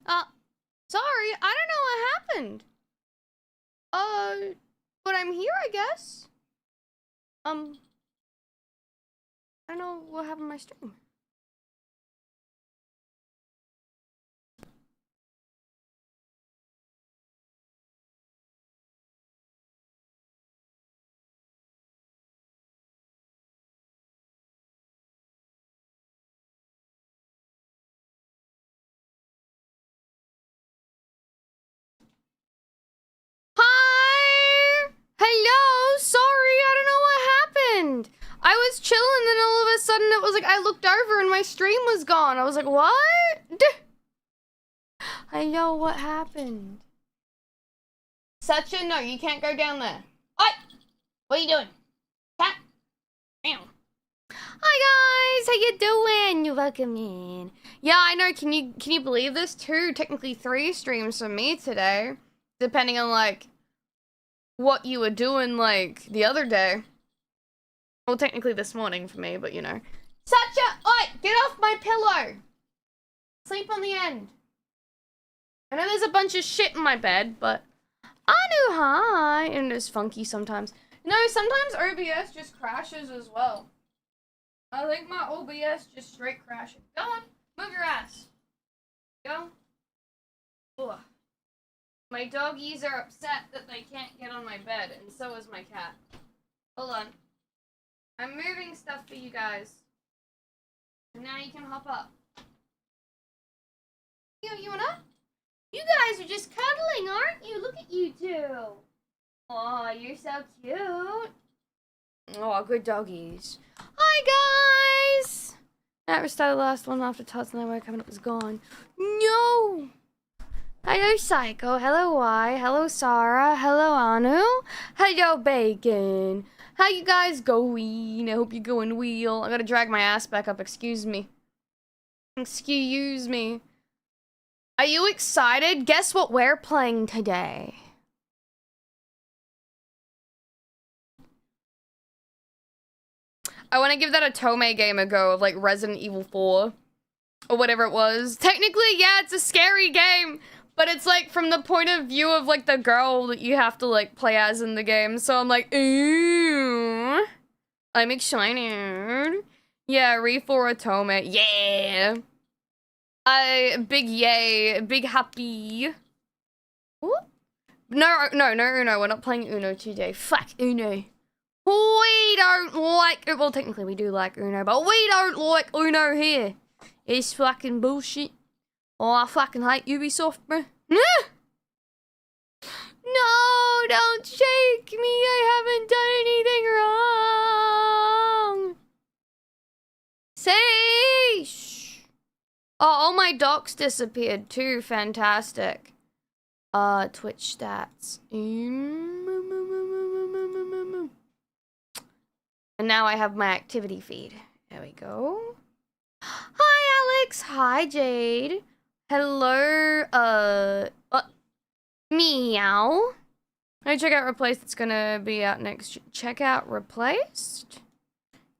Uh, sorry, I don't know what happened. But I'm here, I guess. I don't know what happened to my stream. Hi! Hello! Sorry, I don't know what happened. I was chilling, then all of a sudden it was like I looked over and my stream was gone. I was like, what? I know what happened. Such a no, you can't go down there. What? What are you doing? Cat? Meow. Hi guys, how you doing? You're welcome in. Yeah, I know. Can you believe this? Technically 3 streams for me today, depending on like what you were doing like the other day. Well, technically this morning for me, but you know. Such a oi! Get off my pillow. Sleep on the end. I know there's a bunch of shit in my bed, but I knew hi, and it's funky sometimes. No, sometimes OBS just crashes as well. I think my OBS just straight crashes. Go on, move your ass. Go. Ugh. My doggies are upset that they can't get on my bed, and so is my cat. Hold on. I'm moving stuff for you guys. And now you can hop up. You wanna? You guys are just cuddling, aren't you? Look at you two. Oh, you're so cute. Oh, good doggies. Hi, guys. That restarted the last one after Tots and I woke up and it was gone. No. Hello, Psycho. Hello, Y. Hello, Sarah. Hello, Anu. Hello, Bacon. How you guys going? I hope you're going well. I gotta drag my ass back up. Excuse me. Excuse me. Are you excited? Guess what we're playing today? I want to give that a Tomei game a go of like Resident Evil 4 or whatever it was. Technically, yeah, it's a scary game, but it's like from the point of view of like the girl that you have to like play as in the game. So I'm like, ooh, I'm excited. Yeah, Re4 Tomei. Yeah. Big yay, big happy. Ooh. No, Uno. We're not playing Uno today. Fuck Uno. We don't like it. Well, technically we do like Uno, but we don't like Uno here. It's fucking bullshit. Oh, I fucking hate Ubisoft, bro. No, don't shake me. I haven't done anything wrong. Say. Oh, all my docs disappeared too. Fantastic. Twitch stats. And now I have my activity feed. There we go. Hi, Alex. Hi, Jade. Hello, meow. Hey, check out Replaced. It's gonna be out next. Check out Replaced.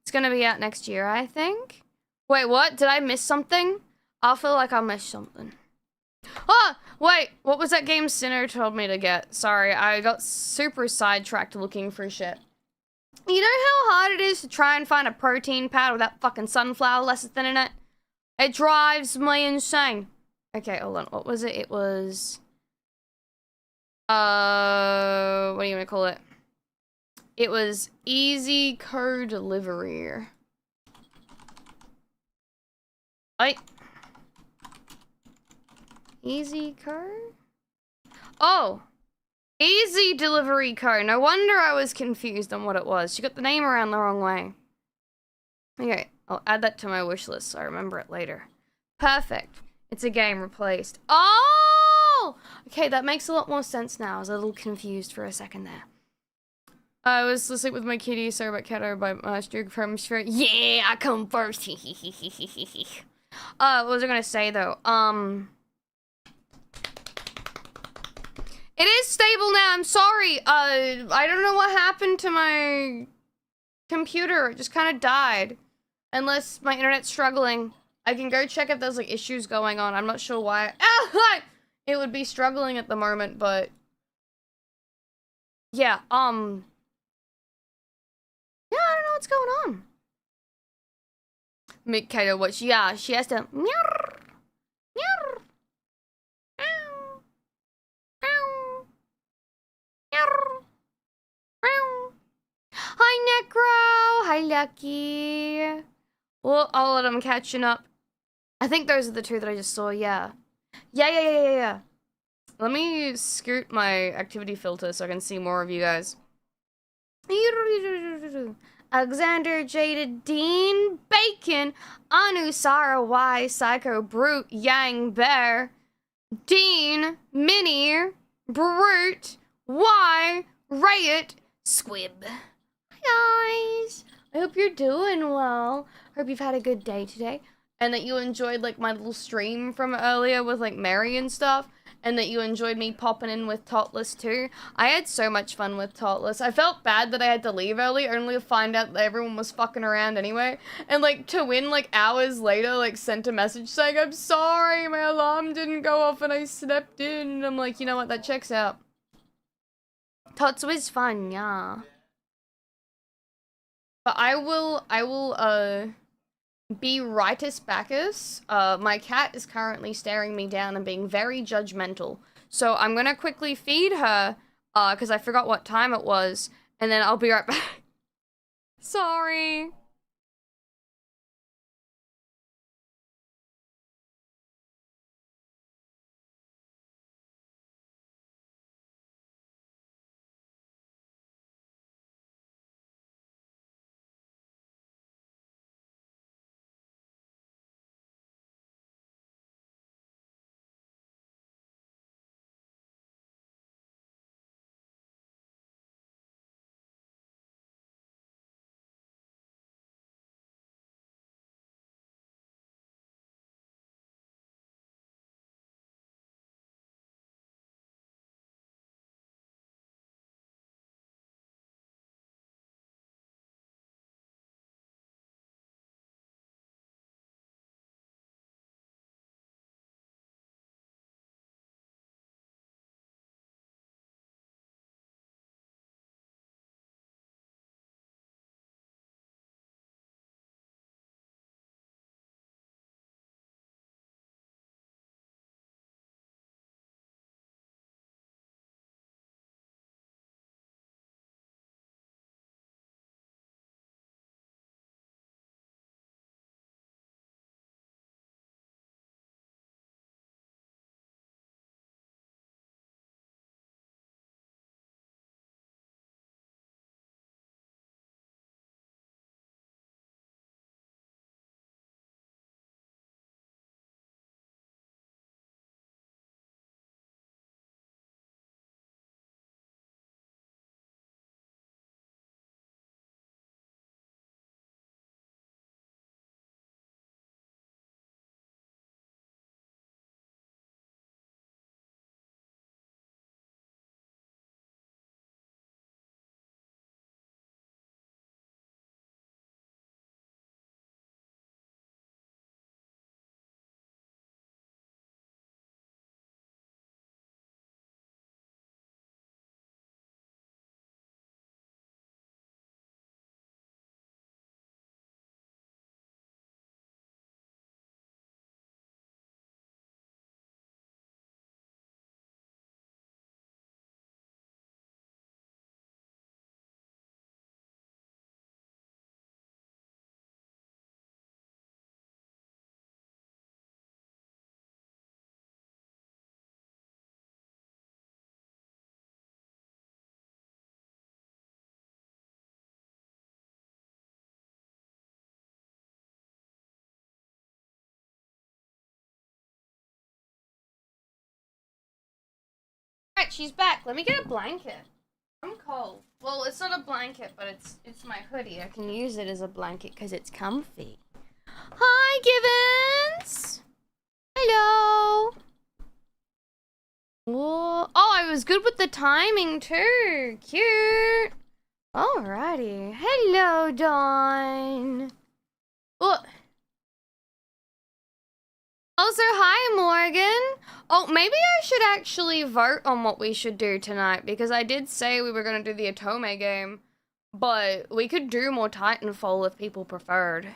It's gonna be out next year, I think. Wait, what? Did I miss something? I feel like I missed something. Oh, wait. What was that game Sinner told me to get? Sorry, I got super sidetracked looking for shit. You know how hard it is to try and find a protein powder without fucking sunflower lecithin in it? It drives me insane. Okay, hold on. What was it? It was... what do you want to call it? It was Easy Co-Delivery. Right? Easy Co? Oh! Easy Delivery Co. No wonder I was confused on what it was. She got the name around the wrong way. Okay, I'll add that to my wish list so I remember it later. Perfect. It's a game Replaced. Oh! Okay, that makes a lot more sense now. I was a little confused for a second there. I was asleep with my kitty, sorry about Kato, by my streak from Spirit. Yeah, I come first. What was I gonna say though? It is stable now. I'm sorry. I don't know what happened to my computer. It just kind of died. Unless my internet's struggling. I can go check if there's like issues going on. I'm not sure why it would be struggling at the moment, but yeah, yeah, I don't know what's going on. Mikado, what? Yeah, she has to. Meow, meow, meow, meow, meow, meow. Hi, Necro. Hi, Lucky. Well, all of them catching up. I think those are the two that I just saw. Yeah. Yeah. Let me scoot my activity filter so I can see more of you guys. Alexander, Jada, Dean, Bacon, Anu, Sarah, Y, Psycho, Brute, Yang, Bear, Dean, Minnie, Brute, Y, Riot, Squib. Hi guys! I hope you're doing well. Hope you've had a good day today. And that you enjoyed like my little stream from earlier with like Mary and stuff. And that you enjoyed me popping in with Totless too. I had so much fun with Totless. I felt bad that I had to leave early, only to find out that everyone was fucking around anyway. And like, to win like hours later, like sent a message saying, I'm sorry, my alarm didn't go off and I slept in. And I'm like, you know what, that checks out. Tots was fun, yeah. But I will, be rightus Bacchus. My cat is currently staring me down and being very judgmental. So I'm gonna quickly feed her, because I forgot what time it was, and then I'll be right back. Sorry. Alright, she's back. Let me get a blanket. I'm cold. Well, it's not a blanket, but it's my hoodie. I can use it as a blanket because it's comfy. Hi, Givens! Hello! Whoa. Oh, I was good with the timing too. Cute. Alrighty. Hello, Dawn. Oh. Also, hi, Morgan. Oh, maybe I should actually vote on what we should do tonight, because I did say we were going to do the Otome game, but we could do more Titanfall if people preferred.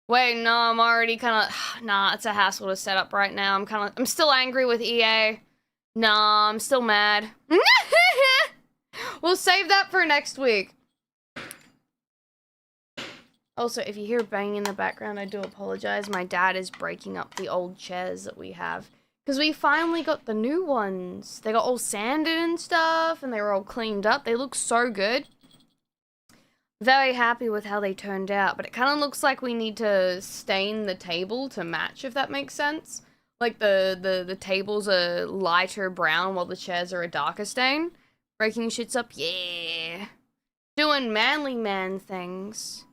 Wait, no, I'm already kind of... Nah, it's a hassle to set up right now. I'm still angry with EA. Nah, I'm still mad. We'll save that for next week. Also, if you hear banging in the background, I do apologize. My dad is breaking up the old chairs that we have. Because we finally got the new ones. They got all sanded and stuff, and they were all cleaned up. They look so good. Very happy with how they turned out, but it kind of looks like we need to stain the table to match, if that makes sense. Like, the tables are lighter brown while the chairs are a darker stain. Breaking shits up, yeah. Doing manly man things.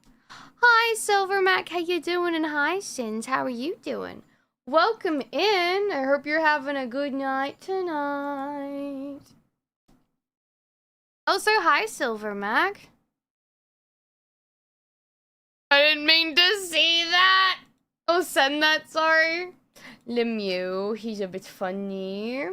Hi, Silver Mac, how you doing? And hi, Sins, how are you doing? Welcome in. I hope you're having a good night tonight. Also, hi, Silver Mac. I didn't mean to see that. Oh, send that, sorry. Lemieux, he's a bit funny.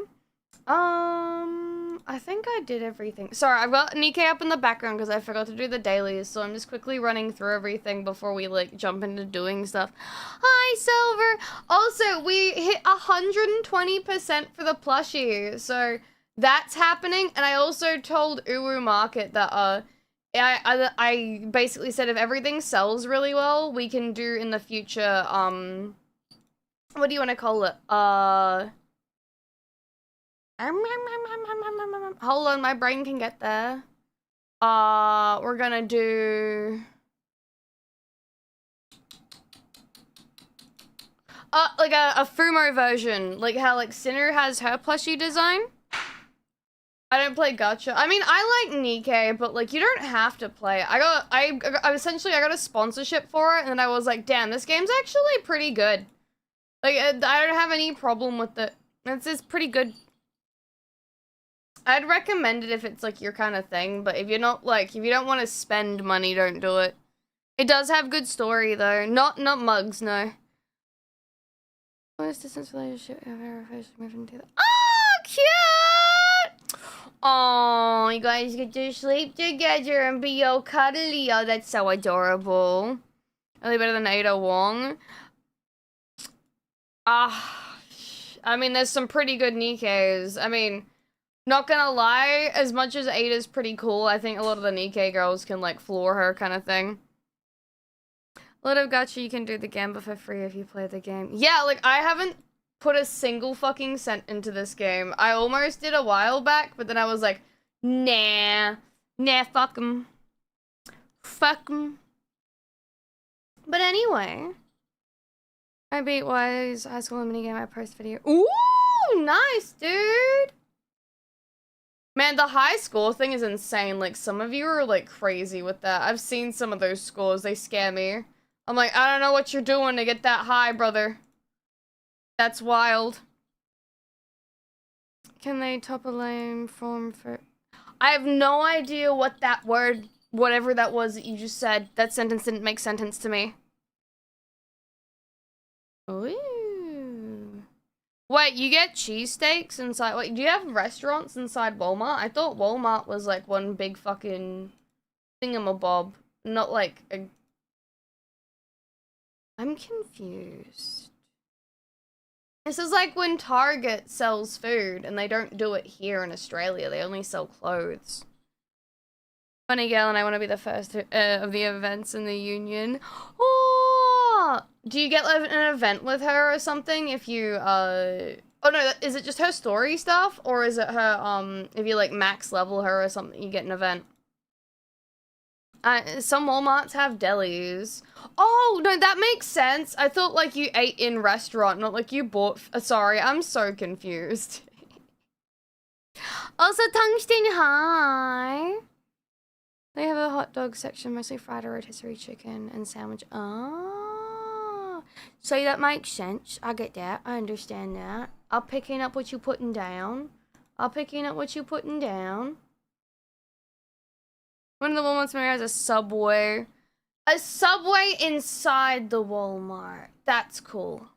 I think I did everything. Sorry, I've got Nikkei up in the background because I forgot to do the dailies, so I'm just quickly running through everything before we, like, jump into doing stuff. Hi, Silver! Also, we hit 120% for the plushie, so that's happening, and I also told Uwu Market that, I basically said if everything sells really well, we can do in the future, what do you want to call it? Hold on, my brain can get there. We're gonna do... like a Fumo version. Like how, like, Sinner has her plushie design. I don't play gacha. I mean, I like Nikkei, but, like, you don't have to play it. I essentially, I got a sponsorship for it, and then I was like, damn, this game's actually pretty good. Like, I don't have any problem with it. It's pretty good. I'd recommend it if it's, like, your kind of thing, but if you're not, like, if you don't want to spend money, don't do it. It does have good story, though. Not mugs, no. Longest distance relationship ever moving to the... Oh, cute! Oh, you guys get to sleep together and be all cuddly. Oh, that's so adorable. Are they better than Ada Wong? I mean, there's some pretty good Nikkeis. I mean... Not gonna lie, as much as Ada's pretty cool, I think a lot of the Nikkei girls can, like, floor her kind of thing. A lot of gacha, you can do the Gamba for free if you play the game. Yeah, like, I haven't put a single fucking cent into this game. I almost did a while back, but then I was like, nah. Nah, fuck 'em. Fuck 'em. But anyway. I beat Wise High School minigame I post video. Ooh, nice, dude! Man, the high score thing is insane. Like, some of you are, like, crazy with that. I've seen some of those scores. They scare me. I'm like, I don't know what you're doing to get that high, brother. That's wild. Can they top a lame form for... I have no idea what that word, whatever that was that you just said. That sentence didn't make sense to me. Ooh. Wait, you get cheesesteaks inside... Wait, do you have restaurants inside Walmart? I thought Walmart was, like, one big fucking thingamabob. Not, like, a... I'm confused. This is like when Target sells food, and they don't do it here in Australia. They only sell clothes. Funny girl, and I want to be the first of the events in the union. Oh! Do you get like, an event with her or something if you, Oh no, is it just her story stuff? Or is it her, if you, like, max level her or something, you get an event? Some Walmarts have delis. Oh, no, that makes sense. I thought, like, you ate in restaurant, not like you bought... sorry, I'm so confused. Also, Tungsten, hi! They have a hot dog section, mostly fried or rotisserie chicken and sandwich. Oh, so that makes sense. I get that. I understand that. I'm picking up what you putting down. I'm picking up what you putting down. One of the Walmarts maybe has a Subway. A Subway inside the Walmart. That's cool.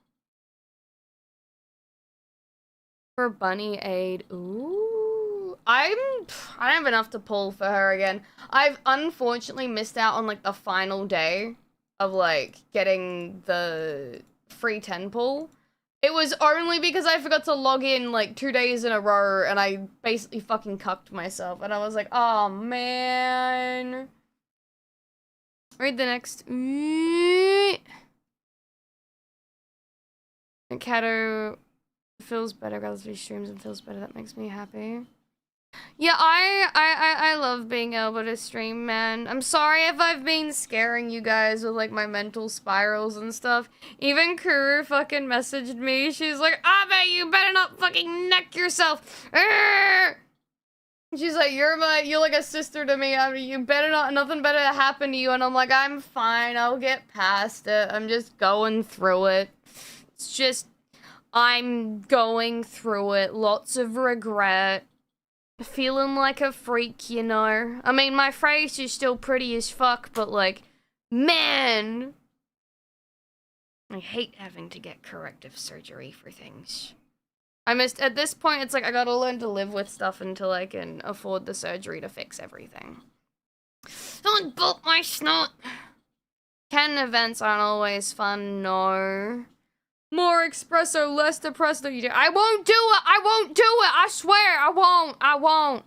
For bunny aid. Ooh. I don't have enough to pull for her again. I've unfortunately missed out on, like, the final day of, like, getting the free 10 pull. It was only because I forgot to log in, like, 2 days in a row, and I basically fucking cucked myself. And I was like, oh, man. Read the next. Kato feels better, relatively streams and feels better. That makes me happy. Yeah, I love being able to stream, man. I'm sorry if I've been scaring you guys with, like, my mental spirals and stuff. Even Kuru fucking messaged me. She's like, Ave, you better not fucking neck yourself. Arrgh! She's like, you're like a sister to me. I mean, you better not, nothing better to happen to you. And I'm like, I'm fine. I'll get past it. I'm just going through it. It's just, I'm going through it. Lots of regret. Feeling like a freak, you know? I mean, my face is still pretty as fuck, but, like, man! I hate having to get corrective surgery for things. At this point, it's like I gotta learn to live with stuff until I can afford the surgery to fix everything. Don't bolt my snot! Canon events aren't always fun, no. More espresso, less depresso. You do. I won't do it! I won't do it! I swear! I won't! I won't!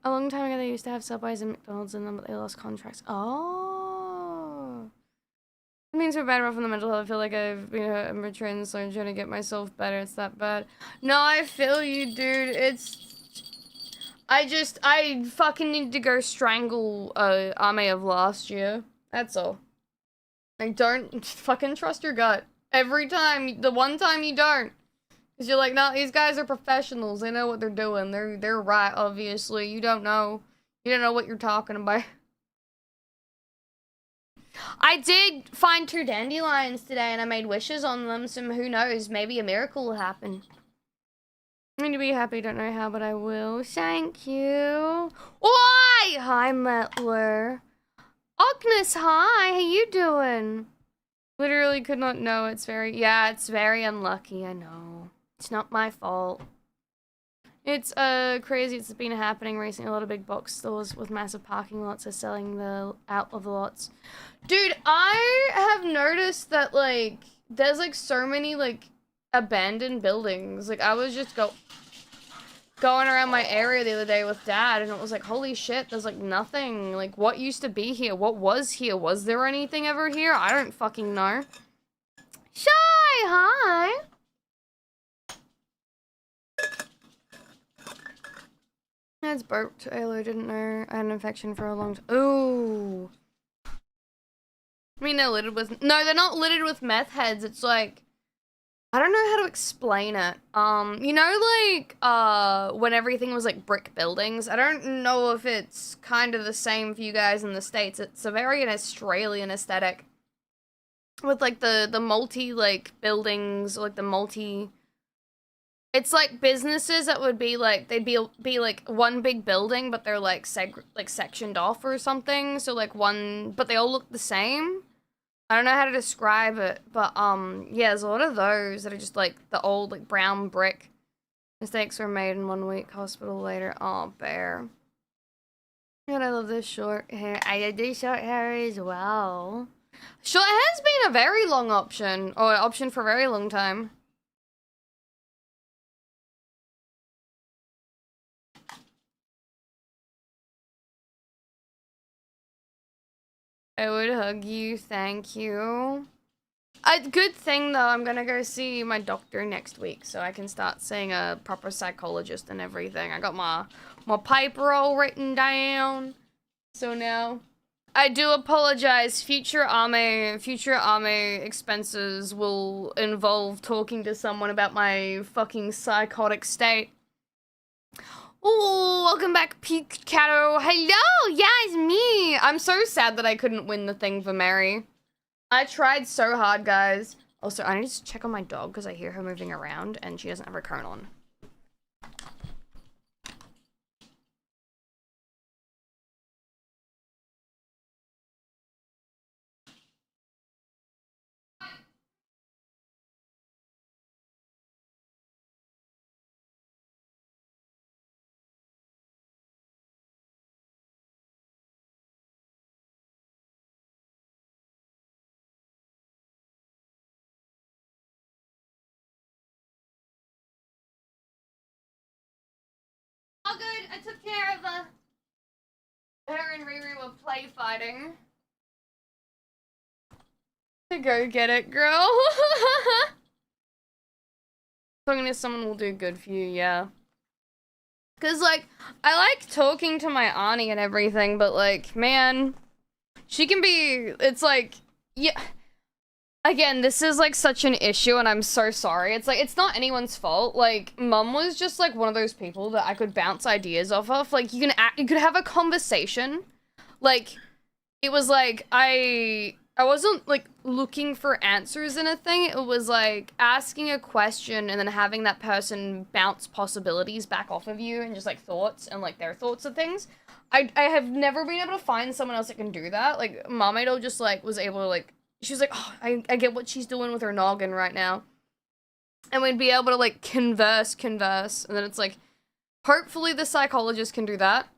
A long time ago, they used to have Subways and McDonald's in them, but they lost contracts. Oh. It means we're better off in the mental health. I feel like I've been I'm retrained, so I'm trying to get myself better. It's that bad. No, I feel you, dude. I fucking need to go strangle Ame of last year. That's all. Like, don't fucking trust your gut. Every time, the one time you don't. Because you're like, no, these guys are professionals. They know what they're doing. They're right, obviously. You don't know. You don't know what you're talking about. I did find 2 dandelions today and I made wishes on them, so who knows, maybe a miracle will happen. I need to be happy, don't know how, but I will. Thank you. Why? Hi, Metler. Agnes, hi, how you doing? Literally could not know, it's very unlucky, I know. It's not my fault. It's crazy. It's been happening recently. A lot of big box stores with massive parking lots are selling out of the lots. Dude, I have noticed that, like, there's, like, so many, like, abandoned buildings. Like, I was just going around my area the other day with Dad, and it was like, holy shit, there's, like, nothing. Like, what used to be here? What was here? Was there anything ever here? I don't fucking know. Shy, hi! It's burped. I didn't know I had an infection for a long time. Ooh. I mean, they're littered with... No, they're not littered with meth heads. It's like... I don't know how to explain it. You know, like, when everything was, like, brick buildings? I don't know if it's kind of the same for you guys in the States. It's a very an Australian aesthetic. With, like, the multi, like, buildings, like, the multi... It's like businesses that would be like, they'd be like one big building, but they're like sectioned off or something. So like but they all look the same. I don't know how to describe it, but yeah, there's a lot of those that are just like the old like brown brick. Mistakes were made in 1 week, hospital later. Oh, bear. God, I love this short hair. I do short hair as well. Short hair's been a very long option, or an option for a very long time. I would hug you, thank you. A good thing though, I'm gonna go see my doctor next week, so I can start seeing a proper psychologist and everything. I got my paper all written down. So now, I do apologize. Future Ame expenses will involve talking to someone about my fucking psychotic state. Oh, welcome back, Peak Cato. Hello, yeah, it's me. I'm so sad that I couldn't win the thing for Mary. I tried so hard, guys. Also, I need to check on my dog because I hear her moving around and she doesn't have her cone on. I took care of her and Riri were play fighting. To go get it, girl. Talking to someone will do good for you, yeah. Cause like, I like talking to my auntie and everything, but like, man, she can be, it's like, yeah. Again, this is like such an issue and I'm so sorry. It's like, it's not anyone's fault. Like, mum was just like one of those people that I could bounce ideas off of. Like, you could have a conversation. Like, it was like, I wasn't like looking for answers in a thing. It was like asking a question and then having that person bounce possibilities back off of you and just like thoughts and like their thoughts of things. I have never been able to find someone else that can do that. Like, AmeDoll just like was able to like, she was like, oh, I get what she's doing with her noggin right now. And we'd be able to, like, converse. And then it's like, hopefully the psychologist can do that.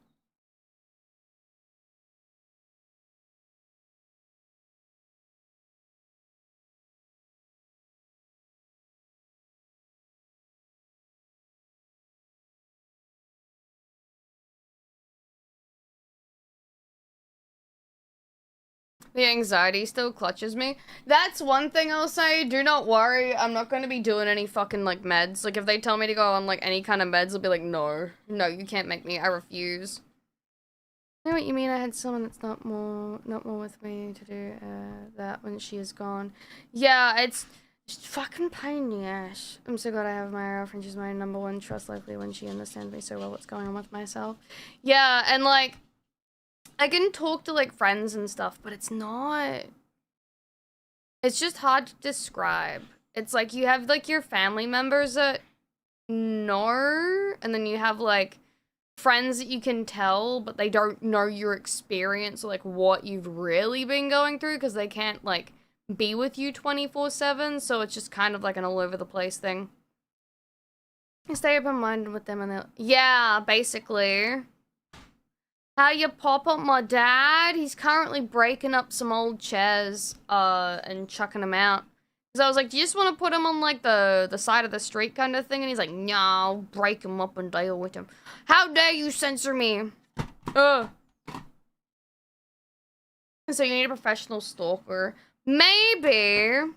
The anxiety still clutches me. That's one thing I'll say. Do not worry. I'm not going to be doing any fucking, like, meds. Like, if they tell me to go on, like, any kind of meds, I'll be like, no. No, you can't make me. I refuse. I know what you mean. I had someone that's not more with me to do that when she is gone. Yeah, it's fucking pain in the ass. I'm so glad I have my girlfriend. She's my number one trust, likely when she understands me so well what's going on with myself. Yeah, and, like, I can talk to, like, friends and stuff, but it's not... It's just hard to describe. It's like you have, like, your family members that know, and then you have, like, friends that you can tell, but they don't know your experience or, like, what you've really been going through, because they can't, like, be with you 24/7, so it's just kind of, like, an all-over-the-place thing. Stay open-minded with them, and they'll... Yeah, basically... How you pop up my dad? He's currently breaking up some old chairs, and chucking them out. Because I was like, do you just want to put him on, like, the side of the street kind of thing? And he's like, no, I'll break him up and deal with him. How dare you censor me? Ugh. So you need a professional stalker. Maybe.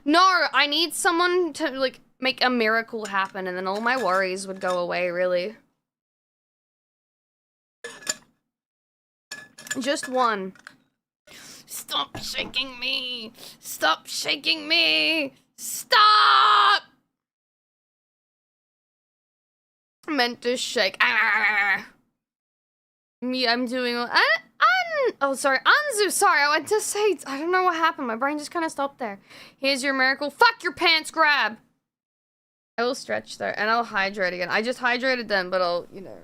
No, I need someone to, like, make a miracle happen, and then all my worries would go away, really. Just one. Stop shaking me! Stop shaking me! Stop! I meant to shake. Me, I'm doing... oh, sorry. Anzu, sorry, I went to say... I don't know what happened. My brain just kind of stopped there. Here's your miracle. Fuck your pants grab! I will stretch there, and I'll hydrate again. I just hydrated them, but I'll, you know...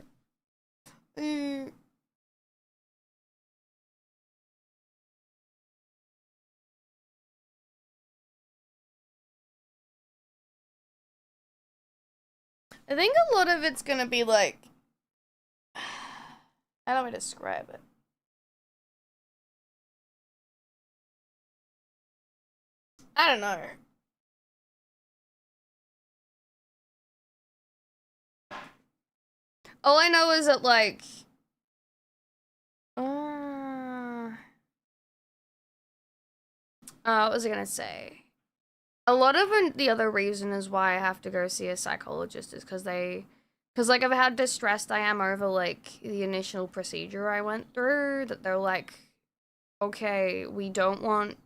I think a lot of it's gonna be like... How do I describe it? I don't know. All I know is that, like... what was I gonna say? A lot of the other reason is why I have to go see a psychologist is because like, I've had distressed I am over, like, the initial procedure I went through, that they're like, okay, we don't want,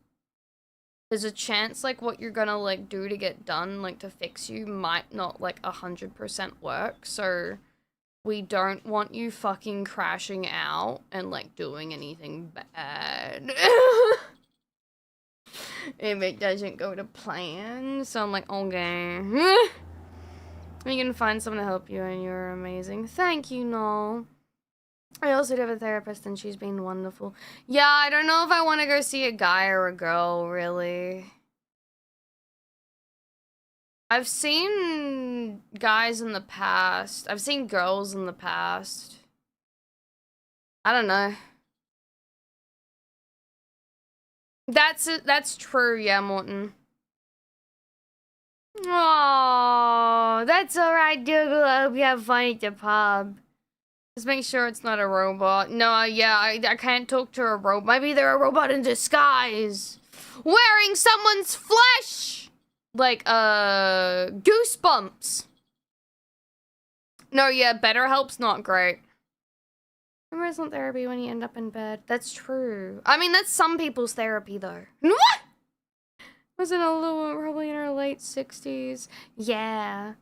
there's a chance, like, what you're gonna, like, do to get done, like, to fix you might not, like, 100% work, so we don't want you fucking crashing out and, like, doing anything bad. If it doesn't go to plan. So I'm like, okay. You can find someone to help you and you're amazing. Thank you, Noel. I also do have a therapist and she's been wonderful. Yeah, I don't know if I want to go see a guy or a girl, really. I've seen guys in the past. I've seen girls in the past. I don't know. That's true, yeah, Morton. Oh, that's alright, Dougal. I hope you have fun at the pub. Just make sure it's not a robot. No, yeah, I can't talk to a robot. Maybe they're a robot in disguise. Wearing someone's flesh! Like, goosebumps. No, yeah, BetterHelp's not great. Remember, it's not therapy when you end up in bed. That's true. I mean, that's some people's therapy, though. What? Was an older woman, probably in her late 60s. Yeah.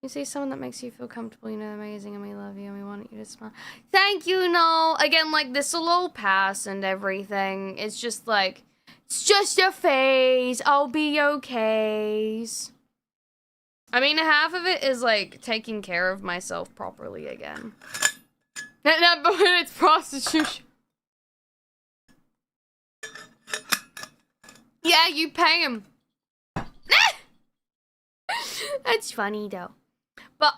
You see someone that makes you feel comfortable, you know they're amazing, and we love you, and we want you to smile. Thank you, Noel. Again, like, this'll all pass and everything. It's just like, it's just a phase. I'll be okay. I mean, half of it is, like, taking care of myself properly again. Not but when it's prostitution. Yeah, you pay him. That's funny, though. But,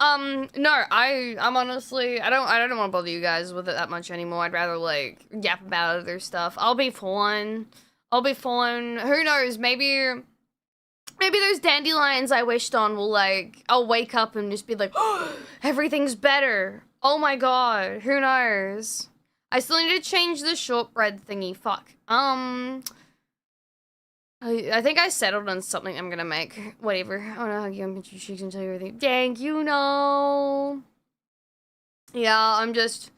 no, I'm honestly, I don't want to bother you guys with it that much anymore. I'd rather, like, yap about other stuff. I'll be fine. Who knows, maybe those dandelions I wished on will, like, I'll wake up and just be like, oh, everything's better. Oh my god, who knows? I still need to change the shortbread thingy, fuck. I think I settled on something I'm gonna make. Whatever. Oh no, hug you and pinch your cheeks and tell you everything. Thank you, no. Yeah, I'm just...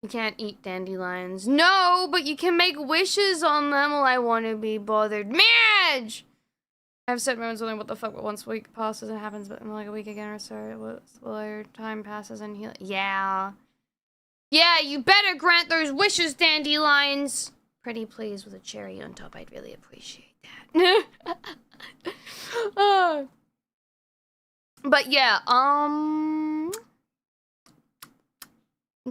You can't eat dandelions. No, but you can make wishes on them. Well, I want to be bothered. Marriage! I've said moments only what the fuck, but once a week passes it happens, but in like a week again or so, well, time passes and heal. Yeah. Yeah, you better grant those wishes, dandelions. Pretty please with a cherry on top. I'd really appreciate that. But yeah, I'm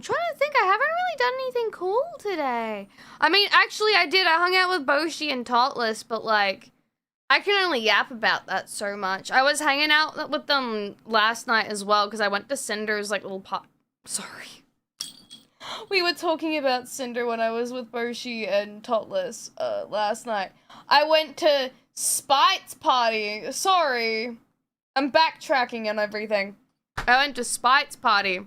trying to think. I haven't really done anything cool today. I mean, actually, I did. I hung out with Boshi and Totless, but like, I can only yap about that so much. I was hanging out with them last night as well because I went to Cinder's like little pop. Sorry. We were talking about Cinder when I was with Boshi and Totless last night. I went to Spite's party. Sorry. I'm backtracking and everything. I went to Spite's party.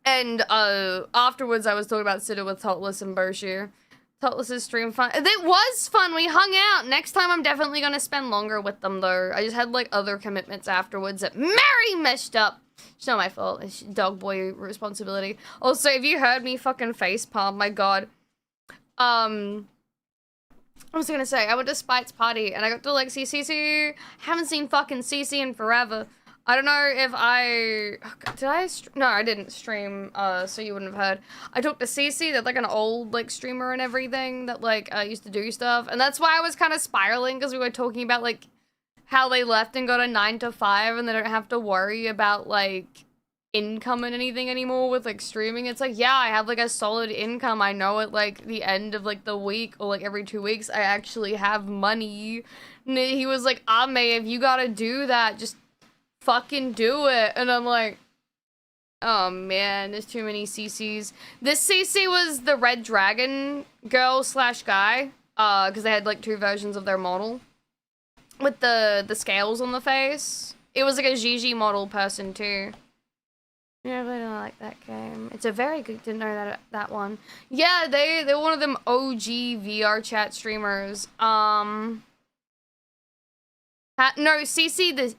And afterwards I was talking about Cinder with Totless and Boshi. Totless's stream fun. It was fun. We hung out. Next time I'm definitely gonna spend longer with them though. I just had like other commitments afterwards that Mary messed up. It's not my fault. It's dog boy responsibility. Also, if you heard me fucking facepalm, my god. I was gonna say, I went to Spite's party and I got to like see Cece. Haven't seen fucking Cece in forever. I don't know if did I? No, I didn't stream, so you wouldn't have heard. I talked to Cece, that's like an old like streamer and everything that like used to do stuff, and that's why I was kind of spiraling because we were talking about like how they left and got a 9 to 5 and they don't have to worry about like income and anything anymore with like streaming. It's like, yeah, I have like a solid income. I know at like the end of like the week or like every 2 weeks I actually have money. And he was like, Ame, if you gotta do that, just fucking do it. And I'm like, oh man, there's too many CCs. This CC was the red dragon girl / guy, because they had like 2 versions of their model with the scales on the face. It was like a Gigi model person too. Yeah, I really don't like that game. It's a very good, didn't know that one. Yeah, they're one of them OG VR chat streamers. No, CC the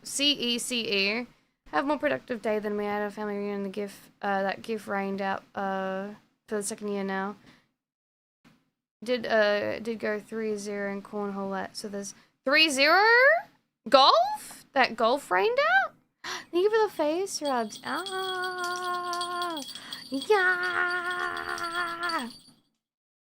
CECE. Have a more productive day than me. I had a family reunion. The GIF, that GIF rained out for the 2nd year now. Did go 3-0 in cornhole. So there's 3-0 golf. That golf rained out. Thank you for the face rubs. Ah, yeah.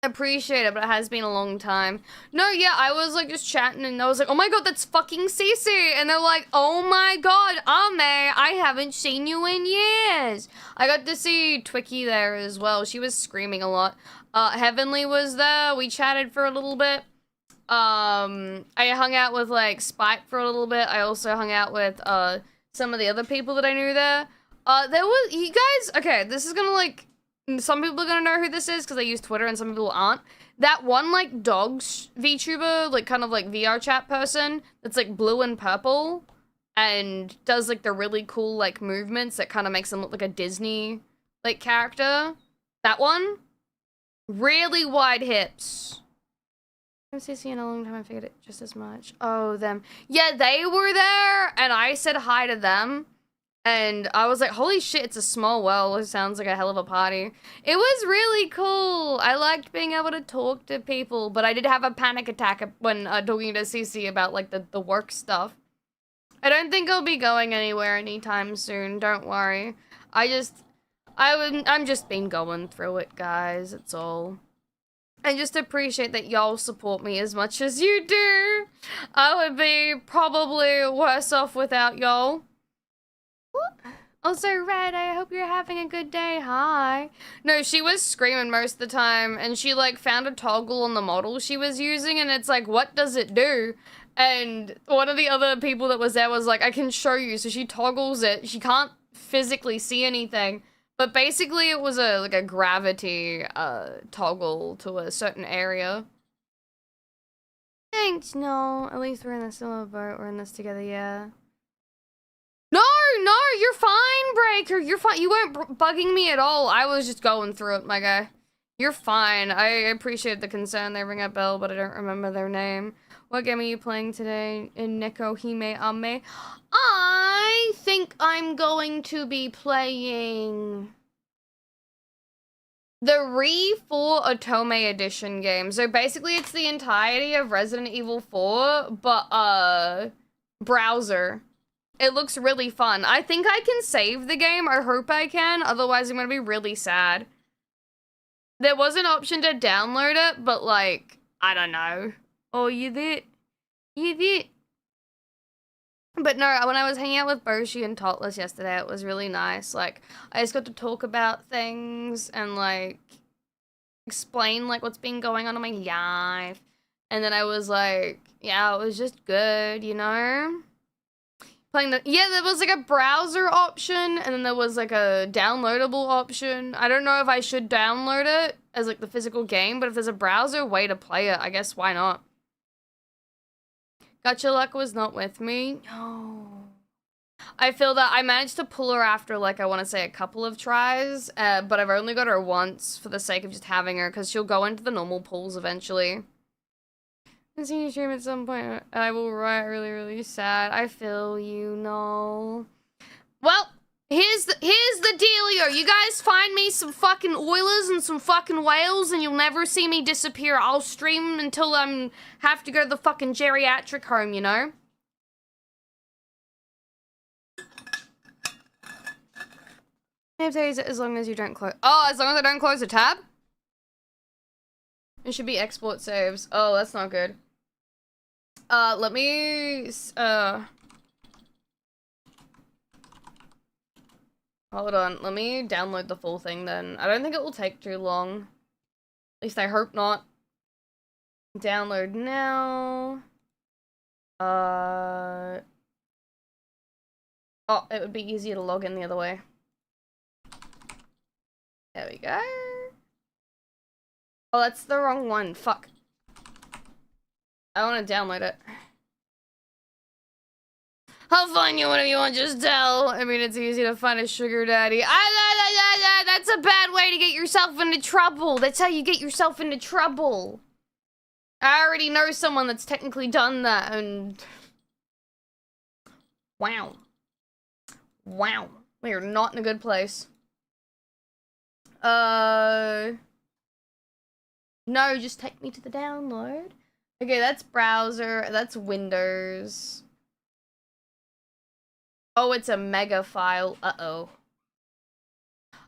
Appreciate it, but it has been a long time. No, yeah, I was like just chatting and I was like, oh my god, that's fucking Cece. And they're like, oh my god, Ame, I haven't seen you in years. I got to see Twicky there as well. She was screaming a lot. Heavenly was there. We chatted for a little bit. I hung out with like Spite for a little bit. I also hung out with some of the other people that I knew there. There was, you guys, okay, this is gonna like, some people are gonna know who this is because they use Twitter and some people aren't. That one like dogs VTuber, like kind of like VR chat person that's like blue and purple. and does like the really cool like movements that kind of makes him look like a Disney like character. That one. Really wide hips. I haven't seen in a long time. I figured it just as much. Oh, them. Yeah, they were there, and I said hi to them. And I was like, holy shit, it's a small world. It sounds like a hell of a party. It was really cool. I liked being able to talk to people, but I did have a panic attack when talking to Cece about, like, the work stuff. I don't think I'll be going anywhere anytime soon. Don't worry. I'm just been going through it, guys. It's all. I just appreciate that y'all support me as much as you do. I would be probably worse off without y'all. Also, Red, I hope you're having a good day. Hi. No, she was screaming most of the time, and she, like, found a toggle on the model she was using, and it's like, what does it do? And one of the other people that was there was like, I can show you. So she toggles it. She can't physically see anything. But basically it was like a gravity toggle to a certain area. Thanks, no. At least we're in the similar boat. We're in this together, yeah. No, you're fine, Breaker. You're fine. You weren't bugging me at all. I was just going through it, my guy. You're fine. I appreciate the concern. They ring a bell, but I don't remember their name. What game are you playing today in Neko Hime Ame? I think I'm going to be playing the Re4 Otome Edition game. So basically it's the entirety of Resident Evil 4, but browser. It looks really fun. I think I can save the game. I hope I can. Otherwise I'm gonna be really sad. There was an option to download it, but like, I don't know. Oh, you did? You did? But no, when I was hanging out with Boshi and Totless yesterday, it was really nice. Like, I just got to talk about things and, like, explain, like, what's been going on in my life. And then I was like, yeah, it was just good, you know? Yeah, there was, like, a browser option, and then there was, like, a downloadable option. I don't know if I should download it as, like, the physical game, but if there's a browser way to play it, I guess why not? Gotcha Luck was not with me. No. I feel that I managed to pull her after, like, I want to say a couple of tries, but I've only got her once for the sake of just having her, because she'll go into the normal pools eventually. I'll see you stream at some point. I will write really, really sad. I feel you, no. Well, here's the dealio. You guys find me some fucking Oilers and some fucking whales, and you'll never see me disappear. I'll stream until I have to go to the fucking geriatric home, you know? As long as you don't close. Oh, as long as I don't close the tab? It should be export saves. Oh, that's not good. Let me, hold on, let me download the full thing then. I don't think it will take too long. At least I hope not. Download now. Oh, it would be easier to log in the other way. There we go. Oh, that's the wrong one. Fuck. I want to download it. I'll find you whatever you want, just tell. I mean, it's easy to find a sugar daddy. That's a bad way to get yourself into trouble. That's how you get yourself into trouble. I already know someone that's technically done that, and... Wow. Wow. We are not in a good place. No, just take me to the download. Okay, that's browser. That's Windows. Oh, it's a mega file. Uh-oh.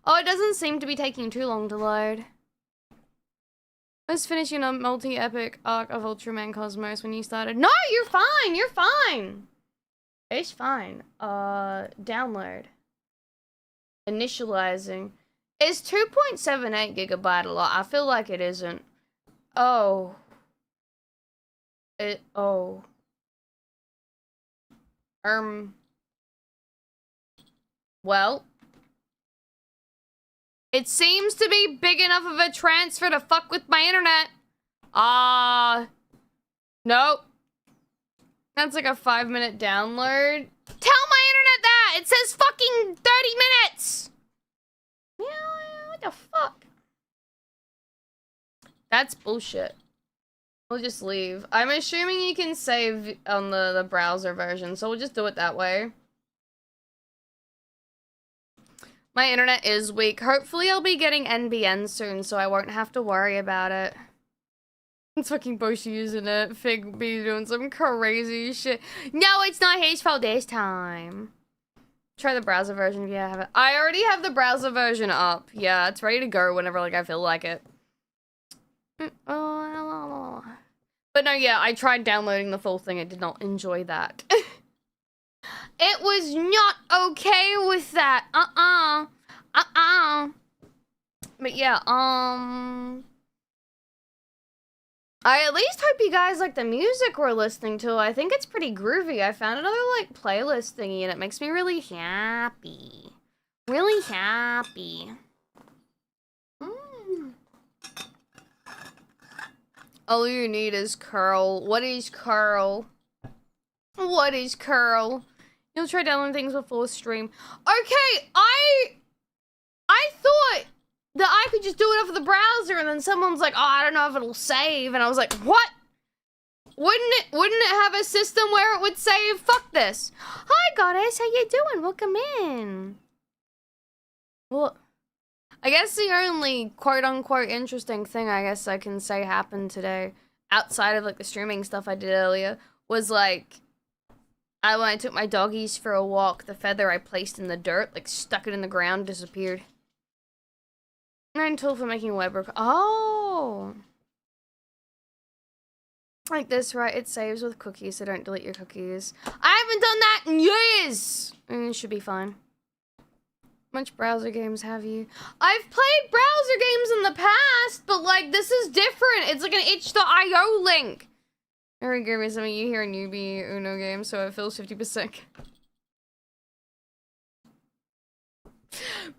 Oh, it doesn't seem to be taking too long to load. I was finishing a multi-epic arc of Ultraman Cosmos when you started. No, you're fine. You're fine. It's fine. Download. Initializing. Is 2.78 gigabyte a lot? I feel like it isn't. Oh. Oh. Well. It seems to be big enough of a transfer to fuck with my internet. Nope. That's like a 5-minute download. Tell my internet that! It says fucking 30 minutes! Yeah, what the fuck? That's bullshit. We'll just leave. I'm assuming you can save on the browser version, so we'll just do it that way. My internet is weak. Hopefully I'll be getting NBN soon, so I won't have to worry about it. It's fucking Boshi using it. Fig be doing some crazy shit. No, it's not his fault this time. Try the browser version if you have it. I already have the browser version up. Yeah, it's ready to go whenever like I feel like it. But no, yeah, I tried downloading the full thing. I did not enjoy that. It was not okay with that. But yeah, I at least hope you guys like the music we're listening to. I think it's pretty groovy. I found another, like, playlist thingy, and it makes me really happy. Really happy. All you need is curl. What is curl? What is curl? You'll try downloading things before stream. Okay, I thought that I could just do it off of the browser, and then someone's like, oh, I don't know if it'll save, and I was like, what? Wouldn't it have a system where it would save? Fuck this. Hi, goddess, how you doing? Welcome in. Well, I guess the only quote-unquote interesting thing I guess I can say happened today, outside of, like, the streaming stuff I did earlier, was, like, when I took my doggies for a walk, the feather I placed in the dirt, like, stuck it in the ground, disappeared. 9 tool for making web work. Oh! Like this, right? It saves with cookies, so don't delete your cookies. I haven't done that in years! It should be fine. How much browser games have you? I've played browser games in the past, but, like, this is different. It's like an itch.io link. Eric gave me something. You hear a newbie Uno game, so it feels 50%.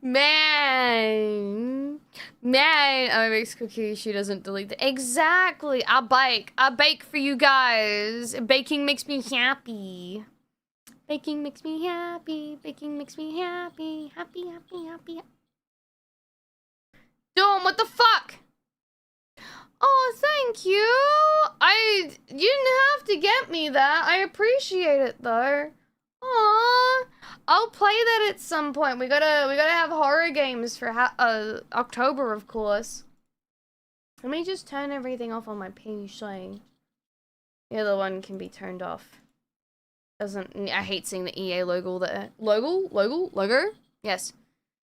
Man, I makes cookies. She doesn't delete the exactly. I bake for you guys. Baking makes me happy. Baking makes me happy. Baking makes me happy. Happy. Dome, what the fuck? Oh, thank you. You didn't have to get me that. I appreciate it though. Aww. I'll play that at some point. We gotta have horror games for October, of course. Let me just turn everything off on my PC. The other one can be turned off. I hate seeing the EA logo there. Logo? Yes.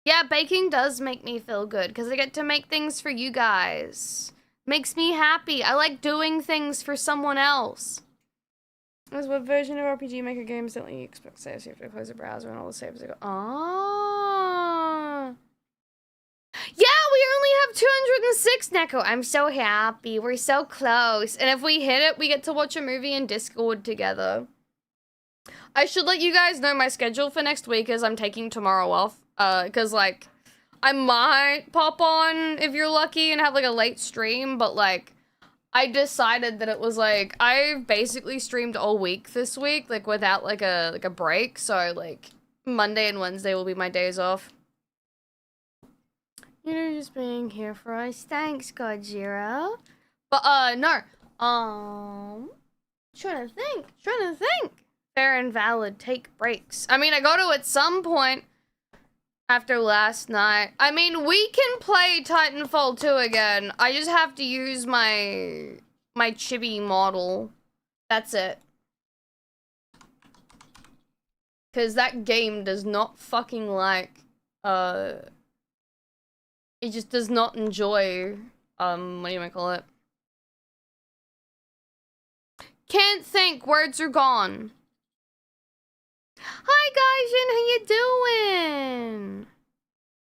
Yeah, baking does make me feel good because I get to make things for you guys. Makes me happy. I like doing things for someone else. There's what version of RPG Maker games that let you expect saves. You have to close the browser and all the saves go. Oh. Yeah, we only have 206, Neko. I'm so happy. We're so close. And if we hit it, we get to watch a movie in Discord together. I should let you guys know my schedule for next week as I'm taking tomorrow off. Because, like, I might pop on if you're lucky and have, like, a late stream, but, like, I decided that it was, like, I've basically streamed all week this week, like, without, like a break, so, like, Monday and Wednesday will be my days off. You're just being here for us. Thanks, Godzilla. But, no. Trying to think. Fair and valid. Take breaks. I mean, I got to at some point after last night. I mean, we can play Titanfall 2 again. I just have to use my chibi model. That's it. Because that game does not fucking like, it just does not enjoy, what do you call it? Can't think, words are gone. Hi guys, how you doing?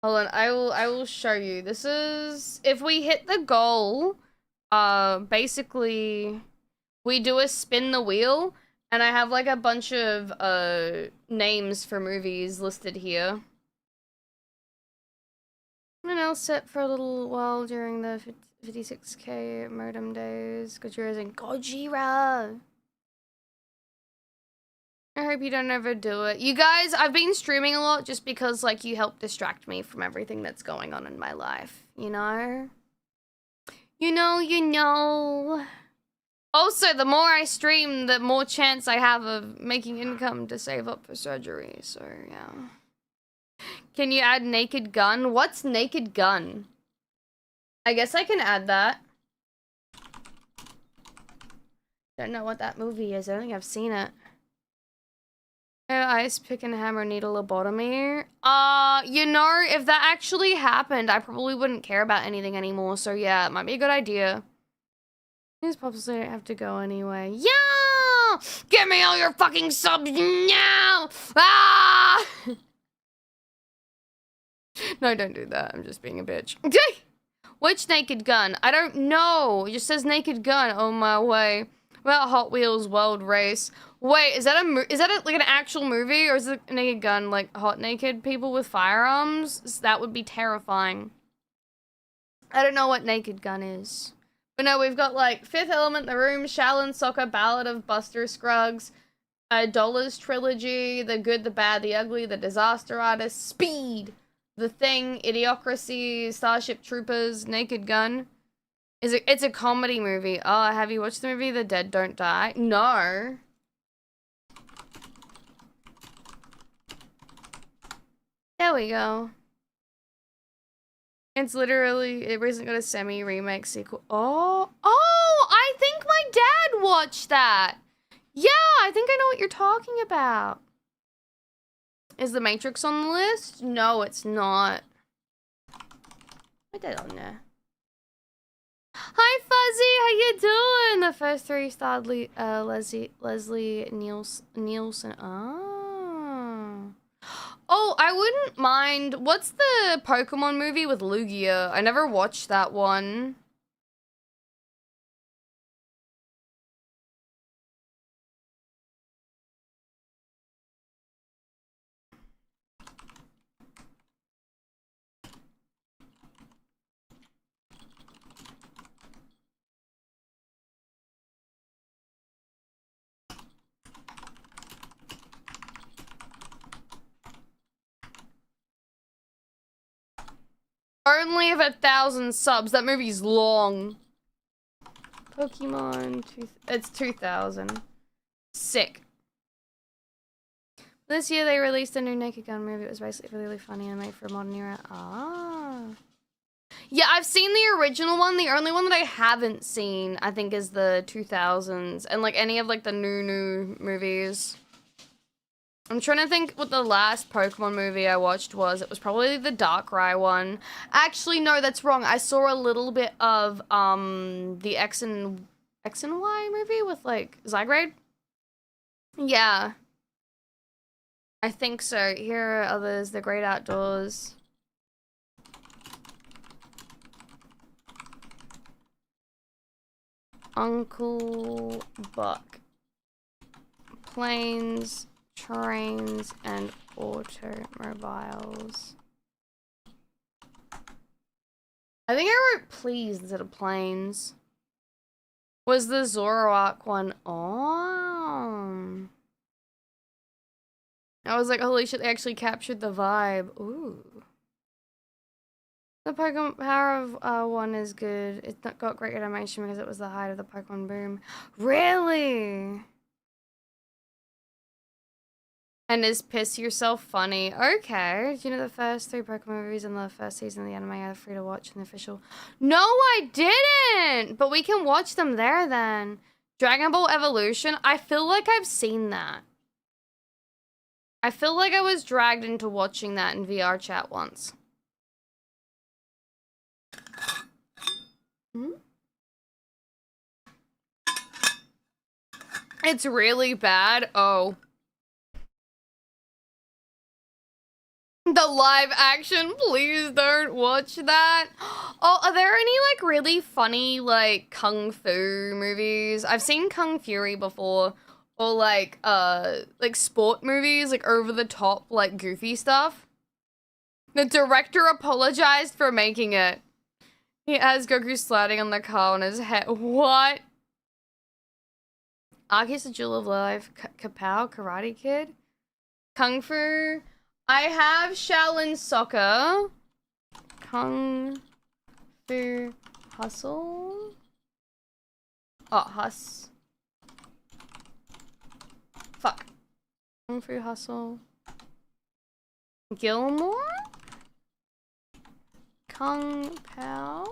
Hold on, I will show you. This is, if we hit the goal, basically, we do a spin the wheel, and I have like a bunch of, names for movies listed here. And I'll sit for a little while during the 56k modem days. Gojira's in Gojira! I hope you don't overdo it. You guys, I've been streaming a lot just because, like, you help distract me from everything that's going on in my life, you know? You know. Also, the more I stream, the more chance I have of making income to save up for surgery, so, yeah. Can you add Naked Gun? What's Naked Gun? I guess I can add that. Don't know what that movie is. I don't think I've seen it. Ice pick and hammer needle lobotomy. You know, if that actually happened, I probably wouldn't care about anything anymore. So yeah, it might be a good idea. These pops don't have to go anyway. Yeah! Give me all your fucking subs now! Ah! No, don't do that. I'm just being a bitch. Which Naked Gun? I don't know. It just says Naked Gun on my way. About Hot Wheels World Race. Wait, is that like an actual movie, or is it a Naked Gun, like hot naked people with firearms? That would be terrifying. I don't know what Naked Gun is. But no, we've got like Fifth Element, The Room, Shaolin Soccer, Ballad of Buster Scruggs, Dollars Trilogy, The Good, the Bad, the Ugly, The Disaster Artist, Speed, The Thing, Idiocracy, Starship Troopers, Naked Gun. It's a comedy movie. Oh, have you watched the movie The Dead Don't Die? No. There we go. It's literally, it recently got a semi-remake sequel. Oh, I think my dad watched that. Yeah, I think I know what you're talking about. Is The Matrix on the list? No, it's not. Put that on there. Hi, Fuzzy. How you doing? The first 3 starred Leslie Nielsen. Oh, I wouldn't mind. What's the Pokemon movie with Lugia? I never watched that one. Only have 1,000 subs. That movie's long. Pokemon, it's 2,000. Sick. This year they released a new Naked Gun movie. It was basically really funny and made for a modern era. Ah. Yeah, I've seen the original one. The only one that I haven't seen, I think, is the 2000s. And, like, any of, like, the new movies. I'm trying to think what the last Pokemon movie I watched was. It was probably the Darkrai one. Actually, no, that's wrong. I saw a little bit of, the X and Y movie with, like, Zygrade. Yeah. I think so. Here are others. The Great Outdoors. Uncle Buck. Planes, trains, and automobiles. I think I wrote please instead of planes. Was the Zoroark one on? I was like, holy shit, they actually captured the vibe. Ooh. The Pokemon Power of one is good. It's not got great animation because it was the height of the Pokemon boom. Really? And is Piss Yourself funny? Okay. Do you know the first 3 Pokemon movies and the first season of the anime are free to watch in the official? No, I didn't! But we can watch them there then. Dragon Ball Evolution? I feel like I've seen that. I feel like I was dragged into watching that in VR chat once. Hmm? It's really bad. Oh. The live action, please don't watch that. Oh, are there any, like, really funny, like, kung fu movies? I've seen Kung Fury before. Or, like sport movies, like, over-the-top, like, goofy stuff. The director apologized for making it. He has Goku sliding on the car on his head. What? Arceus the Jewel of Life, Kapow, Karate Kid, Kung Fu. I have Shaolin Soccer, Kung Fu Hustle. Oh, Fuck. Kung Fu Hustle. Gilmore? Kung Pao?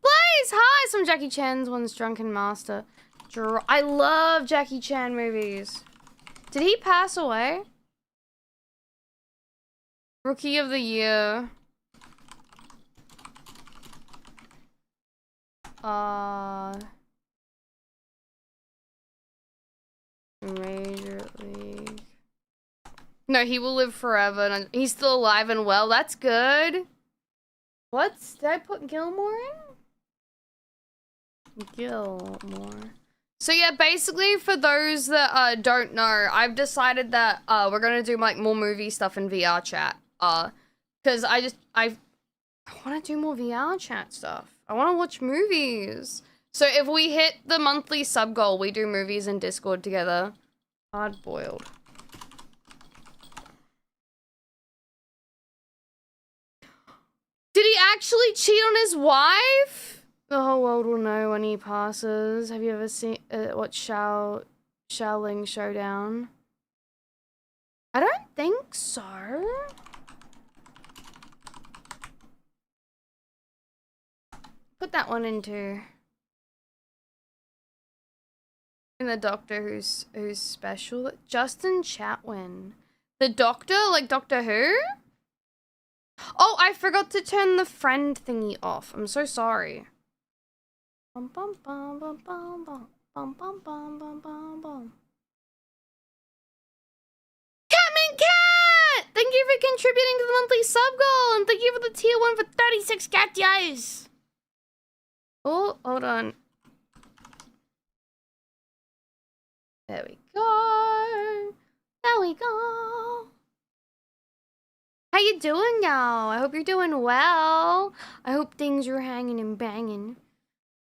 Blaze! Hi! Some Jackie Chan's one's Drunken Master. I love Jackie Chan movies. Did he pass away? Rookie of the Year. Major League. No, he will live forever. And he's still alive and well. That's good. What? Did I put Gilmore in? Gilmore. So yeah, basically for those that don't know, I've decided that we're gonna do like more movie stuff in VR chat. Cause I wanna do more VR chat stuff. I wanna watch movies. So if we hit the monthly sub goal, we do movies in Discord together. Hard boiled. Did he actually cheat on his wife? The whole world will know when he passes. Have you ever seen watched Shaolin Showdown? I don't think so. Put that one into in the Doctor who's special. Justin Chatwin. The Doctor, like Doctor Who? Oh, I forgot to turn the friend thingy off. I'm so sorry. Bum bum bum bum bum bum bum bum bum bum bum bum. Catman Cat! Thank you for contributing to the monthly sub goal, and thank you for the tier 1 for 36 cat eyes. Oh, hold on. There we go. There we go. How you doing, y'all? I hope you're doing well. I hope things are hanging and banging.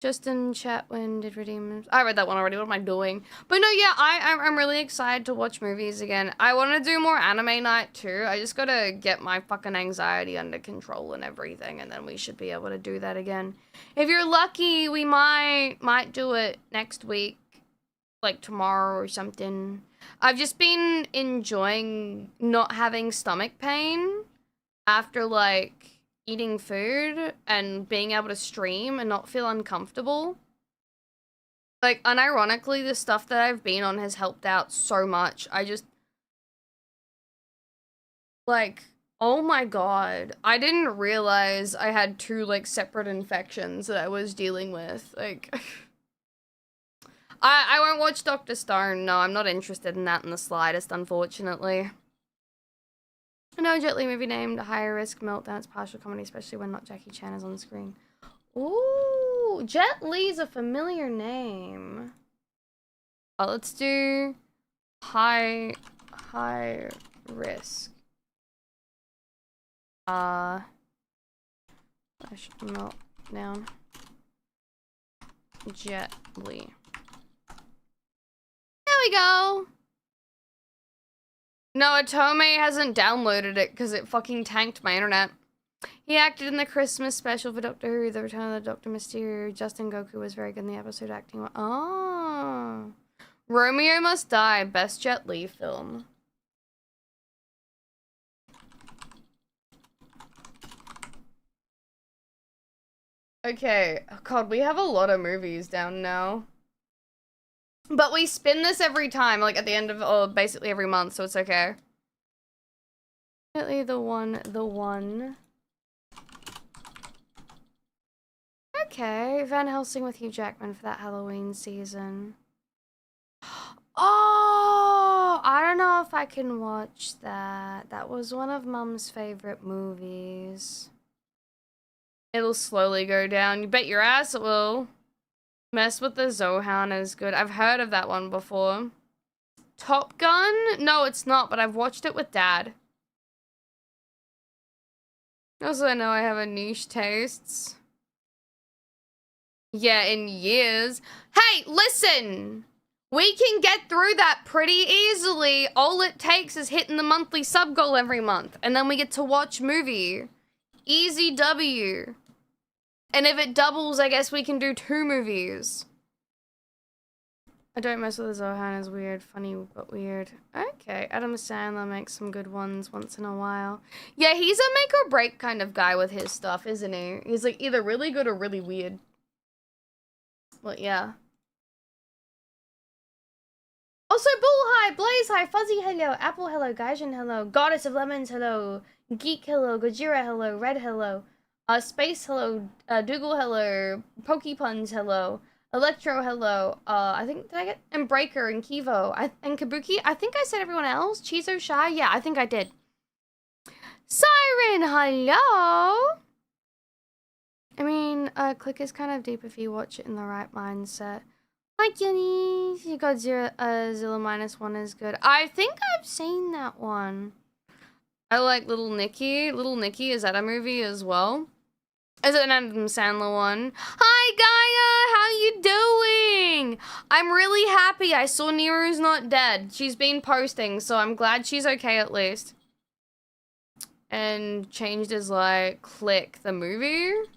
Justin Chatwin did redeem. I read that one already. What am I doing? But no, yeah, I'm really excited to watch movies again. I want to do more anime night too. I just gotta get my fucking anxiety under control and everything, and then we should be able to do that again. If you're lucky, we might do it next week, like tomorrow or something. I've just been enjoying not having stomach pain after like eating food and being able to stream and not feel uncomfortable. Like, unironically, the stuff that I've been on has helped out so much. I just, like, oh my god. I didn't realize I had 2, like, separate infections that I was dealing with. Like, I won't watch Dr. Stone. No, I'm not interested in that in the slightest, unfortunately. No Jet Li movie named Higher Risk Meltdown. It's partial comedy, especially when not Jackie Chan is on screen. Ooh, Jet Li's a familiar name. Oh, let's do high risk. Meltdown. Jet Li. There we go. No, Atome hasn't downloaded it because it fucking tanked my internet. He acted in the Christmas special for Doctor Who, The Return of the Doctor Mysterio. Justin Goku was very good in the episode acting well. Oh. Romeo Must Die, best Jet Li film. Okay. Oh god, we have a lot of movies down now. But we spin this every time, like at the end of, or basically every month, so it's okay. Definitely the one. Okay, Van Helsing with Hugh Jackman for that Halloween season. Oh, I don't know if I can watch that. That was one of Mum's favorite movies. It'll slowly go down. You bet your ass it will. Mess with the Zohan is good. I've heard of that one before. Top Gun? No, it's not, but I've watched it with Dad. Also, I know I have a niche tastes. Yeah, in years. Hey, listen! We can get through that pretty easily. All it takes is hitting the monthly sub goal every month. And then we get to watch movie. Easy W. And if it doubles, I guess we can do 2 movies. I don't mess with the Zohan is weird. Funny, but weird. Okay, Adam Sandler makes some good ones once in a while. Yeah, he's a make or break kind of guy with his stuff, isn't he? He's like either really good or really weird. But yeah. Also, Bull hi, Blaze hi, Fuzzy hello, Apple hello, Gaijin hello, Goddess of Lemons hello, Geek hello, Gojira hello, Red hello, Space hello, Dougal hello, Pokepuns hello, Electro hello, I think, did I get, and Breaker and Kivo, and Kabuki, I think I said everyone else, Chizo Shy, yeah, I think I did. Siren, hello! I mean, Click is kind of deep if you watch it in the right mindset. Hi, Jenny. You got Zilla -1 is good. I think I've seen that one. I like Little Nicky. Little Nicky, is that a movie as well? Is it an Adam Sandler one? Hi, Gaia! How you doing? I'm really happy. I saw Nero's not dead. She's been posting, so I'm glad she's okay at least. And changed as like Click the movie.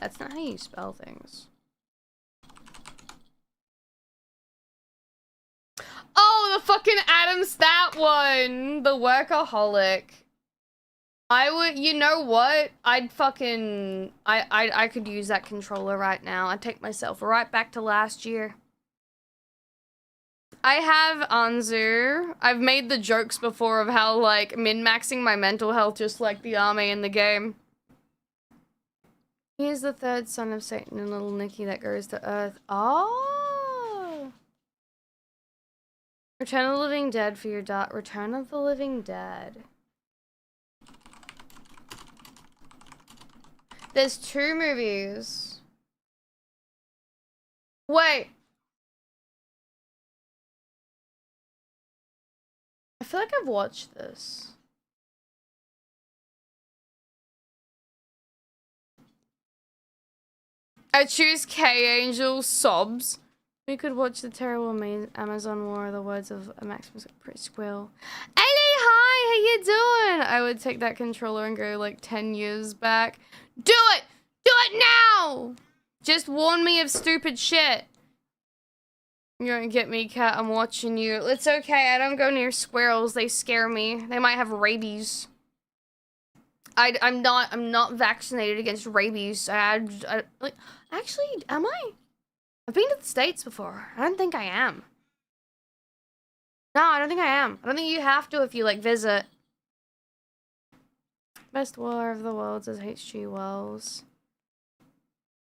That's not how you spell things. Oh, the fucking Adam's that one! The workaholic. I would, you know what? I'd fucking, I could use that controller right now. I'd take myself right back to last year. I have Anzu. I've made the jokes before of how, like, min-maxing my mental health just like the army in the game. He is the 3rd son of Satan and Little Nicky that goes to Earth. Oh! Return of the Living Dead for your Return of the Living Dead. There's 2 movies. Wait. I feel like I've watched this. I choose K-Angel sobs. We could watch the terrible Amazon War, the words of a Maximus Squill. Ellie, hi, how you doing? I would take that controller and go like 10 years back. Do it! Do it now! Just warn me of stupid shit. You don't get me, cat. I'm watching you. It's okay. I don't go near squirrels. They scare me. They might have rabies. I'm not vaccinated against rabies. Like, actually, am I? I've been to the States before. I don't think I am. No, I don't think I am. I don't think you have to if you, like, visit. Best War of the Worlds is H.G. Wells.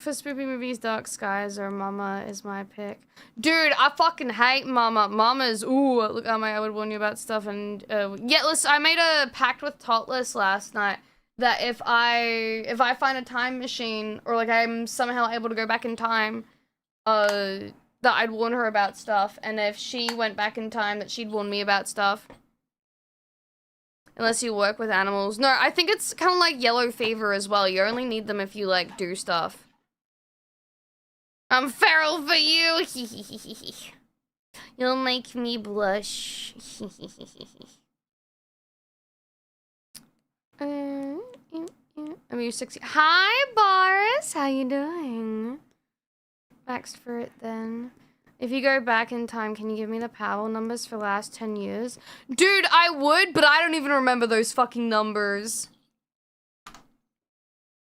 For spoopy movies, Dark Skies or Mama is my pick. Dude, I fucking hate Mama. Mama's, ooh, look, I would warn you about stuff. And, yeah, listen, I made a pact with Totless last night that if I find a time machine, or, like, I'm somehow able to go back in time, that I'd warn her about stuff. And if she went back in time, that she'd warn me about stuff. Unless you work with animals. No, I think it's kind of like yellow fever as well. You only need them if you, like, do stuff. I'm feral for you. You'll make me blush. I'm you 60. Hi, Boris. How you doing? Baxed for it then. If you go back in time, can you give me the Powell numbers for the last 10 years? Dude, I would, but I don't even remember those fucking numbers.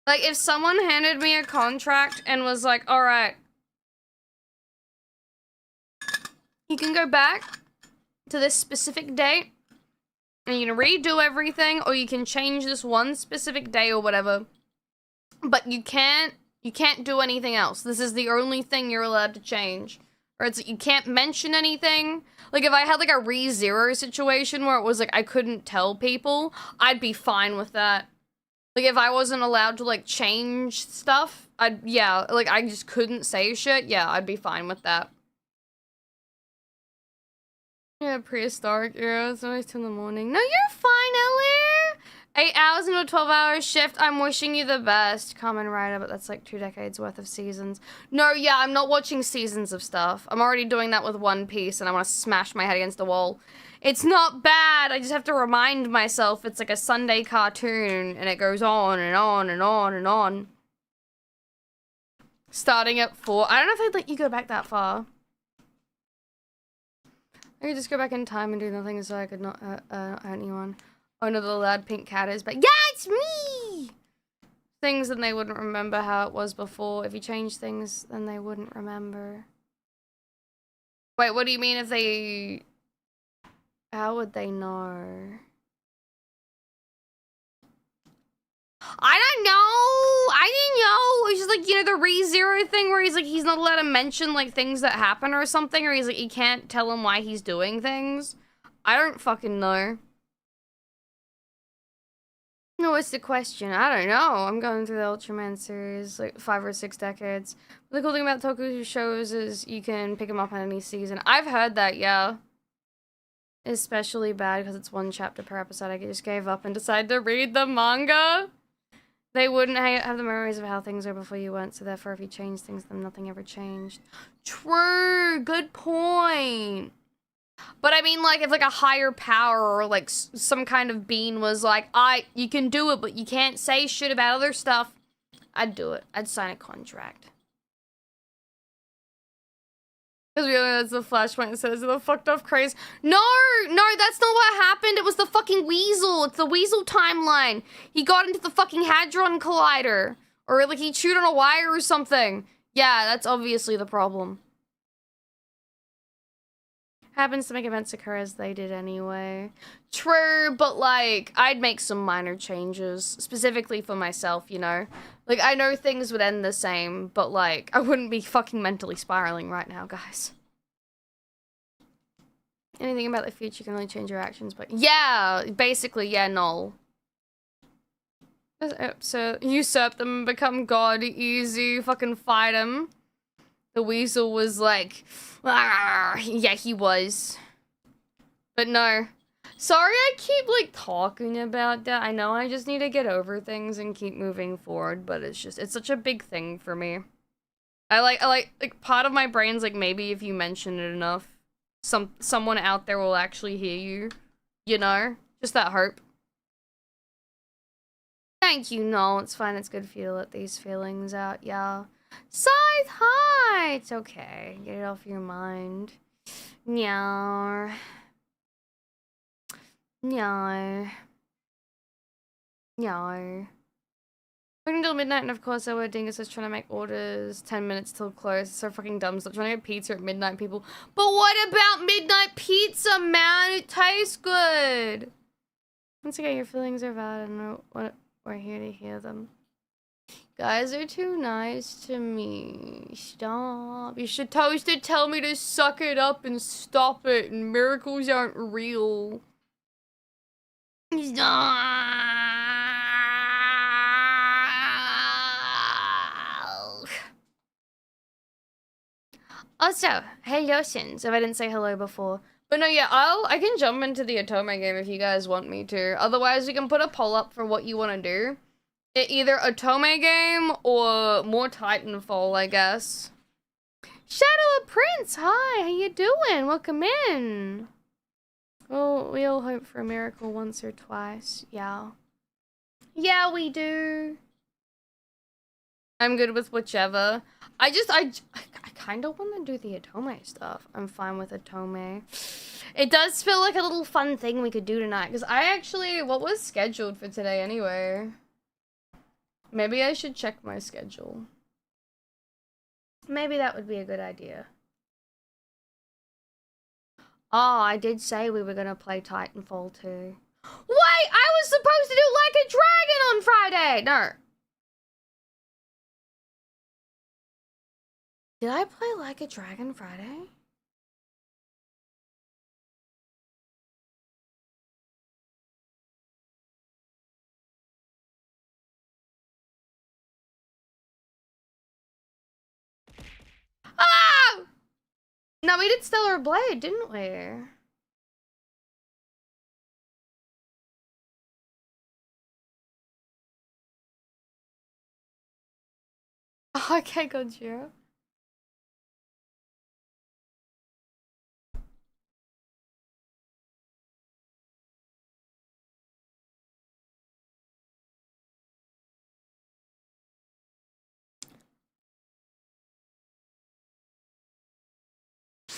Like, if someone handed me a contract and was like, alright, you can go back to this specific date, and you can redo everything, or you can change this one specific day or whatever, but you can't do anything else. This is the only thing you're allowed to change. Or it's like you can't mention anything. Like, if I had, like, a ReZero situation where it was, like, I couldn't tell people, I'd be fine with that. Like, if I wasn't allowed to, like, change stuff, yeah, like, I just couldn't say shit, yeah, I'd be fine with that. Yeah, prehistoric era, it's always 2 in the morning. No, you're fine, Ellie! 8 hours into a 12-hour shift. I'm wishing you the best, Kamen Rider, but that's like 2 decades worth of seasons. No, yeah, I'm not watching seasons of stuff. I'm already doing that with One Piece, and I want to smash my head against the wall. It's not bad. I just have to remind myself it's like a Sunday cartoon, and it goes on and on and on and on. Starting at 4. I don't know if I'd let you go back that far. I could just go back in time and do nothing so I could not hurt anyone. Oh no, the loud pink cat is back. Yeah, it's me! Things, then they wouldn't remember how it was before. If you change things, then they wouldn't remember. Wait, what do you mean if they... How would they know? I don't know! I didn't know! It's just like, you know, the ReZero thing where he's like, he's not allowed to mention like things that happen or something, or he's like, you can't tell him why he's doing things. I don't fucking know. No, what's the question? I don't know. I'm going through the Ultraman series, like 5 or 6 decades. The cool thing about Toku shows is you can pick them up on any season. I've heard that, yeah. Especially bad because it's 1 chapter per episode. I just gave up and decided to read the manga. They wouldn't have the memories of how things were before you went, so therefore if you change things, then nothing ever changed. True, good point. But I mean, like, if, like, a higher power or, like, some kind of being was like, you can do it, but you can't say shit about other stuff, I'd do it. I'd sign a contract. Because really, that's the flashpoint that says the fucked off craze. No, that's not what happened. It was the fucking weasel. It's the weasel timeline. He got into the fucking Hadron Collider. Or, like, he chewed on a wire or something. Yeah, that's obviously the problem. Happens to make events occur as they did anyway. True, but like, I'd make some minor changes, specifically for myself, you know? Like, I know things would end the same, but like, I wouldn't be fucking mentally spiraling right now, guys. Anything about the future can only change your actions, but yeah, basically, yeah, null. So, usurp them and become God, easy, fucking fight him. The weasel was like, yeah, he was. But no. Sorry I keep, like, talking about that. I know I just need to get over things and keep moving forward, but it's just, it's such a big thing for me. I like, part of my brain's like, maybe if you mention it enough, someone out there will actually hear you. You know? Just that hope. Thank you, no, it's fine, it's good for you to let these feelings out, yeah. Scythe, hi! It's okay. Get it off your mind. Meow. Meow. Meow. Working till midnight, and of course our dingus is trying to make orders 10 minutes till close. It's so fucking dumb. Stop trying to get pizza at midnight, people. But what about midnight pizza, man? It tastes good. Once again, your feelings are valid, and we're here to hear them. Guys are too nice to me. Stop. You should tell me to suck it up and stop it, and miracles aren't real. Stop. Also, hello, Sins, if I didn't say hello before. But no, yeah, I can jump into the Otome game if you guys want me to. Otherwise, we can put a poll up for what you want to do. Either Otome game or more Titanfall, I guess. Shadow of Prince, hi, how you doing? Welcome in. Well, we all hope for a miracle once or twice, yeah. Yeah, we do. I'm good with whichever. I kind of want to do the Otome stuff. I'm fine with Otome. It does feel like a little fun thing we could do tonight, because I actually, what was scheduled for today anyway? Maybe I should check my schedule. Maybe that would be a good idea. Oh, I did say we were gonna play Titanfall 2. Wait! I was supposed to do Like a Dragon on Friday! No. Did I play Like a Dragon Friday? Ah! No, we did Stellar Blade, didn't we? Okay, Gojira.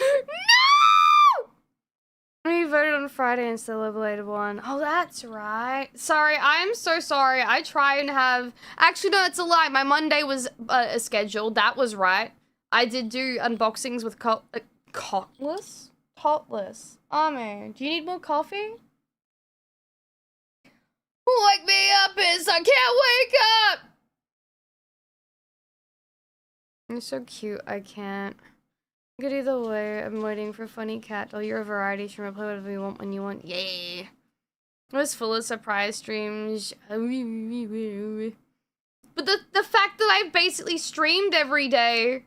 No! We voted on Friday instead of the later one. Oh, that's right. Sorry, I'm so sorry. I try and have... Actually, no, it's a lie. My Monday was scheduled. That was right. I did do unboxings with Cotless? Totless. Ame, do you need more coffee? Wake me up, is I can't wake up! You're so cute, I can't. Good either way, I'm waiting for Funny Cat. All your variety stream, play whatever you want when you want. Yay! It was full of surprise streams. But the fact that I basically streamed every day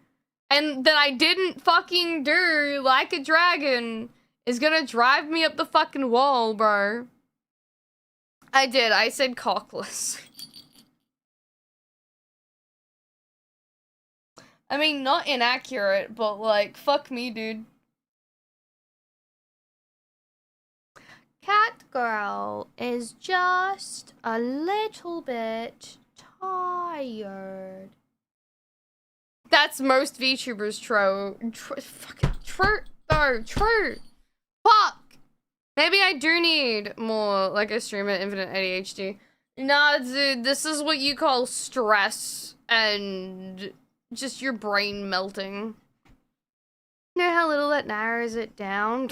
and that I didn't fucking do Like a Dragon is gonna drive me up the fucking wall, bro. I did. I said cockless. I mean, not inaccurate, but like, fuck me, dude. Cat girl is just a little bit tired. That's most VTubers true. Fuck! Maybe I do need more, like, a stream at Infinite ADHD. Nah, dude, this is what you call stress and just your brain melting. You know how little that narrows it down?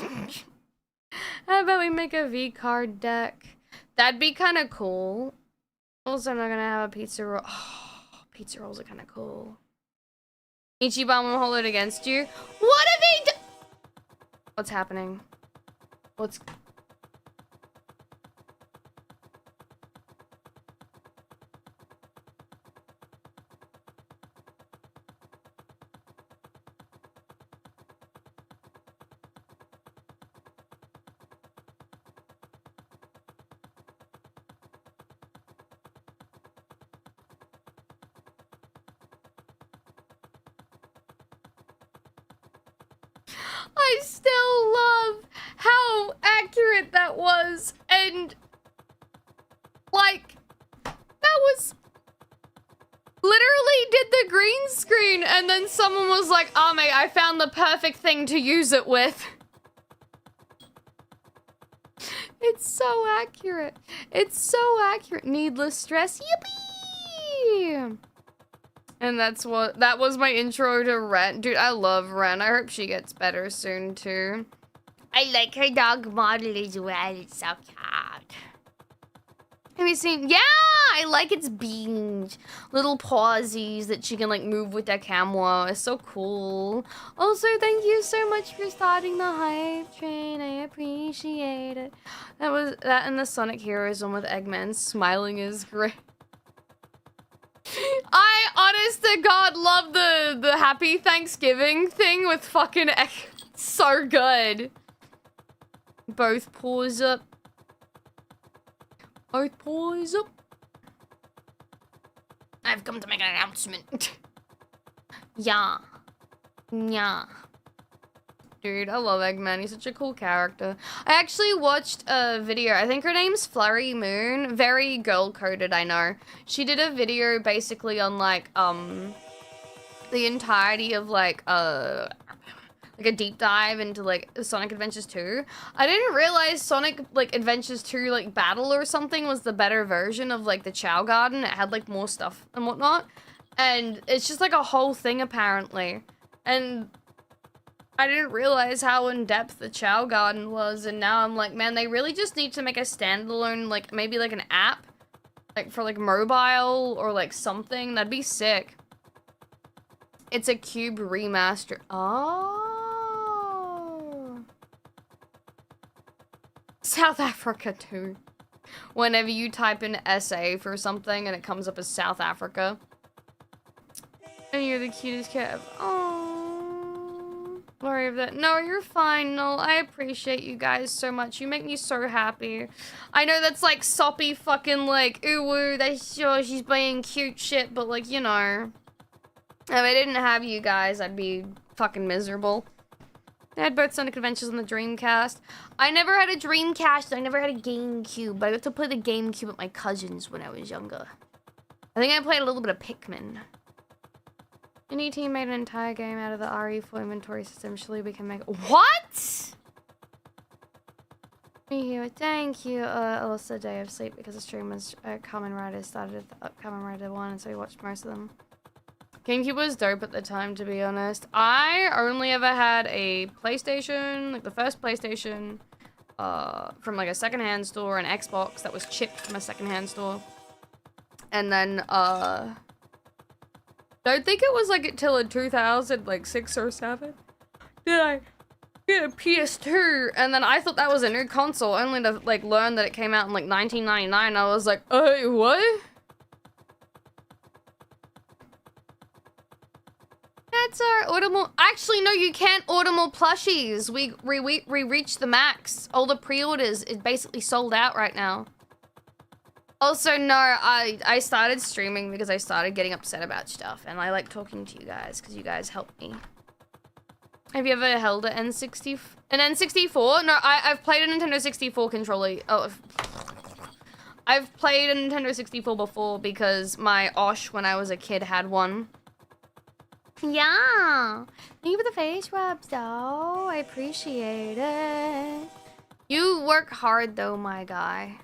How about we make a V-card deck? That'd be kind of cool. Also, I'm not gonna have a pizza roll. Oh, pizza rolls are kind of cool. Ichiban will hold it against you. What if he What's happening? What's... I still love how accurate that was, and like that was literally did the green screen, and then someone was like, Ame, I found the perfect thing to use it with. It's so accurate. It's so accurate. Needless stress. Yippee! And that was my intro to Ren. Dude, I love Ren. I hope she gets better soon, too. I like her dog model as well. It's so cute. Have you seen? Yeah! I like its beans. Little pawsies that she can, like, move with that camera. It's so cool. Also, thank you so much for starting the hype train. I appreciate it. That and the Sonic Heroes one with Eggman smiling is great. I, honest to God, love the Happy Thanksgiving thing with fucking so good. Both paws up. Both paws up. I've come to make an announcement. Yeah. Yeah. Dude, I love Eggman. He's such a cool character. I actually watched a video. I think her name's Flurry Moon. Very girl-coded, I know. She did a video basically on, like, the entirety of, like a deep dive into, like, Sonic Adventures 2. I didn't realize Sonic, like, Adventures 2, like, Battle or something was the better version of, like, the Chow Garden. It had, like, more stuff and whatnot. And it's just, like, a whole thing, apparently. And I didn't realize how in-depth the Chow Garden was, and now I'm like, man, they really just need to make a standalone, like, maybe, like, an app, like, for, like, mobile or, like, something. That'd be sick. It's a Cube remaster. Oh. South Africa, too. Whenever you type in SA for something and it comes up as South Africa. And you're the cutest cat ever. Oh. Worry of that. No, you're fine, Noel. I appreciate you guys so much. You make me so happy. I know that's like soppy fucking like, ooh, that's sure she's being cute shit, but like, you know. If I didn't have you guys, I'd be fucking miserable. I had both Sonic Adventures on the Dreamcast. I never had a Dreamcast, I never had a GameCube, but I got to play the GameCube with my cousins when I was younger. I think I played a little bit of Pikmin. Any team made an entire game out of the RE4 inventory system, surely we can make— What?! Me here, thank you. Also Day of Sleep, because the stream was Kamen Rider started at the Kamen Rider 1, so we watched most of them. GameCube was dope at the time, to be honest. I only ever had a PlayStation, like the first PlayStation, from like a secondhand store, an Xbox that was chipped from a secondhand store. And then, don't think it was like until in 2006 or 7 did I get a PS2, and then I thought that was a new console, only to like learn that it came out in like 1999. I was like, what? That's our order more— Actually, no, you can't order more plushies. We reached the max. All the pre-orders is basically sold out right now. Also, no, I started streaming because I started getting upset about stuff, and I like talking to you guys because you guys help me. Have you ever held an N64? No, I've played a Nintendo 64 controller. Oh, I've played a Nintendo 64 before because my Osh, when I was a kid, had one. Yeah. Thank you for the face rubs, though. I appreciate it. You work hard, though, my guy.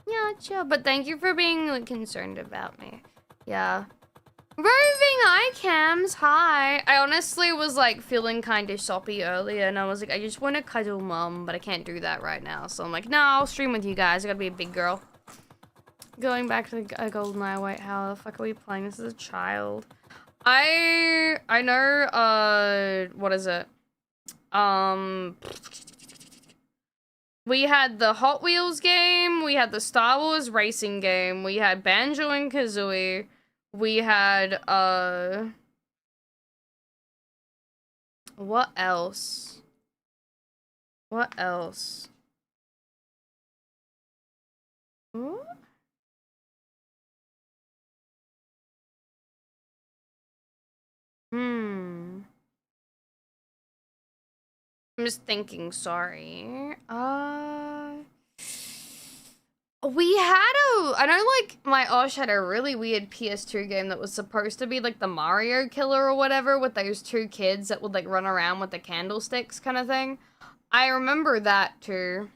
Yeah, chill. But thank you for being like, concerned about me. Yeah. Roving eye cams, hi. I honestly was like feeling kind of soppy earlier, and I was like, I just want to cuddle mom, but I can't do that right now. So I'm like, no, I'll stream with you guys. I gotta be a big girl. Going back to the GoldenEye, wait, how the fuck are we playing this as a child? I know, what is it? We had the Hot Wheels game, we had the Star Wars racing game, we had Banjo and Kazooie, we had, what else? What else? Ooh? I'm just thinking, sorry. We had I know, like, my Osh had a really weird PS2 game that was supposed to be, like, the Mario Killer or whatever, with those two kids that would, like, run around with the candlesticks kind of thing. I remember that, too.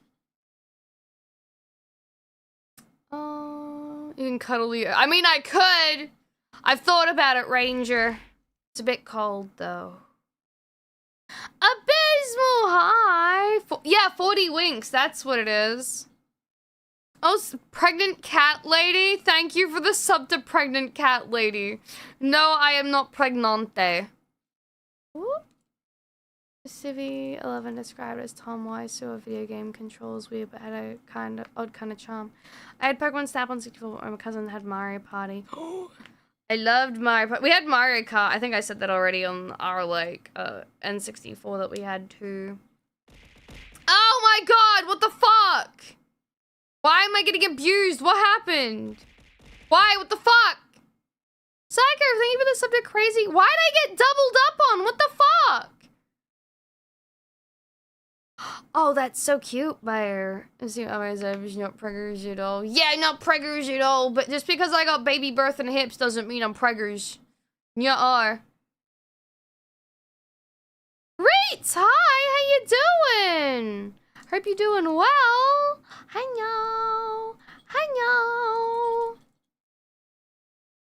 You can cuddle you. I mean, I could! I've thought about it, Ranger. It's a bit cold, though. Abysmal, hi! Yeah, 40 winks, that's what it is. Oh, pregnant cat lady? Thank you for the sub to pregnant cat lady. No, I am not pregnante. Civi 11 described as Tom Wise, so a video game controls weird but had a odd kind of charm. I had Pokemon Snap on 64 and my cousin had Mario Party. I loved Mario Party. We had Mario Kart. I think I said that already on our, like, N64 that we had too. Oh my god, what the fuck? Why am I getting abused? What happened? Why? What the fuck? Psycho, thank you for the subject crazy. Why did I get doubled up on? What the fuck? Oh, that's so cute by her. Not preggers at all. Yeah, not preggers at all, but just because I got baby birth and hips doesn't mean I'm preggers. You are. Reets, hi, how you doing? Hope you're doing well. Hi, Hi,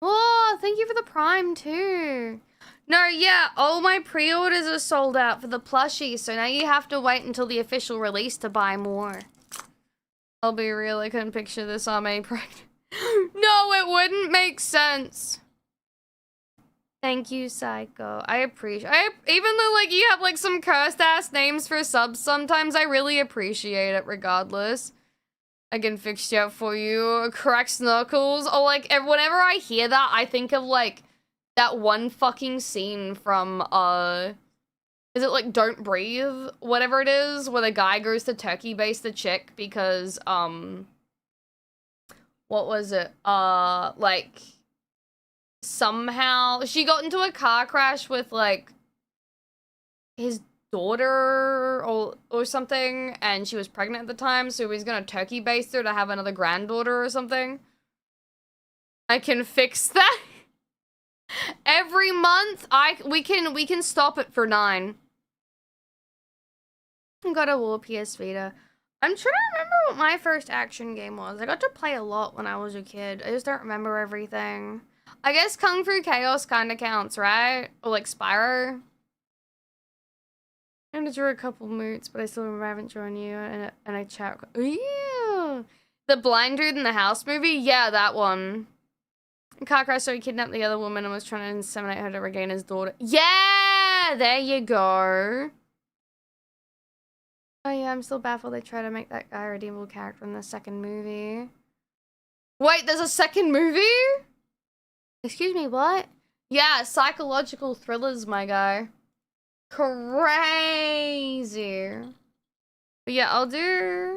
Oh, thank you for the prime, too. No, yeah, all my pre-orders are sold out for the plushie, so now you have to wait until the official release to buy more. I'll be real, I couldn't picture this on my pregnant. No, it wouldn't make sense. Thank you, Psycho. I appreciate— even though, like, you have, like, some cursed-ass names for subs, sometimes I really appreciate it regardless. I can fix you up for you. Crack Snuckles. Oh, like, whenever I hear that, I think of, like, that one fucking scene from, is it, like, Don't Breathe? Whatever it is, where the guy goes to turkey base the chick because, what was it? Like, somehow she got into a car crash with like his daughter or something, and she was pregnant at the time, so he's gonna turkey baste her to have another granddaughter or something. I can fix that. Every month we can stop it for 9. God of War PS Vita. I'm trying to remember what my first action game was. I got to play a lot when I was a kid. I just don't remember everything. I guess Kung Fu Chaos kind of counts, right? Or like Spyro. I'm gonna draw a couple moots, but I still remember I haven't drawn you and I chat. Yeah, the blind dude in the house movie. Yeah, that one. Car crash, so he kidnapped the other woman and was trying to inseminate her to regain his daughter. Yeah, there you go. Oh yeah, I'm still baffled they try to make that guy a redeemable character in the second movie. Wait, there's a second movie? Excuse me, what? Yeah, psychological thrillers, my guy. Crazy. But yeah, I'll do...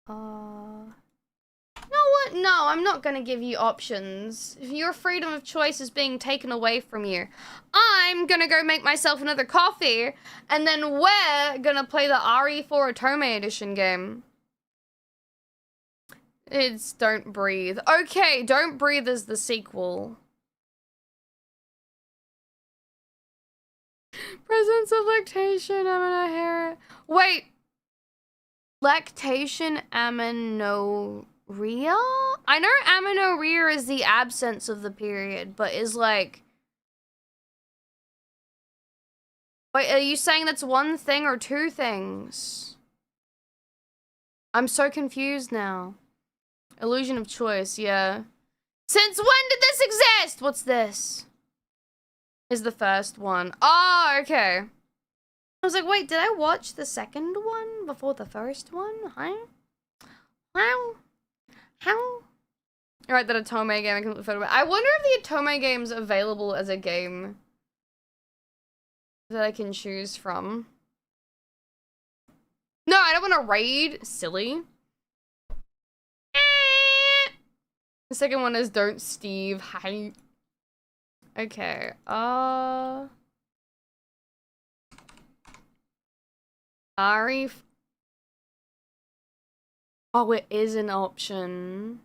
You know what? No, I'm not gonna give you options. If your freedom of choice is being taken away from you, I'm gonna go make myself another coffee, and then we're gonna play the RE4 Otome Edition game. It's Don't Breathe. Okay, Don't Breathe is the sequel. Presence of lactation, amenorrhea. Wait. Lactation, amenorrhea? I know amenorrhea is the absence of the period, but is like... Wait, are you saying that's one thing or two things? I'm so confused now. Illusion of choice, yeah. Since when did this exist? What's this? Is the first one. Oh, okay. I was like, wait, did I watch the second one before the first one? Huh? How? How? Alright, that Otome game I can look photo. I wonder if the Otome game's available as a game that I can choose from. No, I don't want to raid. Silly. The second one is Don't Steve. Hi. Okay. Arif. Oh, it is an option.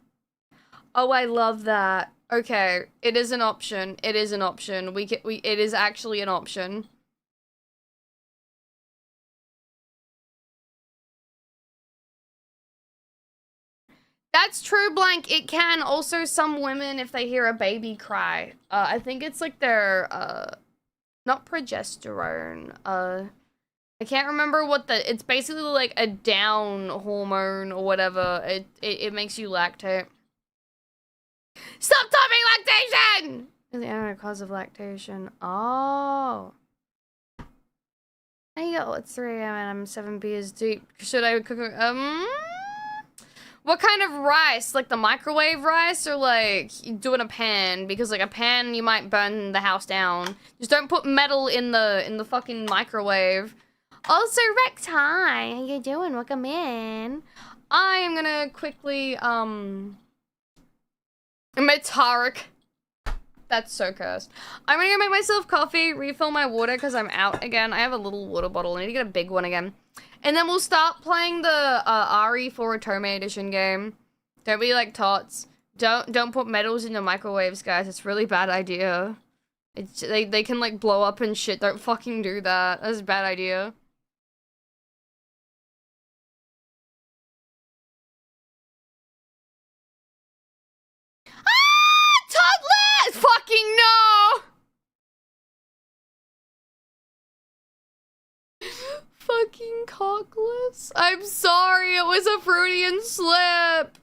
Oh, I love that. Okay, it is an option. It is an option. It is actually an option. That's true, Blank. It can. Also, some women, if they hear a baby cry, I think it's like their, not progesterone, I can't remember what it's basically like a down hormone or whatever. It makes you lactate. Stop talking lactation! The anaerobic cause of lactation. Oh. Hey yo, it's 3 a.m. and I'm 7 beers deep. Should I cook what kind of rice? Like the microwave rice or like you do in a pan? Because like a pan you might burn the house down. Just don't put metal in the fucking microwave. Also, Rex, hi. How you doing? Welcome in. I am gonna quickly Metarik. That's so cursed. I'm gonna go make myself coffee, refill my water because I'm out again. I have a little water bottle. I need to get a big one again. And then we'll start playing the RE4 Otome Edition game. Don't be like tots. Don't put metals in your microwaves, guys. It's a really bad idea. They can like blow up and shit. Don't fucking do that. That's a bad idea. Toddler! Fucking no! Fucking cockless. I'm sorry, it was a Freudian slip.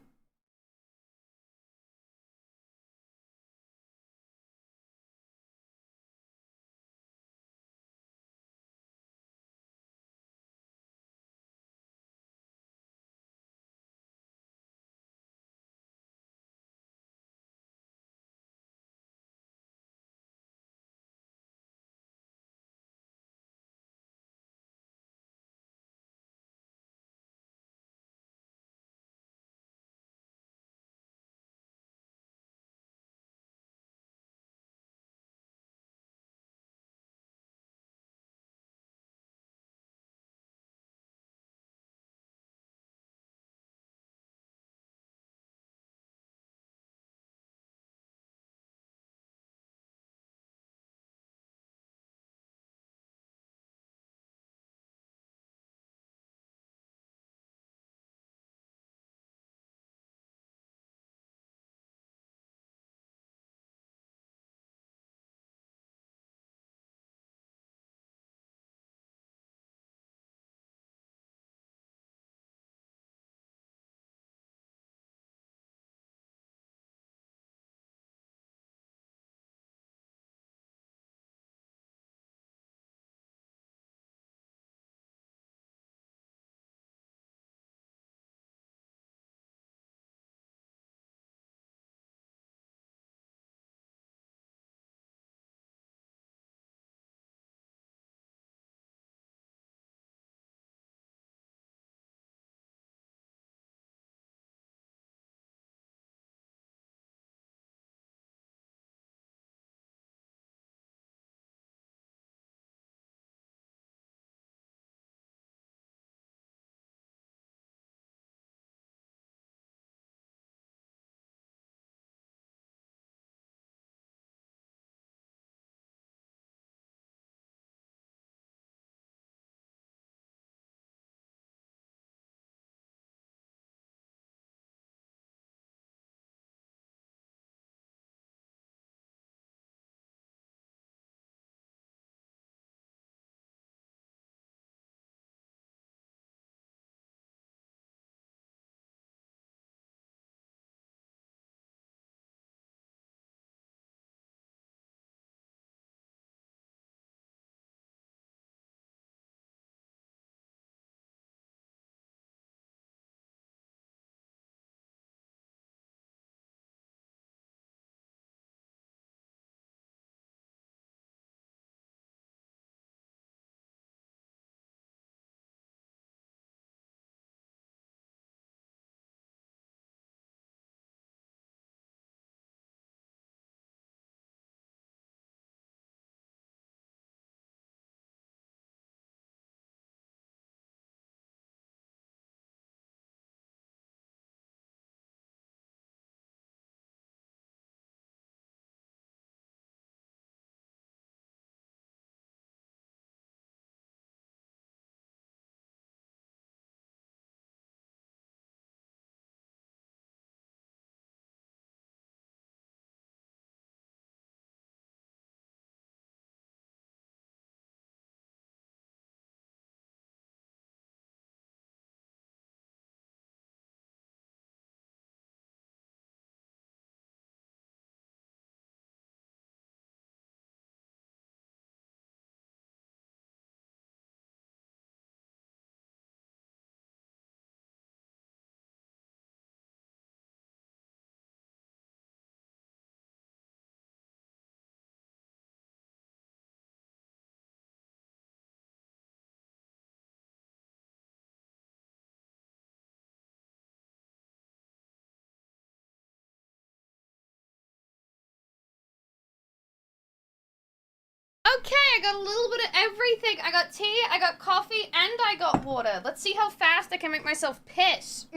Okay, I got a little bit of everything. I got tea, I got coffee, and I got water. Let's see how fast I can make myself piss.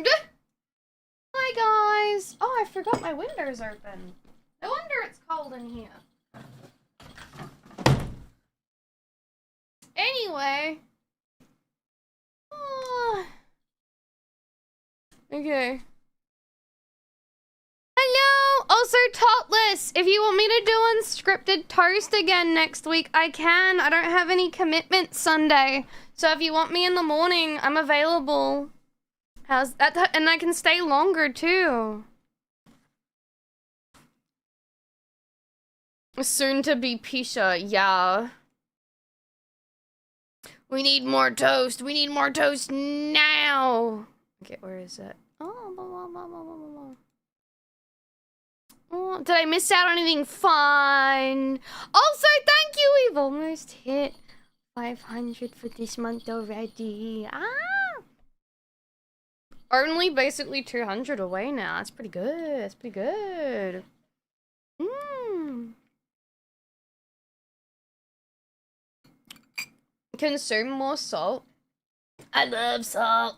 Hi, guys. Oh, I forgot my windows open. No wonder it's cold in here. Anyway. Oh. Okay. Hello! Also, Totless, if you want me to do unscripted toast again next week, I can. I don't have any commitments Sunday. So if you want me in the morning, I'm available. How's that? And I can stay longer, too. Soon to be Pisha, yeah. We need more toast. We need more toast now. Okay, where is it? Oh, blah, blah, blah, blah, blah, blah. Oh, did I miss out on anything fun? Also, thank you. We've almost hit 500 for this month already. Ah! Only basically 200 away now. That's pretty good. That's pretty good. Consume more salt. I love salt.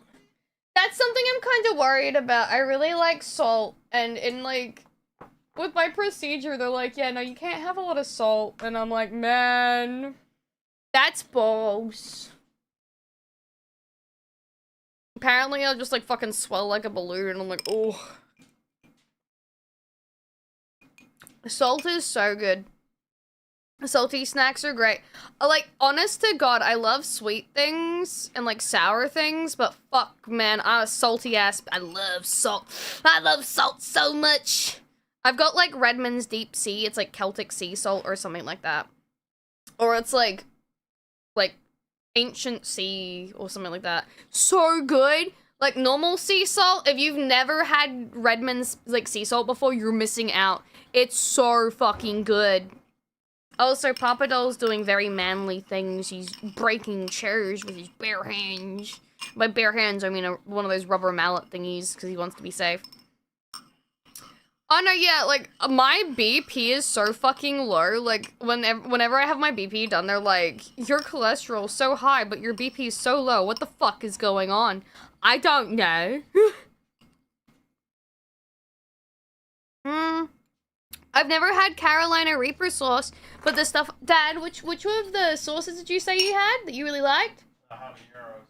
That's something I'm kind of worried about. I really like salt. And in like... with my procedure, they're like, yeah, no, you can't have a lot of salt. And I'm like, man, that's balls. Apparently, I'll just, like, fucking swell like a balloon. And I'm like, oh. Salt is so good. Salty snacks are great. Like, honest to God, I love sweet things and, like, sour things. But fuck, man, I'm a salty ass. I love salt. I love salt so much. I've got, like, Redmond's Deep Sea. It's, like, Celtic sea salt or something like that. Or it's, like, Ancient Sea or something like that. So good. Like, normal sea salt, if you've never had Redmond's, like, sea salt before, you're missing out. It's so fucking good. Also, Papa Doll's doing very manly things. He's breaking chairs with his bare hands. By bare hands, I mean one of those rubber mallet thingies, because he wants to be safe. Oh no, yeah, like, my BP is so fucking low, like, whenever I have my BP done, they're like, your cholesterol's so high, but your BP is so low, what the fuck is going on? I don't know. I've never had Carolina Reaper sauce, but the stuff, Dad, which of the sauces did you say you had that you really liked? The habanero.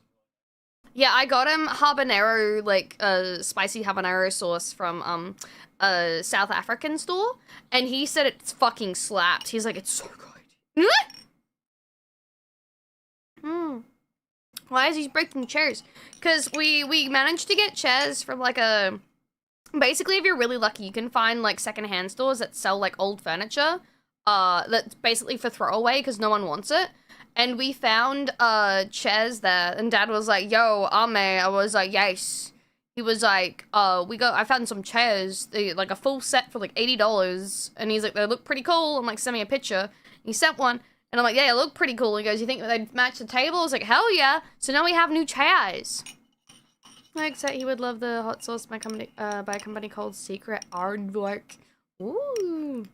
Yeah, I got him habanero, like, spicy habanero sauce from, a South African store, and he said it's fucking slapped. He's like, it's so good. Why is he breaking chairs? Because we managed to get chairs from, like, a... Basically, if you're really lucky, you can find, like, secondhand stores that sell, like, old furniture. That's basically for throwaway, because no one wants it. And we found, chairs there, and Dad was like, yo, Ame. I was like, yes. He was like, I found some chairs, like a full set for like $80. And he's like, they look pretty cool. I'm like, send me a picture. He sent one. And I'm like, yeah, they look pretty cool. He goes, you think they'd match the table? I was like, hell yeah. So now we have new chairs. Like, said he would love the hot sauce by a company called Secret Aardvark. Ooh.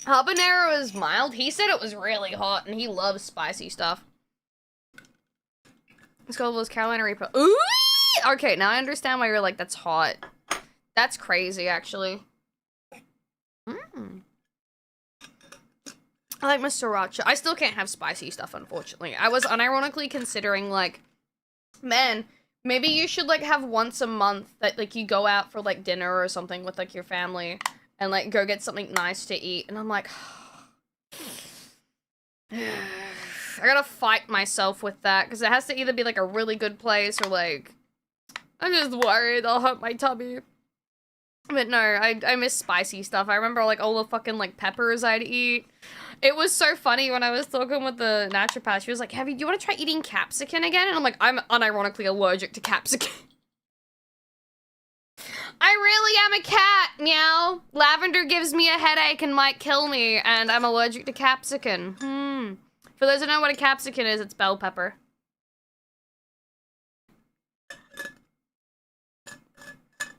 Habanero is mild. He said it was really hot, and he loves spicy stuff. It's called was Carolina Reaper. Ooh! Okay, now I understand why you're like, that's hot. That's crazy, actually. I like my sriracha. I still can't have spicy stuff, unfortunately. I was unironically considering, like, man, maybe you should, like, have once a month that, like, you go out for, like, dinner or something with, like, your family and, like, go get something nice to eat. And I'm like... I gotta fight myself with that, because it has to either be, like, a really good place or, like... I'm just worried I'll hurt my tummy. But no, I miss spicy stuff. I remember, like, all the fucking, like, peppers I'd eat. It was so funny when I was talking with the naturopath. She was like, do you want to try eating capsicum again? And I'm like, I'm unironically allergic to capsicum. I really am a cat, meow. Lavender gives me a headache and might kill me, and I'm allergic to capsicum. For those who know what a capsicum is, it's bell pepper.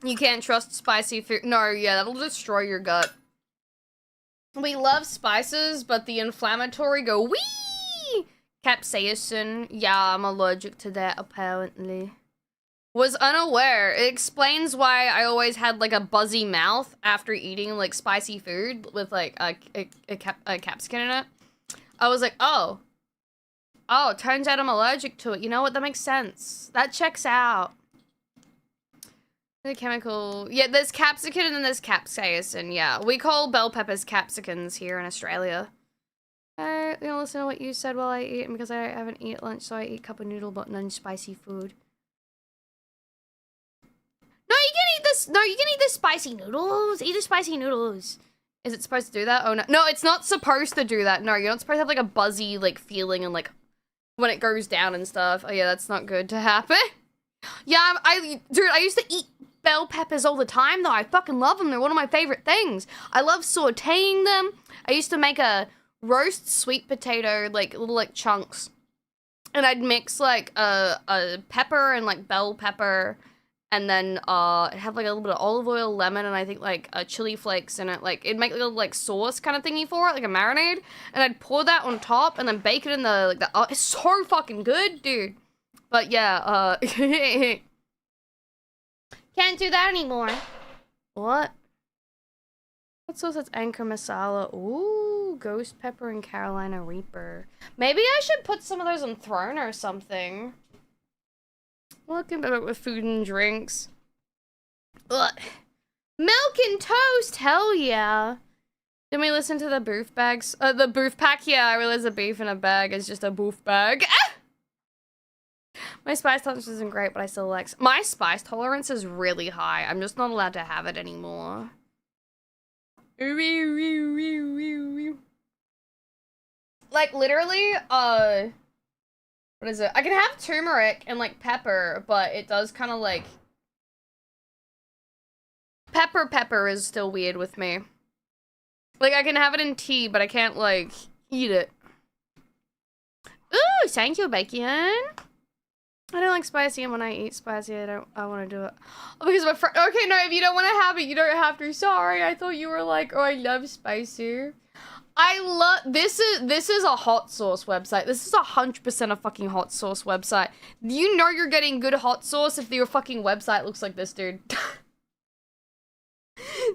You can't trust spicy food. No, yeah, that'll destroy your gut. We love spices, but the inflammatory go wee! Capsaicin. Yeah, I'm allergic to that, apparently. Was unaware. It explains why I always had, like, a buzzy mouth after eating, like, spicy food with, like, a capsicum in it. I was like, oh. Oh, turns out I'm allergic to it. You know what? That makes sense. That checks out. The chemical... Yeah, there's capsicum and then there's capsaicin, yeah. We call bell peppers capsicums here in Australia. I'm gonna listen to what you said while I eat, and because I haven't eaten lunch, so I eat cup of noodle but non-spicy food. No, you can eat this. No, you can eat the spicy noodles. Eat the spicy noodles. Is it supposed to do that? Oh, no. No, it's not supposed to do that. No, you're not supposed to have, like, a buzzy, like, feeling and, like, when it goes down and stuff. Oh, yeah, that's not good to happen. Yeah, dude, I used to eat bell peppers all the time, though. I fucking love them. They're one of my favorite things. I love sauteing them. I used to make a roast sweet potato, like, little, like, chunks. And I'd mix, like, a pepper and, like, bell pepper. And then, it'd have, like, a little bit of olive oil, lemon, and I think, like, chili flakes in it. Like, it'd make, like, a little, like, sauce kind of thingy for it, like a marinade. And I'd pour that on top and then bake it in the, like, it's so fucking good, dude. But, yeah, can't do that anymore. What? What sauce is Anchor Masala? Ooh, Ghost Pepper and Carolina Reaper. Maybe I should put some of those on Throne or something. Looking at it with food and drinks. Ugh. Milk and toast, hell yeah. Did we listen to the boof bags? The boof pack? Yeah, I realize a beef in a bag is just a boof bag. Ah! My spice tolerance isn't great, but I still like... My spice tolerance is really high. I'm just not allowed to have it anymore. Like, literally, what is it? I can have turmeric and, like, pepper, but it does kind of, like... Pepper is still weird with me. Like, I can have it in tea, but I can't, like, eat it. Ooh, thank you, bacon. I don't like spicy, and when I eat spicy, I want to do it. Oh, because my friend... Okay, no, if you don't want to have it, you don't have to. Sorry, I thought you were like, oh, I love spicy. I love... This is a hot sauce website. This is 100% a fucking hot sauce website. You know you're getting good hot sauce if your fucking website looks like this, dude.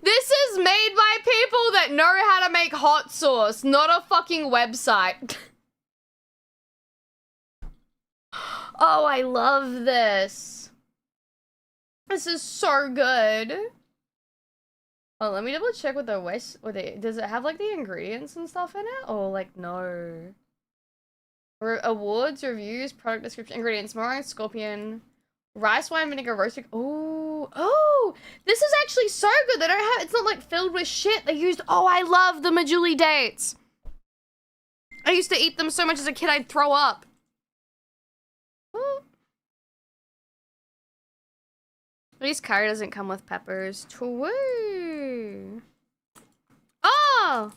This is made by people that know how to make hot sauce, not a fucking website. Oh, I love this. This is so good. Oh, let me double check with the West. Does it have like the ingredients and stuff in it? Oh, like no. Awards, reviews, product description, ingredients: meringue, scorpion, rice wine vinegar, roasted. Oh, this is actually so good. They don't have. It's not like filled with shit. They used. Oh, I love the Majuli dates. I used to eat them so much as a kid I'd throw up. At least curry doesn't come with peppers. True. Oh!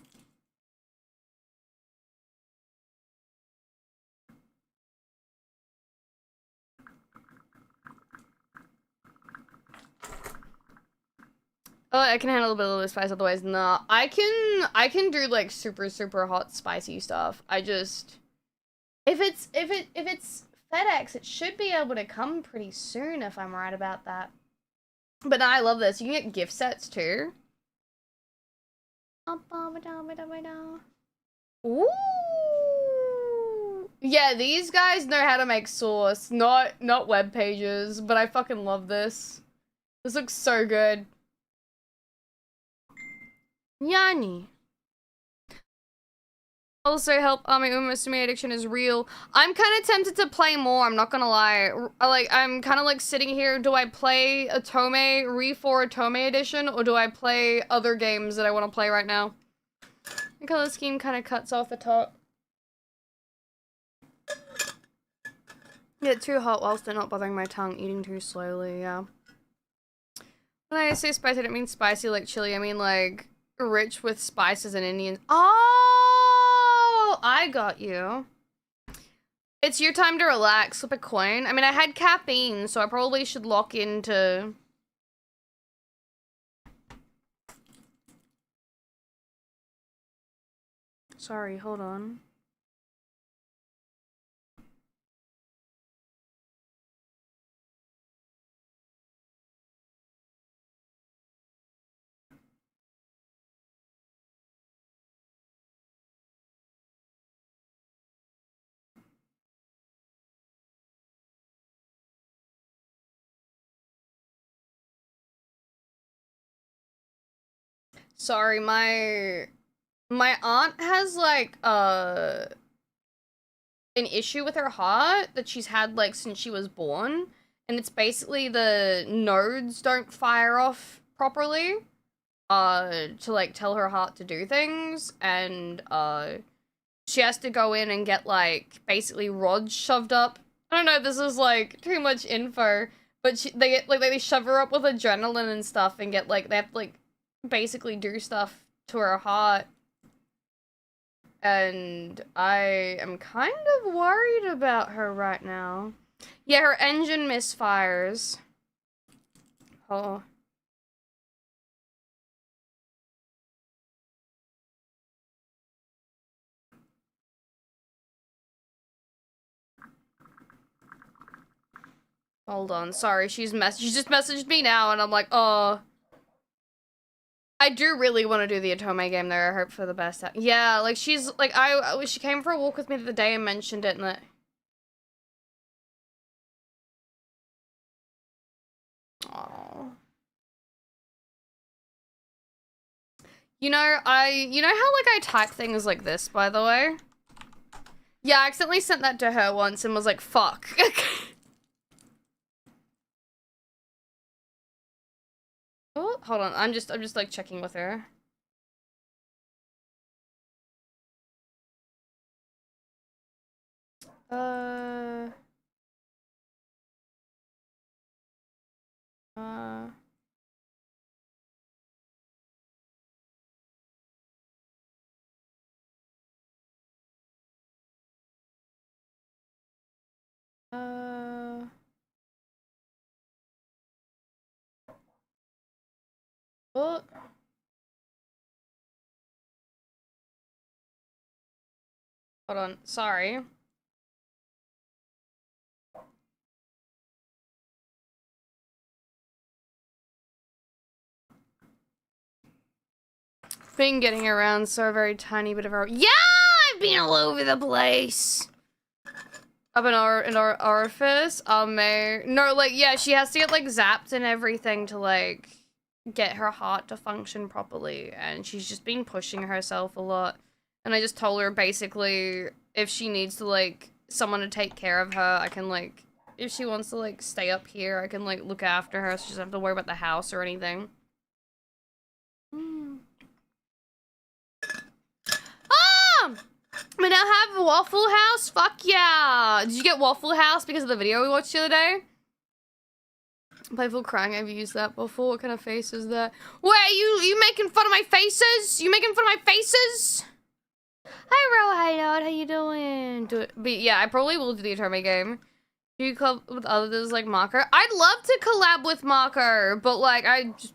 Oh, I can handle a little bit of spice, otherwise nah. I can do like super hot spicy stuff. I just if it's FedEx, it should be able to come pretty soon if I'm right about that. But no, I love this. You can get gift sets too. Ooh. Yeah, these guys know how to make sauce. Not web pages, but I fucking love this. This looks so good. Yanni. Also help my Umasume addiction is real. I'm kind of tempted to play more, I'm not gonna lie. I'm kind of like sitting here, do I play Otome, Re4 Otome edition, or do I play other games that I want to play right now? The color scheme kind of cuts off the top. Get too hot whilst they're not bothering my tongue, eating too slowly, yeah. When I say spicy, I don't mean spicy like chili, I mean like rich with spices and Indian. Oh, I got you. It's your time to relax. Flip a coin. I mean, I had caffeine, so I probably should lock into Sorry, hold on. Sorry, my aunt has like an issue with her heart that she's had like since she was born, and it's basically the nodes don't fire off properly to like tell her heart to do things, and she has to go in and get like basically rods shoved up. I don't know if this is like too much info, but they get like they shove her up with adrenaline and stuff and get like they have to like basically do stuff to her heart. And I am kind of worried about her right now. Yeah, her engine misfires. Oh. Hold on, sorry, she just messaged me now and I'm like, oh. I do really want to do the Otome game there. I hope for the best. Yeah, like she's like she came for a walk with me the other day and mentioned it, and that. Oh. You know how like I type things like this, by the way? Yeah, I accidentally sent that to her once and was like, fuck. Oh, hold on. I'm just like checking with her. Uh. Oh. Hold on. Sorry. Been getting around so very tiny bit of our— Yeah! I've been all over the place! Up in our orifice? No, like, yeah, she has to get, like, zapped and everything to, like, get her heart to function properly, and she's just been pushing herself a lot. And I just told her, basically, if she needs to, like, someone to take care of her, I can, like, if she wants to, like, stay up here, I can, like, look after her so she doesn't have to worry about the house or anything. We now have Waffle House? Fuck yeah! Did you get Waffle House because of the video we watched the other day? Playful crying, I've used that before. What kind of face is that? Wait, are you making fun of my faces? You making fun of my faces? Hi, Ro, Hideout, how you doing? But yeah, I probably will do the Otome game. Do you collab with others like Marco? I'd love to collab with Marco, but like, I just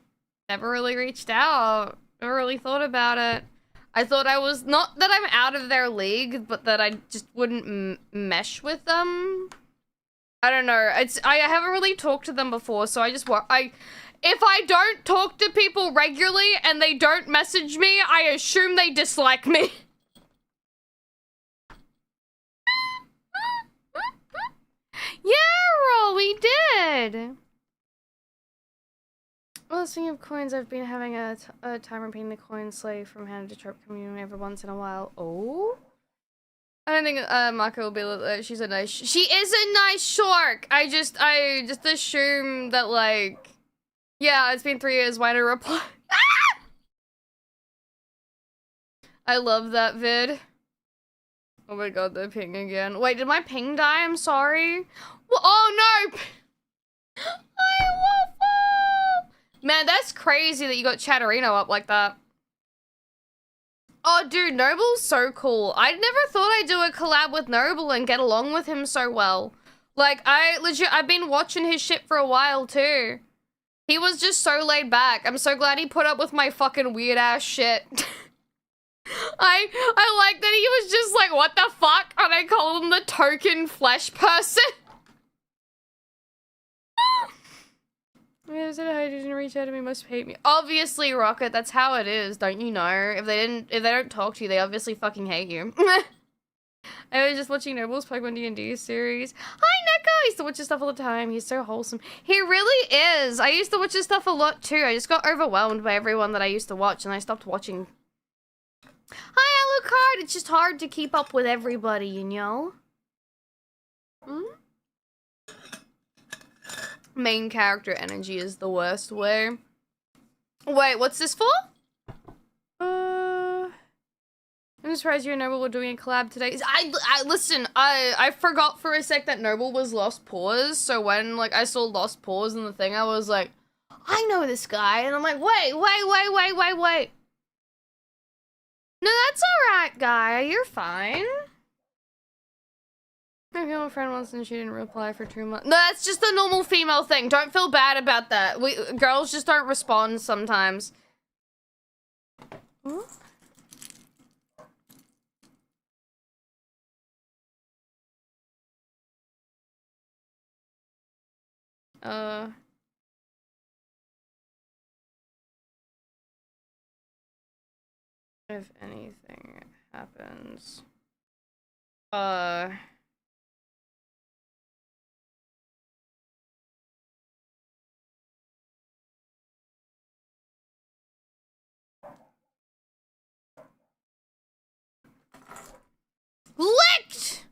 never really reached out. Never really thought about it. I thought I was, not that I'm out of their league, but that I just wouldn't mesh with them. I don't know. I haven't really talked to them before, so I just if I don't talk to people regularly and they don't message me, I assume they dislike me. Yeah, Ro, we did. Well, speaking of coins, I've been having a time repeating the coin slave from hand to trope community every once in a while. Oh? I don't think Mako will be she's a nice— she is a nice shark! I just assume that, like, yeah, it's been 3 years, why no reply? I love that vid. Oh my god, the ping again. Wait, did my ping die? I'm sorry. Well, oh no! I waffle! Man, that's crazy that you got Chatterino up like that. Oh, dude, Noble's so cool. I never thought I'd do a collab with Noble and get along with him so well. Like, I've been watching his shit for a while, too. He was just so laid back. I'm so glad he put up with my fucking weird-ass shit. I like that he was just like, what the fuck? And I called him the token flesh person. Is it how you didn't reach out to me? Must hate me. Obviously, Rocket, that's how it is, don't you know? If they don't talk to you, they obviously fucking hate you. I was just watching Noble's Pokemon D&D series. Hi, Neko! I used to watch his stuff all the time. He's so wholesome. He really is. I used to watch his stuff a lot too. I just got overwhelmed by everyone that I used to watch, and I stopped watching. Hi, Alucard! It's just hard to keep up with everybody, you know? Hmm? Main character energy is the worst way. Wait, what's this for? I'm surprised you and Noble were doing a collab today. Listen, I forgot for a sec that Noble was Lost Paws, so when, like, I saw Lost Paws in the thing, I was like, I know this guy, and I'm like, wait. No, that's alright, guy, you're fine. My female friend once and she didn't reply for 2 months. No, that's just a normal female thing. Don't feel bad about that. Girls just don't respond sometimes. Huh? If anything happens. Licked!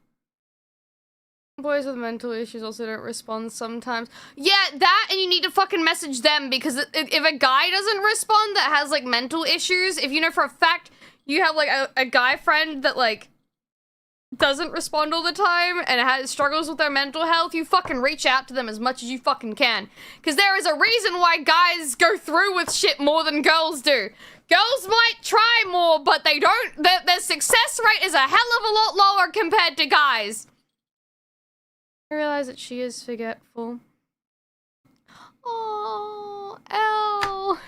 Boys with mental issues also don't respond sometimes. Yeah, that, and you need to fucking message them, because if a guy doesn't respond that has, like, mental issues, if you know for a fact you have, like, a guy friend that, like, doesn't respond all the time and struggles with their mental health, you fucking reach out to them as much as you fucking can. Because there is a reason why guys go through with shit more than girls do. Girls might try more, but they don't. Their success rate is a hell of a lot lower compared to guys. I realize that she is forgetful. Oh, L.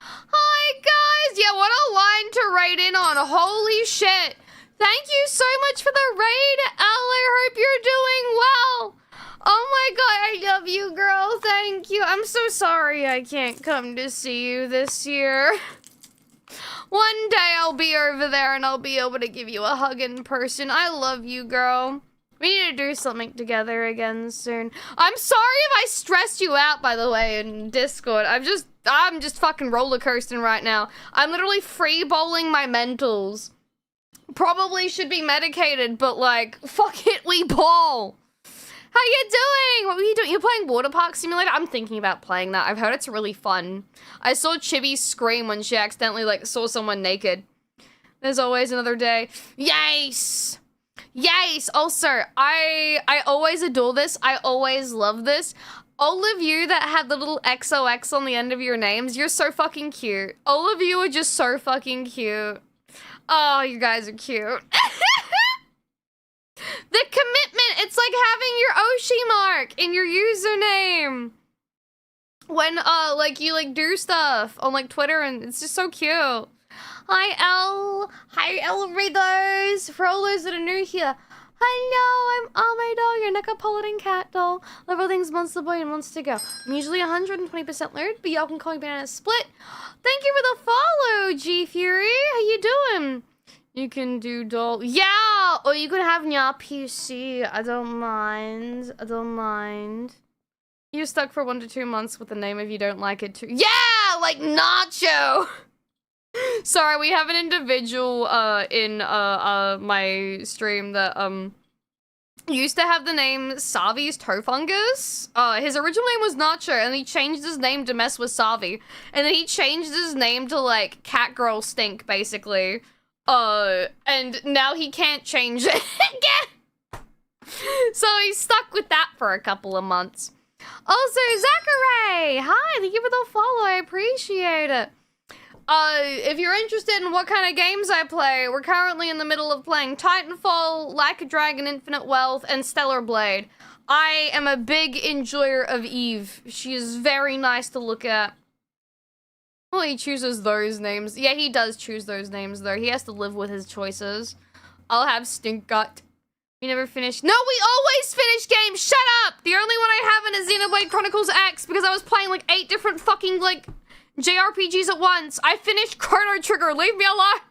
Hi guys! Yeah, what a line to write in on. Holy shit. Thank you so much for the raid, Elle. I hope you're doing well. Oh my god, I love you, girl. Thank you. I'm so sorry I can't come to see you this year. One day I'll be over there and I'll be able to give you a hug in person. I love you, girl. We need to do something together again soon. I'm sorry if I stressed you out, by the way, in Discord. I'm just fucking roller coasting right now. I'm literally free bowling my mentals. Probably should be medicated, but like, fuck it, we ball. How you doing? What were you doing? You're playing Water Park Simulator? I'm thinking about playing that. I've heard it's really fun. I saw Chibi scream when she accidentally, like, saw someone naked. There's always another day. Yes! Yes! Also, I always adore this. I always love this. All of you that have the little XOX on the end of your names, you're so fucking cute. All of you are just so fucking cute. Oh, you guys are cute. The commitment, it's like having your Oshi mark in your username. When, like, you, like, do stuff on, like, Twitter, and it's just so cute. Hi, Elle. Hi, Elridos. For all those that are new here. Hello, I'm AmeDoll, your Necopolitan cat doll. Love all things Monster Boy and Monster Girl. I'm usually 120% lured, but y'all can call me Banana Split. Thank you for the follow, G Fury. How you doing? You can do doll. Yeah! Or you could have your PC. I don't mind. I don't mind. You're stuck for 1 to 2 months with the name if you don't like it too. Yeah! Like Nacho! Sorry, we have an individual in my stream that used to have the name Savi's Toefungus. His original name was Nacho, and he changed his name to mess with Savi. And then he changed his name to, like, Catgirl Stink, basically. And now he can't change it again. So he's stuck with that for a couple of months. Also, Zachary! Hi, thank you for the follow, I appreciate it. if you're interested in what kind of games I play, we're currently in the middle of playing Titanfall, Like a Dragon, Infinite Wealth, and Stellar Blade. I am a big enjoyer of Eve. She is very nice to look at. Well, he chooses those names. Yeah, he does choose those names, though. He has to live with his choices. I'll have Stink Gut. We never finished. No, we always finish games! Shut up! The only one I haven't is Xenoblade Chronicles X, because I was playing, like, 8 different fucking, like, JRPGs at once. I finished Chrono Trigger, leave me alone!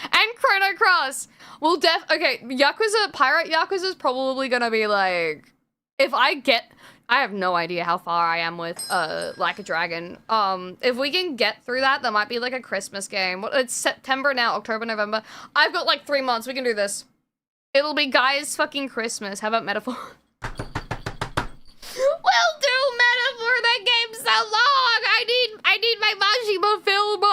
And Chrono Cross. Well, okay, Yakuza, Pirate Yakuza is probably gonna be, like... If I have no idea how far I am with, Like a Dragon. If we can get through that, that might be, like, a Christmas game. It's September now, October, November. I've got, like, 3 months, we can do this. It'll be Guy's fucking Christmas. How about Metaphor? We'll do Metaphor! That game's so long! I need my Majima film!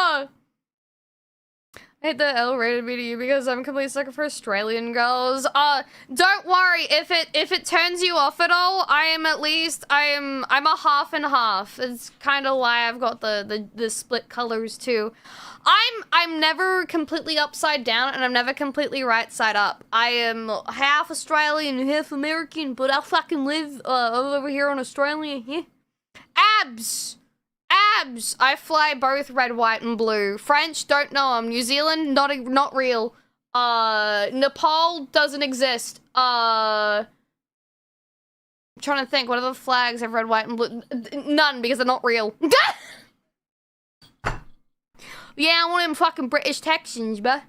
I hate the L-rated video because I'm completely sucker for Australian girls. Don't worry, if it turns you off at all, I'm a half and half. It's kind of why I've got the split colors too. I'm never completely upside down and I'm never completely right side up. I am half Australian and half American, but I fucking live over here in Australia. Yeah. Abs! Abs! I fly both red, white, and blue. French, don't know them. New Zealand, not real. Nepal doesn't exist. I'm trying to think, what other flags have red, white, and blue? None, because they're not real. Yeah, I want them fucking British Texans, bruh.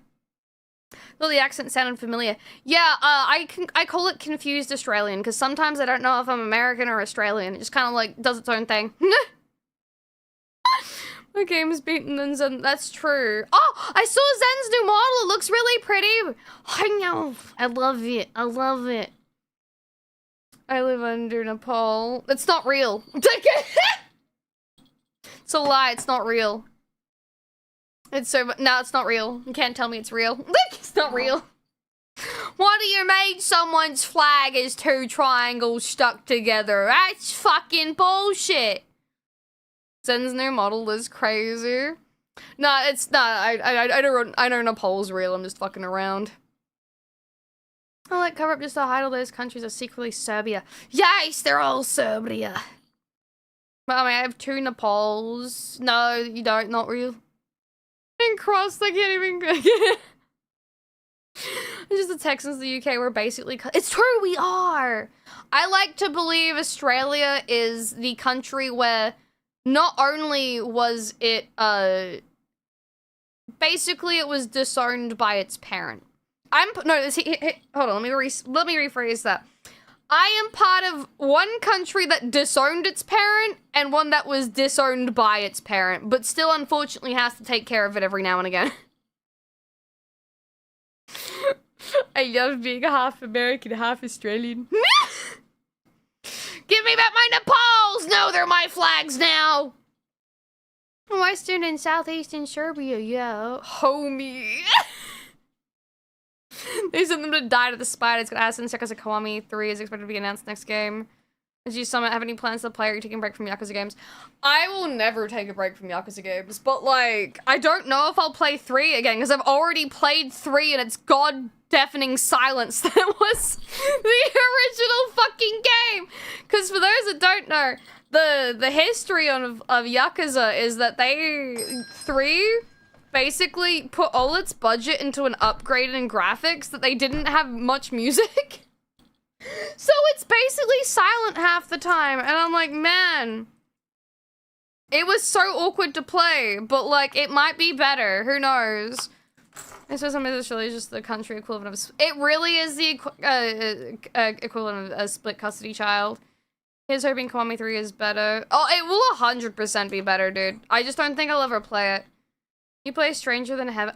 Well, the accent sounded familiar. Yeah, I call it confused Australian, because sometimes I don't know if I'm American or Australian. It just kind of, like, does its own thing. My game's beaten than Zen. That's true. Oh, I saw Zen's new model. It looks really pretty. I know. I love it. I love it. I live under Nepal. It's not real. It's a lie. It's not real. It's so... No, it's not real. You can't tell me it's real. It's not real. What do you mean someone's flag is 2 triangles stuck together? That's fucking bullshit. Zen's new model is crazy. No, it's not. I know Nepal's real. I'm just fucking around. I like cover up just to hide all those countries are secretly Serbia. Yes, they're all Serbia. But I mean, I have 2 Nepals. No, you don't. Not real. And cross, I can't even go. It's just the Texans of the UK were basically... It's true, we are! I like to believe Australia is the country where not only was it, basically it was disowned by its parent. Hold on, let me rephrase that. I am part of one country that disowned its parent and one that was disowned by its parent, but still unfortunately has to take care of it every now and again. I love being half American, half Australian. Give me back my Nepals! No, they're my flags now! Western and southeastern Serbia, yeah. Homie. They sent them to die to the spider. It's got Asin Yakuza Kiwami 3 is expected to be announced next game. Did you Summit have any plans to play or are you taking a break from Yakuza games? I will never take a break from Yakuza games, but like, I don't know if I'll play 3 again because I've already played 3 and it's god-deafening silence that was the original fucking game. Because for those that don't know, the history of Yakuza is that 3 basically put all its budget into an upgrade in graphics that they didn't have much music. So it's basically silent half the time, and I'm like, man, it was so awkward to play, but like, it might be better, who knows? I suppose it's really just the country equivalent of, it really is the equivalent of a split custody child. Here's hoping Kiwami 3 is better. Oh, it will 100% be better, dude. I just don't think I'll ever play it. You play Stranger Than Heaven.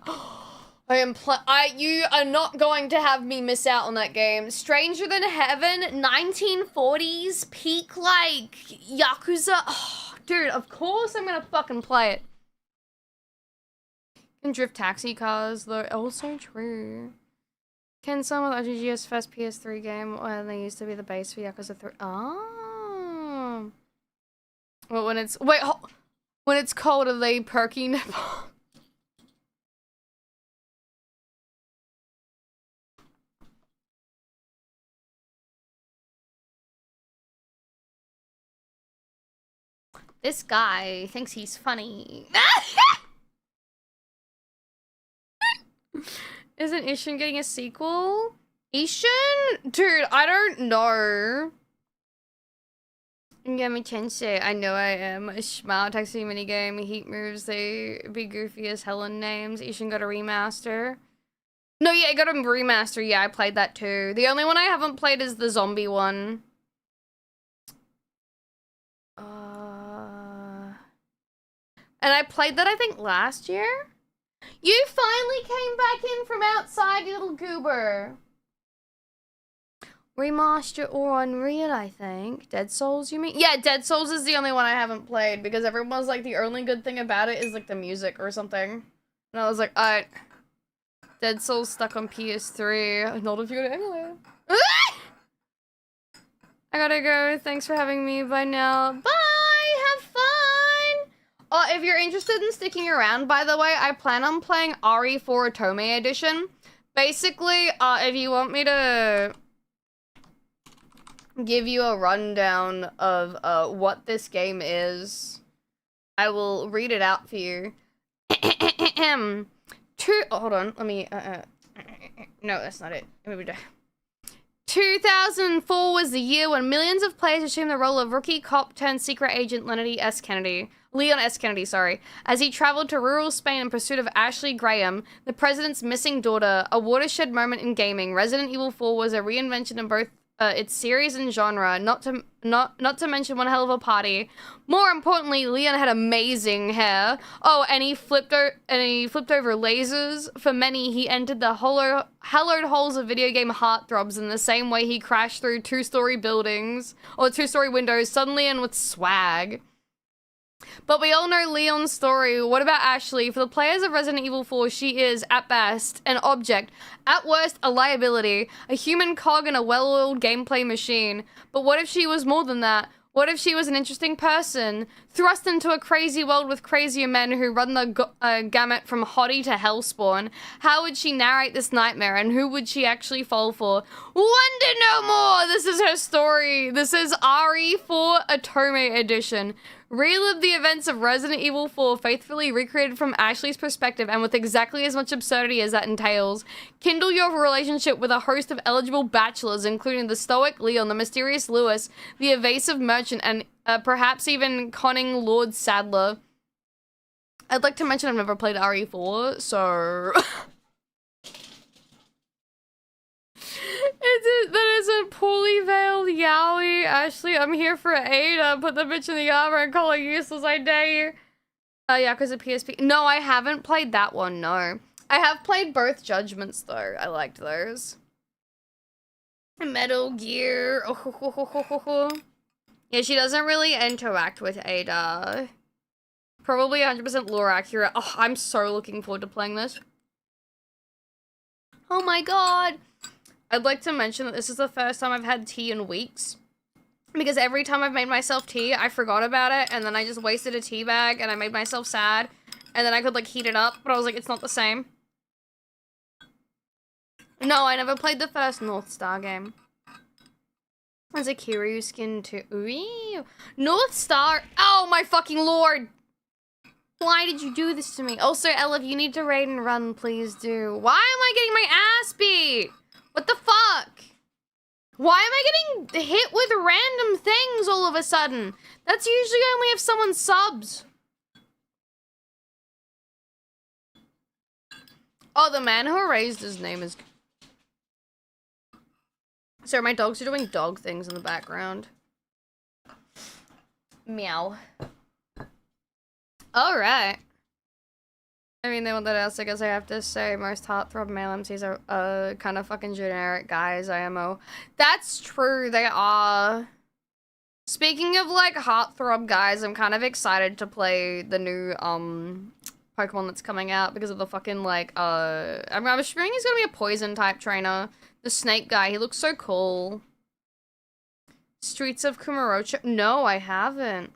You are not going to have me miss out on that game. Stranger Than Heaven, 1940s, peak, like, Yakuza. Oh, dude, of course I'm gonna fucking play it. Can drift taxi cars, though. Also true. Can someone with RGG's first PS3 game when they used to be the base for Yakuza 3? Oh. Well, when it's... Wait, when it's cold, are they perky? This guy thinks he's funny. Isn't Ishin getting a sequel? Ishin? Dude, I don't know. Ngami Tensei, I know I am. A Smile Taxi minigame, Heat moves, they be goofy as hell in names. Ishin got a remaster. No, yeah, I got a remaster. Yeah, I played that too. The only one I haven't played is the zombie one. And I played that, I think, last year? You finally came back in from outside, you little goober. Remaster or Unreal, I think. Dead Souls, you mean? Yeah, Dead Souls is the only one I haven't played because everyone's like, the only good thing about it is like the music or something. And I was like, alright. Dead Souls stuck on PS3. Not if you go to emulate. I gotta go. Thanks for having me. Bye now. Bye! Have fun! Oh, if you're interested in sticking around, by the way, I plan on playing RE4 Otome Edition. Basically, if you want me to give you a rundown of what this game is, I will read it out for you. Hold on, let me, no, that's not it. Maybe 2004 was the year when millions of players assumed the role of rookie cop turned secret agent Leon S. Kennedy, as he traveled to rural Spain in pursuit of Ashley Graham, the president's missing daughter. A watershed moment in gaming. Resident Evil 4 was a reinvention in both its series and genre, not to mention one hell of a party. More importantly, Leon had amazing hair. Oh, and he flipped over lasers. For many, he entered the hallowed halls of video game heartthrobs in the same way he crashed through two-story buildings or two-story windows suddenly and with swag. But we all know Leon's story. What about Ashley? For the players of Resident Evil 4, she is, at best, an object. At worst, a liability. A human cog in a well-oiled gameplay machine. But what if she was more than that? What if she was an interesting person? Thrust into a crazy world with crazier men who run the gamut from hottie to hellspawn. How would she narrate this nightmare, and who would she actually fall for? Wonder no more! This is her story. This is RE4 Otome Edition. Relive the events of Resident Evil 4 faithfully recreated from Ashley's perspective and with exactly as much absurdity as that entails. Kindle your relationship with a host of eligible bachelors, including the stoic Leon, the mysterious Lewis, the evasive merchant, and perhaps even conning Lord Sadler. I'd like to mention I've never played RE4, so... That is a poorly veiled yaoi. Ashley, I'm here for Ada. Put the bitch in the armor and call her useless, I dare you. Yeah, because of PSP. No, I haven't played that one, no. I have played both Judgments, though. I liked those. Metal Gear. Yeah, she doesn't really interact with Ada. Probably 100% lore accurate. Oh, I'm so looking forward to playing this. Oh my god. I'd like to mention that this is the first time I've had tea in weeks. Because every time I've made myself tea, I forgot about it, and then I just wasted a tea bag, and I made myself sad. And then I could, like, heat it up, but I was like, it's not the same. No, I never played the first North Star game. There's a Kiryu skin too. Ooh. North Star? Oh my fucking lord! Why did you do this to me? Also, Ella, if you need to raid and run, please do. Why am I getting my ass beat? What the fuck? Why am I getting hit with random things all of a sudden? That's usually only if someone subs. Oh, the man who erased his name is... Sorry, my dogs are doing dog things in the background. Meow. Alright. I mean, they want that else. I guess I have to say most heartthrob male MCs are kind of fucking generic guys, IMO. That's true, they are. Speaking of, like, heartthrob guys, I'm kind of excited to play the new, Pokemon that's coming out because of the fucking, like, I'm assuming he's gonna be a poison type trainer. The snake guy, he looks so cool. Streets of Kumarocho? No, I haven't.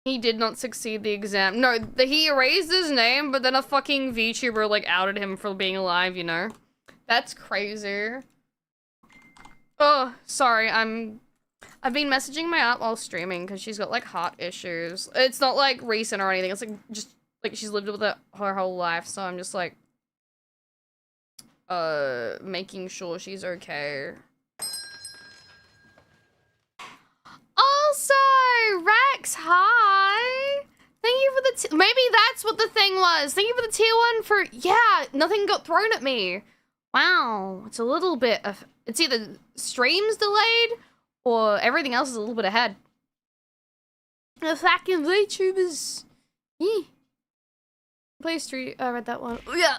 He did not succeed the exam. No, he erased his name, but then a fucking VTuber, like, outed him for being alive, you know? That's crazy. Oh, sorry, I'm I've been messaging my aunt while streaming because she's got like heart issues. It's not like recent or anything. It's like just like she's lived with it her whole life. So I'm just like making sure she's okay. Also, Rex, hi. Thank you for the maybe that's what the thing was. Thank you for the tier 1 for yeah, nothing got thrown at me. Wow, it's a little bit of it's either stream's delayed or everything else is a little bit ahead. The fucking VTubers. Yeah. Play Street. I read that one. Yeah.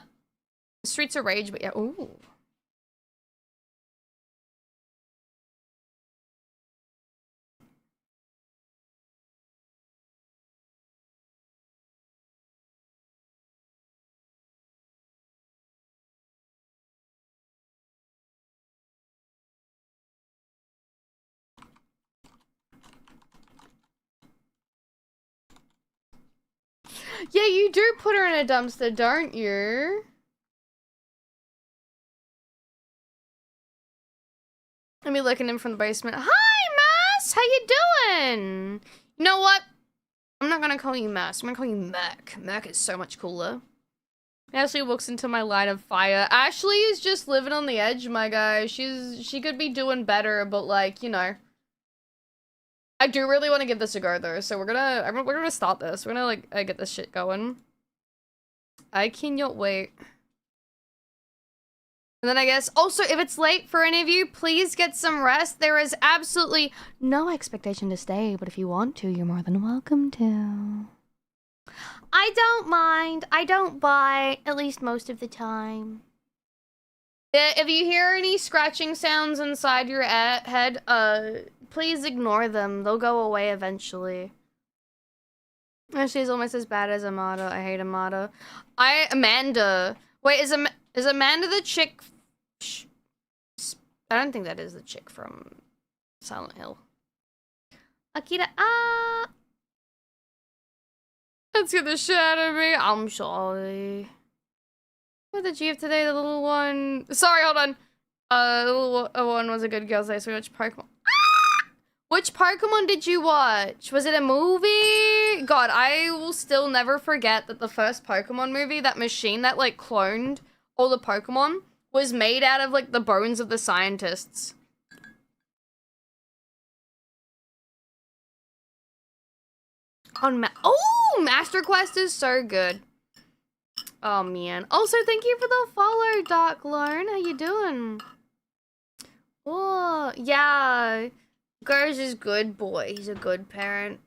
Streets of Rage, but yeah. Ooh. Yeah, you do put her in a dumpster, don't you? Let me look at him from the basement. Hi, Mass! How you doing? You know what? I'm not gonna call you Mass. I'm gonna call you Mac. Mac is so much cooler. Ashley walks into my line of fire. Ashley is just living on the edge, my guy. She could be doing better, but like, you know. I do really want to give this a go though, so we're gonna start this. We're gonna like get this shit going. I cannot wait. And then I guess also if it's late for any of you, please get some rest. There is absolutely no expectation to stay, but if you want to, you're more than welcome to. I don't mind. I don't bite, at least most of the time. If you hear any scratching sounds inside your head, please ignore them. They'll go away eventually. She's almost as bad as Amada. I hate Amada. Amanda. Wait, is Amanda the chick? I don't think that is the chick from Silent Hill. Akira, that scared the shit out of me. I'm sorry. What did you have today? The little one. Sorry, hold on. The little one was a good girl. So which Pokemon? Which Pokemon did you watch? Was it a movie? God, I will still never forget that the first Pokemon movie, that machine that like cloned all the Pokemon, was made out of like the bones of the scientists. Oh, Master Quest is so good. Oh man. Also, thank you for the follow, Dark Lone. How you doing? Oh, yeah. Gurge is good boy. He's a good parent.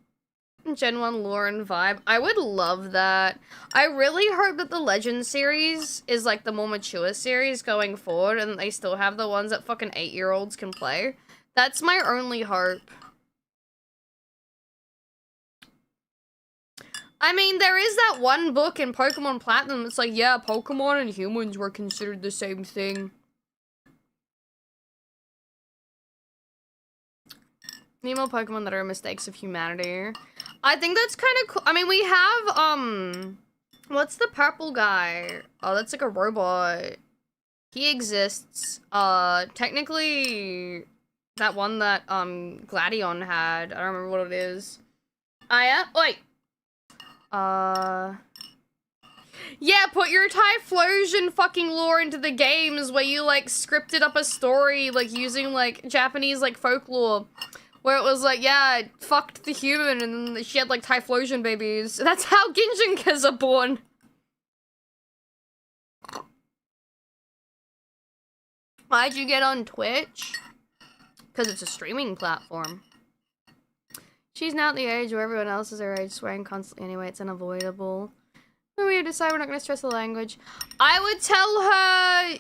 Gen 1 lore and vibe. I would love that. I really hope that the Legend series is like the more mature series going forward and they still have the ones that fucking 8-year-olds can play. That's my only hope. I mean, there is that one book in Pokemon Platinum. It's like, yeah, Pokemon and humans were considered the same thing. Need more Pokemon that are mistakes of humanity. I think that's kind of cool. I mean, we have, what's the purple guy? Oh, that's like a robot. He exists. Technically, that one that, Gladion had. I don't remember what it is. Wait. Yeah, put your Typhlosion fucking lore into the games where you, like, scripted up a story, like, using, like, Japanese, like, folklore. Where it was like, yeah, it fucked the human and then she had, like, Typhlosion babies. That's how Ginjinkas are born. Why'd you get on Twitch? Because it's a streaming platform. She's now at the age where everyone else is her age, swearing constantly anyway, it's unavoidable. When we decide we're not going to stress the language. I would tell her,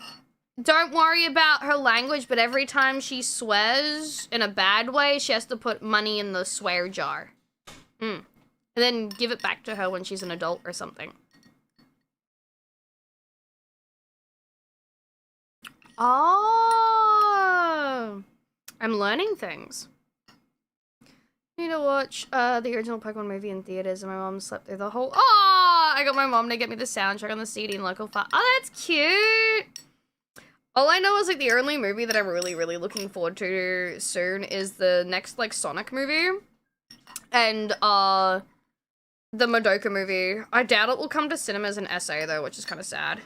don't worry about her language, but every time she swears in a bad way, she has to put money in the swear jar. And then give it back to her when she's an adult or something. Oh, I'm learning things. Need to watch the original Pokemon movie in theaters, and my mom slept through the whole. Oh, I got my mom to get me the soundtrack on the CD in local file. Oh, that's cute. All I know is, like, the only movie that I'm really, really looking forward to soon is the next, like, Sonic movie. And, the Madoka movie. I doubt it will come to cinemas in SA, though, which is kind of sad.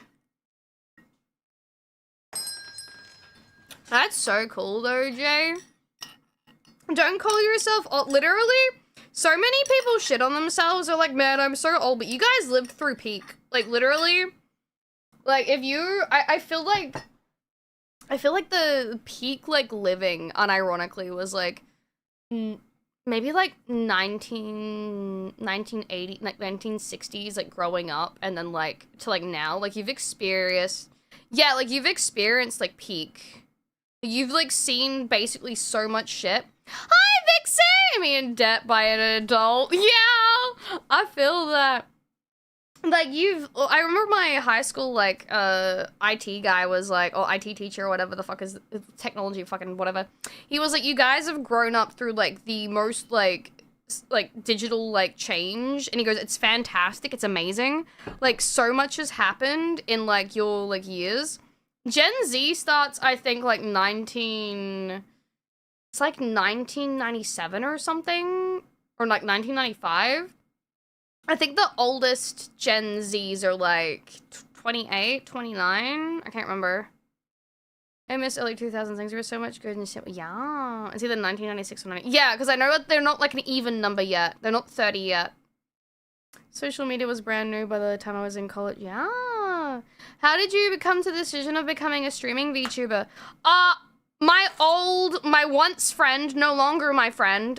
That's so cool, though, Jay. Don't call yourself old. Literally, so many people shit on themselves. They're like, man, I'm so old, but you guys lived through peak. Like, literally, like, if you, I feel like the peak, like, living, unironically, was, like, maybe, like, 1980, like, 1960s, like, growing up, and then, like, to, like, now. Like, you've experienced, yeah, like, you've experienced, like, peak. You've, like, seen basically so much shit. Hi, Vixie! Me in debt by an adult. Yeah! I feel that. Like, I remember my high school, like, IT guy was like, or IT teacher or whatever the fuck is, technology fucking whatever. He was like, you guys have grown up through, like, the most, like, digital, like, change. And he goes, it's fantastic, it's amazing. Like, so much has happened in, like, your, like, years. Gen Z starts, I think, like, it's like 1997 or something, or like 1995. I think the oldest Gen Zs are like 28, 29. I can't remember. I miss early 2000s. Things were so much good and shit. Yeah. It's either 1996 or 90. Yeah, because I know that they're not like an even number yet. They're not 30 yet. Social media was brand new by the time I was in college. Yeah. How did you come to the decision of becoming a streaming VTuber? My once friend, no longer my friend,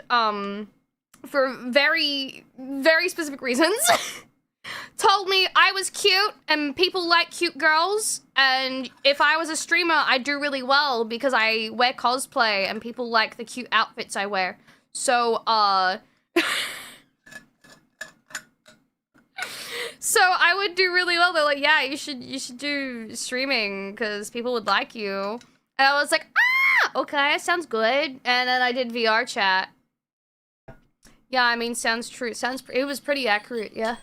for very, very specific reasons, told me I was cute and people like cute girls, and if I was a streamer, I'd do really well because I wear cosplay and people like the cute outfits I wear. So, so I would do really well. They're like, yeah, you should do streaming because people would like you. And I was like, okay, sounds good. And then I did VR chat. Yeah, I mean, sounds true. It was pretty accurate, yeah.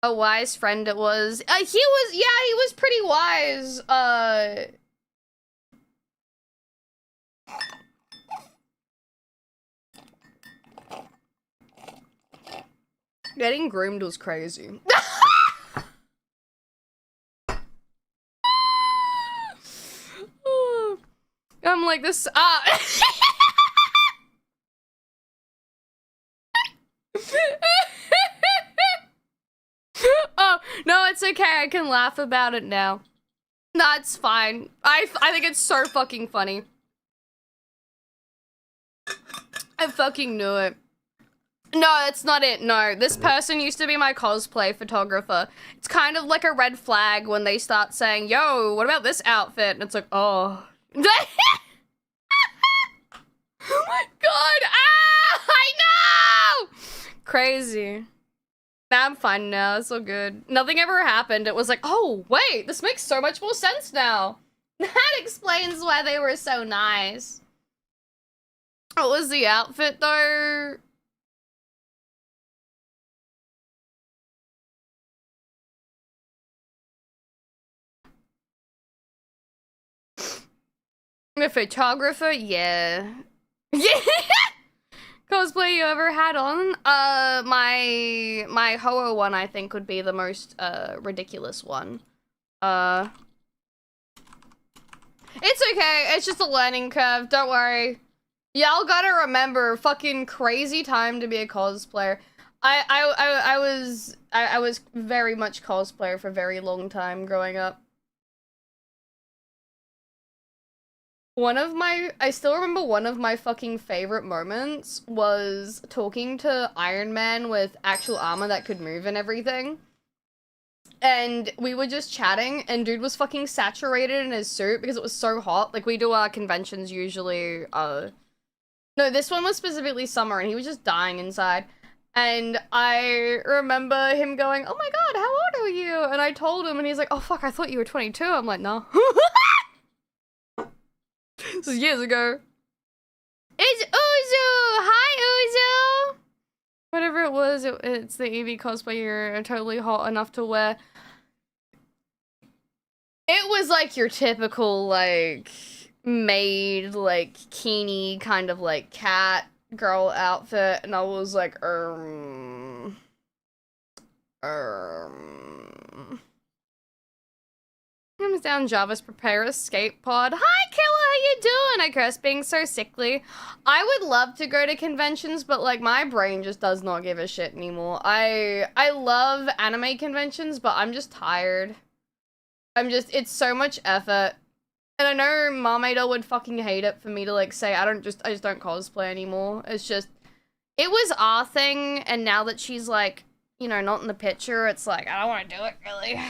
A wise friend it was. He was pretty wise. Getting groomed was crazy. I'm like this, oh, no, it's okay. I can laugh about it now. Nah, it's fine. I think it's so fucking funny. I fucking knew it. No, that's not it. No, this person used to be my cosplay photographer. It's kind of like a red flag when they start saying, yo, what about this outfit? And it's like, oh. Oh my god! I know! Crazy. Nah, I'm fine now. It's all good. Nothing ever happened. It was like, oh, wait, this makes so much more sense now. That explains why they were so nice. What was the outfit, though? A photographer? Yeah. Yeah! Cosplay you ever had on? My Hoa one, I think, would be the most, ridiculous one. It's okay. It's just a learning curve. Don't worry. Y'all gotta remember, fucking crazy time to be a cosplayer. I was very much cosplayer for a very long time growing up. I still remember one of my fucking favorite moments was talking to Iron Man with actual armor that could move and everything. And we were just chatting, and dude was fucking saturated in his suit because it was so hot. Like, we do our conventions usually, no, this one was specifically summer, and he was just dying inside. And I remember him going, oh my god, how old are you? And I told him, and he's like, oh fuck, I thought you were 22. I'm like, no. This was years ago. It's Uzu! Hi, Uzu! Whatever it was, it's the Eevee cosplay you're totally hot enough to wear. It was like your typical, like, maid, like, kini kind of, like, cat girl outfit, and I was like, Comes down Jarvis, prepare escape pod. Hi, Killer, how you doing? I curse being so sickly. I would love to go to conventions, but like my brain just does not give a shit anymore. I love anime conventions, but I'm just tired. It's so much effort. And I know AmeDoll would fucking hate it for me to like say I just don't cosplay anymore. It's just it was our thing, and now that she's like, you know, not in the picture, it's like I don't want to do it really.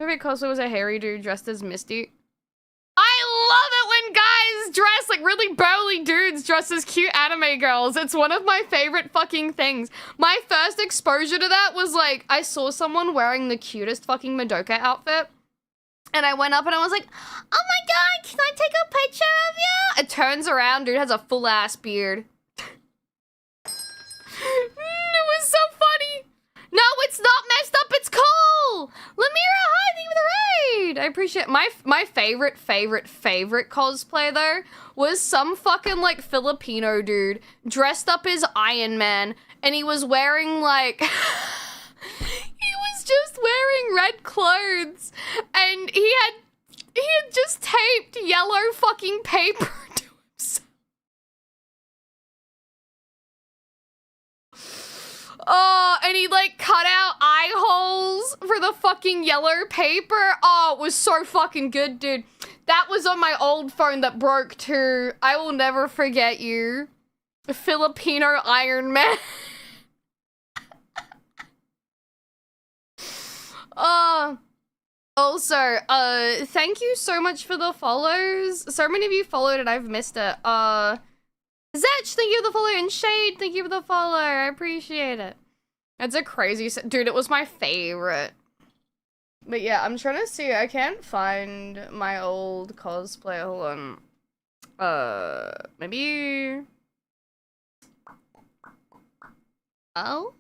Maybe cosplay was a hairy dude dressed as Misty. I love it when guys dress like really burly dudes dressed as cute anime girls. It's one of my favorite fucking things. My first exposure to that was like, I saw someone wearing the cutest fucking Madoka outfit. And I went up and I was like, oh my god, can I take a picture of you? It turns around, dude has a full ass beard. It was so funny. No, it's not messed up, it's cool! Lemira, hi, thank you for the raid! I appreciate it. My favorite cosplay, though, was some fucking, like, Filipino dude dressed up as Iron Man, and he was wearing, like... he was just wearing red clothes, and he had just taped yellow fucking paper to himself. Oh, and he like cut out eye holes for the fucking yellow paper. Oh, it was so fucking good, dude. That was on my old phone that broke too. I will never forget you. Filipino Iron Man. Also, thank you so much for the follows. So many of you followed and I've missed it. Zetch, thank you for the follow, and Shade, thank you for the follow. I appreciate it. It's a crazy dude, it was my favorite. But yeah, I'm trying to see. I can't find my old cosplay. Hold on. Maybe. Oh.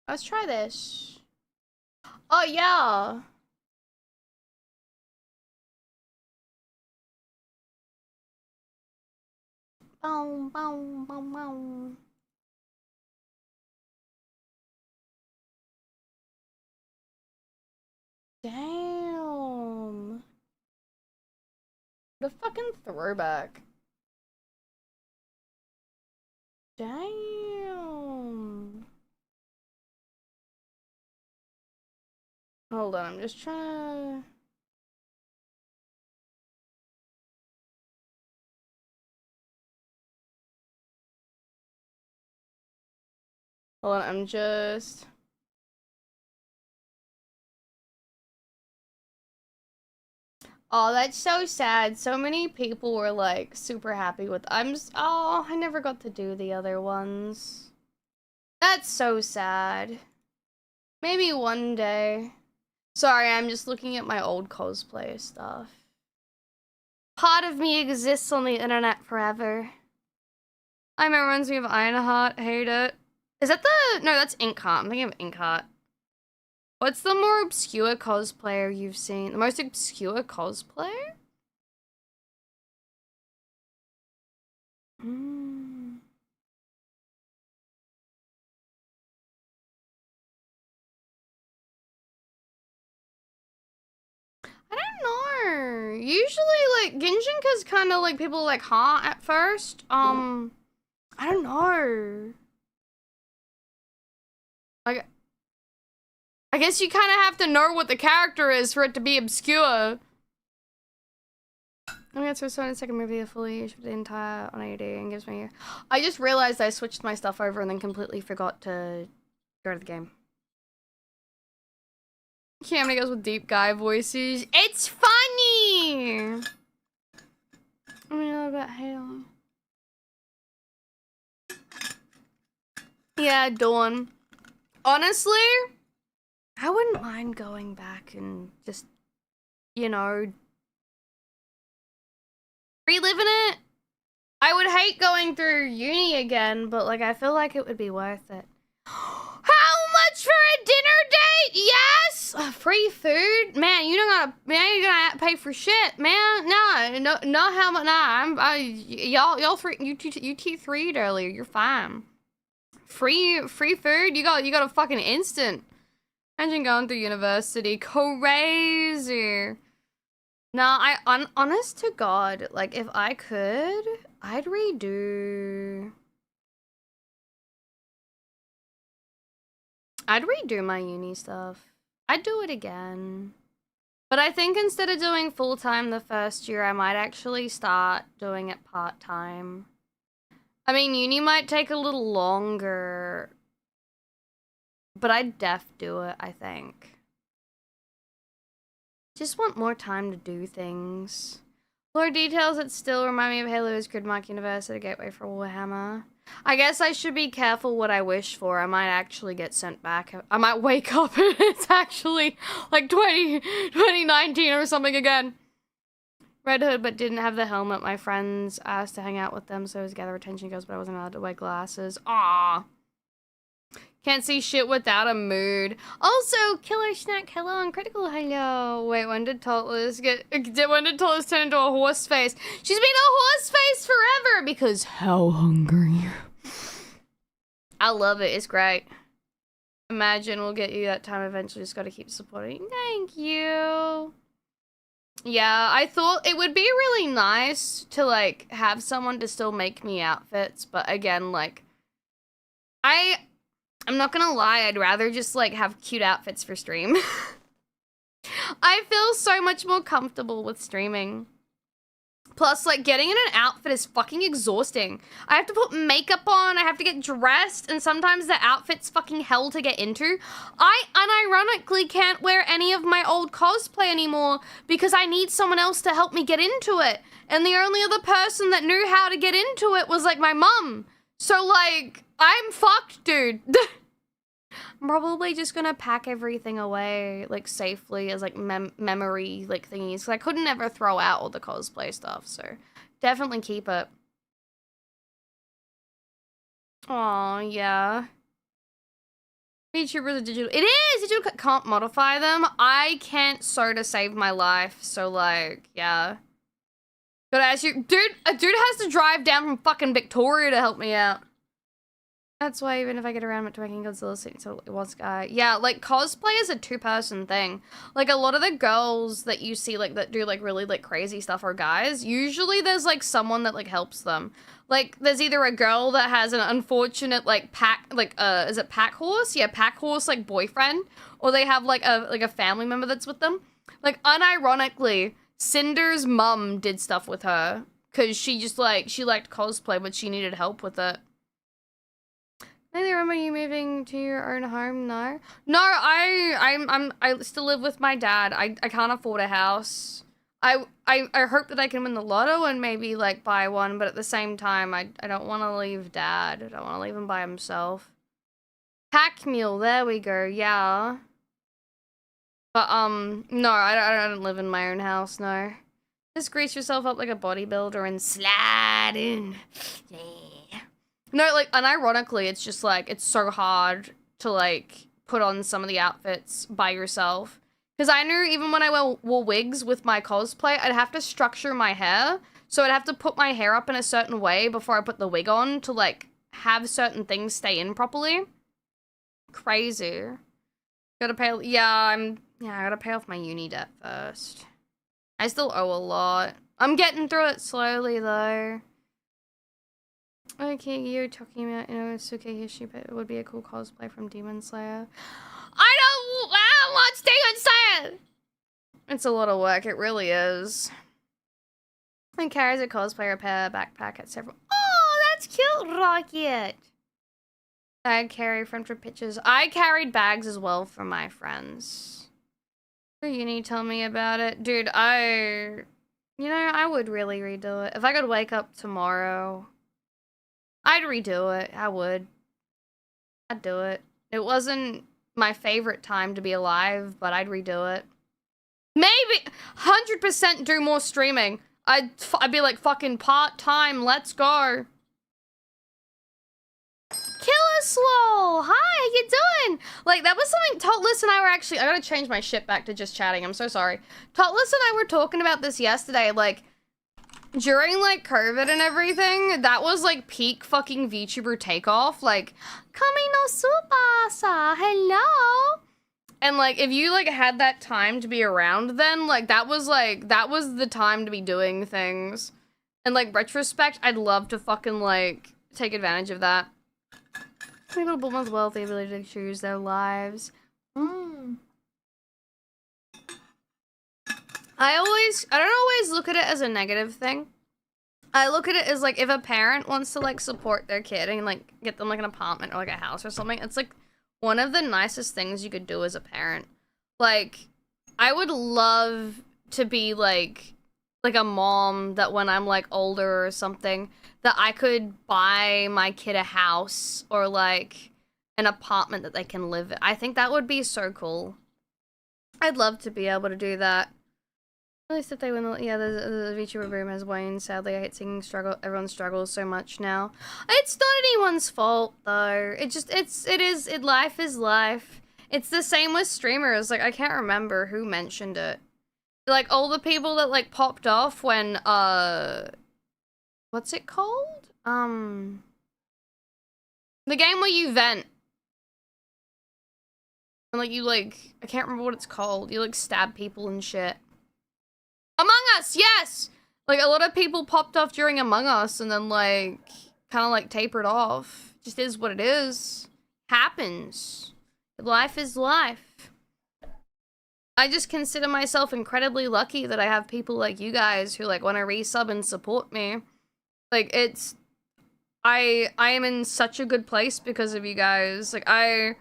Let's try this. Oh yeah. Boom, boom, boom, boom. Damn. The fucking throwback. Damn. Hold on, I'm just trying to... Hold on, I'm just... Oh, that's so sad. So many people were like super happy with. Oh, I never got to do the other ones. That's so sad. Maybe one day. Sorry, I'm just looking at my old cosplay stuff. Part of me exists on the internet forever. I remember reminds me of Ironheart. Hate it. Is that the... No, that's Inkheart. I'm thinking of Inkheart. What's the more obscure cosplayer you've seen? The most obscure cosplayer? I don't know. Usually, like, Genshinka's kind of like people like, huh, at first. I don't know. Like, I guess you kind of have to know what the character is for it to be obscure. I got to start a second movie fully the entire 180 and gives me... I just realized I switched my stuff over and then completely forgot to go to the game. Cammy goes with deep guy voices. It's funny! I mean, know about Halo. Yeah, Dawn. Honestly, I wouldn't mind going back and just, you know, reliving it. I would hate going through uni again, but like I feel like it would be worth it. How much for a dinner date? Yes, free food, man. You don't gotta, man. You gotta pay for shit, man. No, how much? Nah, y'all three, you T3'd earlier. You're fine. Free food. You got a fucking instant. Imagine going through university, crazy. Nah, honest to God, like if I could, I'd redo my uni stuff. I'd do it again. But I think instead of doing full-time the first year, I might actually start doing it part-time. I mean, uni might take a little longer, but I'd do it, I think. Just want more time to do things. More details that still remind me of Halo's Gridmark Universe at a gateway for Warhammer. I guess I should be careful what I wish for. I might actually get sent back. I might wake up and it's actually like 2019 or something again. Red Hood, but didn't have the helmet. My friends asked to hang out with them, so I was gather attention goes, but I wasn't allowed to wear glasses. Aww. Can't see shit without a mood. Also, Killer Snack, hello, and Critical, hello. Wait, when did Tullis turn into a horse face? She's been a horse face forever because how hungry. I love it, it's great. Imagine we'll get you that time eventually, just gotta keep supporting. Thank you. Yeah, I thought it would be really nice to, like, have someone to still make me outfits, but again, like, I'm not gonna lie, I'd rather just, like, have cute outfits for stream. I feel so much more comfortable with streaming. Plus, like, getting in an outfit is fucking exhausting. I have to put makeup on, I have to get dressed, and sometimes the outfit's fucking hell to get into. I unironically can't wear any of my old cosplay anymore because I need someone else to help me get into it. And the only other person that knew how to get into it was, like, my mum. So, like, I'm fucked, dude. I'm probably just gonna pack everything away, like, safely as, like, memory, like, thingies. Cause I couldn't ever throw out all the cosplay stuff, so definitely keep it. Aw, yeah. VTubers are digital. It is! Digital can't modify them. I can't sew to save my life, so, like, yeah. Gotta ask you, dude, a dude has to drive down from fucking Victoria to help me out. That's why even if I get around to making Godzilla suit, so it was yeah, like cosplay is a two-person thing. Like a lot of the girls that you see like that do like really like crazy stuff are guys. Usually there's like someone that like helps them. Like there's either a girl that has an unfortunate like is it pack horse? Yeah, pack horse like boyfriend, or they have like a family member that's with them. Like unironically, Cinder's mum did stuff with her because she just like she liked cosplay, but she needed help with it. I remember you moving to your own home? No, I still live with my dad. I can't afford a house. I hope that I can win the lotto and maybe like buy one, but at the same time, I don't want to leave dad. I don't want to leave him by himself. Pack mule, there we go. Yeah. But no, I don't live in my own house. No. Just grease yourself up like a bodybuilder and slide in. Yeah. No, like, unironically, it's just, like, it's so hard to, like, put on some of the outfits by yourself. Because I knew even when I wore wigs with my cosplay, I'd have to structure my hair. So I'd have to put my hair up in a certain way before I put the wig on to, like, have certain things stay in properly. Crazy. Gotta pay, I gotta pay off my uni debt first. I still owe a lot. I'm getting through it slowly, though. Okay, you're talking about, Suke Hishi, but it would be a cool cosplay from Demon Slayer. I don't want Demon Slayer! It's a lot of work, it really is. And carries a cosplay repair backpack at several— Oh, that's cute, Rocket! Bag carry from trip pictures. I carried bags as well for my friends. For uni, tell me about it. Dude, I would really redo it. If I could wake up tomorrow, I'd redo it. I would. I'd do it. It wasn't my favorite time to be alive, but I'd redo it. Maybe 100% do more streaming. I'd be like, fucking part-time, let's go. Killer Slow! Hi, how you doing? Like, that was something Totless and I were actually... I gotta change my shit back to just chatting. I'm so sorry. Totless and I were talking about this yesterday. Like, during, like, COVID and everything, that was, like, peak fucking VTuber takeoff. Like, Kami no Tsubasa, hello! And, like, if you, like, had that time to be around then, like, that was the time to be doing things. And, like, retrospect, I'd love to fucking, like, take advantage of that. People born with wealth, the ability to choose their lives. I don't always look at it as a negative thing. I look at it as, like, if a parent wants to, like, support their kid and, like, get them, like, an apartment or, like, a house or something, it's, like, one of the nicest things you could do as a parent. Like, I would love to be, like a mom that when I'm, like, older or something, that I could buy my kid a house or, like, an apartment that they can live in. I think that would be so cool. I'd love to be able to do that. At least if they win, yeah, the VTuber boom has waned. Sadly, I hate seeing everyone struggles so much now. It's not anyone's fault, though. Life is life. It's the same with streamers. Like, I can't remember who mentioned it. Like, all the people that, like, popped off when, what's it called? The game where you vent. And, like, you, like, I can't remember what it's called. You, like, stab people and shit. Among Us, yes! Like, a lot of people popped off during Among Us and then, like, kind of, like, tapered off. Just is what it is. Happens. Life is life. I just consider myself incredibly lucky that I have people like you guys who, like, want to resub and support me. Like, it's... I am in such a good place because of you guys. Like, I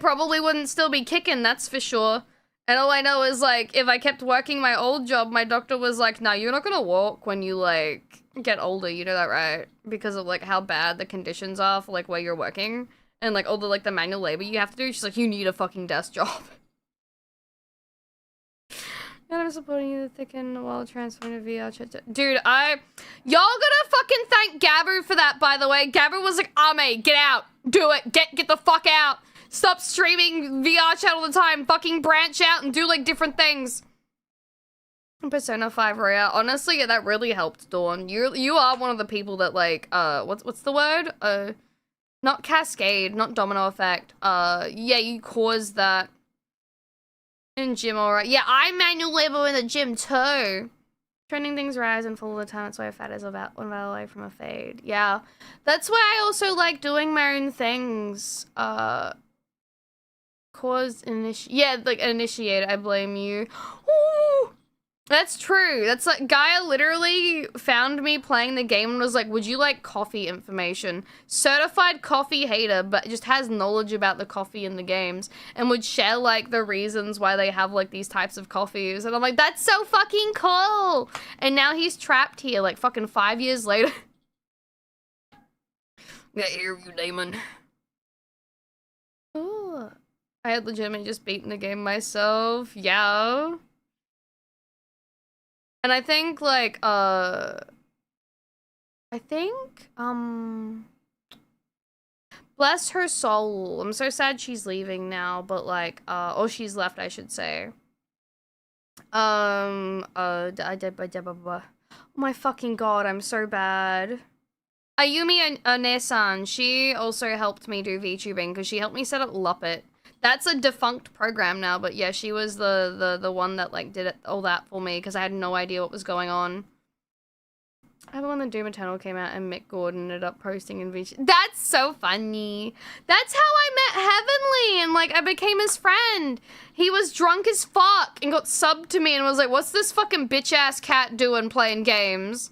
probably wouldn't still be kicking, that's for sure. And all I know is, like, if I kept working my old job, my doctor was like, nah, you're not gonna walk when you, like, get older, you know that, right? Because of, like, how bad the conditions are for, like, where you're working. And, like, all the, like, the manual labor you have to do. She's like, you need a fucking desk job. And I'm supporting you to thicken while transferring to VR chat. Dude, y'all gotta fucking thank Gabber for that, by the way. Gabber was like, Ame, get out. Do it. Get the fuck out. Stop streaming VR chat all the time. Fucking branch out and do, like, different things. Persona 5 Rhea. Honestly, yeah, that really helped, Dawn. You are one of the people that, like, what's the word? Not cascade, not domino effect. Yeah, you caused that. In gym, alright. Yeah, I manual labor in the gym, too. Trending things rise and fall all the time. That's why fat is about 1 battle away from a fade. Yeah. That's why I also like doing my own things. Yeah, like, initiate, I blame you. Ooh! That's true. That's like, Gaia literally found me playing the game and was like, would you like coffee information? Certified coffee hater, but just has knowledge about the coffee in the games and would share, like, the reasons why they have, like, these types of coffees. And I'm like, that's so fucking cool. And now he's trapped here, like, fucking 5 years later. I hear you, Damon. Ooh. I had legitimately just beaten the game myself. Yeah. And I think, like, bless her soul. I'm so sad she's leaving now, but, like, oh, she's left, I should say. Oh my fucking god, I'm so bad. Ayumi Onesan, she also helped me do VTubing, because she helped me set up Luppet. That's a defunct program now, but yeah, she was the one that, like, did all that for me, because I had no idea what was going on. I remember when the Doom Eternal came out and Mick Gordon ended up posting in VTube. That's so funny. That's how I met Heavenly, and, like, I became his friend. He was drunk as fuck and got subbed to me and was like, what's this fucking bitch-ass cat doing playing games?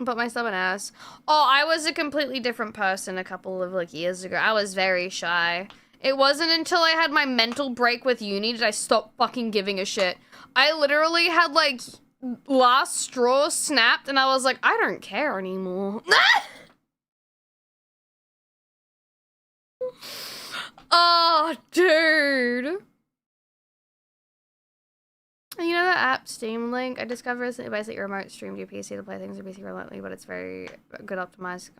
But my stubborn ass. Oh, I was a completely different person a couple of, like, years ago. I was very shy. It wasn't until I had my mental break with uni did I stop fucking giving a shit. I literally had, like, last straw snapped and I was like, I don't care anymore. Oh, dude. You know the app Steam Link? I discovered recently basically your remote stream to your PC to play things on PC remotely, but it's very good optimized.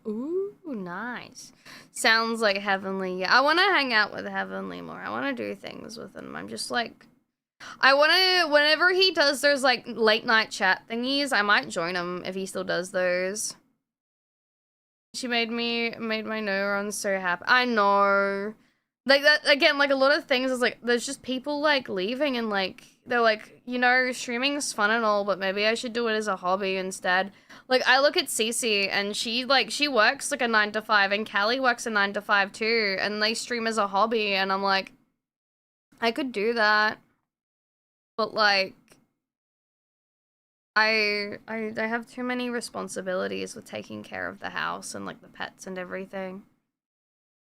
Ooh, nice. Sounds like Heavenly. Yeah, I want to hang out with Heavenly more. I want to do things with him. I'm just like, I want to, whenever he does those like late night chat thingies, I might join him if he still does those. She made my neurons so happy. I know. Like that, again, like a lot of things is like, there's just people like leaving and like, they're like, you know, streaming's fun and all, but maybe I should do it as a hobby instead. Like, I look at Cece and she works like a 9 to 5 and Callie works a 9 to 5 too, and they stream as a hobby, and I'm like, I could do that. But like, I have too many responsibilities with taking care of the house and like the pets and everything.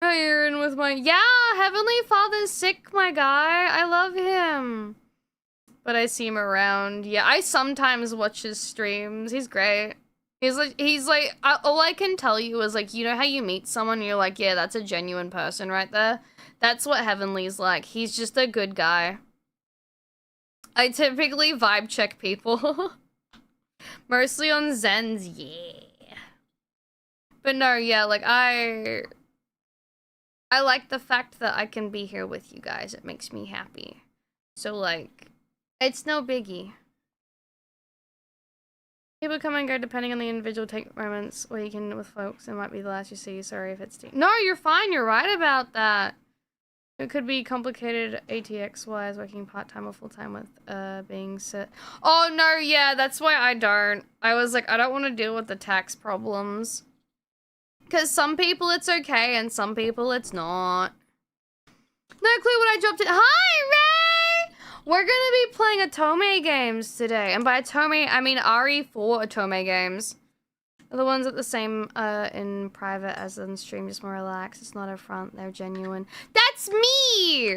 Oh, you're in with my... Yeah, Heavenly Father's sick, my guy. I love him. But I see him around. Yeah, I sometimes watch his streams. He's great. He's like, all I can tell you is like, you know how you meet someone and you're like, yeah, that's a genuine person right there? That's what Heavenly's like. He's just a good guy. I typically vibe check people. Mostly on Zens, yeah. But no, yeah, like I like the fact that I can be here with you guys. It makes me happy. So, like, it's no biggie. People come and go depending on the individual. Take moments where you can with folks. It might be the last you see. Sorry if it's... No, you're fine. You're right about that. It could be complicated ATX-wise, working part-time or full-time with being set. Oh, no, yeah, that's why I don't. I was like, I don't want to deal with the tax problems. Because some people it's okay, and some people it's not. No clue what I dropped it. Hi, Ray! We're gonna be playing Otome games today. And by Otome, I mean RE4 Otome games. They're the ones at the same in private as in stream, just more relaxed. It's not a front, they're genuine. That's me!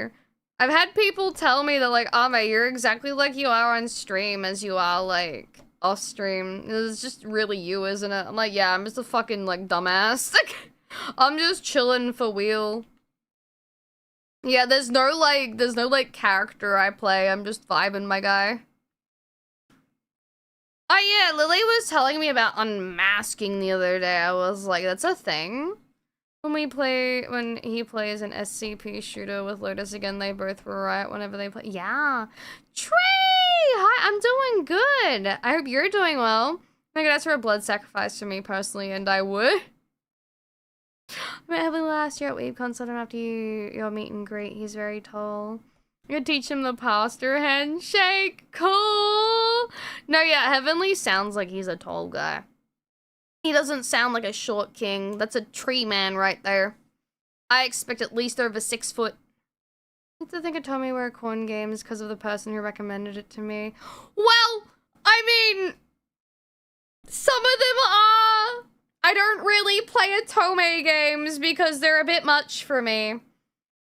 I've had people tell me that, like, Ame, you're exactly like you are on stream as you are, like... off stream. It's just really you, isn't it? I'm like, yeah, I'm just a fucking, like, dumbass. I'm just chilling for wheel. Yeah, there's no, like, character I play. I'm just vibing, my guy. Oh, yeah, Lily was telling me about unmasking the other day. I was like, that's a thing? When he plays an SCP shooter with Lotus again, they both were right whenever they play. Yeah. Trey! Hi, I'm doing good. I hope you're doing well. I could ask for a blood sacrifice for me personally, and I would. I met Heavenly last year at WeebCon, saw him after your meet and greet. He's very tall. You could teach him the pastor handshake. Cool. No, yeah, Heavenly sounds like he's a tall guy. He doesn't sound like a short king. That's a tree man right there. I expect at least over 6 foot. I have to think of Tommy were corn games because of the person who recommended it to me. Well, I mean, some of them are. I don't really play Otome games because they're a bit much for me.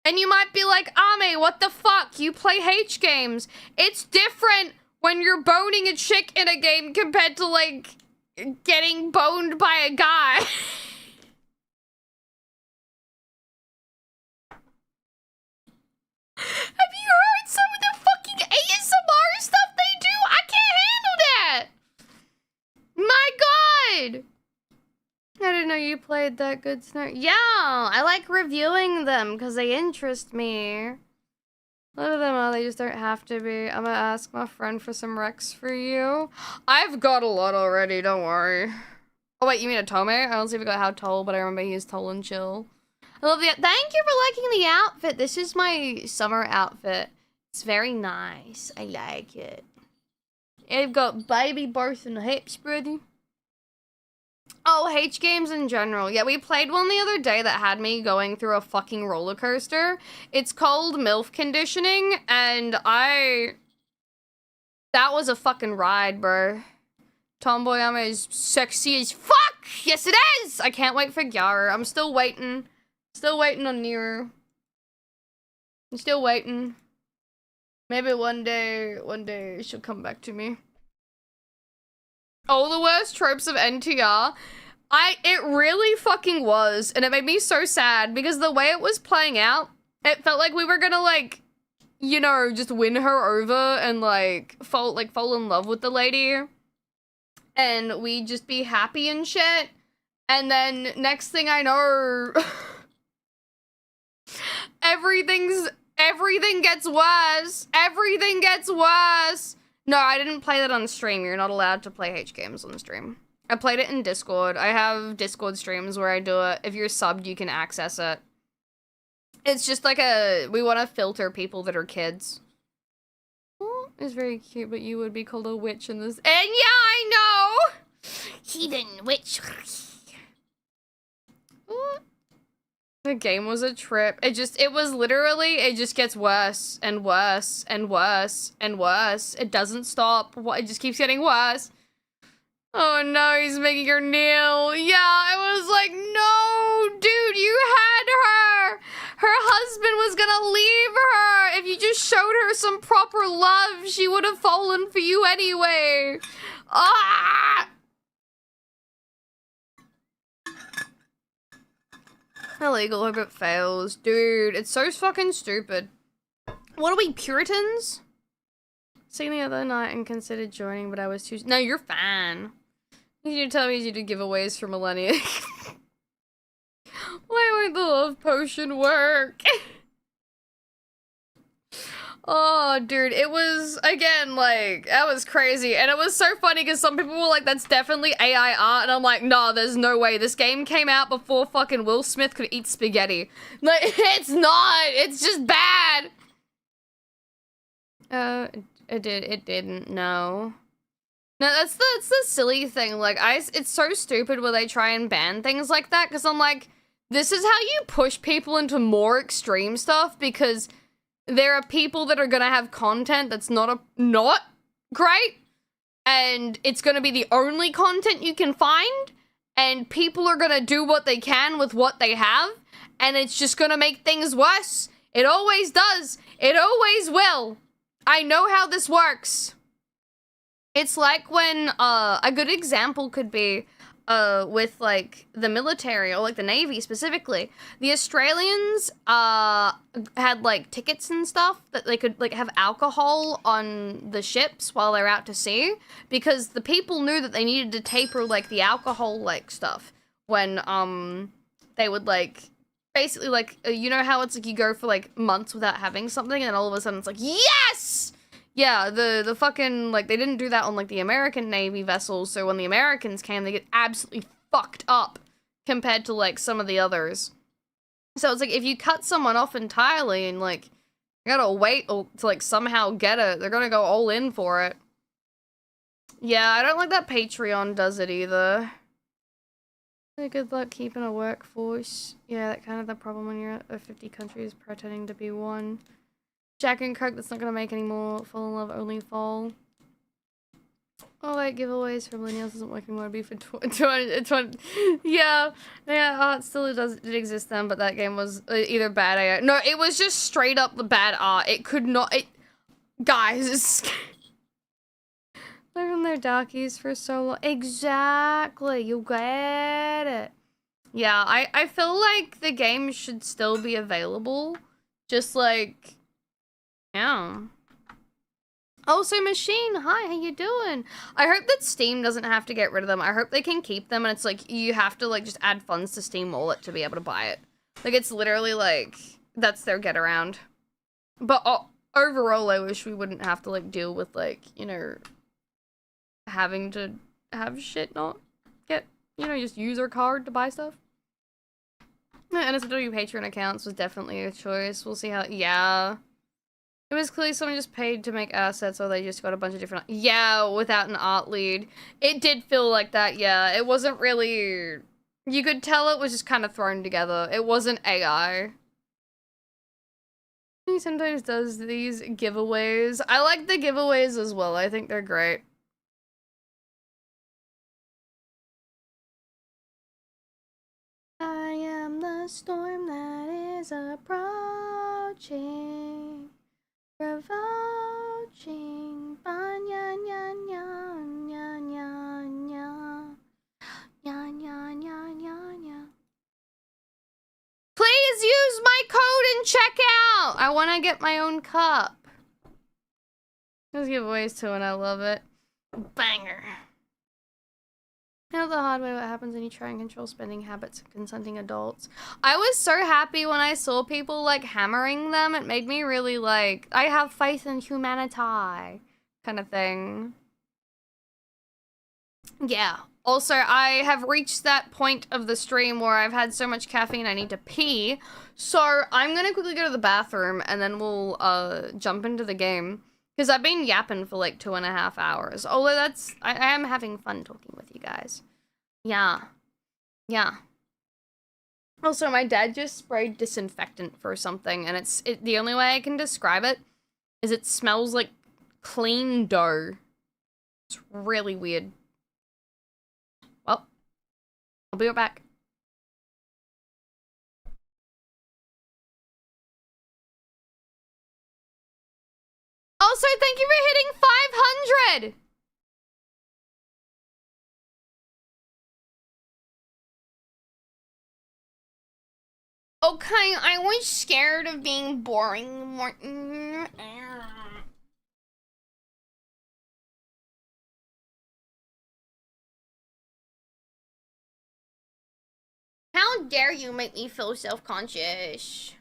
And you might be like, Ame, what the fuck? You play H games. It's different when you're boning a chick in a game compared to, like, getting boned by a guy. Have you heard some of the fucking ASMR stuff they do? I can't handle that. My god. I didn't know you played that good Snow. Yeah, I like reviewing them because they interest me. A lot of them are, they just don't have to be. I'm gonna ask my friend for some recs for you. I've got a lot already, don't worry. Oh wait, you mean Otome? I honestly forgot how tall, but I remember he's tall and chill. I love the- Thank you for liking the outfit. This is my summer outfit. It's very nice. I like it. I've got baby birth in the hips, brother. Oh, H games in general. Yeah, we played one the other day that had me going through a fucking roller coaster. It's called MILF Conditioning, and that was a fucking ride, bro. Tomboy Ame is sexy as fuck! Yes, it is! I can't wait for Gyara. I'm still waiting. Still waiting on Nero. I'm still waiting. Maybe one day she'll come back to me. Oh, the worst tropes of NTR. It really fucking was, and it made me so sad because the way it was playing out, it felt like we were gonna, like, you know, just win her over and like fall in love with the lady. And we just be happy and shit. And then next thing I know, everything gets worse. Everything gets worse. No, I didn't play that on stream. You're not allowed to play H games on stream. I played it in Discord. I have Discord streams where I do it. If you're subbed, you can access it. It's just like we want to filter people that are kids. Oh, it's very cute, but you would be called a witch in this. And yeah, I know! Heathen witch. The game was a trip. It just gets worse and worse and worse and worse. It doesn't stop. It just keeps getting worse. Oh no, he's making her kneel. Yeah, I was like, no, dude, you had her. Her husband was gonna leave her. If you just showed her some proper love, she would have fallen for you anyway. Ah! Illegal, hope it fails. Dude, it's so fucking stupid. What are we, Puritans? Seen the other night and considered joining, but I was too— No, you're fine. You tell me you do giveaways for millennia. Why won't the love potion work? Oh, dude, it was, again, like, that was crazy. And it was so funny because some people were like, that's definitely AI art. And I'm like, nah, there's no way. This game came out before fucking Will Smith could eat spaghetti. Like, it's not. It's just bad. It didn't, no. No, that's the silly thing. Like, it's so stupid when they try and ban things like that. Because I'm like, this is how you push people into more extreme stuff because there are people that are gonna have content that's not great, and it's gonna be the only content you can find, and people are gonna do what they can with what they have, and it's just gonna make things worse. It always does. It always will. I know how this works. It's like when, a good example could be, with, like, the military, or, like, the Navy specifically. The Australians, had, like, tickets and stuff that they could, like, have alcohol on the ships while they're out to sea, because the people knew that they needed to taper, like, the alcohol, like, stuff when, they would, like, basically, like, you know how it's, like, you go for, like, months without having something, and all of a sudden it's like, yes! Yeah, the fucking, like, they didn't do that on, like, the American Navy vessels, so when the Americans came, they get absolutely fucked up compared to, like, some of the others. So it's like, if you cut someone off entirely and, like, you gotta wait to, like, somehow get it, they're gonna go all in for it. Yeah, I don't like that Patreon does it either. Good luck keeping a workforce. Yeah, that kind of the problem when you're at 50 countries pretending to be one. Jack and Coke, that's not gonna make any more. Fall in love, only fall. Oh, wait, giveaways for millennials isn't working. Would be for 20. Yeah, art still did exist then, but that game was either bad AI. No, it was just straight up the bad art. It could not. Guys, they're in their darkies for so long. Exactly, you get it. Yeah, I feel like the game should still be available. Just like. Yeah. Also, Machine, hi, how you doing? I hope that Steam doesn't have to get rid of them. I hope they can keep them, and it's like, you have to, like, just add funds to Steam Wallet to be able to buy it. Like, it's literally, like, that's their get around. But overall, I wish we wouldn't have to, like, deal with, like, you know, having to have shit not get, you know, just use our card to buy stuff. NSFW Patreon accounts was definitely a choice. We'll see how, yeah. It was clearly someone just paid to make assets, or they just got a bunch of different— Yeah, without an art lead. It did feel like that, yeah. It wasn't really— You could tell it was just kind of thrown together. It wasn't AI. He sometimes does these giveaways. I like the giveaways as well. I think they're great. I am the storm that is approaching. Revolting, Please use my code can check out. I want to get my own cup. Those giveaways too, and I love it. Banger. You know the hard way what happens when you try and control spending habits of consenting adults. I was so happy when I saw people like hammering them. It made me really like, I have faith in humanity kind of thing. Yeah. Also, I have reached that point of the stream where I've had so much caffeine I need to pee. So I'm gonna quickly go to the bathroom and then we'll jump into the game. Because I've been yapping for like 2.5 hours. Although that's, I am having fun talking with you guys. Yeah. Yeah. Also, my dad just sprayed disinfectant for something, and the only way I can describe it is it smells like clean dough. It's really weird. Well, I'll be right back. Also, thank you for hitting 500! Okay, I was scared of being boring, Morton. How dare you make me feel self-conscious?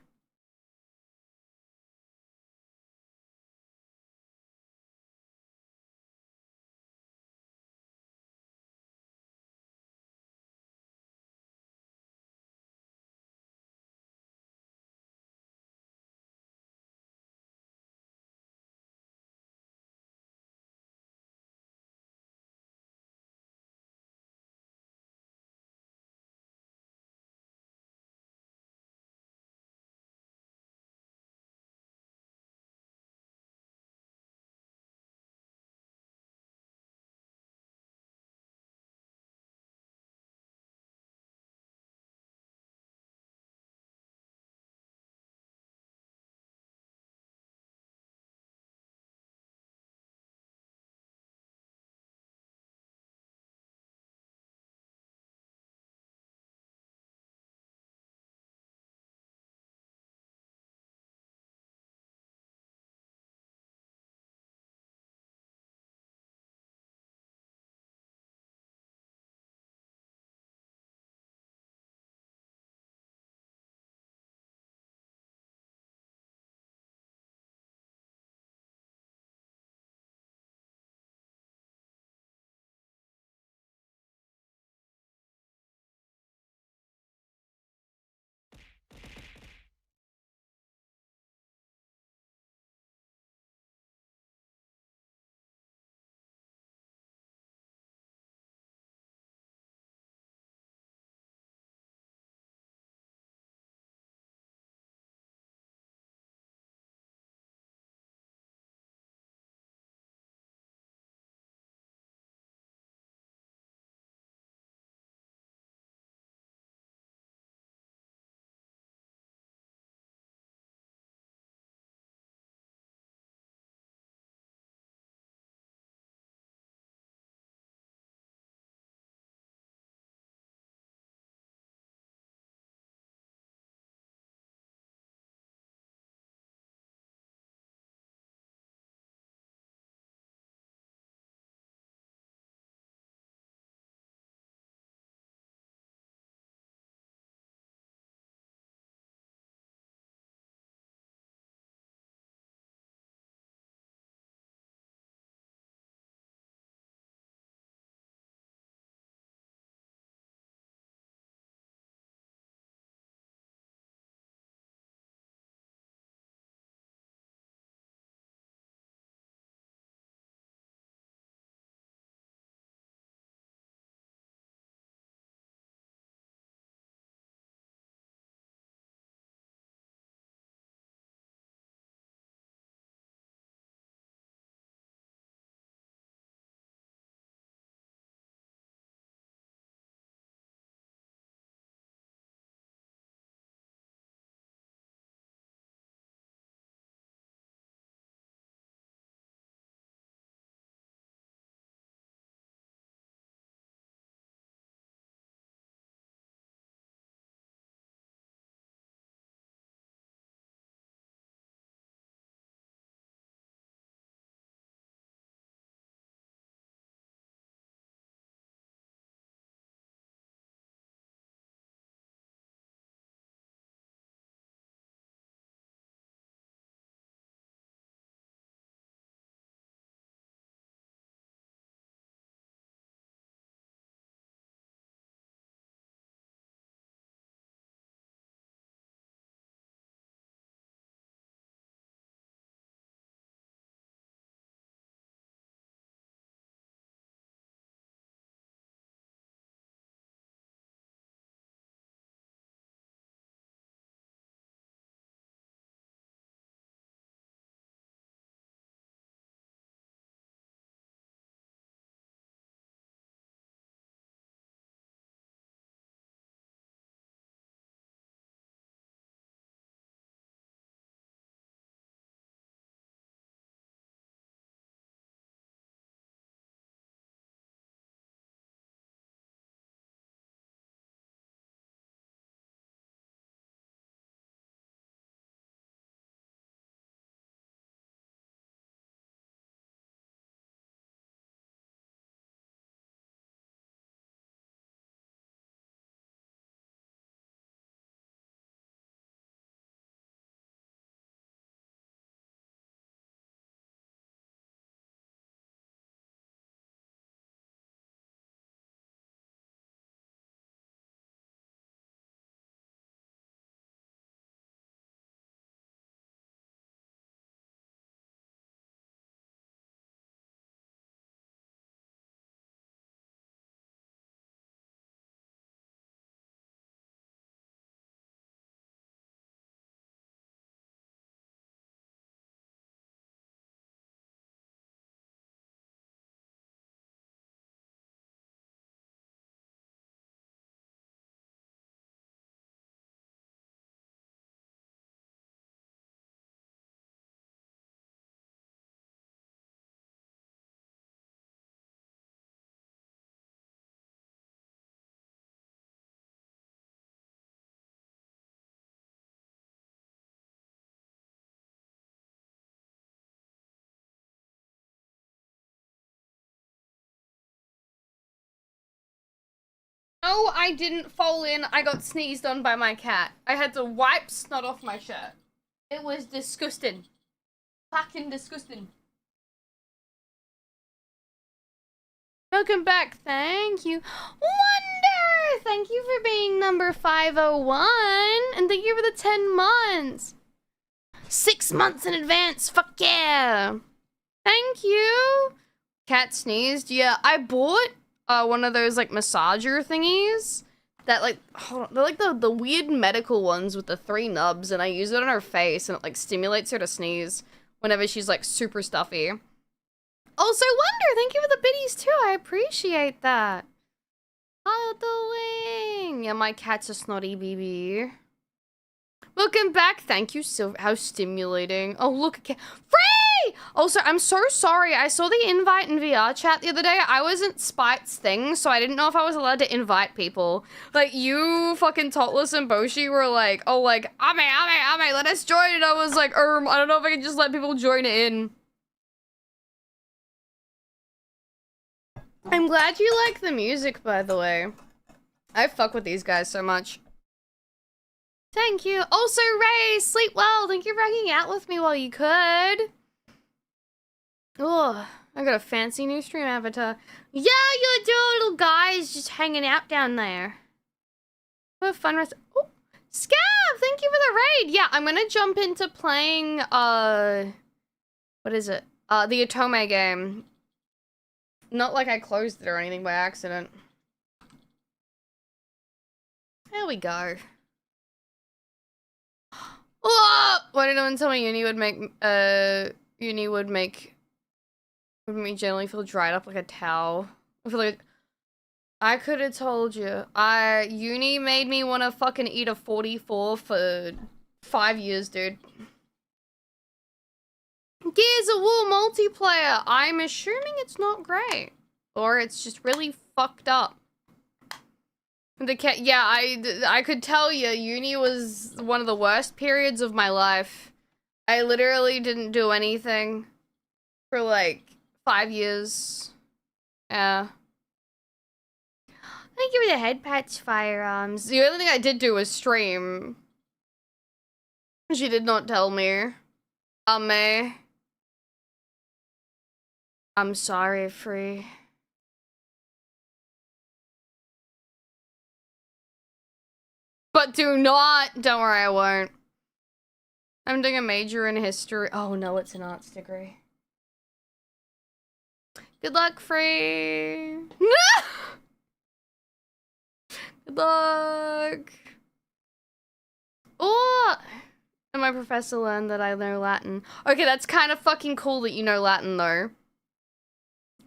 No, I didn't fall in. I got sneezed on by my cat. I had to wipe snot off my shirt. It was disgusting. Fucking disgusting. Welcome back. Thank you. Wonder! Thank you for being number 501. And thank you for the 10 months. 6 months in advance. Fuck yeah. Thank you. Cat sneezed. Yeah, I bought one of those like massager thingies that like, hold on, they're like the weird medical ones with the 3 nubs, and I use it on her face and it like stimulates her to sneeze whenever she's like super stuffy. Also, Wonder, thank you for the biddies too. I appreciate that. How doing? Yeah, my cat's a snotty BB. Welcome back. Thank you, Silver. How stimulating. Oh, look, Free! Also, I'm so sorry. I saw the invite in VR chat the other day. I wasn't Spite's thing, so I didn't know if I was allowed to invite people. Like, you fucking Totless and Boshi were like, oh, like, Ame, let us join. And I was like, I don't know if I can just let people join it in. I'm glad you like the music, by the way. I fuck with these guys so much. Thank you. Also, Ray, sleep well. Thank you for hanging out with me while you could. Oh, I got a fancy new stream avatar. Yeah, you two little guys just hanging out down there. What a fun rest. Oh, Scav, thank you for the raid. Yeah, I'm gonna jump into playing, what is it? The Otome game. Not like I closed it or anything by accident. There we go. Oh! Why did no one tell me uni would make me generally feel dried up like a towel? I feel like I could have told you. Uni made me want to fucking eat a 44 for 5 years, dude. Gears of War multiplayer. I'm assuming it's not great. Or it's just really fucked up. Yeah, I could tell you, uni was one of the worst periods of my life. I literally didn't do anything for like 5 years. Yeah. Thank you for the head patch, Firearms. The only thing I did do was stream. She did not tell me. I'm sorry, Free. But do not. Don't worry, I won't. I'm doing a major in history. Oh no, it's an arts degree. Good luck, Free. Good luck. Oh! And my professor learned that I know Latin. Okay, that's kind of fucking cool that you know Latin, though.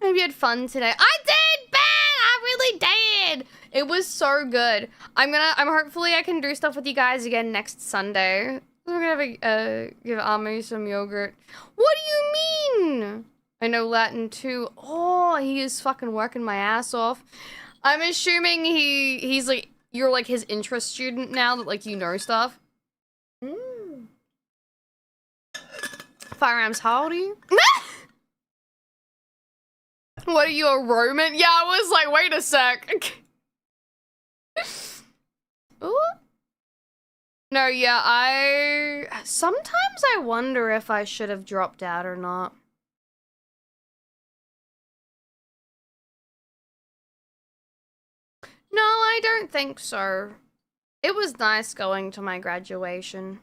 Hope you had fun today. I did, Ben! I really did! It was so good. Hopefully I can do stuff with you guys again next Sunday. We're gonna give Amu some yogurt. What do you mean? I know Latin too. Oh, he is fucking working my ass off. I'm assuming he's like, you're like his interest student now that like you know stuff. Firearms, how old are you? What are you, a Roman? Yeah, I was like, wait a sec. Ooh. No, yeah, sometimes I wonder if I should have dropped out or not. No, I don't think so. It was nice going to my graduation.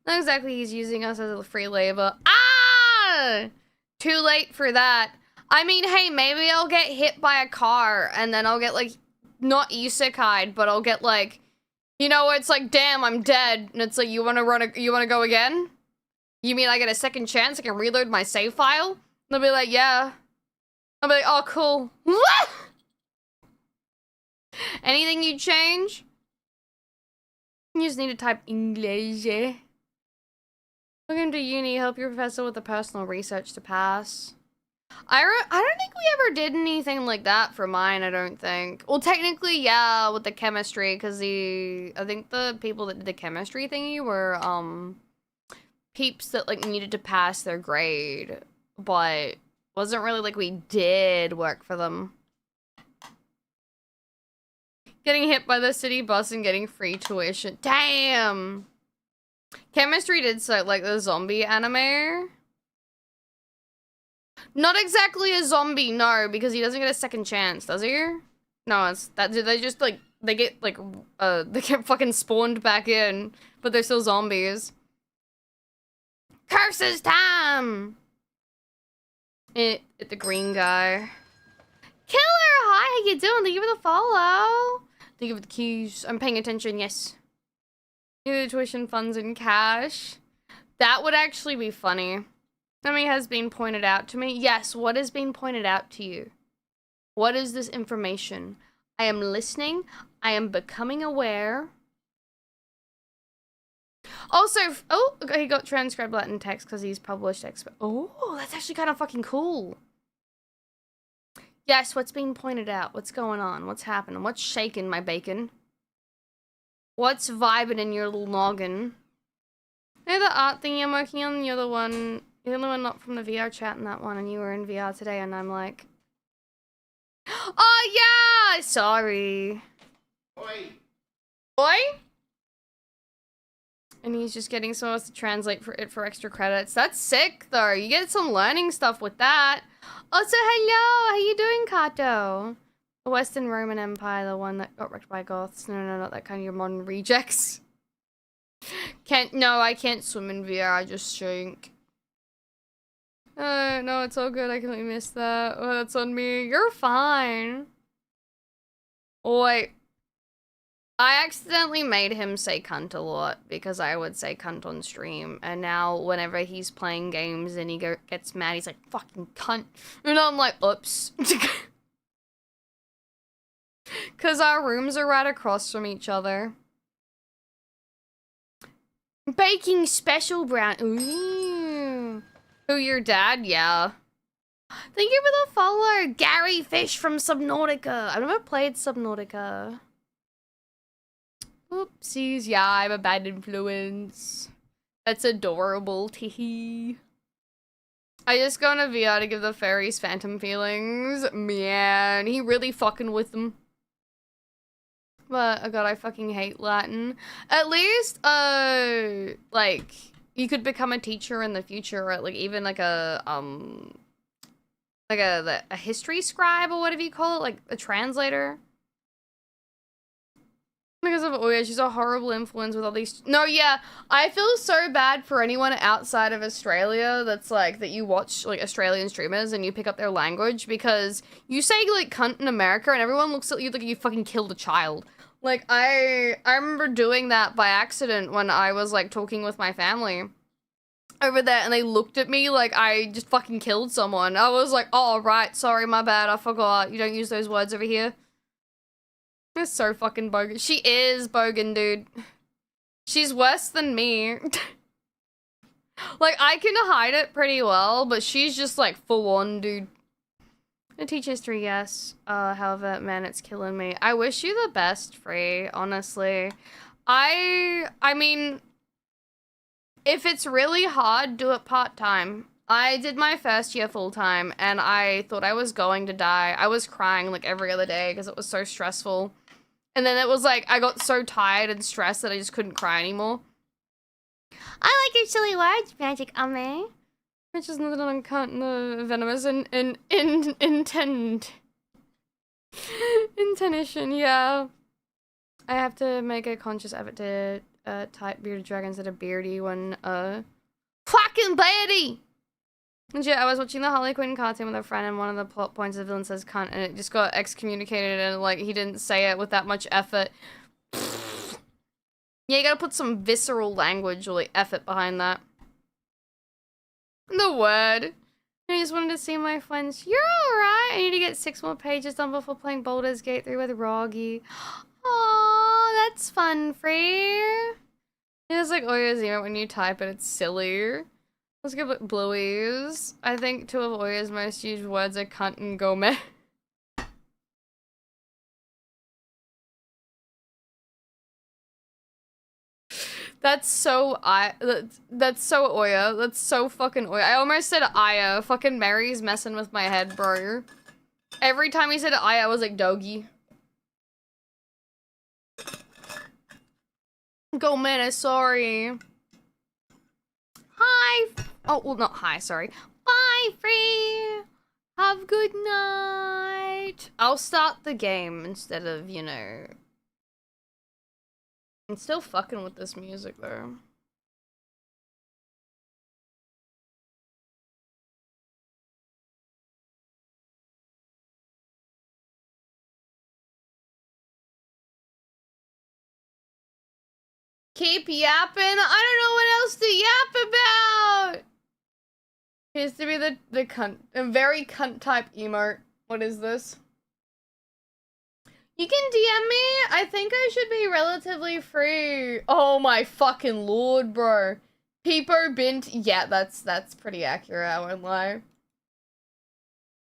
Not exactly he's using us as a free labor. Ah! Too late for that. I mean, hey, maybe I'll get hit by a car and then I'll get like, not isekai'd, but I'll get like, you know, it's like, damn, I'm dead. And it's like, you wanna go again? You mean I get a second chance? I can reload my save file? They'll be like, yeah. I'll be like, oh, cool. Anything you change? You just need to type English. Welcome to uni. Help your professor with the personal research to pass. I don't think we ever did anything like that for mine, I don't think. Well, technically, yeah, with the chemistry, because I think the people that did the chemistry thingy were, peeps that, like, needed to pass their grade, but wasn't really like we did work for them. Getting hit by the city bus and getting free tuition. Damn! Chemistry did so, like, the zombie anime. Not exactly a zombie, no, because he doesn't get a second chance, does he? No, it's that they just, like, they get, like, they get fucking spawned back in, but they're still zombies. Curses time! It the green guy. Killer, hi, how you doing? Thank you for the follow. Thank you for the keys. I'm paying attention, yes. Your tuition funds in cash. That would actually be funny. Something has been pointed out to me. Yes, what has been pointed out to you? What is this information? I am listening. I am becoming aware. Also, oh, he got transcribed Latin text because he's published expert. Oh, that's actually kind of fucking cool. Yes, what's being pointed out? What's going on? What's happening? What's shaking, my bacon? What's vibing in your little noggin? You know the art thing I'm working on? You're the one... You're the only one not from the VR chat in that one, and you were in VR today, and I'm like... Oh, yeah! Sorry. Oi! Oi? And he's just getting someone else to translate for it for extra credits. That's sick, though. You get some learning stuff with that. Also, hello! How you doing, Kato? The Western Roman Empire, the one that got wrecked by Goths. No, not that kind of your modern rejects. No, I can't swim in VR, I just shrink. No, it's all good. I completely missed that. Oh, that's on me. You're fine. Wait. I accidentally made him say cunt a lot because I would say cunt on stream. And now whenever he's playing games and he gets mad, he's like, fucking cunt. And I'm like, oops. Because our rooms are right across from each other. Baking special brown. Ooh. Who, your dad? Yeah. Thank you for the follow, Gary Fish from Subnautica. I've never played Subnautica. Oopsies. Yeah, I'm a bad influence. That's adorable. Teehee. I just got on a VR to give the fairies phantom feelings. Man, he really fucking with them. But, oh god, I fucking hate Latin. At least, like... You could become a teacher in the future, or like even like a history scribe or whatever you call it, like a translator. Because of Oya, she's a horrible influence with all these. No, yeah, I feel so bad for anyone outside of Australia that's like that you watch like Australian streamers and you pick up their language because you say like cunt in America and everyone looks at you like you fucking killed a child. Like, I remember doing that by accident when I was, like, talking with my family over there, and they looked at me like I just fucking killed someone. I was like, oh, right, sorry, my bad, I forgot. You don't use those words over here. It's so fucking bogan. She is bogan, dude. She's worse than me. Like, I can hide it pretty well, but she's just, like, full on, dude. I teach history, yes. However, man, it's killing me. I wish you the best, Free, honestly. I mean, if it's really hard, do it part-time. I did my first year full-time, and I thought I was going to die. I was crying, like, every other day because it was so stressful. And then it was, like, I got so tired and stressed that I just couldn't cry anymore. I like your silly words, Magic Ame. Which is nothing on cunt the venomous intention, yeah. I have to make a conscious effort to type bearded dragons that are beardy when fucking beardy! Legit, I was watching the Harley Quinn cartoon with a friend and one of the plot points of the villain says cunt and it just got excommunicated and like he didn't say it with that much effort. Yeah, you gotta put some visceral language or like effort behind that. The word. I just wanted to see my friends. You're alright. I need to get 6 more pages done before playing Baldur's Gate 3 with Roggy. Aww, that's fun, Free. It's like Oya's emote when you type it, it's silly. Let's give it Blueies. I think 2 of Oya's most used words are cunt and gome. That's so that's so Oya. That's so fucking Oya. I almost said Aya. Fucking Mary's messing with my head, bro. Every time he said Aya, I was like, Dogie. Go man, sorry. Hi. Oh, well, not hi, sorry. Bye, Free. Have good night. I'll start the game instead of, you know. I'm still fucking with this music, though. Keep yapping. I don't know what else to yap about. Here's to be the cunt, a very cunt type emote. What is this? You can DM me. I think I should be relatively free. Oh my fucking lord, bro. Peepo Bint. Yeah, that's pretty accurate. I won't lie.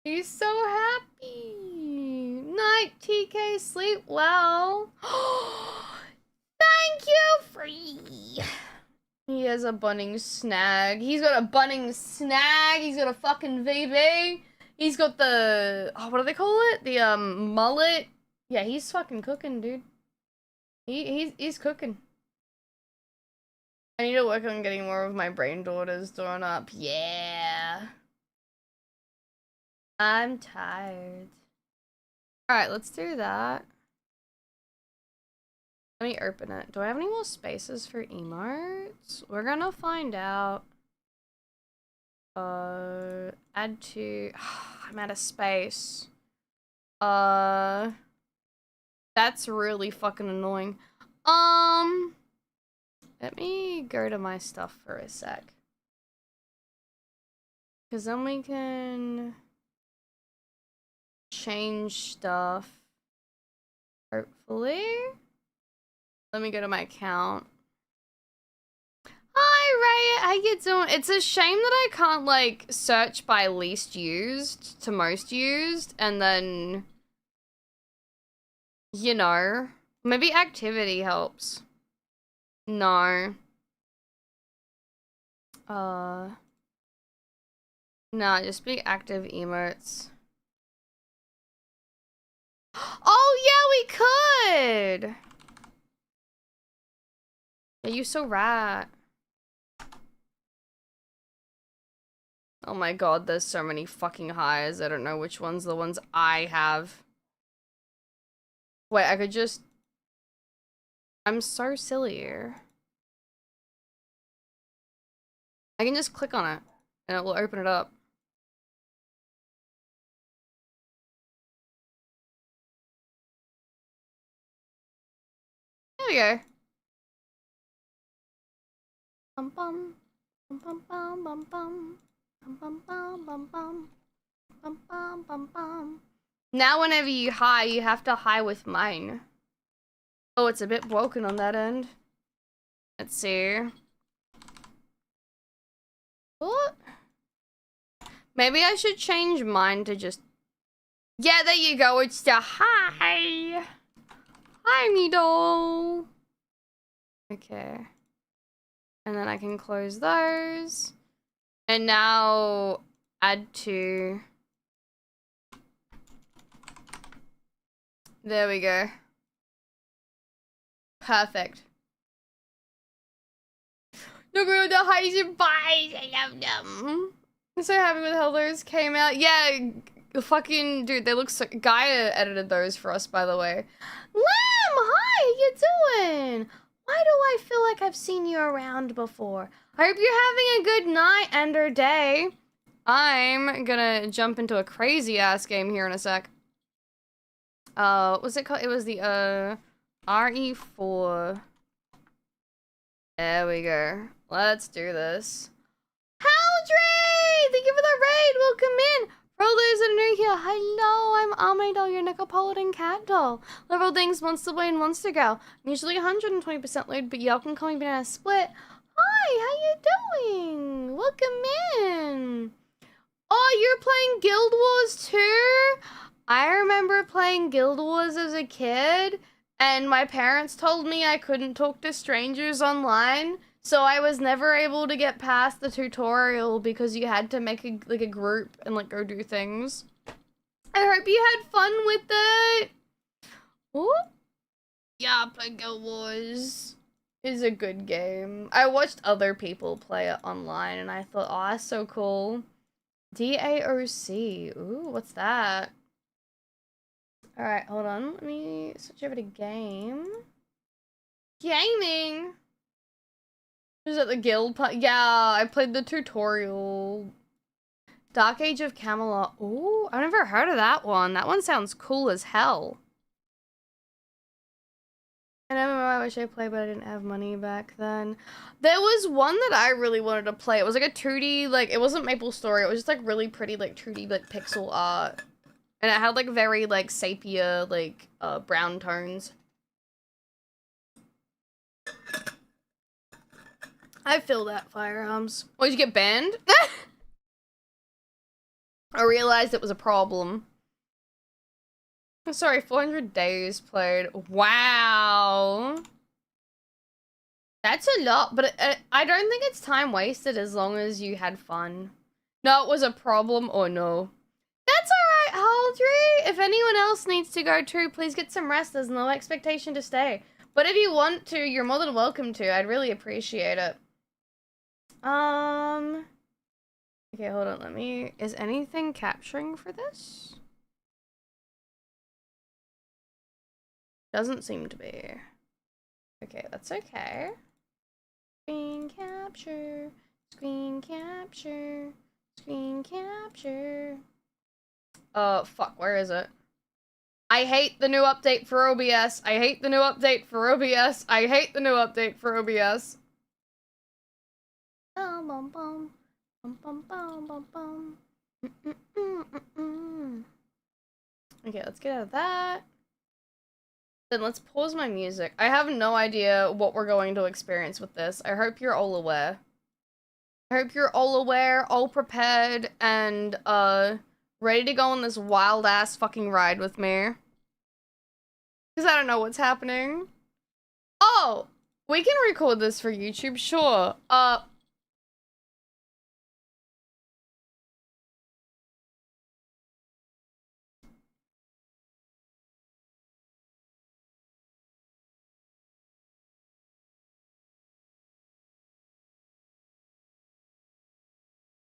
He's so happy. Night, TK. Sleep well. Thank you, Free. He has a bunning snag. He's got a bunning snag. He's got a fucking VB. He's got the, oh, what do they call it? The, mullet. Yeah, he's fucking cooking, dude. He's cooking. I need to work on getting more of my brain daughters drawn up. Yeah. I'm tired. Alright, let's do that. Let me open it. Do I have any more spaces for emotes? We're gonna find out. Add to... I'm out of space. That's really fucking annoying. Let me go to my stuff for a sec. Because then we can change stuff. Hopefully. Let me go to my account. Hi, Ray. How you doing? It's a shame that I can't, like, search by least used to most used, and then, you know, maybe activity helps. No. Nah, just be active emotes. Oh, yeah, we could! Yeah, you so right. Oh my god, there's so many fucking highs. I don't know which one's the ones I have. Wait, I could just... I'm so silly here. I can just click on it, and it will open it up. There we go. Bum bum. Bum bum bum bum bum. Bum bum bum bum bum. Bum bum bum bum. Now whenever you high, you have to high with mine. Oh, it's a bit broken on that end. Let's see. What? Maybe I should change mine to just... Yeah, there you go. It's the hi. Hi, AmeDoll. Okay. And then I can close those. And now add to... There we go. Perfect. No girl, the highs and buys. I love them. I'm so happy with how those came out. Yeah, fucking dude, they look so. Gaia edited those for us, by the way. Lamb, hi, how you doing? Why do I feel like I've seen you around before? I hope you're having a good night and or day. I'm gonna jump into a crazy ass game here in a sec. What was it called? It was the RE4. There we go. Let's do this. Haldray! Thank you for the raid! Welcome in! For all those that are new here, hello, I'm AmeDoll, your Necropolitan cat doll. Level things, Monster Boy and Monster Girl. I'm usually 120% load, but y'all can call me Banana Split. Hi, how you doing? Welcome in! Oh, you're playing Guild Wars too? I remember playing Guild Wars as a kid, and my parents told me I couldn't talk to strangers online, so I was never able to get past the tutorial because you had to make a group and like go do things. I hope you had fun with it. Ooh. Yeah, I play Guild Wars. is a good game. I watched other people play it online and I thought, oh, that's so cool. DAOC. Ooh, what's that? Alright, hold on. Let me switch over to game. Gaming! Is that the guild part? Yeah, I played the tutorial. Dark Age of Camelot. Ooh, I've never heard of that one. That one sounds cool as hell. An MMO I wish I played, but I didn't have money back then. There was one that I really wanted to play. It was like a 2D, like, it wasn't MapleStory. It was just like really pretty, like 2D, like pixel art. And it had like very, like, sepia, like, brown tones. I feel that, Firearms. Oh, did you get banned? I realized it was a problem. Sorry, 400 days played. Wow. That's a lot, but I don't think it's time wasted as long as you had fun. No, it was a problem or no. That's alright, Haldry. If anyone else needs to go too, please get some rest. There's no expectation to stay. But if you want to, you're more than welcome to. I'd really appreciate it. Okay, hold on, is anything capturing for this? Doesn't seem to be. Okay, that's okay. Screen capture, screen capture, screen capture. Oh, fuck, where is it? I hate the new update for OBS. I hate the new update for OBS. I hate the new update for OBS. Bum, bum, bum. Bum, bum, bum, bum, bum. Okay, let's get out of that. Then let's pause my music. I have no idea what we're going to experience with this. I hope you're all aware. I hope you're all aware, all prepared, and, ready to go on this wild-ass fucking ride with me. Because I don't know what's happening. Oh! We can record this for YouTube, sure.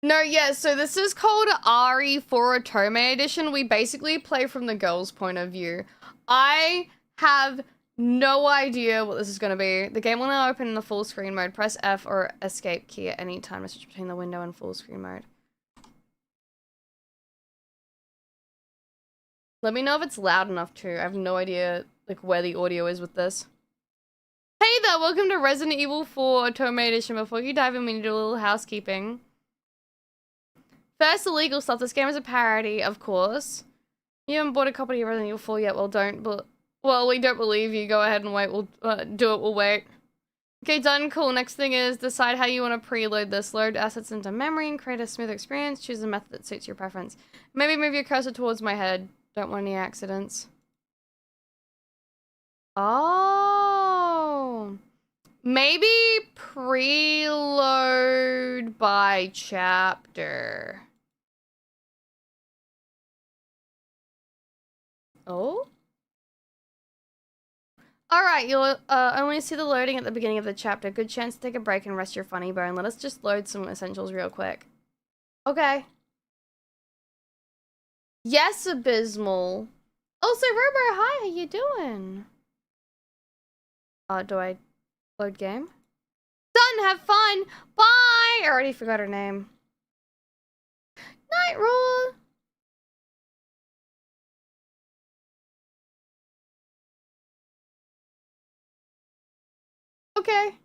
No, yeah, so this is called Ari for Otome Edition. We basically play from the girl's point of view. I have no idea what this is going to be. The game will now open in the full screen mode. Press F or escape key at any time to switch between the window and full screen mode. Let me know if it's loud enough too. I have no idea like where the audio is with this. Hey there, welcome to Resident Evil 4 Otome Edition. Before you dive in, we need to do a little housekeeping. First, illegal stuff. This game is a parody, of course. You haven't bought a copy of Resident Evil 4 yet. Well, we don't believe you. Go ahead and wait. We'll do it. We'll wait. Okay, done. Cool. Next thing is decide how you want to preload this. Load assets into memory and create a smooth experience. Choose a method that suits your preference. Maybe move your cursor towards my head. Don't want any accidents. Oh. Maybe preload by chapter. Oh? Alright, you'll only see the loading at the beginning of the chapter. Good chance to take a break and rest your funny bone. Let us just load some essentials real quick. Okay. Yes, Abysmal. Also, Robo, hi, how you doing? Do I load game? Done, have fun! Bye! I already forgot her name. Night Roll! Okay.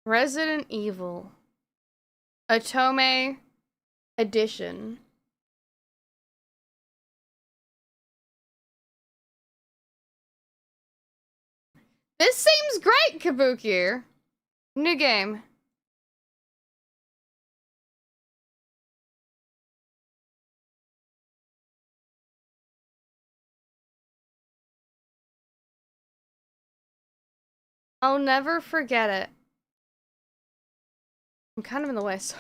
Resident Evil. Otome Edition. This seems great, Kabuki. New game. I'll never forget it. I'm kind of in the way, so...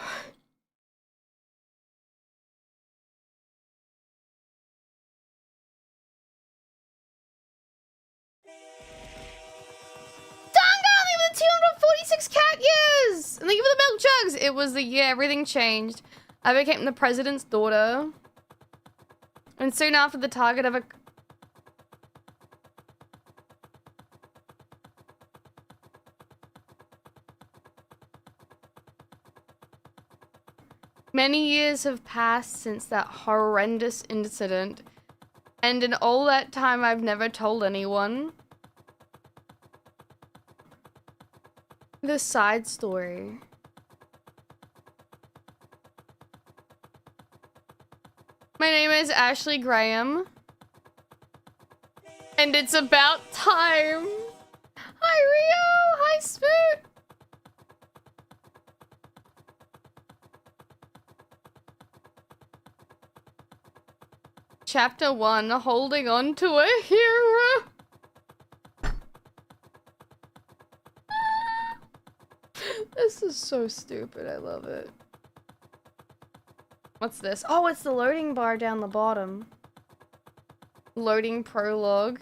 26 cat years! And thank you for the milk jugs! It was the year everything changed. I became the president's daughter. And soon after the target of a... Many years have passed since that horrendous incident. And in all that time, I've never told anyone. The side story. My name is Ashley Graham. And it's about time. Hi, Rio. Hi, Spoot. Chapter 1, holding on to a hero. This is so stupid. I love it. What's this? Oh, it's the loading bar down the bottom. Loading prologue.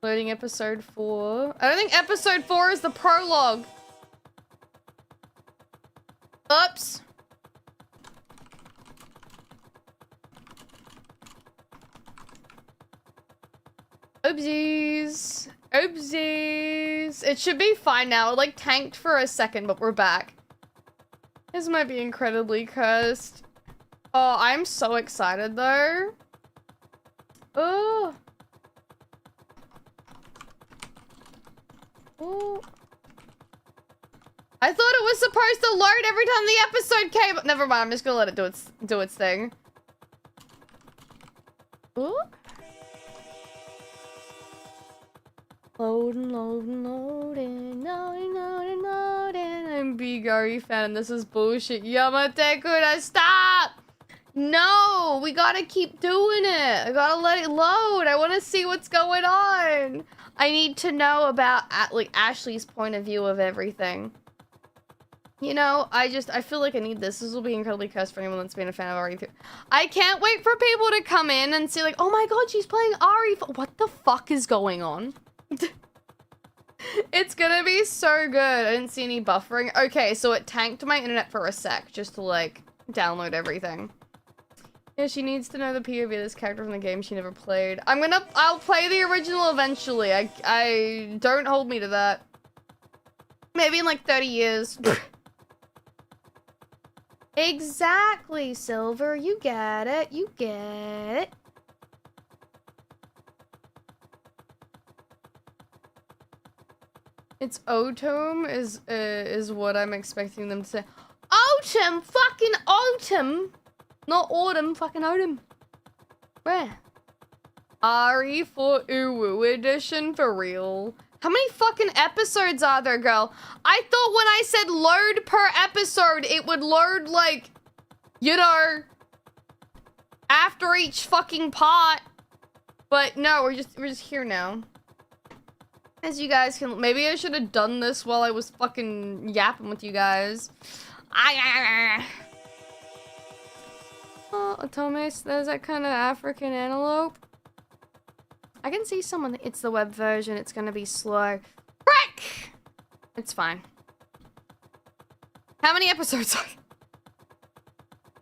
Loading episode 4. I don't think episode 4 is the prologue. Oops. Oopsies. Oopsies. It should be fine now. It like tanked for a second, but we're back. This might be incredibly cursed. Oh, I'm so excited though. Oh. Oh. I thought it was supposed to load every time the episode came. Never mind, I'm just gonna let it do its thing. Ooh. Loading, loading, loading, loading, loading, loading. I'm Big Ari fan and this is bullshit. Yamatekura, stop! No, we gotta keep doing it. I gotta let it load. I wanna see what's going on. I need to know about like Ashley's point of view of everything. You know, I feel like I need this. This will be incredibly cursed for anyone that's been a fan of Ari. I can't wait for people to come in and see like, oh my god, she's playing Ari. What the fuck is going on? It's gonna be so good. I didn't see any buffering. Okay, so it tanked my internet for a sec just to like download everything. Yeah, she needs to know the POV of this character from the game she never played. I'll play the original eventually. I don't hold me to that. Maybe in like 30 years. Exactly, Silver. You get it. You get it. It's autumn is what I'm expecting them to say. Autumn, fucking autumn, not autumn, fucking autumn. Where? Ari for Uwu edition for real. How many fucking episodes are there, girl? I thought when I said load per episode, it would load like, you know, after each fucking part. But no, we're just here now. As you guys can, maybe I should have done this while I was fucking yapping with you guys. Oh, Tomes, there's that kind of African antelope. I can see someone, it's the web version, it's gonna be slow. Frick! It's fine. How many episodes are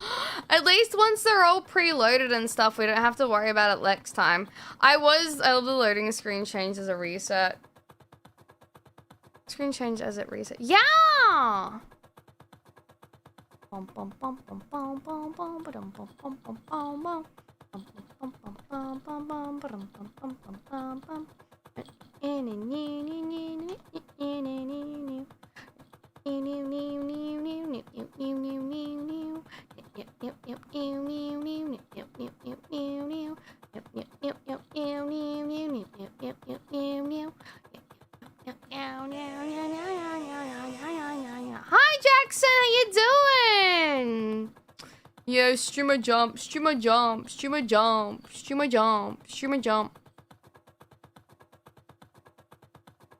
there? At least once they're all preloaded and stuff, we don't have to worry about it next time. I love the loading screen change as a reset. Screen change as it reset. Yeah! Hi Jackson, how you doing? Yo, streamer jump, streamer jump, streamer jump, streamer jump, streamer jump.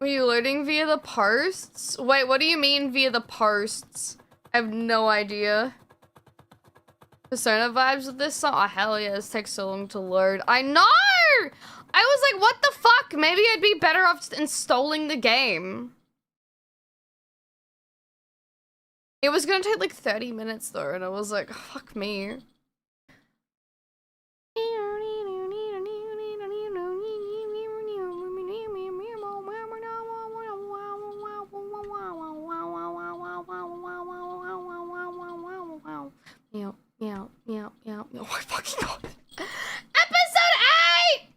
Were you loading via the posts? Wait, what do you mean via the posts? I have no idea. Persona vibes with this song? Oh, hell yeah, this takes so long to load. I know! I was like, what the fuck? Maybe I'd be better off just installing the game. It was gonna take like 30 minutes though, and I was like, fuck me. Meow, meow, meow, meow, meow. Oh my fucking god. Episode 8!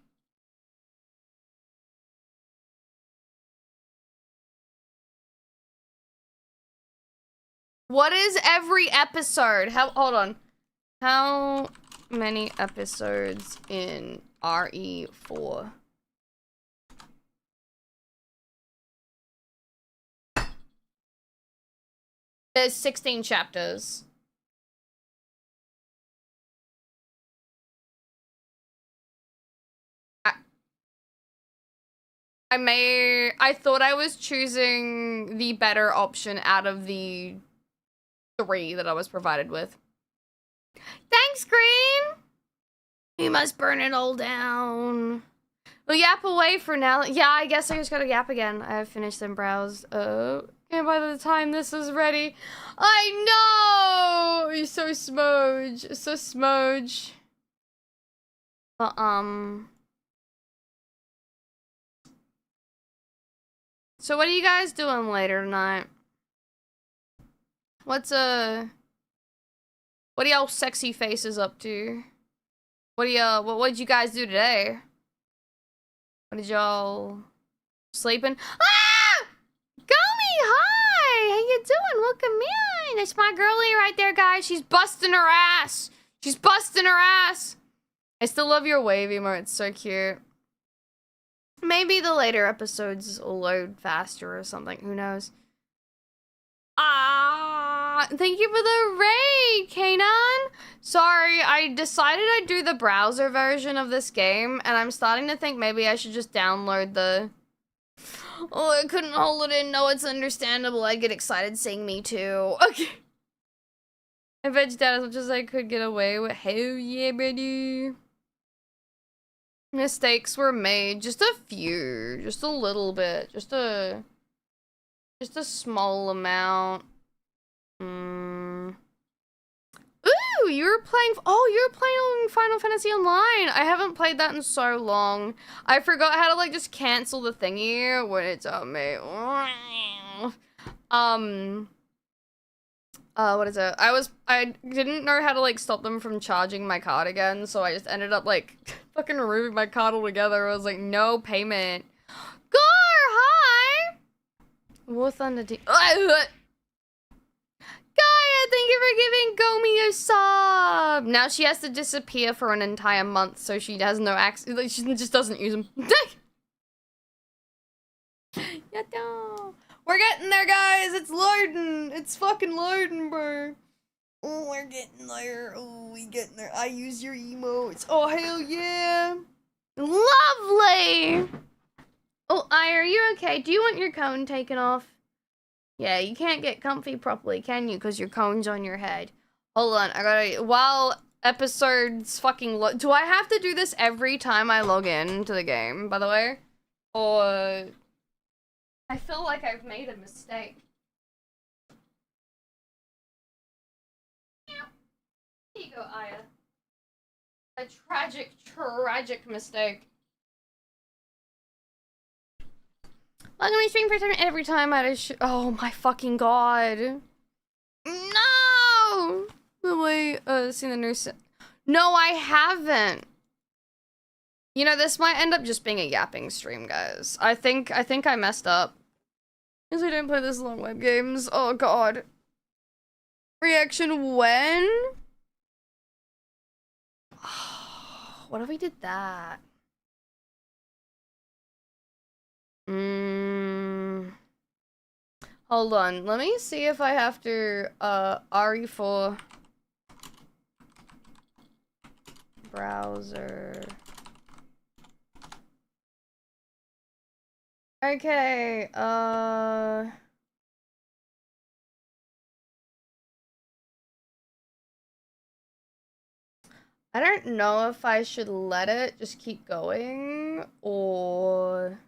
What is every episode? Hold on. How many episodes in RE4? There's 16 chapters. I thought I was choosing the better option out of the 3 that I was provided with. Thanks, Green! You must burn it all down. We'll yap away for now. Yeah, I guess I just gotta yap again. I have finished them browse. And by the time this is ready, I know! You're so smudge. So smudge. But, so what are you guys doing later tonight? What are y'all sexy faces up to? What did you guys do today? What did y'all sleeping? Ah! Gomi, hi! How you doing? Welcome in. That's my girlie right there, guys. She's busting her ass. She's busting her ass. I still love your wave emote. It's so cute. Maybe the later episodes will load faster or something. Who knows? Thank you for the raid, Kanan. Sorry, I decided I'd do the browser version of this game, and I'm starting to think maybe I should just download the... Oh, I couldn't hold it in. No, it's understandable. I get excited saying me too. Okay. I vegged out as much as I could get away with. Hell yeah, buddy. Mistakes were made. Just a few. Just a little bit. Just a small amount. Ooh, you're playing Final Fantasy Online. I haven't played that in so long. I forgot how to like just cancel the thingy when it's on me. What is it? I didn't know how to like stop them from charging my card again, so I just ended up like fucking removing my card altogether. I was like, no payment. Gore, hi! War Thunder Gaia, thank you for giving Gomi a sub! Now she has to disappear for an entire month so she has no access. Like, she just doesn't use them. Yatta! We're getting there, guys! It's loading! It's fucking loading, bro! Oh, we're getting there. Oh, we getting there. I use your emotes. Oh, hell yeah! Lovely! Oh, are you okay? Do you want your cone taken off? Yeah, you can't get comfy properly, can you? Because your cone's on your head. Hold on, I gotta... While episodes fucking... Do I have to do this every time I log in to the game, by the way? Or... I feel like I've made a mistake. Here you go, Aya. A tragic, tragic mistake. Welcome to stream for time every time I oh my fucking god. No! The way, seen the nurse. No, I haven't. You know, this might end up just being a yapping stream, guys. I think I messed up. Because I don't play this long web games. Oh god. Reaction when? What if we did that? Hold on, let me see if I have to, RE4 browser. Okay, I don't know if I should let it just keep going, or...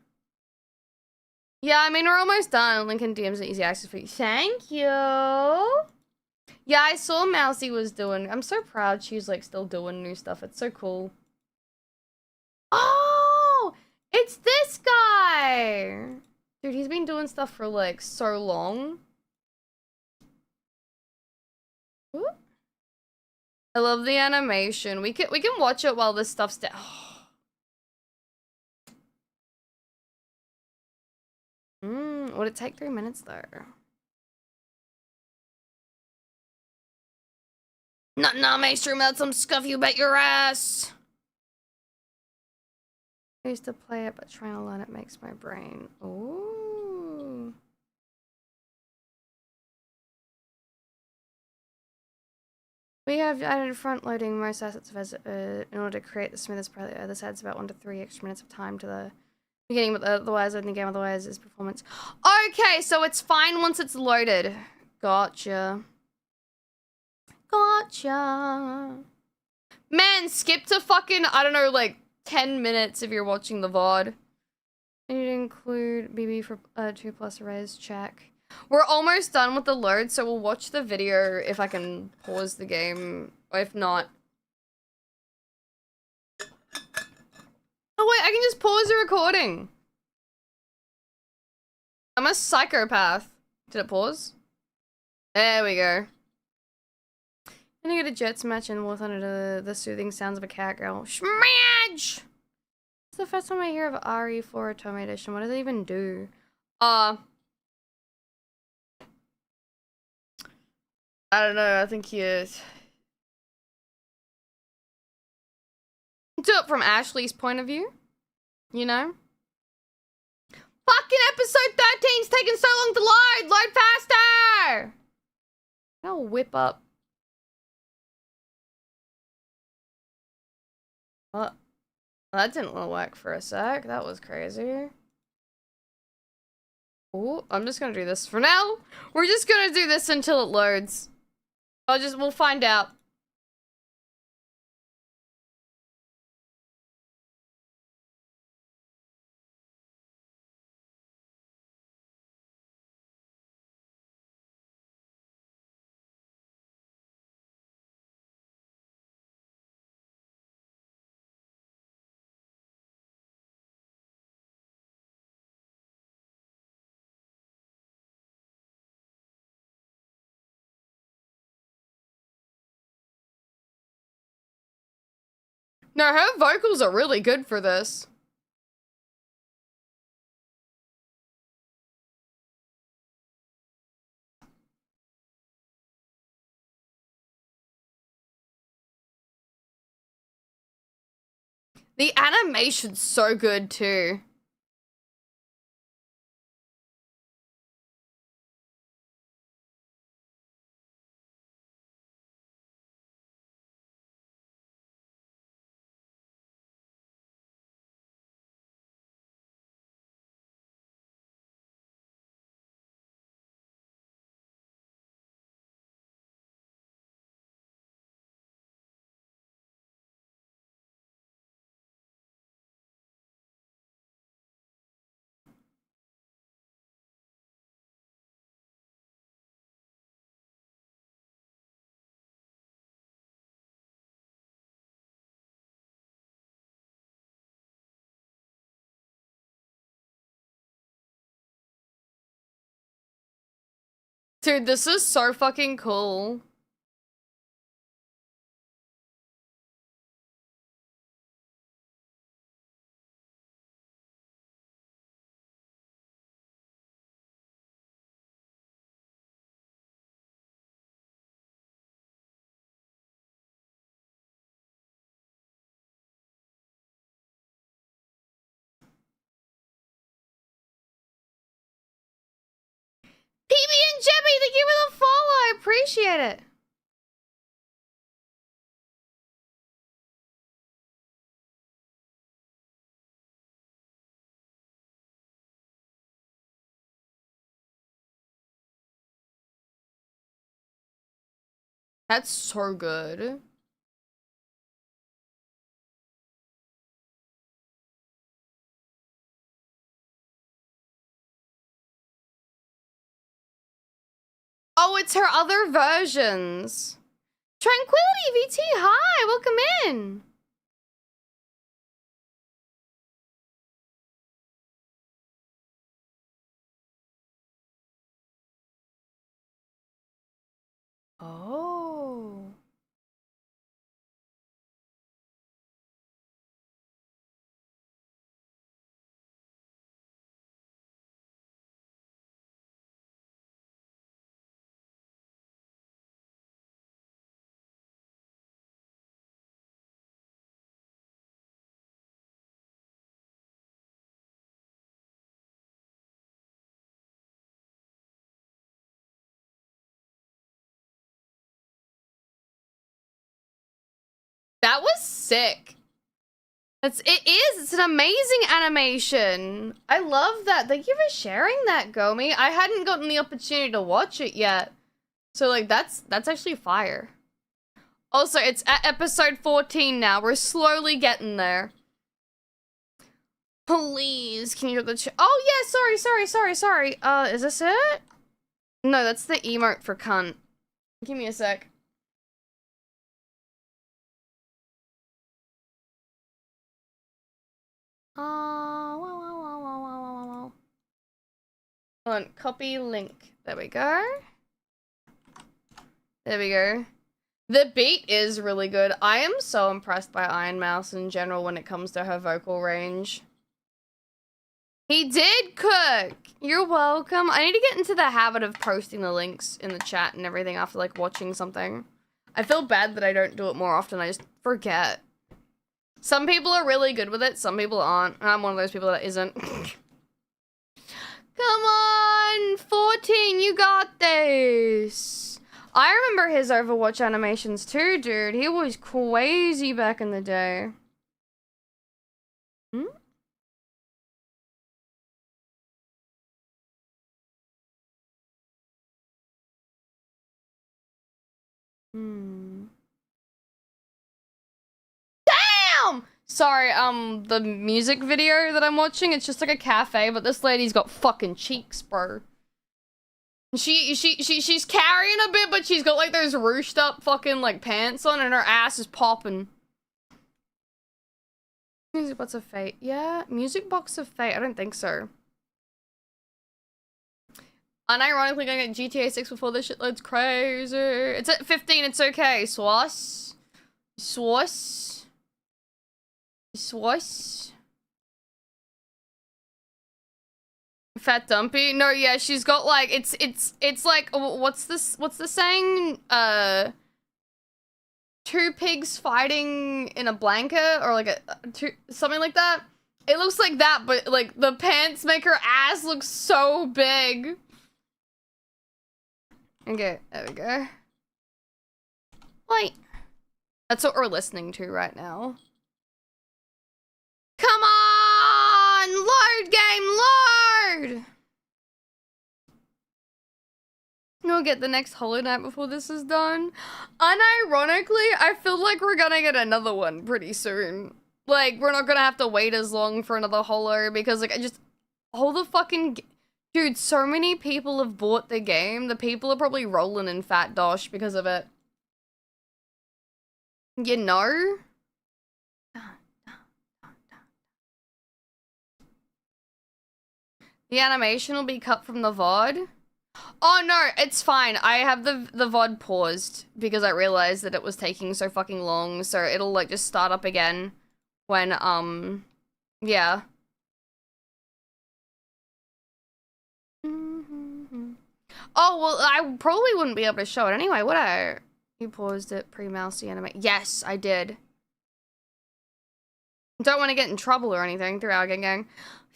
Yeah, I mean, we're almost done. Link in DMs and easy access for you. Thank you. Yeah, I saw Mousy was doing. I'm so proud she's like still doing new stuff. It's so cool. Oh, it's this guy. Dude, he's been doing stuff for like so long. Ooh. I love the animation. We can watch it while this stuff's down. Would it take 3 minutes though? Not now, mainstream. That's some scuff. You bet your ass. I used to play it, but trying to learn it makes my brain. Ooh. We have added front-loading most assets in order to create the smoothest player. This adds about 1 to 3 extra minutes of time to the beginning, but otherwise, in the game, otherwise is performance. Okay, so it's fine once it's loaded. Gotcha. Gotcha. Man, skip to fucking, I don't know, like 10 minutes if you're watching the VOD. I need to include BB for 2+ arrays, check. We're almost done with the load, so we'll watch the video if I can pause the game, or if not. Oh wait, I can just pause the recording. I'm a psychopath. Did it pause? There we go. I'm gonna get a Jets match and we'll under the soothing sounds of a cat girl. Smash! It's the first time I hear of RE4 Otome Edition. What does it even do? I don't know, I think you do it from Ashley's point of view, you know? Fucking episode 13's taking so long to load! Load faster! I'll whip up. What? That didn't work for a sec. That was crazy. Oh, I'm just gonna do this for now. We're just gonna do this until it loads. We'll find out. No, her vocals are really good for this. The animation's so good too. Dude, this is so fucking cool. PB and Jebby, thank you for the follow. I appreciate it. That's so good. Oh, it's her other versions. Tranquility VT, hi, welcome in. Oh. That was sick. It's an amazing animation. I love that. Thank you for sharing that, Gomi. I hadn't gotten the opportunity to watch it yet. So like that's actually fire. Also, it's at episode 14 now. We're slowly getting there. Please, can you do the oh yeah, sorry. Is this it? No, that's the emote for cunt. Give me a sec. Hold on, copy link. There we go. There we go. The beat is really good. I am so impressed by Iron Mouse in general when it comes to her vocal range. He did cook! You're welcome. I need to get into the habit of posting the links in the chat and everything after, like, watching something. I feel bad that I don't do it more often. I just forget. Some people are really good with it, some people aren't. And I'm one of those people that isn't. Come on! 14, you got this! I remember his Overwatch animations too, dude. He was crazy back in the day. Hmm? Damn! Sorry, the music video that I'm watching, it's just like a cafe, but this lady's got fucking cheeks, bro. She's carrying a bit, but she's got like those ruched up fucking like pants on and her ass is popping. Music Box of Fate. Yeah, Music Box of Fate. I don't think so. Unironically gonna get GTA 6 before this shit loads crazy. It's at 15, it's okay. Swass. Swass. Swass. Fat Dumpy? No, yeah, she's got like it's like what's the saying? Two pigs fighting in a blanket or like something like that. It looks like that, but like the pants make her ass look so big. Okay, there we go. Wait. That's what we're listening to right now. Come on! Load game, load! We'll get the next Hollow Knight before this is done. Unironically, I feel like we're gonna get another one pretty soon. Like, we're not gonna have to wait as long for another Hollow because, like, all the fucking... Dude, so many people have bought the game. The people are probably rolling in Fat Dosh because of it. You know? The animation will be cut from the VOD. Oh no, it's fine. I have the VOD paused because I realized that it was taking so fucking long, so it'll like just start up again when yeah. Oh, well, I probably wouldn't be able to show it anyway, would I? You paused it pre-mousey anime. Yes, I did. Don't want to get in trouble or anything through our gang.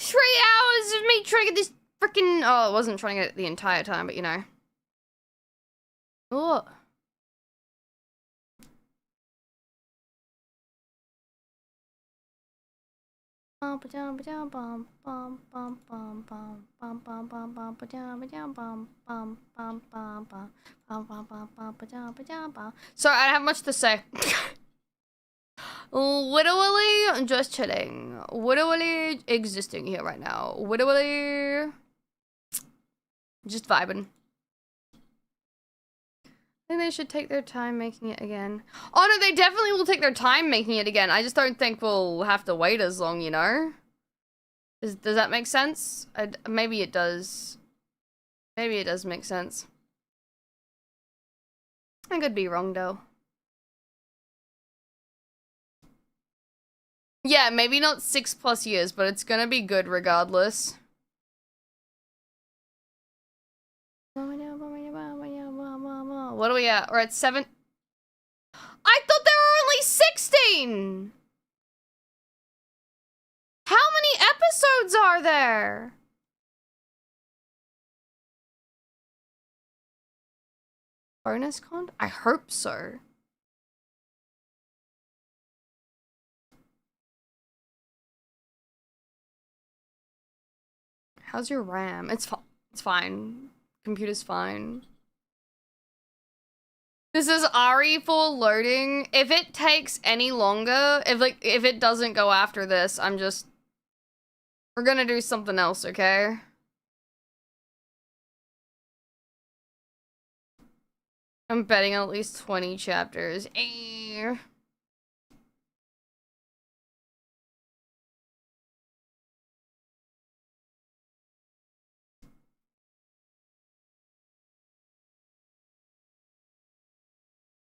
3 hours of me trying to get this freaking... Oh, I wasn't trying to get it the entire time, but you know. Oh. So I have much to say. Literally just chilling. Literally existing here right now. Literally just vibing. think they should take their time making it again. Oh no, they definitely will take their time making it again. I just don't think we'll have to wait as long, you know? Does that make sense? Maybe it does. Maybe it does make sense. I could be wrong though. Yeah, maybe not 6+ years, but it's gonna be good regardless. What are we at? We're at 7. I thought there were only 16! How many episodes are there? Bonus content? I hope so. How's your RAM? It's fine. Computer's fine. This is RE for loading. If it takes any longer, if it doesn't go after this, we're gonna do something else, okay? I'm betting on at least 20 chapters.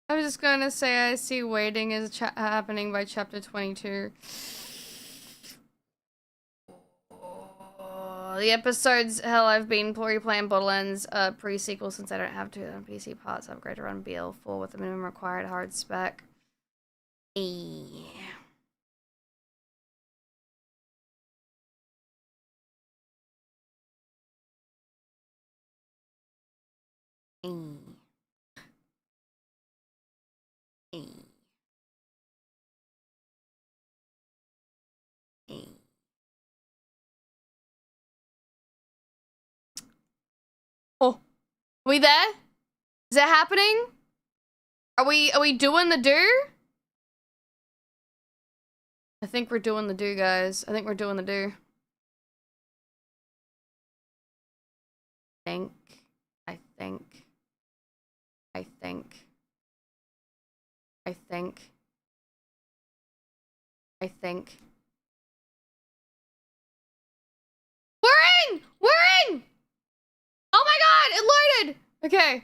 I was just gonna say I see waiting is happening by chapter 22. The episodes, hell, I've been replaying Borderlands pre-sequel since I don't have to on PC parts. Upgrade to run BL4 with the minimum required hard spec. Oh, we there? Is that happening? Are we doing the do? I think we're doing the do, guys. I think we're doing the do. I think. We're in! We're in! Oh my god, it loaded! Okay,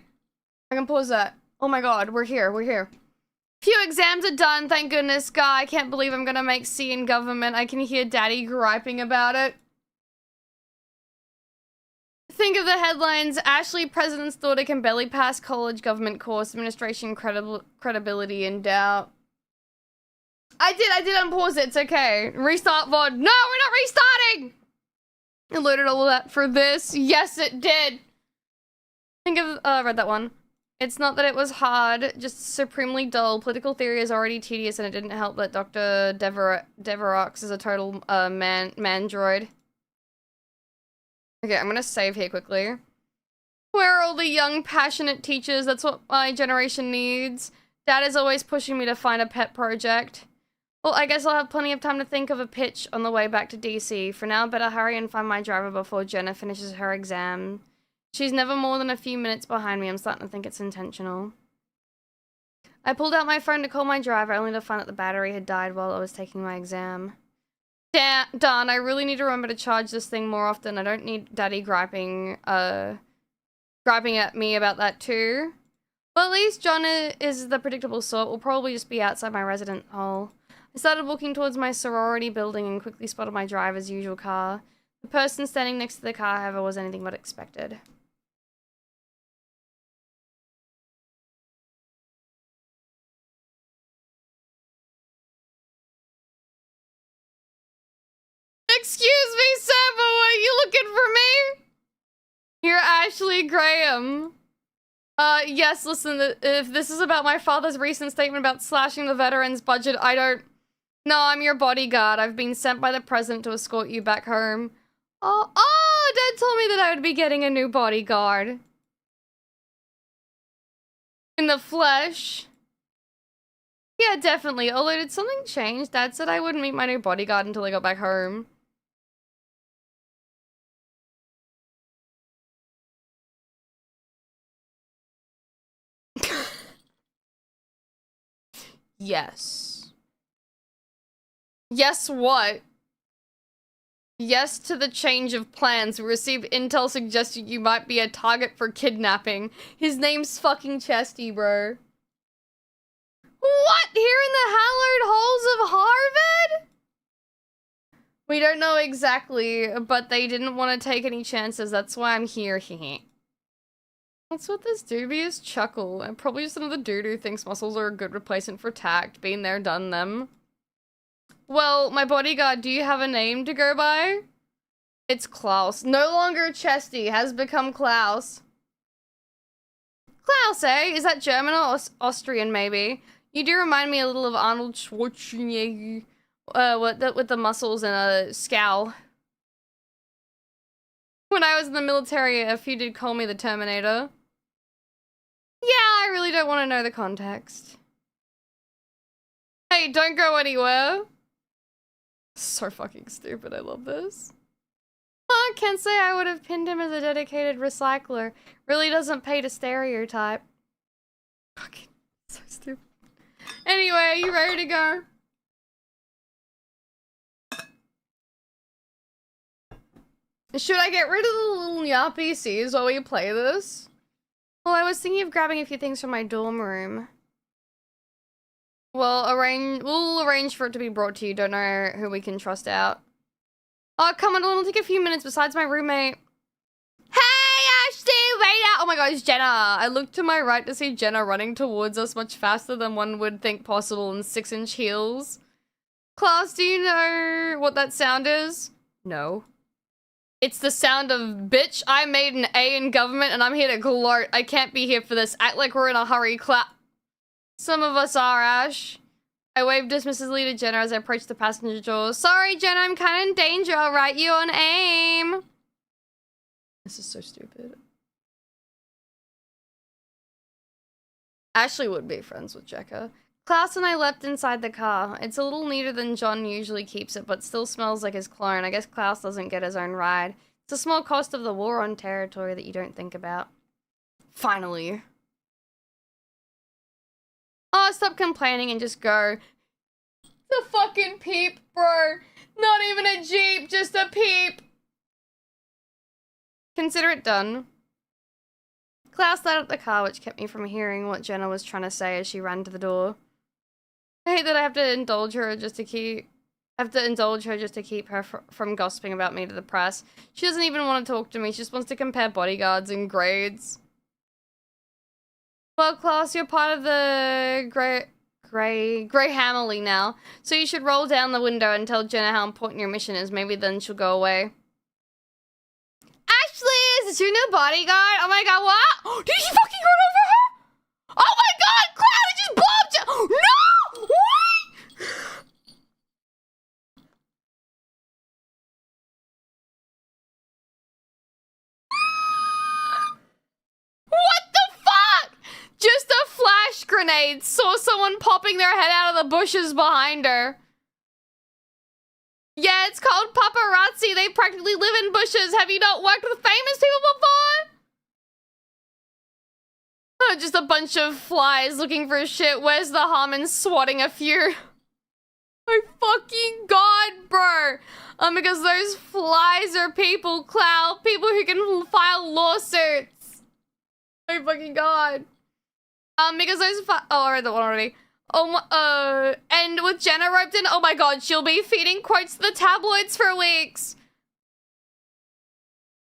I can pause that. Oh my god, we're here, we're here. Few exams are done, thank goodness, guy. I can't believe I'm gonna make C in government. I can hear daddy griping about it. Think of the headlines. Ashley, president's daughter, can barely pass college government course. Administration credibility in doubt. I did unpause it. It's okay. Restart VOD. No, we're not restarting! It loaded all of that for this. Yes, it did. Think of, read that one. It's not that it was hard, just supremely dull. Political theory is already tedious, and it didn't help that Dr. Deverox is a total, mandroid. Okay, I'm gonna save here quickly. Where are all the young, passionate teachers? That's what my generation needs. Dad is always pushing me to find a pet project. Well, I guess I'll have plenty of time to think of a pitch on the way back to DC. For now, better hurry and find my driver before Jenna finishes her exam. She's never more than a few minutes behind me. I'm starting to think it's intentional. I pulled out my phone to call my driver, only to find that the battery had died while I was taking my exam. Darn, I really need to remember to charge this thing more often. I don't need daddy griping at me about that too. Well, at least John is the predictable sort. Will probably just be outside my resident hall. I started walking towards my sorority building and quickly spotted my driver's usual car. The person standing next to the car, however, was anything but expected. Excuse me, sir, but are you looking for me? You're Ashley Graham. Yes, listen, if this is about my father's recent statement about slashing the veterans' budget, I don't... No, I'm your bodyguard. I've been sent by the president to escort you back home. Oh, Dad told me that I would be getting a new bodyguard. In the flesh. Yeah, definitely. Although, did something change? Dad said I wouldn't meet my new bodyguard until I got back home. Yes. Yes what? Yes to the change of plans. We received intel suggesting you might be a target for kidnapping. His name's fucking Chesty, bro. What? Here in the hallowed halls of Harvard? We don't know exactly, but they didn't want to take any chances. That's why I'm here. What's with this dubious chuckle? And probably just another dude who thinks muscles are a good replacement for tact. Been there, done them. Well, my bodyguard, do you have a name to go by? It's Klaus. No longer Chesty, has become Klaus. Klaus, eh? Is that German or Austrian, maybe? You do remind me a little of Arnold Schwarzenegger. With the muscles and a scowl. When I was in the military, a few did call me the Terminator. Yeah, I really don't want to know the context. Hey, don't go anywhere. So fucking stupid, I love this. Oh, can't say I would have pinned him as a dedicated recycler. Really doesn't pay to stereotype. Fucking so stupid. Anyway, are you ready to go? Should I get rid of the little NPCs while we play this? Well, I was thinking of grabbing a few things from my dorm room. Well, we'll arrange for it to be brought to you. Don't know who we can trust out. Oh, come on, it'll take a few minutes besides my roommate. Hey, Ashley, wait out! Oh my god, it's Jenna. I looked to my right to see Jenna running towards us much faster than one would think possible in 6-inch heels. Class, do you know what that sound is? No. It's the sound of, bitch, I made an A in government and I'm here to gloat. I can't be here for this. Act like we're in a hurry, clap. Some of us are, Ash. I waved dismissively to Jenna as I approached the passenger door. Sorry, Jenna, I'm kind of in danger. I'll write you on AIM. This is so stupid. Ashley would be friends with Jekka. Klaus and I leapt inside the car. It's a little neater than John usually keeps it, but still smells like his clone. I guess Klaus doesn't get his own ride. It's a small cost of the war on territory that you don't think about. Finally. Oh, stop complaining and just go. The fucking Peep, bro. Not even a Jeep, just a Peep. Consider it done. Klaus lighted up the car, which kept me from hearing what Jenna was trying to say as she ran to the door. I hate that I have to indulge her just to keep her from gossiping about me to the press. She doesn't even want to talk to me. She just wants to compare bodyguards and grades. Well, Klaus, you're part of the Grey Hammerly now, so you should roll down the window and tell Jenna how important your mission is. Maybe then she'll go away. Ashley, is this your new bodyguard? Oh my god, what? Did she fucking run over her? Oh my god, Cloud, it just bombed! No! Wait! What the fuck? Just a flash grenade. Saw someone popping their head out of the bushes behind her. Yeah, it's called paparazzi. They practically live in bushes. Have you not worked with famous people before? Oh, just a bunch of flies looking for shit. Where's the Harmon swatting a few? My fucking god, bro. Because those flies are people, Cloud. People who can file lawsuits. My fucking god. Because those oh, I read that one already. Oh, and with Jenna roped in, oh my god, she'll be feeding quotes to the tabloids for weeks.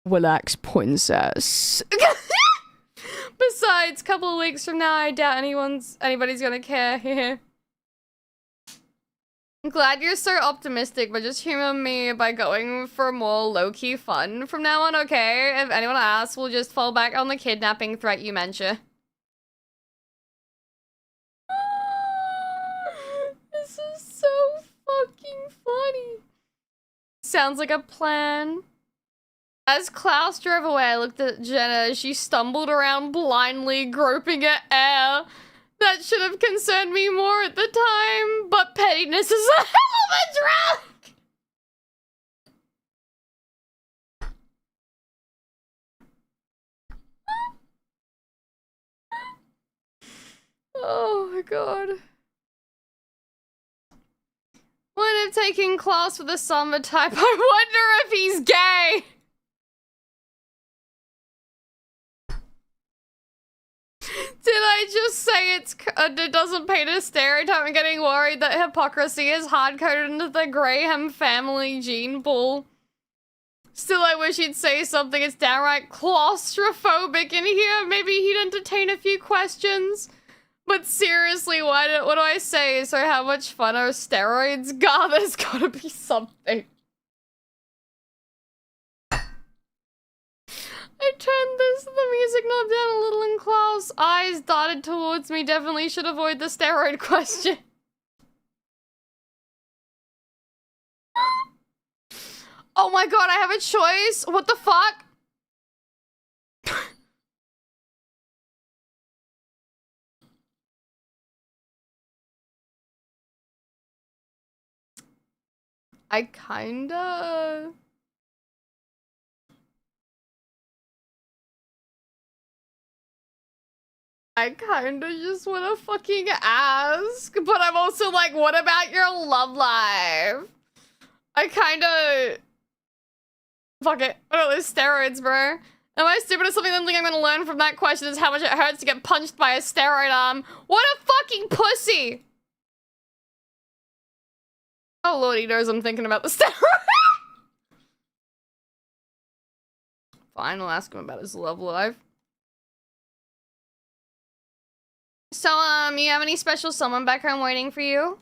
Relax, princess. Besides, couple of weeks from now, I doubt anybody's gonna care. I'm glad you're so optimistic, but just humor me by going for more low-key fun from now on, okay? If anyone asks, we'll just fall back on the kidnapping threat you mentioned. This is so fucking funny. Sounds like a plan. As Klaus drove away, I looked at Jenna as she stumbled around blindly, groping at air. That should have concerned me more at the time, but pettiness is a hell of a drug! Oh my god. taking class with a summer type. I wonder if he's gay. Did I just say it doesn't paint a stereotype? I'm getting worried that hypocrisy is hard-coded into the Graham family gene pool. Still, I wish he'd say something. It's downright claustrophobic in here. Maybe he'd entertain a few questions. But seriously, what do I say? So how much fun are steroids? God, there's gotta be something. I turned the music knob down a little in class. Eyes darted towards me. Definitely should avoid the steroid question. Oh my god, I have a choice? What the fuck? I kinda just wanna fucking ask, but I'm also like, what about your love life? I kinda... Fuck it. What are those steroids, bro? Am I stupid or something? The only thing I'm gonna learn from that question is how much it hurts to get punched by a steroid arm. What a fucking pussy! Oh lord, he knows I'm thinking about the steroid. Fine, I'll ask him about his love life. So, you have any special someone back home waiting for you?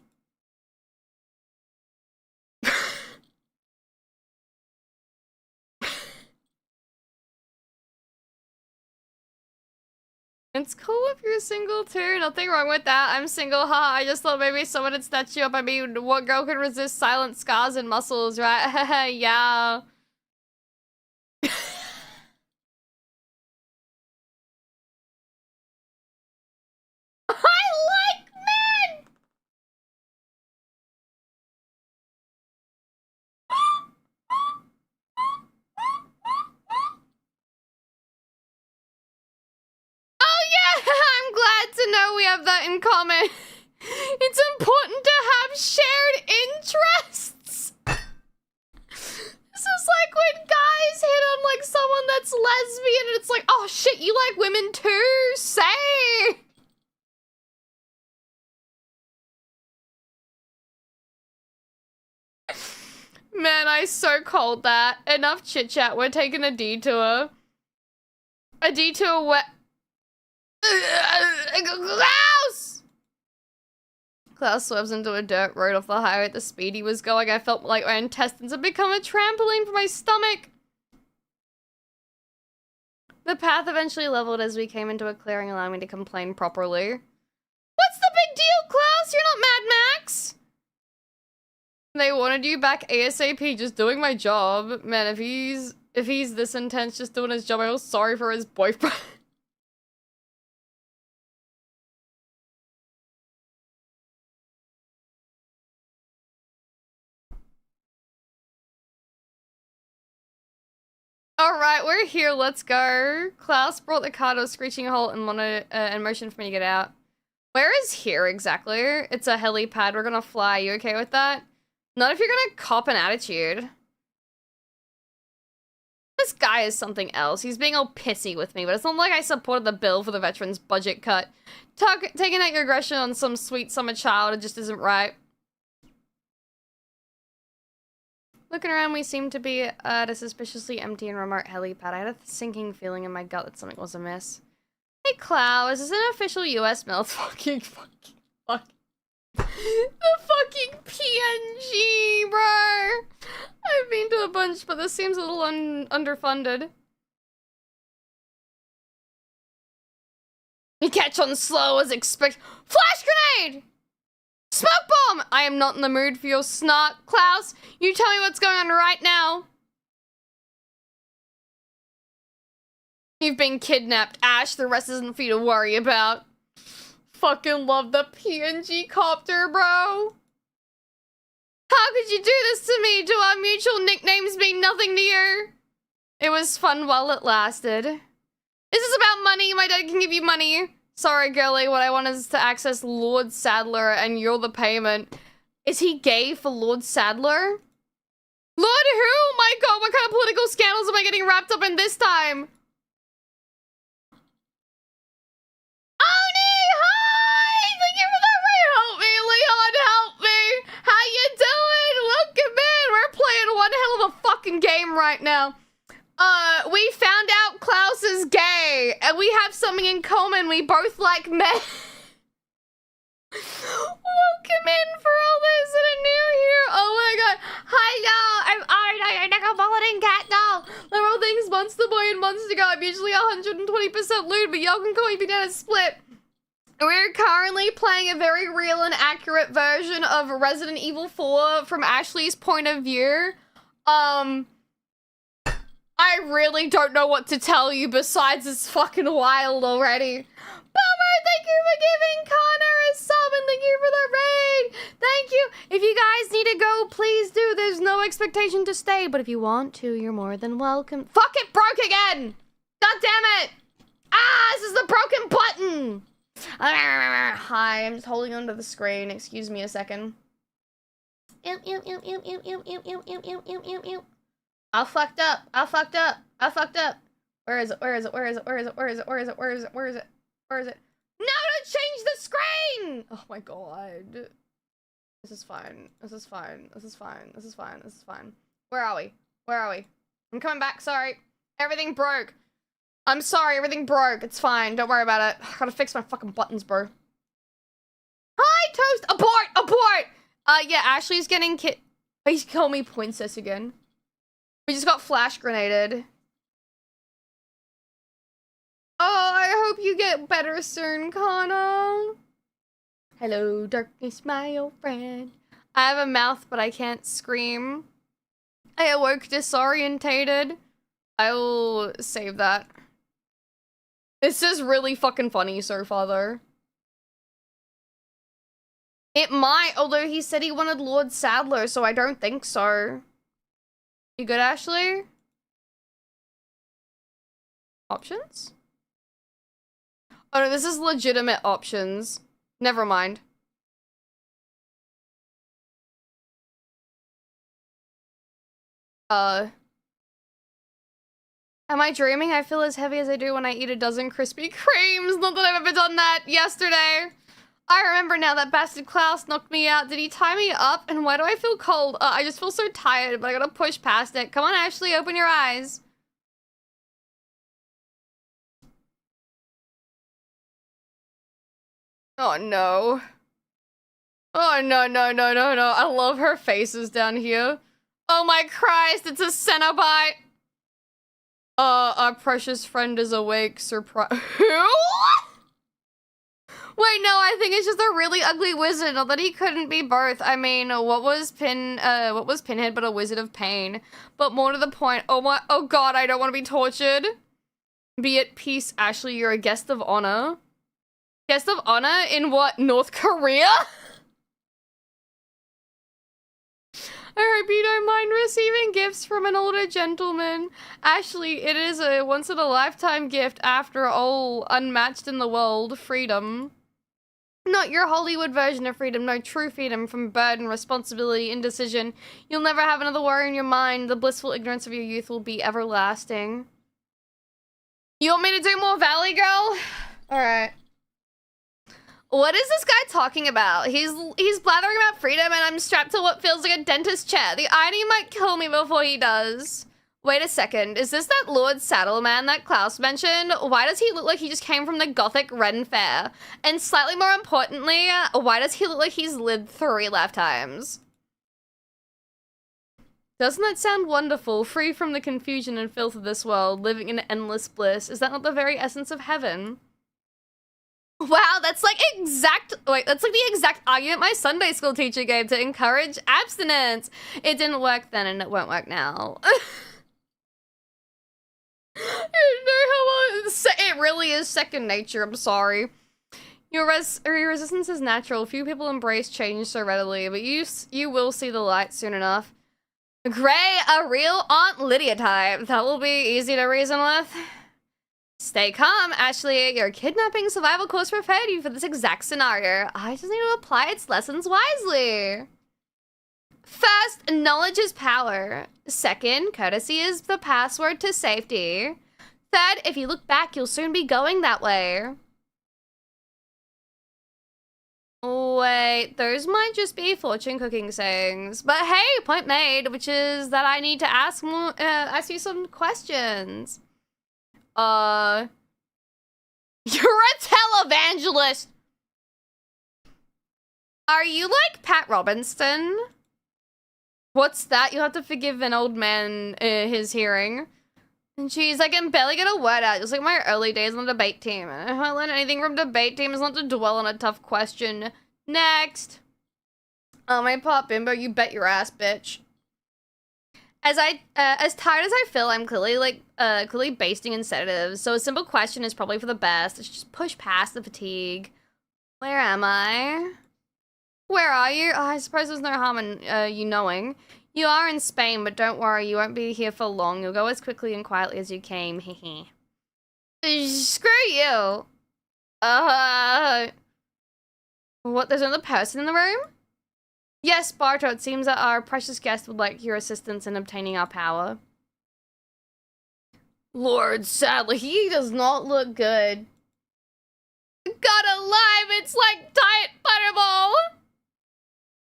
It's cool if you're single too, nothing wrong with that. I'm single, haha. I just thought maybe someone would snatch you up. I mean, what girl could resist silent scars and muscles, right? Yeah. I like men! Oh yeah, I'm glad to know we have that in common. It's important to have shared interests. This is like when guys hit on like someone that's lesbian and it's like, oh shit, you like women too? Say! Man, I so called that. Enough chit chat, we're taking a detour. A detour where... Klaus! Klaus swerves into a dirt road off the highway at the speed he was going. I felt like my intestines had become a trampoline for my stomach. The path eventually leveled as we came into a clearing, allowing me to complain properly. What's the big deal, Klaus? You're not Mad Max! They wanted you back ASAP, just doing my job. Man, if he's this intense just doing his job, I feel sorry for his boyfriend. Alright, we're here, let's go. Klaus brought the car to a screeching halt and motioned for me to get out. Where is here exactly? It's a helipad, we're gonna fly, you okay with that? Not if you're gonna cop an attitude. This guy is something else. He's being all pissy with me, but it's not like I supported the bill for the veterans budget cut. Taking out your aggression on some sweet summer child, it just isn't right. Looking around, we seem to be at a suspiciously empty and remote helipad. I had a sinking feeling in my gut that something was amiss. Hey, Klaus, is this an official US fucking. The fucking PNG, bro! I've been to a bunch, but this seems a little underfunded. You catch on slow as expect- Flash grenade! Smoke bomb! I am not in the mood for your snark, Klaus. You tell me what's going on right now. You've been kidnapped, Ash. The rest isn't for you to worry about. Fucking love the PNG copter, bro. How could you do this to me? Do our mutual nicknames mean nothing to you? It was fun while it lasted. Is this about money? My dad can give you money. Sorry, girlie. What I want is to access Lord Sadler, and you're the payment. Is he gay for Lord Sadler? Lord who? My god, what kind of political scandals am I getting wrapped up in this time? Oni, hi! Thank you for the raid. Help me, Leon, help me! How you doing? Welcome in. We're playing one hell of a fucking game right now. We found out Klaus is gay, and we have something in common. We both like men. Welcome in for all those that are new here. Oh my god. Hi y'all, I'm Arna, your Necropolitan Cat Doll. They're all things Monster Boy and Monster Girl. I'm usually 120% lewd, but y'all can call me Banana Split. We're currently playing a very real and accurate version of Resident Evil 4 from Ashley's point of view. I really don't know what to tell you besides it's fucking wild already. Bummer, thank you for giving Connor a sub and thank you for the raid. Thank you. If you guys need to go, please do. There's no expectation to stay, but if you want to, you're more than welcome. Fuck, it broke again. God damn it. Ah, this is the broken button. Hi, I'm just holding onto the screen. Excuse me a second. I fucked up. I fucked up. I fucked up. Where is it? Where is it? Where is it? Where is it? Where is it? Where is it? Where is it? Where is it? Where is it? No, don't change the screen! Oh my god. This is fine. This is fine. This is fine. This is fine. This is fine. Where are we? Where are we? I'm coming back. Sorry. Everything broke. I'm sorry. Everything broke. It's fine. Don't worry about it. I gotta fix my fucking buttons, bro. Hi, Toast. Abort! Abort! Yeah, Ashley's getting Please call me Princess again. We just got flash grenaded. Oh, I hope you get better soon, Kana. Hello, darkness, my old friend. I have a mouth, but I can't scream. I awoke disorientated. I will save that. This is really fucking funny so far, though. It might, although he said he wanted Lord Sadler, so I don't think so. You good, Ashley? Options? Oh no, this is legitimate options. Never mind. Am I dreaming? I feel as heavy as I do when I eat a dozen Krispy Kremes. Not that I've ever done that yesterday. I remember now that bastard Klaus knocked me out. Did he tie me up? And why do I feel cold? I just feel so tired, but I gotta push past it. Come on, Ashley, open your eyes. Oh no. Oh no, no, no, no, no. I love her faces down here. Oh my Christ, it's a Cenobite. Our precious friend is awake. Surprise. Who? Wait, no, I think it's just a really ugly wizard. Not that he couldn't be both. I mean, what was Pinhead but a wizard of pain? But more to the point, oh god, I don't want to be tortured. Be at peace, Ashley, you're a guest of honor. Guest of honor in what, North Korea? I hope you don't mind receiving gifts from an older gentleman. Ashley, it is a once-in-a-lifetime gift after all, unmatched in the world, freedom. Not your Hollywood version of freedom, no, true freedom from burden, responsibility, indecision. You'll never have another worry in your mind. The blissful ignorance of your youth will be everlasting. You want me to do more Valley Girl? Alright. What is this guy talking about? He's blathering about freedom and I'm strapped to what feels like a dentist chair. The irony might kill me before he does. Wait a second, is this that Lord Saddleman that Klaus mentioned? Why does he look like he just came from the Gothic Ren Fair? And slightly more importantly, why does he look like he's lived 3 lifetimes? Doesn't that sound wonderful? Free from the confusion and filth of this world, living in endless bliss. Is that not the very essence of heaven? Wow, that's like that's like the exact argument my Sunday school teacher gave to encourage abstinence. It didn't work then and it won't work now. It really is second nature, I'm sorry. Your resistance is natural. Few people embrace change so readily, but you will see the light soon enough. Gray, a real Aunt Lydia type. That will be easy to reason with. Stay calm, Ashley. Your kidnapping survival course prepared you for this exact scenario. I just need to apply its lessons wisely. First, knowledge is power. Second, courtesy is the password to safety. Third, if you look back, you'll soon be going that way. Wait, those might just be fortune cooking sayings. But hey, point made, which is that I need to ask you some questions. You're a televangelist. Are you like Pat Robinson? What's that? You'll have to forgive an old man his hearing. And she's like, I can barely get a word out. Just like my early days on the debate team. And if I learned anything from debate team is not to dwell on a tough question. Next. Oh, my pop bimbo, you bet your ass, bitch. As tired as I feel, I'm clearly basting in sedatives. So a simple question is probably for the best. Let's just push past the fatigue. Where am I? Where are you? Oh, I suppose there's no harm in you knowing. You are in Spain, but don't worry, you won't be here for long. You'll go as quickly and quietly as you came. Hehe. Screw you. What, there's another person in the room? Yes, Barto, it seems that our precious guest would like your assistance in obtaining our power. Lord, sadly, he does not look good. God alive, it's like Diet Butterball!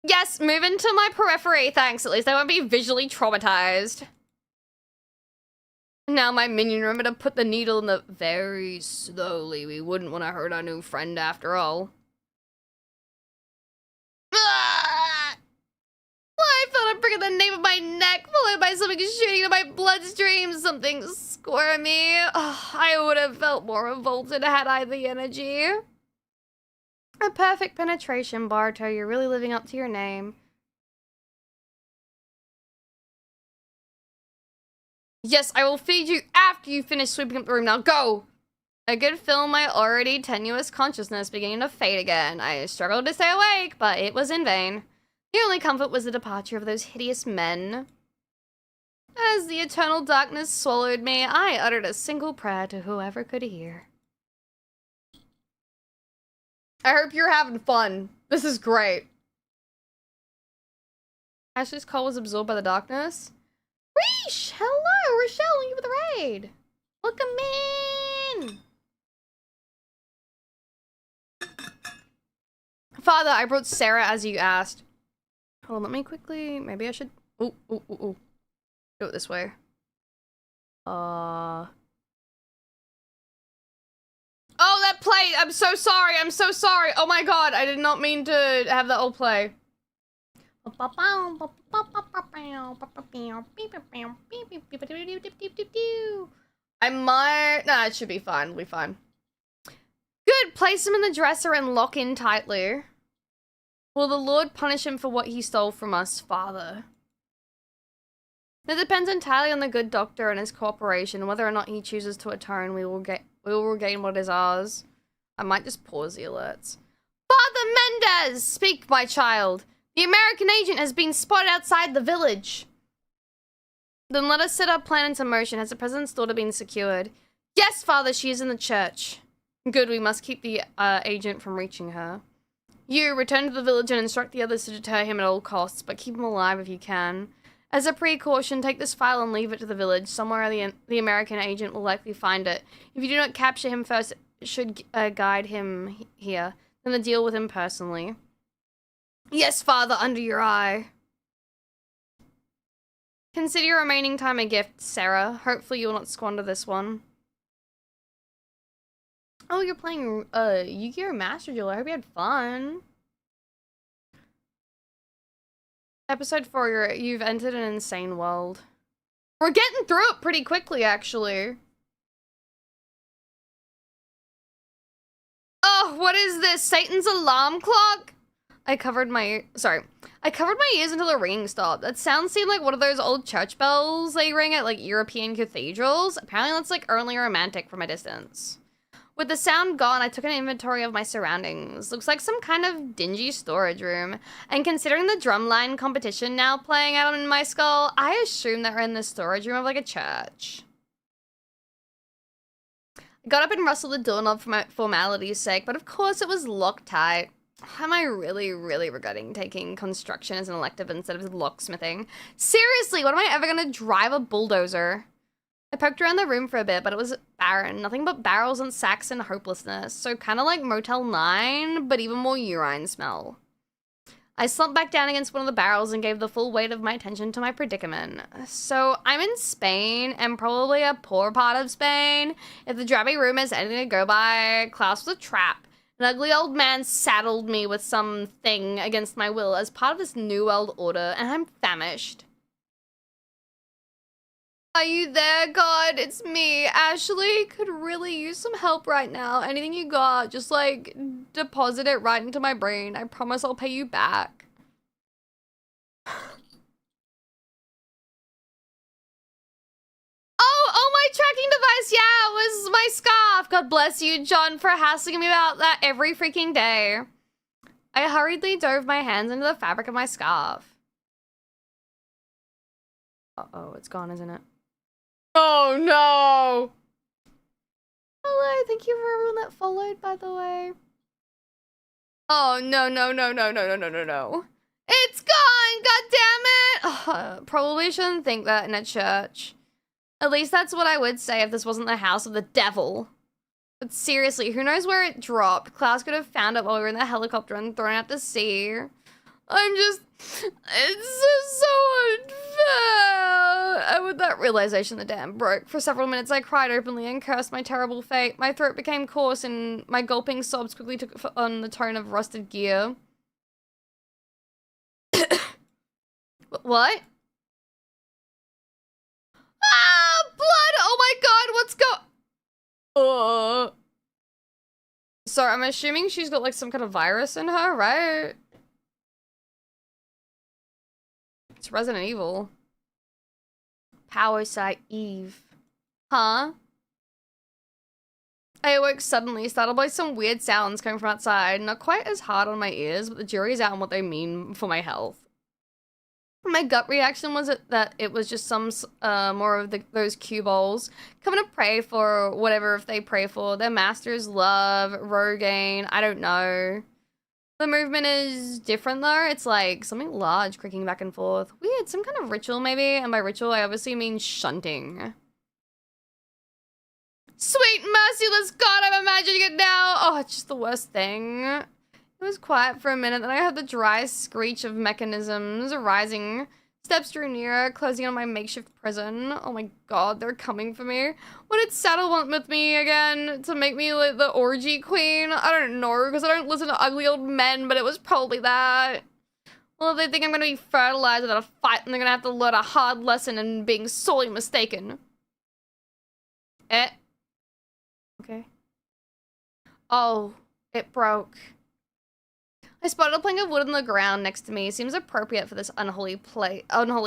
Yes, move into my periphery, thanks. At least I won't be visually traumatized. Now my minion, remember to put the needle in the... Very slowly. We wouldn't want to hurt our new friend after all. Ah! I felt a prick in the nape of my neck, followed by something shooting into my bloodstream. Something squirmy. Oh, I would have felt more revolted had I the energy. A perfect penetration, Barto. You're really living up to your name. Yes, I will feed you after you finish sweeping up the room. Now go! I could feel my already tenuous consciousness beginning to fade again. I struggled to stay awake, but it was in vain. The only comfort was the departure of those hideous men. As the eternal darkness swallowed me, I uttered a single prayer to whoever could hear. I hope you're having fun. This is great. Ashley's call was absorbed by the darkness. Reesh! Hello, Rochelle, thank you for the raid. Welcome in. Father, I brought Sarah as you asked. Hold on, let me quickly... Maybe I should... Ooh. Do it this way. Oh, that played! I'm so sorry! I'm so sorry! Oh my god, I did not mean to have that all play. I might... Nah, it should be fine. It'll be fine. Good! Place him in the dresser and lock in tightly. Will the Lord punish him for what he stole from us, Father? It depends entirely on the good doctor and his cooperation. Whether or not he chooses to atone, we will regain what is ours. I might just pause the alerts. Father Mendez! Speak, my child. The American agent has been spotted outside the village. Then let us set our plan into motion. Has the president's daughter been secured? Yes, Father, she is in the church. Good, we must keep the agent from reaching her. You, return to the village and instruct the others to deter him at all costs, but keep him alive if you can. As a precaution, take this file and leave it to the village. Somewhere the American agent will likely find it. If you do not capture him first, it should guide him here. Then deal with him personally. Yes, Father, under your eye. Consider your remaining time a gift, Sarah. Hopefully you will not squander this one. Oh, you're playing Yu-Gi-Oh! Master Duel. I hope you had fun. Episode 4, you've entered an insane world. We're getting through it pretty quickly, actually. Oh, what is this? Satan's alarm clock? I covered my ears until the ringing stopped. That sound seemed like one of those old church bells they ring at, like, European cathedrals. Apparently that's, like, only romantic from a distance. With the sound gone, I took an inventory of my surroundings. Looks like some kind of dingy storage room. And considering the drumline competition now playing out in my skull, I assume that we're in the storage room of, like, a church. I got up and rustled the doorknob for my formality's sake, but of course it was locked tight. Am I really, really regretting taking construction as an elective instead of locksmithing? Seriously, when am I ever gonna drive a bulldozer? I poked around the room for a bit, but it was barren. Nothing but barrels and sacks and hopelessness. So kind of like Motel 9, but even more urine smell. I slumped back down against one of the barrels and gave the full weight of my attention to my predicament. So I'm in Spain, and probably a poor part of Spain. If the drabby room is anything to go by, Klaus was a trap. An ugly old man saddled me with something against my will as part of this new world order, and I'm famished. Are you there, God? It's me, Ashley. Could really use some help right now. Anything you got, just like deposit it right into my brain. I promise I'll pay you back. Oh, my tracking device. Yeah, it was my scarf. God bless you, John, for hassling me about that every freaking day. I hurriedly dove my hands into the fabric of my scarf. Uh-oh, it's gone, isn't it? Oh no! Hello, thank you for everyone that followed, by the way. Oh no, no, no, no, no, no, no, no, no. It's gone, god damn it! Probably shouldn't think that in a church. At least that's what I would say if this wasn't the house of the devil. But seriously, who knows where it dropped? Klaus could have found it while we were in the helicopter and thrown out to sea. I'm just... It's so unfair. And with that realization, the dam broke. For several minutes, I cried openly and cursed my terrible fate. My throat became coarse, and my gulping sobs quickly took on the tone of rusted gear. What? Ah, blood! Oh my god, what's So I'm assuming she's got like some kind of virus in her, right? It's Resident Evil. Power Site Eve. Huh? I awoke suddenly, startled by some weird sounds coming from outside. Not quite as hard on my ears, but the jury's out on what they mean for my health. My gut reaction was that it was just some more of those cue balls coming to pray for whatever if they pray for. Their masters, love, Rogaine, I don't know. The movement is different though. It's like something large creaking back and forth. Weird, some kind of ritual maybe. And by ritual, I obviously mean shunting. Sweet merciless God, I'm imagining it now. Oh, it's just the worst thing. It was quiet for a minute, then I heard the dry screech of mechanisms rising. Steps drew nearer, closing on my makeshift prison. Oh my god, they're coming for me. What did Saddle want with me again? To make me like the orgy queen? I don't know, because I don't listen to ugly old men, but it was probably that. Well, if they think I'm gonna be fertilized without a fight, then they're gonna have to learn a hard lesson in being sorely mistaken. Okay. Oh, it broke. I spotted a plank of wood on the ground next to me. Seems appropriate for this unholy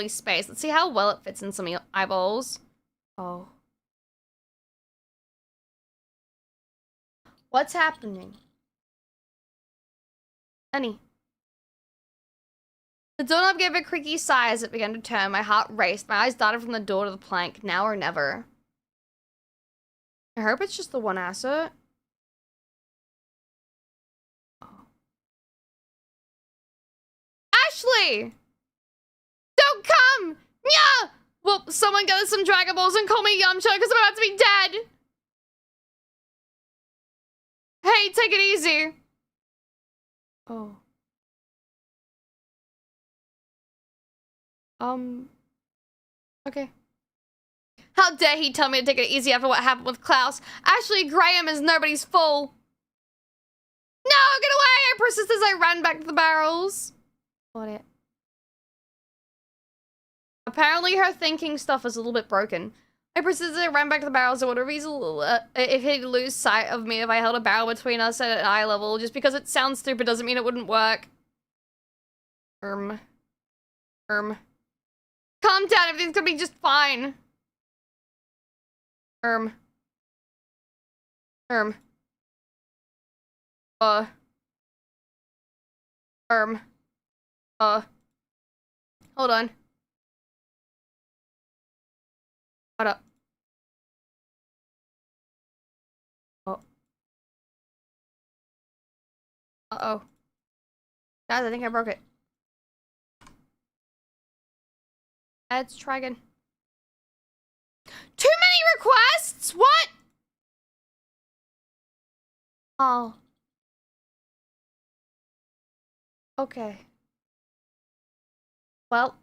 space. Let's see how well it fits in some eyeballs. Oh. What's happening? Annie. The doorknob gave a creaky sigh as it began to turn. My heart raced. My eyes darted from the door to the plank. Now or never. I hope it's just the one asset. Ashley! Don't come! Yeah! Well, someone get us some Dragon Balls and call me Yamcha because I'm about to be dead! Hey, take it easy! Oh. Okay. How dare he tell me to take it easy after what happened with Klaus? Ashley Graham is nobody's fool! No, get away! I persisted as I ran back to the barrels. What it? Apparently her thinking stuff is a little bit broken. I persisted as I ran back to the barrels. I wonder if he'd lose sight of me if I held a barrel between us at an eye level. Just because it sounds stupid doesn't mean it wouldn't work. Calm down, everything's gonna be just fine. Hold on. Hold up. Oh. Uh-oh. Guys, I think I broke it. Let's try again. Too many requests? What? Oh. Okay. Well.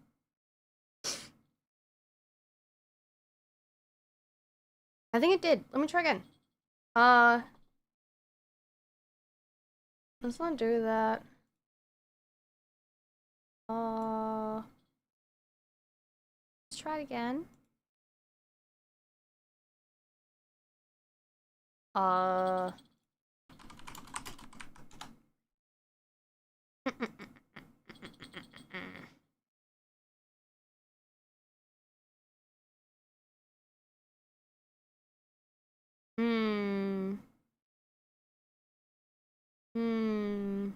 I think it did. Let me try again. Let's not do that. Let's try it again. Uh. Hmm. Hmm.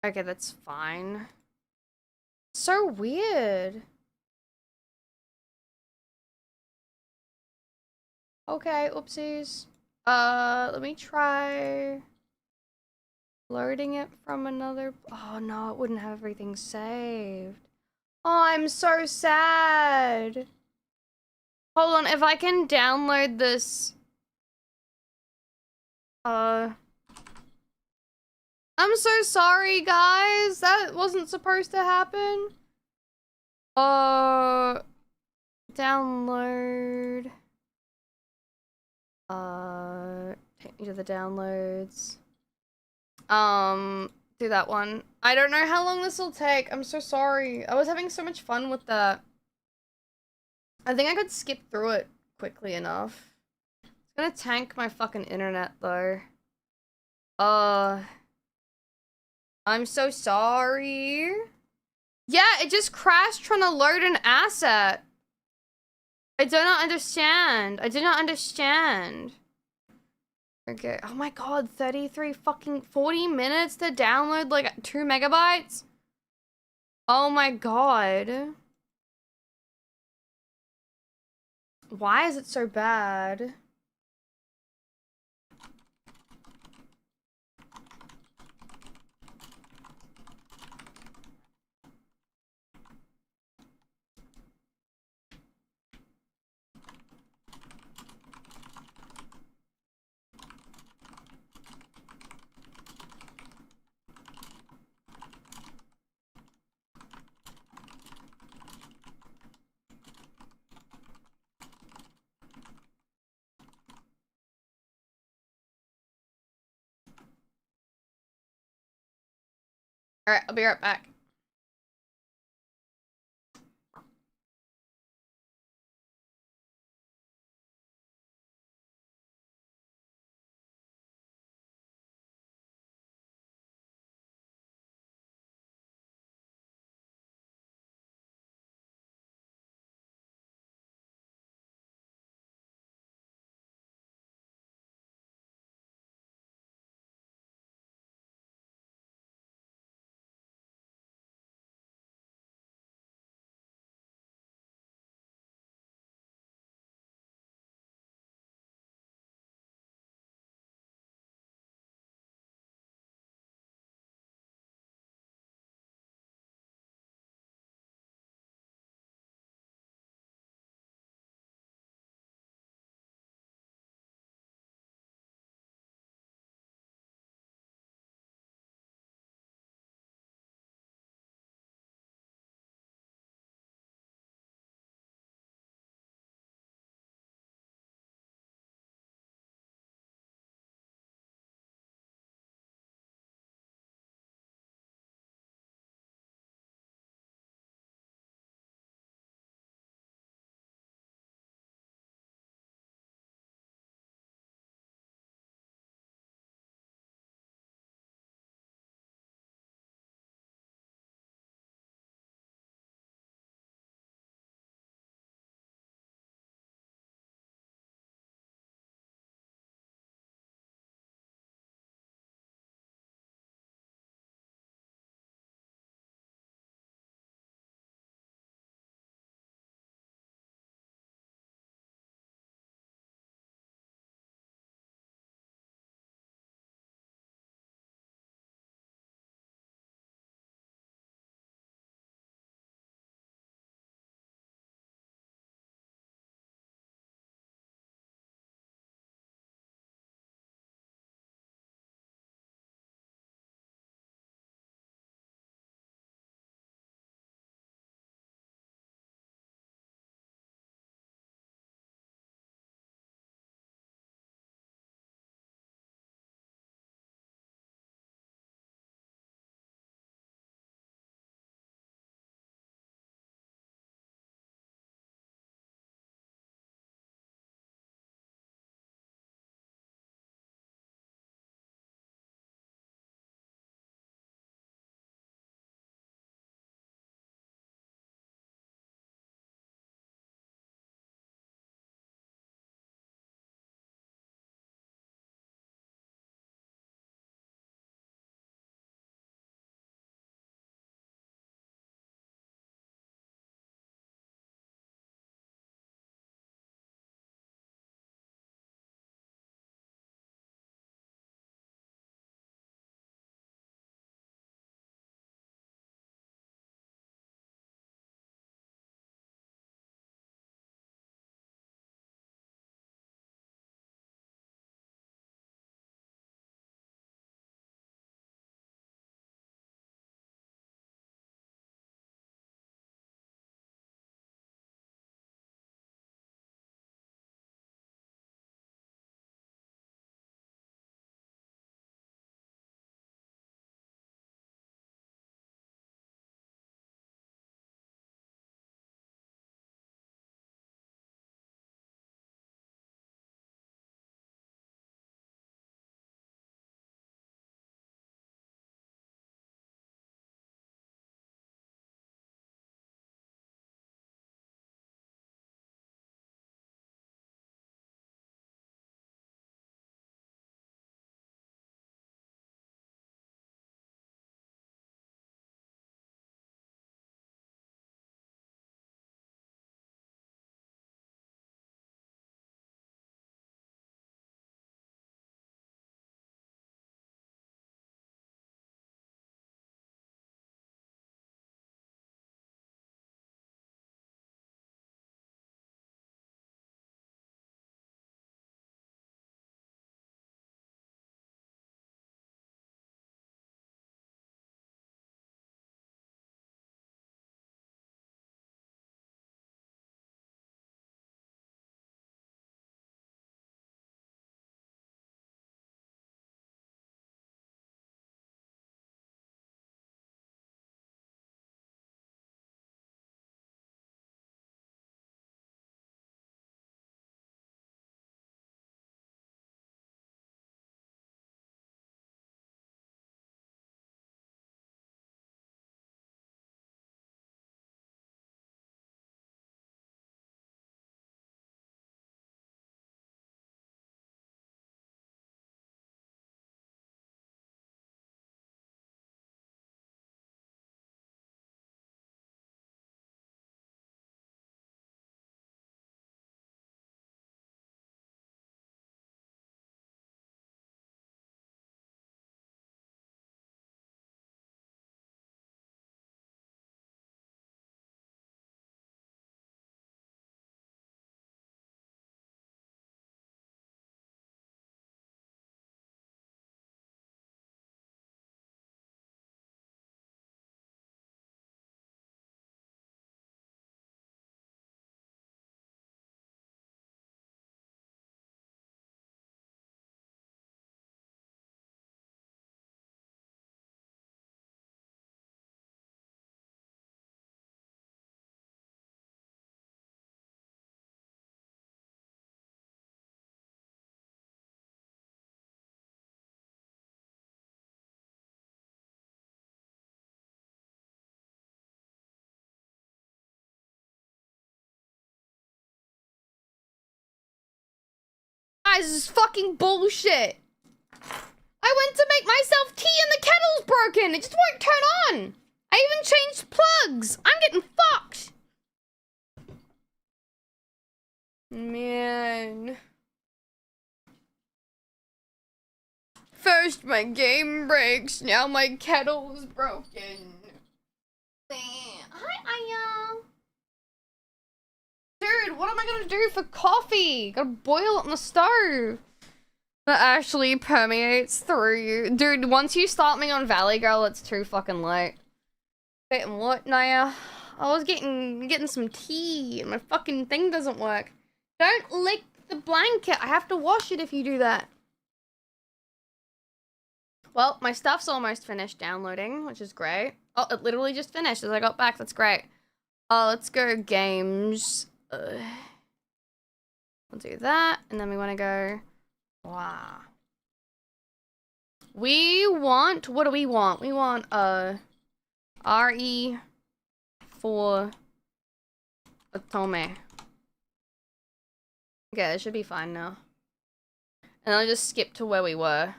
Okay, that's fine. So weird. Okay, oopsies. Let me try loading it from another. Oh no, it wouldn't have everything saved. Oh, I'm so sad. Hold on, if I can download this. I'm so sorry, guys. That wasn't supposed to happen. Download. Take me to the downloads. Do that one. I don't know how long this will take. I'm so sorry. I was having so much fun with that. I think I could skip through it quickly enough. It's gonna tank my fucking internet, though. I'm so sorry. Yeah, it just crashed trying to load an asset. I do not understand. I do not understand. Okay. Oh my god, 33 fucking 40 minutes to download like 2 megabytes? Oh my god. Why is it so bad? Alright, I'll be right back. guys, this is fucking bullshit. I went to make myself tea and the kettle's broken. It just won't turn on. I even changed plugs. I'm getting fucked. Man. First my game breaks, now my kettle's broken. Hi, Aya. Dude, what am I gonna do for coffee? Gotta boil it on the stove. That actually permeates through you. Dude, once you start me on Valley Girl, it's too fucking late. Wait, and what, Naya? I was getting some tea and my fucking thing doesn't work. Don't lick the blanket. I have to wash it if you do that. Well, my stuff's almost finished downloading, which is great. Oh, it literally just finished as I got back. That's great. Let's go games. We'll do that, and then we want to go. Wow. We want. What do we want? We want RE for Otome. Okay, it should be fine now. And I'll just skip to where we were.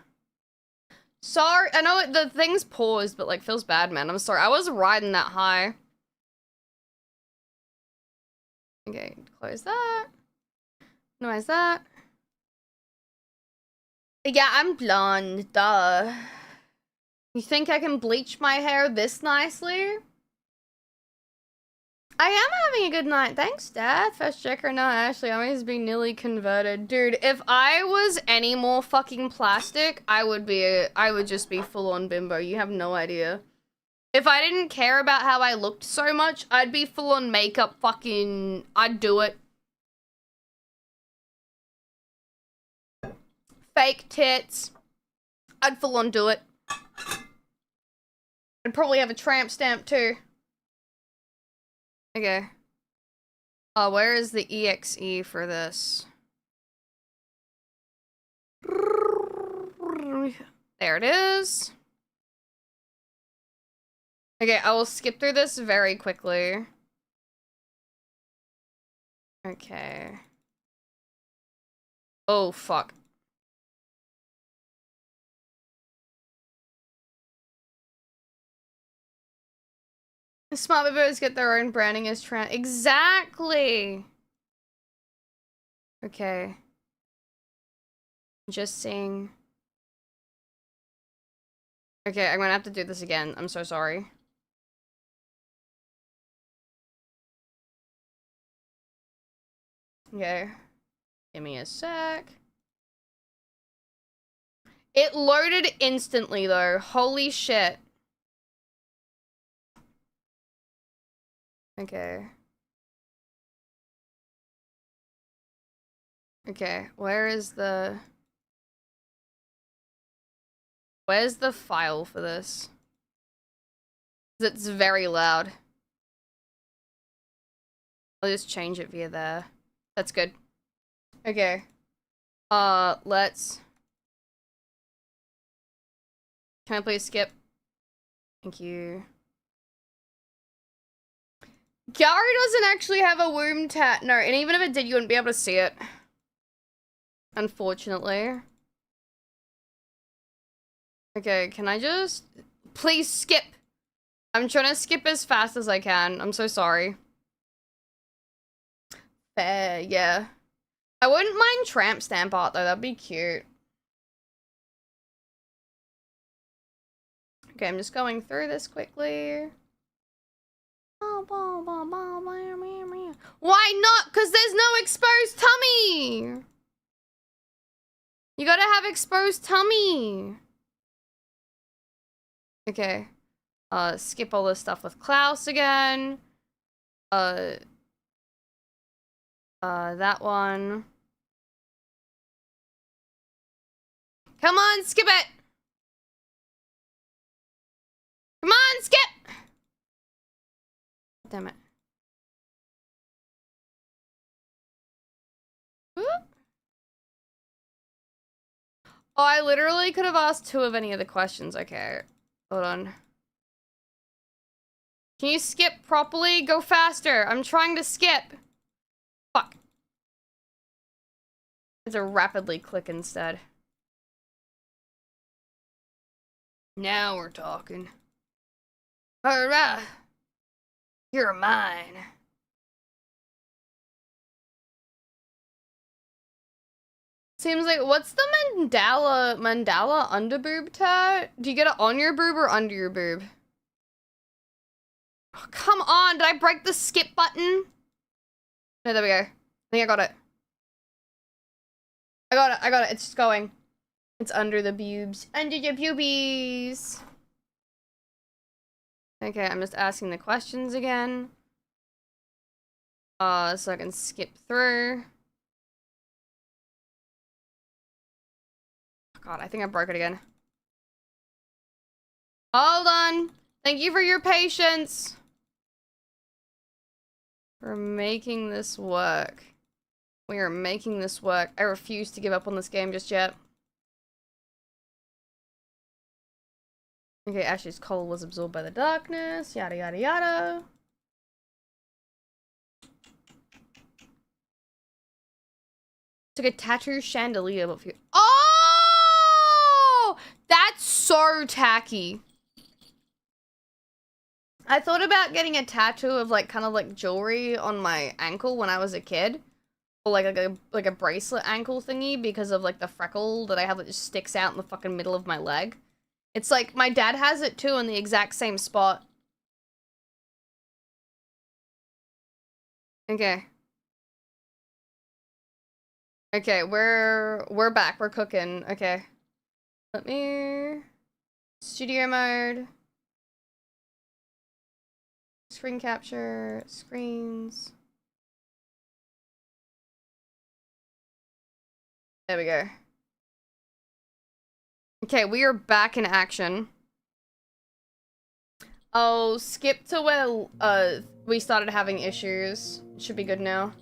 Sorry, I know the thing's paused, but like feels bad, man. I'm sorry. I was riding that high. Okay, close that. Minimize that. Yeah, I'm blonde, duh. You think I can bleach my hair this nicely? I am having a good night. Thanks, Dad. First checker, no, Ashley. I always be nearly converted. Dude, if I was any more fucking plastic, I would just be full-on bimbo. You have no idea. If I didn't care about how I looked so much, I'd be full-on makeup fucking... I'd do it. Fake tits. I'd full-on do it. I'd probably have a tramp stamp, too. Okay. Where is the EXE for this? There it is. Okay, I will skip through this very quickly. Okay. Oh, fuck. Smart bibos get their own branding as trans. Exactly. Okay. Just seeing. Okay, I'm gonna have to do this again. I'm so sorry. Okay. Give me a sec. It loaded instantly though. Holy shit. Okay. Okay, where's the file for this? It's very loud. I'll just change it via there. That's good. Okay. Let's... Can I please skip? Thank you. Gary doesn't actually have a womb tat. No, and even if it did, you wouldn't be able to see it. Unfortunately. Okay, can I just... Please skip! I'm trying to skip as fast as I can. I'm so sorry. Fair, yeah. I wouldn't mind tramp stamp art though, that'd be cute. Okay, I'm just going through this quickly. Why not? Because there's no exposed tummy! You gotta have exposed tummy! Okay. Skip all this stuff with Klaus again. That one. Come on, skip it! Come on, skip! Damn it. Whoop. Oh, I literally could have asked 2 of any of the questions. Okay, hold on. Can you skip properly? Go faster. I'm trying to skip. Fuck. It's a rapidly click instead. Now we're talking. Alright. You're mine. Seems like, what's the mandala underboob tat? Do you get it on your boob or under your boob? Oh, come on, did I break the skip button? No, there we go. I think I got it. I got it, it's just going. It's under the boobs. Under your boobies. Okay, I'm just asking the questions again. So I can skip through. God, I think I broke it again. Hold on. Thank you for your patience. We're making this work. We are making this work. I refuse to give up on this game just yet. Okay, Ashley's coal was absorbed by the darkness. Yada, yada, yada. Took a tattoo chandelier, but for you. Oh! That's so tacky. I thought about getting a tattoo of like kind of like jewelry on my ankle when I was a kid. Or like a bracelet ankle thingy because of like the freckle that I have that just sticks out in the fucking middle of my leg. It's like my dad has it too in the exact same spot. Okay. Okay, we're back. We're cooking. Okay. Let me studio mode. Screen capture, screens. There we go. Okay, we are back in action. I'll skip to where we started having issues. Should be good now.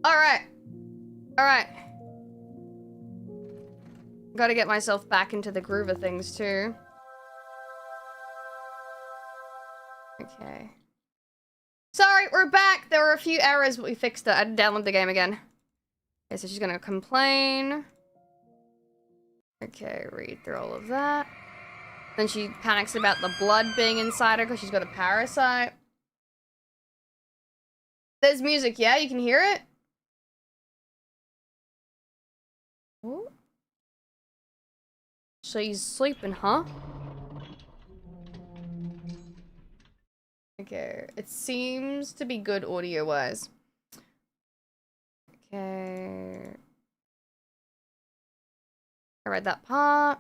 Alright. Alright. Gotta get myself back into the groove of things too. Okay. Sorry, we're back! There were a few errors, but we fixed it. I had to download the game again. Okay, so she's gonna complain. Okay, read through all of that. Then she panics about the blood being inside her because she's got a parasite. There's music, yeah? You can hear it? Ooh. She's sleeping, huh? Okay, it seems to be good audio-wise. Okay. I read that part.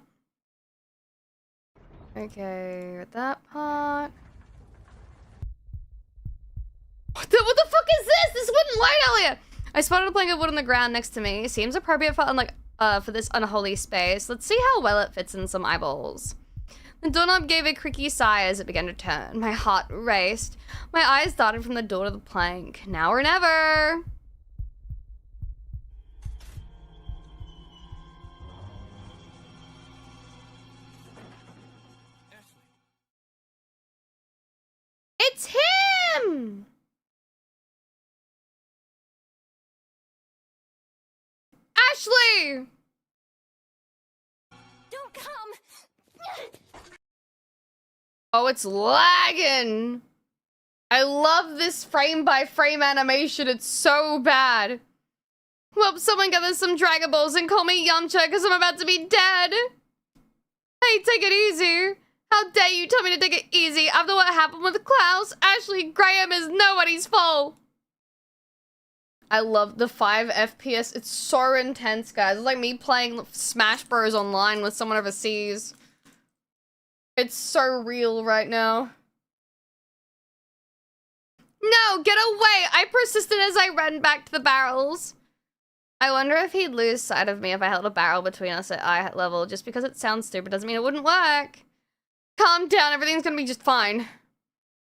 Okay, read that part. What the fuck is this? This wouldn't light earlier! I spotted a plank of wood on the ground next to me. Seems appropriate for this unholy space. Let's see how well it fits in some eyeballs. The doorknob gave a creaky sigh as it began to turn. My heart raced. My eyes darted from the door to the plank. Now or never. It's him! Ashley! Don't come! Oh, it's lagging! I love this frame-by-frame animation. It's so bad. Well, someone gather some Dragon Balls and call me Yamcha because I'm about to be dead. Hey, take it easy. How dare you tell me to take it easy after what happened with Klaus? Ashley Graham is nobody's fault. I love the 5 FPS. It's so intense, guys. It's like me playing Smash Bros. Online with someone overseas. It's so real right now. No, get away! I persisted as I ran back to the barrels. I wonder if he'd lose sight of me if I held a barrel between us at eye level. Just because it sounds stupid doesn't mean it wouldn't work. Calm down, everything's gonna be just fine.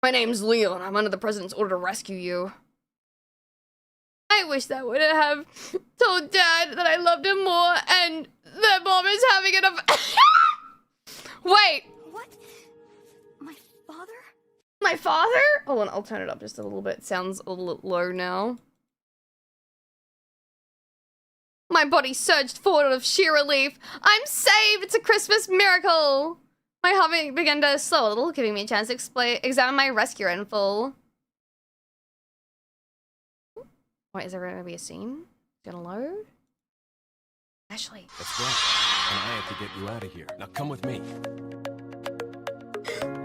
My name's Leon. I'm under the president's order to rescue you. I wish I would have told Dad that I loved him more and that Mom is having an Wait! What? My father? My father? Hold on, I'll turn it up just a little bit. It sounds a little low now. My body surged forward out of sheer relief. I'm saved! It's a Christmas miracle! My heart began to slow a little, giving me a chance to examine my rescuer in full. Wait, is there gonna be a scene? Gonna load? Ashley. That's right. And I have to get you out of here. Now come with me.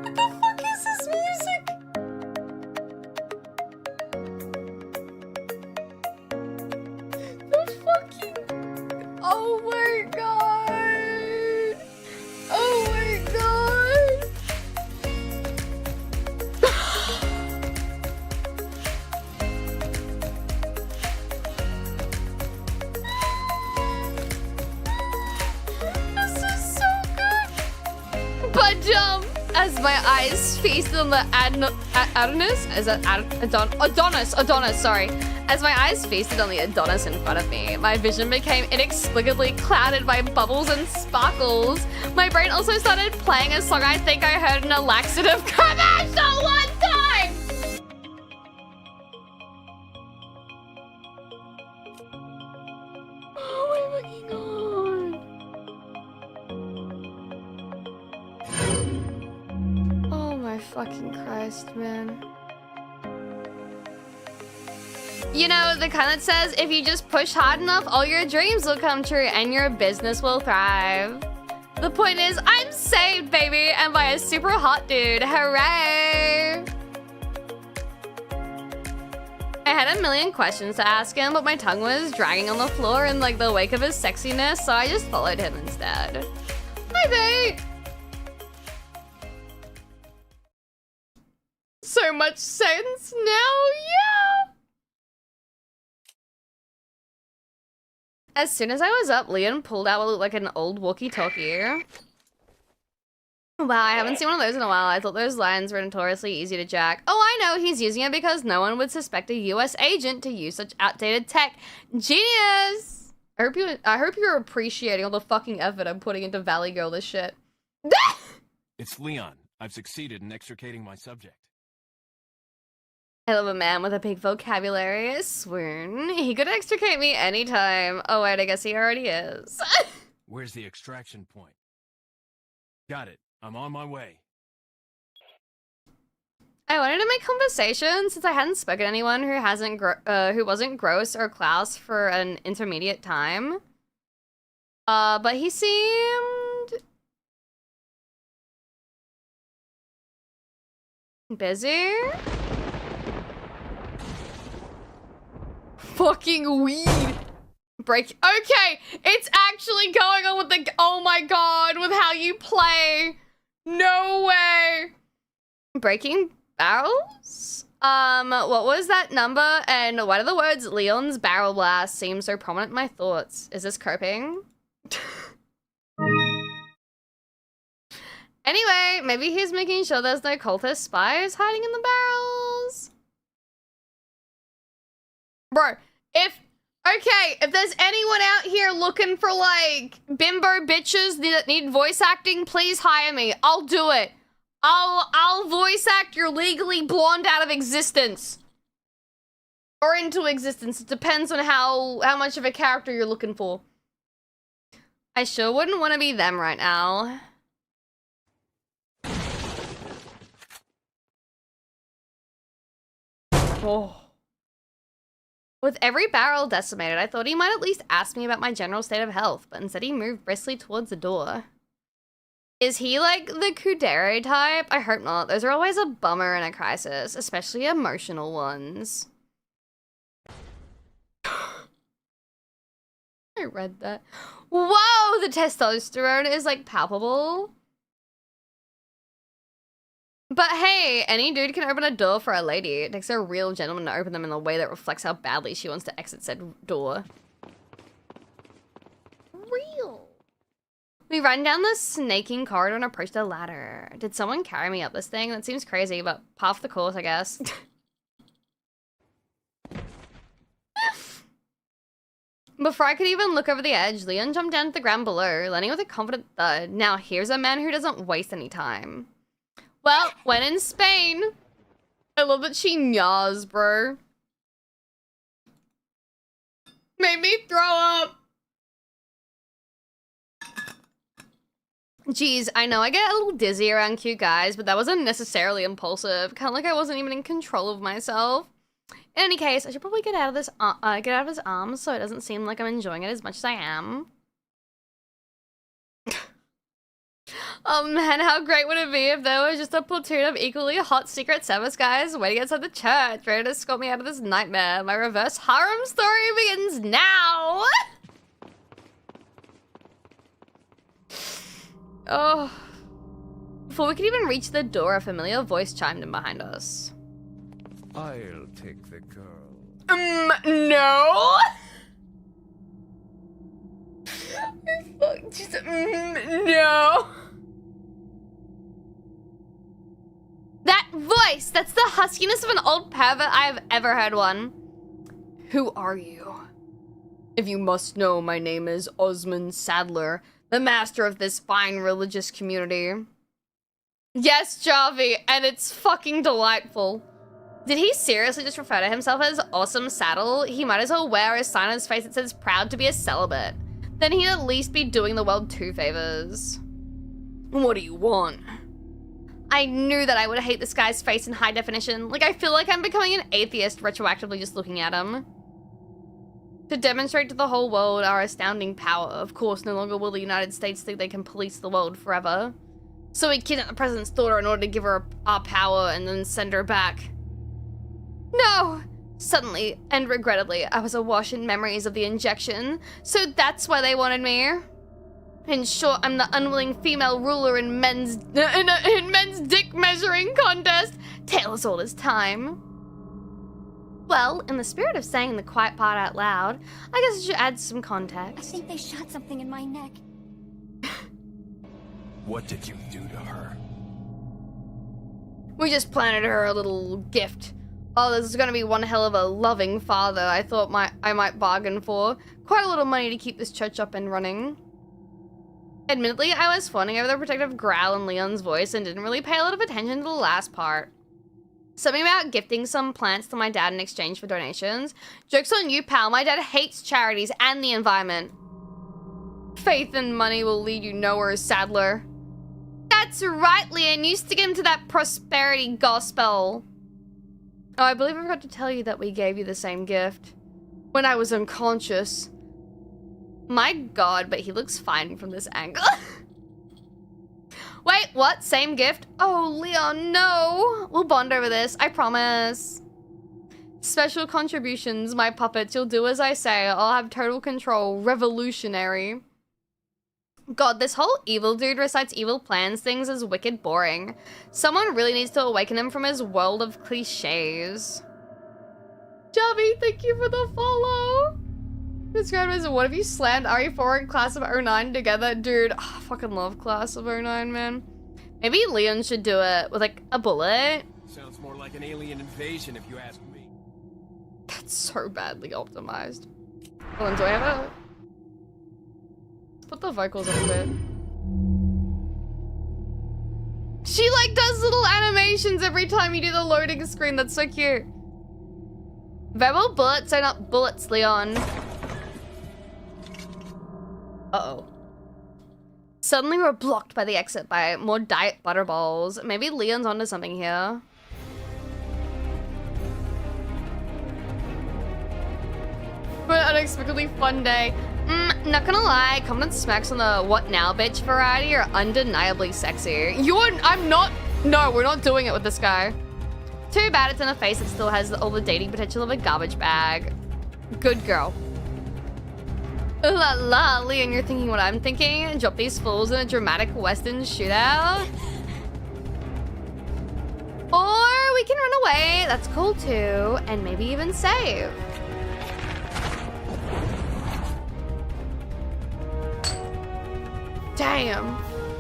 What the fuck is this music? The fucking... Oh my god! Oh my god! This is so good! But as my eyes feasted on the Adonis, is that Adonis, sorry. As my eyes feasted on the Adonis in front of me, my vision became inexplicably clouded by bubbles and sparkles. My brain also started playing a song I think I heard in a laxative commercial one time! Oh my fucking god. Oh my fucking Christ, man. You know, the kind that says, if you just push hard enough, all your dreams will come true and your business will thrive. The point is, I'm saved, baby, and by a super hot dude. Hooray! I had a million questions to ask him, but my tongue was dragging on the floor in like the wake of his sexiness, so I just followed him instead. Hi, babe! So much sense now, yeah! As soon as I was up, Leon pulled out what looked like an old walkie-talkie. Wow, I haven't seen one of those in a while. I thought those lines were notoriously easy to jack. Oh, I know, he's using it because no one would suspect a US agent to use such outdated tech. Genius! I hope you're appreciating all the fucking effort I'm putting into Valley Girl this shit. It's Leon. I've succeeded in extricating my subject. I love a man with a big vocabulary. Swoon. He could extricate me anytime. Oh wait, I guess he already is. Where's the extraction point? Got it. I'm on my way. I wanted to make conversation since I hadn't spoken to anyone who wasn't gross or Klaus for an intermediate time. But he seemed busy. Fucking weed. Break. Okay, it's actually going on with the. Oh my god, with how you play. No way. Breaking barrels? What was that number? And why do the words Leon's barrel blast seem so prominent in my thoughts? Is this coping? Anyway, maybe he's making sure there's no cultist spies hiding in the barrels. Bro, if there's anyone out here looking for, like, bimbo bitches that need voice acting, please hire me. I'll do it. I'll voice act your legally blonde out of existence. Or into existence. It depends on how much of a character you're looking for. I sure wouldn't want to be them right now. Oh. With every barrel decimated, I thought he might at least ask me about my general state of health, but instead he moved briskly towards the door. Is he like the Kudere type? I hope not. Those are always a bummer in a crisis, especially emotional ones. I read that. Whoa, the testosterone is like palpable. But hey, any dude can open a door for a lady. It takes a real gentleman to open them in a way that reflects how badly she wants to exit said door. Real. We run down the snaking corridor and approach the ladder. Did someone carry me up this thing? That seems crazy, but half the course, I guess. Before I could even look over the edge, Leon jumped down to the ground below, landing with a confident thud. Now here's a man who doesn't waste any time. Well, when in Spain. I love that she nyaws, bro. Made me throw up. Geez, I know I get a little dizzy around cute guys, but that wasn't necessarily impulsive. Kind of like I wasn't even in control of myself. In any case, I should probably get out of his arms so it doesn't seem like I'm enjoying it as much as I am. Oh man, how great would it be if there was just a platoon of equally hot Secret Service guys waiting outside the church, ready to escort me out of this nightmare. My reverse harem story begins now! Oh. Before we could even reach the door, a familiar voice chimed in behind us. I'll take the girl. No! No! That voice! That's the huskiness of an old pervert I've ever heard one. Who are you? If you must know, my name is Osmond Sadler, the master of this fine religious community. Yes, Javi, and it's fucking delightful. Did he seriously just refer to himself as Awesome Saddle? He might as well wear a sign on his face that says proud to be a celibate. Then he'd at least be doing the world 2 favors. What do you want? I knew that I would hate this guy's face in high definition. Like, I feel like I'm becoming an atheist retroactively just looking at him. To demonstrate to the whole world our astounding power, of course, no longer will the United States think they can police the world forever. So we kidnapped the president's daughter in order to give her our power and then send her back. No! Suddenly, and regrettably, I was awash in memories of the injection, so that's why they wanted me. In short, I'm the unwilling female ruler in men's dick measuring contest. Tale as old as time. Well, in the spirit of saying the quiet part out loud, I guess I should add some I context. think they shot something in my neck. What did you do to her? We just planted her a little gift. Oh, this is gonna be one hell of a loving father I thought I might bargain for. Quite a little money to keep this church up and running. Admittedly, I was fawning over the protective growl in Leon's voice and didn't really pay a lot of attention to the last part. Something about gifting some plants to my dad in exchange for donations. Joke's on you, pal. My dad hates charities and the environment. Faith and money will lead you nowhere, Sadler. That's right, Leon. You stick him to that prosperity gospel. Oh, I believe I forgot to tell you that we gave you the same gift. When I was unconscious. My god, but he looks fine from this angle. Wait, what? Same gift? Oh, Leon, no. We'll bond over this, I promise. Special contributions, my puppets. You'll do as I say. I'll have total control. Revolutionary. God, this whole evil dude recites evil plans things is wicked boring. Someone really needs to awaken him from his world of cliches. Javi, thank you for the follow. Described as what if you slammed RE4 and Class of '09 together? Dude, I fucking love Class of '09, man. Maybe Leon should do it with like a bullet. Sounds more like an alien invasion if you ask me. That's so badly optimized. Hold on, do I have a... Let's put the vocals up a bit. She like does little animations every time you do the loading screen. That's so cute. Verbal bullets are not bullets, Leon. Uh-oh. Suddenly we're blocked by the exit by more diet butterballs. Maybe Leon's onto something here. For an unexpectedly fun day. Not gonna lie, comment smacks on the what now bitch variety are undeniably sexy. I'm not, no, we're not doing it with this guy. Too bad it's in a face that still has all the dating potential of a garbage bag. Good girl. Ooh la la, Leon, you're thinking what I'm thinking? Drop these fools in a dramatic western shootout? Or we can run away, that's cool too, and maybe even save. Damn.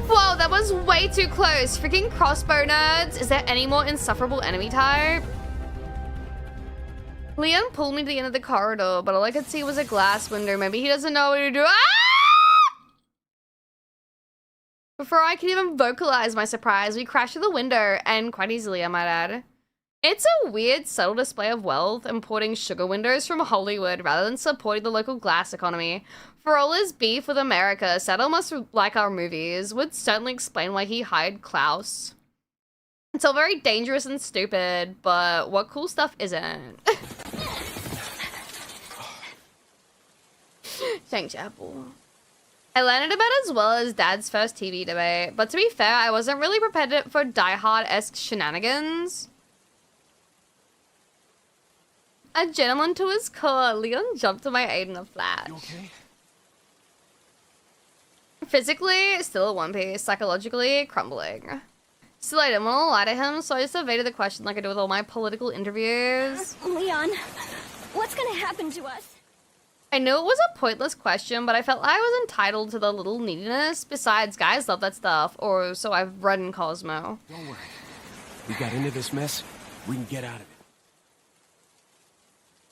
Whoa, that was way too close. Freaking crossbow nerds. Is there any more insufferable enemy type? Leon pulled me to the end of the corridor, but all I could see was a glass window. Maybe he doesn't know what to do. Ah! Before I could even vocalize my surprise, we crashed through the window, and quite easily, I might add. It's a weird, subtle display of wealth, importing sugar windows from Hollywood rather than supporting the local glass economy. For all his beef with America, Saddle must like our movies, would certainly explain why he hired Klaus. It's all very dangerous and stupid, but what cool stuff isn't? Thanks, Apple. I landed about as well as Dad's first TV debate, but to be fair, I wasn't really prepared for Die Hard-esque shenanigans. A gentleman to his core, Leon jumped to my aid in a flash. You okay? Physically, still a one piece, psychologically, crumbling. Still, I didn't want to lie to him, so I just evaded the question like I do with all my political interviews. Leon, what's gonna happen to us? I knew it was a pointless question, but I felt I was entitled to the little neediness. Besides, guys love that stuff, or so I've read in Cosmo. Don't worry. We got into this mess. We can get out of it.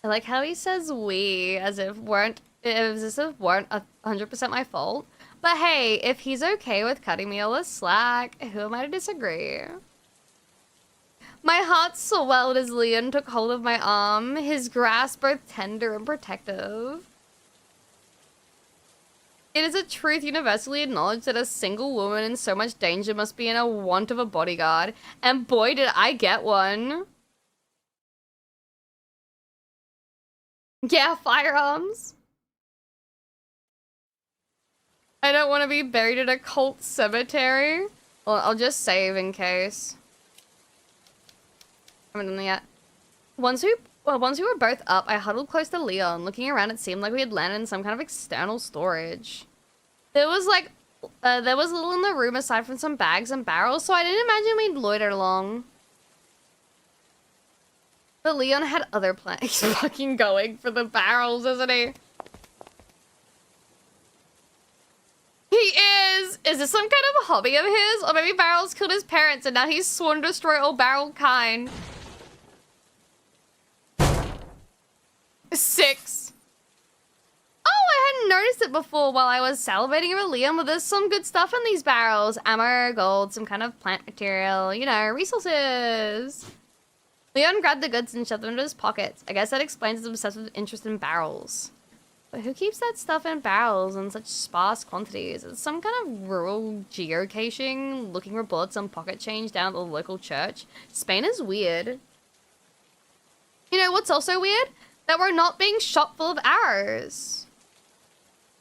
I like how he says we, as if weren't 100% my fault. But hey, if he's okay with cutting me all the slack, who am I to disagree? My heart swelled as Leon took hold of my arm, his grasp both tender and protective. It is a truth universally acknowledged that a single woman in so much danger must be in a want of a bodyguard, and boy did I get one. Yeah, firearms. I don't want to be buried in a cult cemetery. Well, I'll just save in case. Haven't done that yet. Once we were both up, I huddled close to Leon. Looking around, it seemed like we had landed in some kind of external storage. There was little in the room aside from some bags and barrels, so I didn't imagine we'd loiter along. But Leon had other plans. He's fucking going for the barrels, isn't he? He is! Is this some kind of a hobby of his? Or maybe barrels killed his parents and now he's sworn to destroy all barrel kind. 6. Oh, I hadn't noticed it before while I was salivating over Leon, but there's some good stuff in these barrels. Ammo, gold, some kind of plant material, you know, resources. Leon grabbed the goods and shoved them into his pockets. I guess that explains his obsessive interest in barrels. But who keeps that stuff in barrels in such sparse quantities? It's some kind of rural geocaching, looking for bullets and pocket change down at the local church. Spain is weird. You know what's also weird? That we're not being shot full of arrows.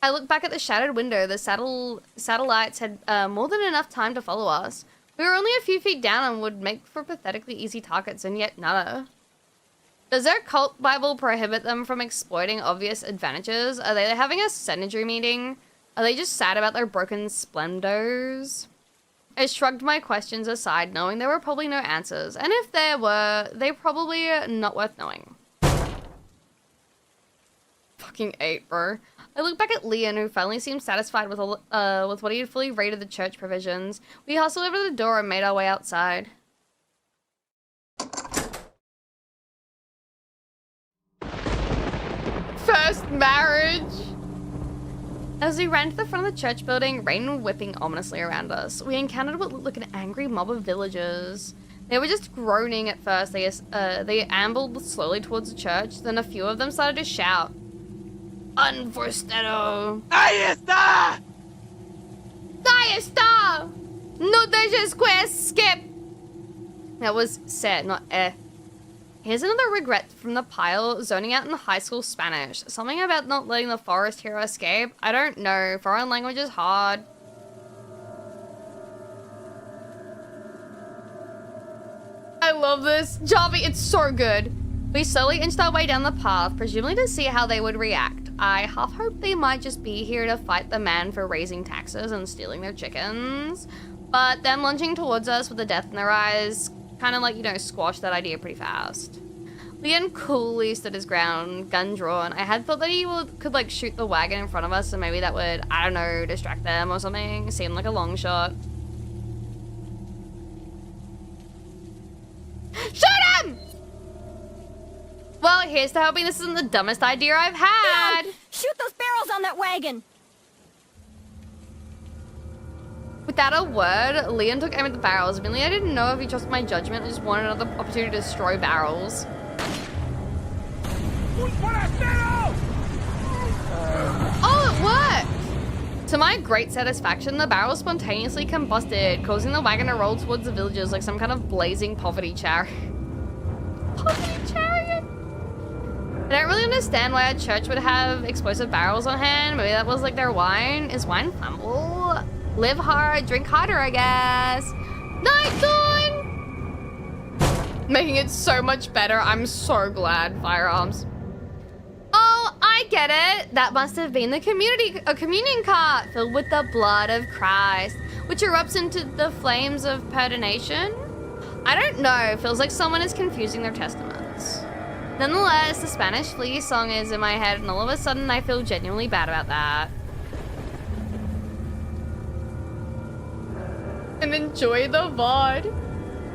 I looked back at the shattered window. The satellites had more than enough time to follow us. We were only a few feet down and would make for pathetically easy targets, and yet nada. Does their cult Bible prohibit them from exploiting obvious advantages? Are they having a Senatry meeting? Are they just sad about their broken splendors? I shrugged my questions aside, knowing there were probably no answers, and if there were, they probably not worth knowing. Fucking 8, bro. I looked back at Leon, who finally seemed satisfied with what he had fully raided the church provisions. We hustled over to the door and made our way outside. First marriage! As we ran to the front of the church building, rain whipping ominously around us, we encountered what looked like an angry mob of villagers. They were just groaning at first. They ambled slowly towards the church, then a few of them started to shout. Unforstero! ¡Ahí está! Ahí está! No dejes que escape! That was said, not eh. Here's another regret from the pile, zoning out in high school Spanish. Something about not letting the forest hero escape? I don't know. Foreign language is hard. I love this. Javi, it's so good. We slowly inched our way down the path, presumably to see how they would react. I half hoped they might just be here to fight the man for raising taxes and stealing their chickens. But them lunging towards us with the death in their eyes kind of like, you know, squashed that idea pretty fast. Leon coolly stood his ground, gun drawn. I had thought that he could like shoot the wagon in front of us and maybe that would, I don't know, distract them or something. Seemed like a long shot. Shoot him! Well, here's to hoping this isn't the dumbest idea I've had. Shoot those barrels on that wagon! Without a word, Leon took aim at the barrels. Mainly, I didn't know if he trusted my judgment or just wanted another opportunity to destroy barrels. Oh, it worked! To my great satisfaction, the barrel spontaneously combusted, causing the wagon to roll towards the villagers like some kind of blazing poverty chariot. Poverty chariot? I don't really understand why a church would have explosive barrels on hand. Maybe that was like their wine. Is wine flammable? Live hard, drink harder, I guess. Night dawn! Making it so much better. I'm so glad. Firearms. Oh, I get it. That must have been a communion cart filled with the blood of Christ, which erupts into the flames of perdition. I don't know. Feels like someone is confusing their testaments. Nonetheless, the Spanish flea song is in my head, and all of a sudden I feel genuinely bad about that. And enjoy the VOD.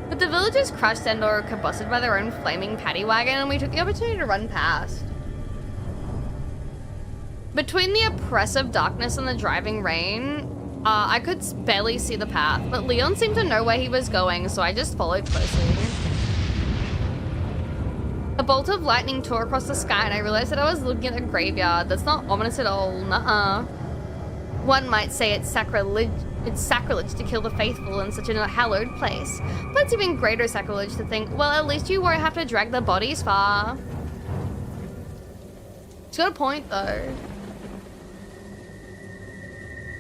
But the villagers crushed and or combusted by their own flaming paddy wagon, and we took the opportunity to run past. Between the oppressive darkness and the driving rain, I could barely see the path, but Leon seemed to know where he was going, so I just followed closely. A bolt of lightning tore across the sky, and I realized that I was looking at a graveyard. That's not ominous at all, nuh-uh. One might say it's sacrilege to kill the faithful in such a hallowed place, but it's even greater sacrilege to think, well, at least you won't have to drag the bodies far. She's got a point, though.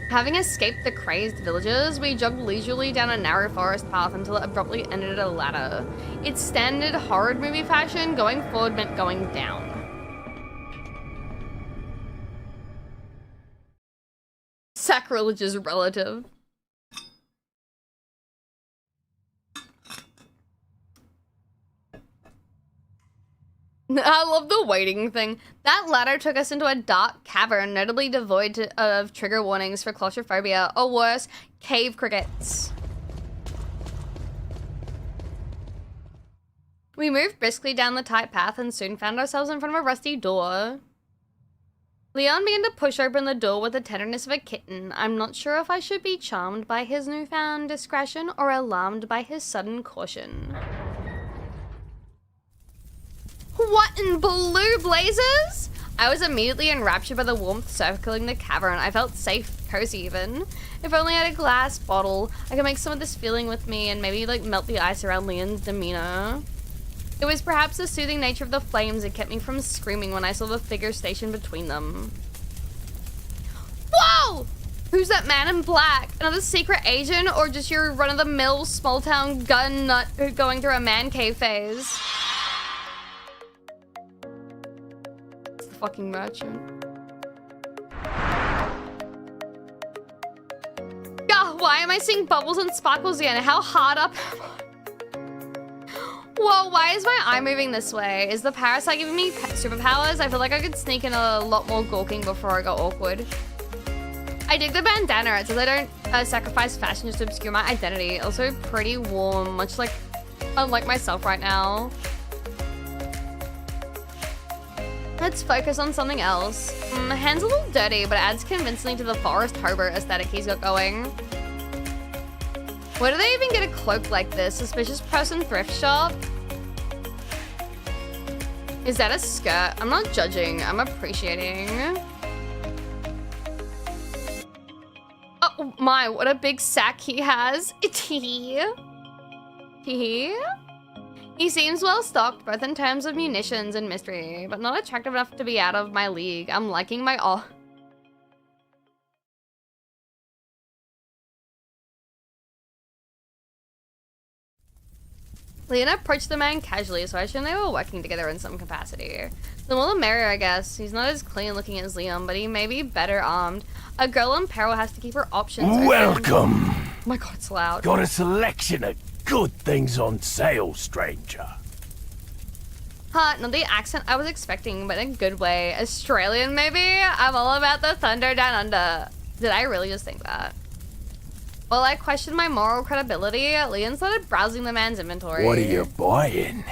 Having escaped the crazed villagers, we jogged leisurely down a narrow forest path until it abruptly ended at a ladder. Its standard horror movie fashion, going forward meant going down. Sacrilege is relative. I love the waiting thing. That ladder took us into a dark cavern, notably devoid of trigger warnings for claustrophobia, or worse, cave crickets. We moved briskly down the tight path and soon found ourselves in front of a rusty door. Leon began to push open the door with the tenderness of a kitten. I'm not sure if I should be charmed by his newfound discretion or alarmed by his sudden caution. What in blue blazes? I was immediately enraptured by the warmth circling the cavern. I felt safe, cozy even. If only I had a glass bottle, I could make some of this feeling with me and maybe like melt the ice around Leon's demeanor. It was perhaps the soothing nature of the flames that kept me from screaming when I saw the figure stationed between them. Whoa! Who's that man in black? Another secret agent or just your run-of-the-mill small-town gun nut going through a man cave phase? It's the fucking merchant. God, why am I seeing bubbles and sparkles again? How hard up am I? Whoa, why is my eye moving this way? Is the parasite giving me superpowers? I feel like I could sneak in a lot more gawking before I got awkward. I dig the bandana. It says I don't sacrifice fashion just to obscure my identity. Also pretty warm, much like unlike myself right now. Let's focus on something else. My hand's a little dirty, but it adds convincingly to the forest hobo aesthetic he's got going. Where do they even get a cloak like this? Suspicious person thrift shop? Is that a skirt? I'm not judging, I'm appreciating. Oh my, what a big sack he has. He seems well stocked, both in terms of munitions and mystery, but not attractive enough to be out of my league. I'm liking my Leon approached the man casually, so I assume they were working together in some capacity. The more the merrier, I guess. He's not as clean looking as Leon, but he may be better armed. A girl in peril has to keep her options open. Welcome! Oh my god, it's loud. Got a selection of good things on sale, stranger. Huh, not the accent I was expecting, but in a good way. Australian, maybe? I'm all about the thunder down under. Did I really just think that? While I questioned my moral credibility, Leon started browsing the man's inventory. What are you buying?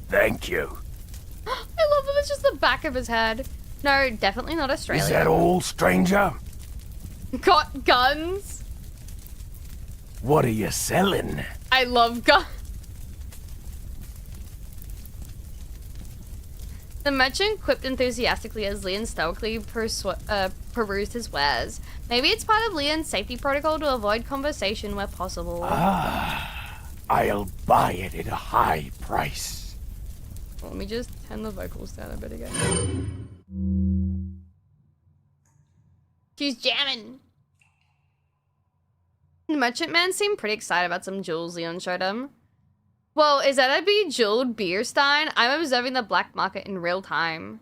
Thank you. I love that it's just the back of his head. No, definitely not Australian. Is that all, stranger? Got guns? What are you selling? I love guns. The merchant quipped enthusiastically as Leon stoically perused his wares. Maybe it's part of Leon's safety protocol to avoid conversation where possible. I'll buy it at a high price. Let me just turn the vocals down a bit again. She's jamming. The merchant man seemed pretty excited about some jewels Leon showed him. Whoa, is that a bejeweled beer stein? I'm observing the black market in real time.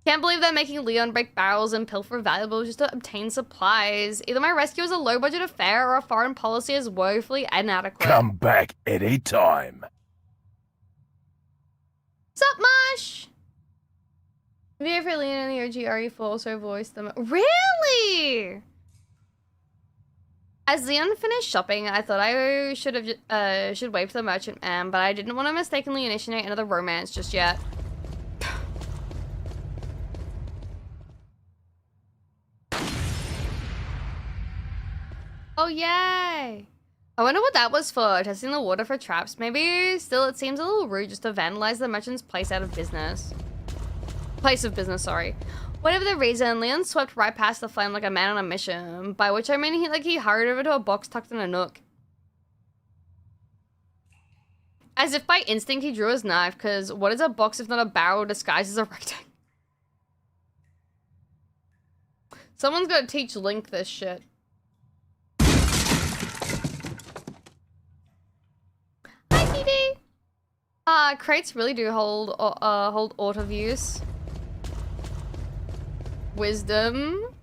Can't believe they're making Leon break barrels and pilfer valuables just to obtain supplies. Either my rescue is a low-budget affair or a foreign policy is woefully inadequate. Come back any time. Sup, Mosh? Video for Leon and the OG RE4 also voiced them. Really? As Leon finished shopping, I thought I should wave to the merchant man, but I didn't want to mistakenly initiate another romance just yet. Oh, yay! I wonder what that was for, testing the water for traps. Maybe still it seems a little rude just to vandalize the merchant's place of business, sorry. Whatever the reason, Leon swept right past the flame like a man on a mission, by which I mean he hurried over to a box tucked in a nook. As if by instinct he drew his knife, because what is a box if not a barrel disguised as a rectangle? Someone's gotta teach Link this shit. Hi, TD! Crates really do hold auto use. Wisdom.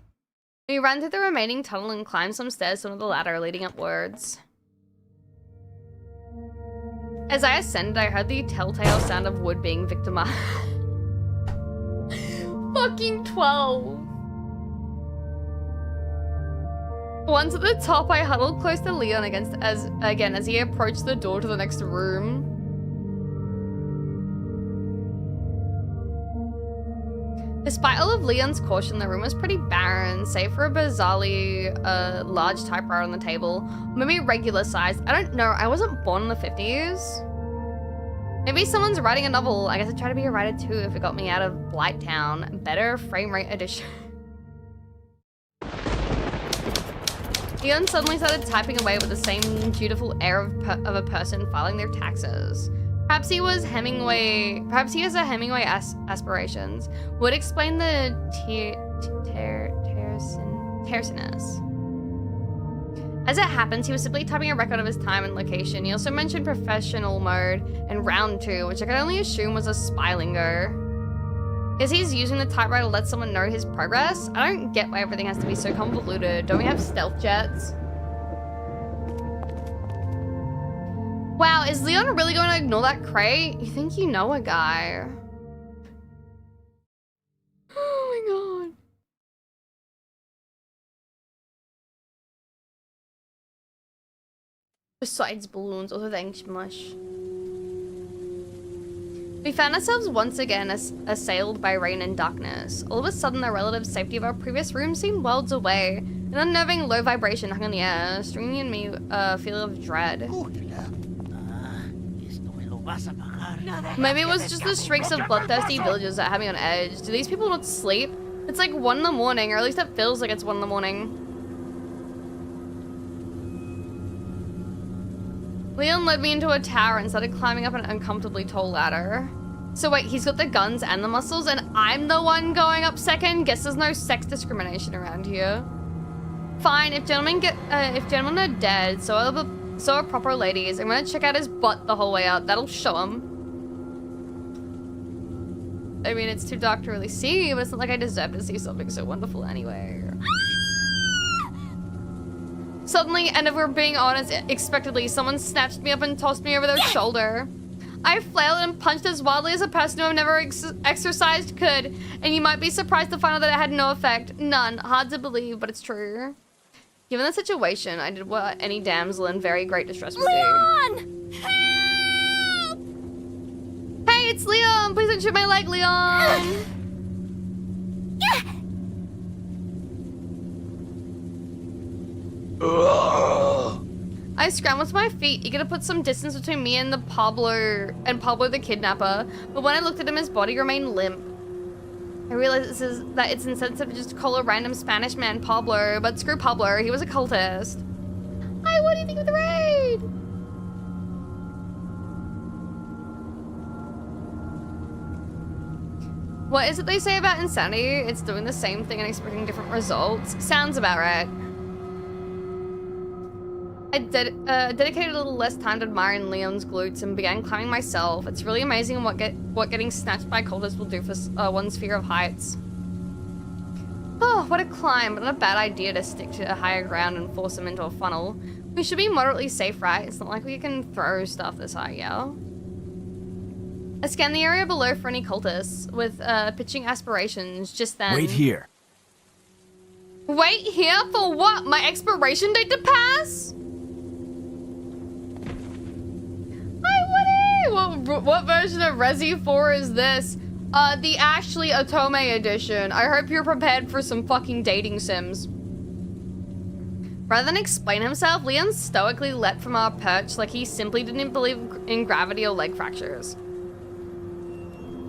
We ran through the remaining tunnel and climbed some stairs to the ladder leading upwards. As I ascended, I heard the telltale sound of wood being victimized. Fucking 12. Once at the top, I huddled close to Leon as he approached the door to the next room. Despite all of Leon's caution, the room was pretty barren, save for a bizarrely large typewriter on the table. Maybe regular sized. I don't know. I wasn't born in the 50s. Maybe someone's writing a novel. I guess I'd try to be a writer too if it got me out of Blighttown. Better frame rate edition. Leon suddenly started typing away with the same dutiful air of a person filing their taxes. Perhaps he has Hemingway aspirations. Would explain the terseness. As it happens, he was simply typing a record of his time and location. He also mentioned professional mode and round 2, which I could only assume was a spy lingo. Is he's using the typewriter to let someone know his progress? I don't get why everything has to be so convoluted. Don't we have stealth jets? Wow, is Leon really going to ignore that crate? You think you know a guy. Oh my god. Besides balloons, also thanks much. We found ourselves once again assailed by rain and darkness. All of a sudden, the relative safety of our previous room seemed worlds away. An unnerving low vibration hung in the air, stringing in me a feeling of dread. Maybe it was just the shrieks of bloodthirsty villagers that had me on edge. Do these people not sleep? It's like 1 in the morning, or at least it feels like it's 1 in the morning. Leon led me into a tower and started climbing up an uncomfortably tall ladder. So wait, he's got the guns and the muscles, and I'm the one going up second? Guess there's no sex discrimination around here. Fine, if gentlemen are dead, so are proper ladies. I'm gonna check out his butt the whole way out. That'll show him. I mean, it's too dark to really see, but it's not like I deserve to see something so wonderful anyway. Suddenly, and if we're being honest, expectedly, someone snatched me up and tossed me over their shoulder. I flailed and punched as wildly as a person who I've never exercised could, and you might be surprised to find out that it had no effect. None. Hard to believe, but it's true. Given the situation, I did what any damsel in very great distress would do. Leon! Help! Hey, it's Leon! Please don't shoot my leg, Leon! I scrambled to my feet, eager to put some distance between me and Pablo the kidnapper. But when I looked at him, his body remained limp. I realized that it's insensitive to just call a random Spanish man Pablo, but screw Pablo, he was a cultist. Hi, what do you think of the raid? What is it they say about insanity? It's doing the same thing and expecting different results. Sounds about right. I dedicated a little less time to admiring Leon's glutes and began climbing myself. It's really amazing what getting snatched by cultists will do for one's fear of heights. Oh, what a climb, but not a bad idea to stick to a higher ground and force them into a funnel. We should be moderately safe, right? It's not like we can throw stuff this high, yeah? I scanned the area below for any cultists with pitching aspirations just then. Wait here. Wait here for what? My expiration date to pass? Hi, Woody! What version of Resi 4 is this? The Ashley Otome edition. I hope you're prepared for some fucking dating sims. Rather than explain himself, Leon stoically leapt from our perch like he simply didn't believe in gravity or leg fractures.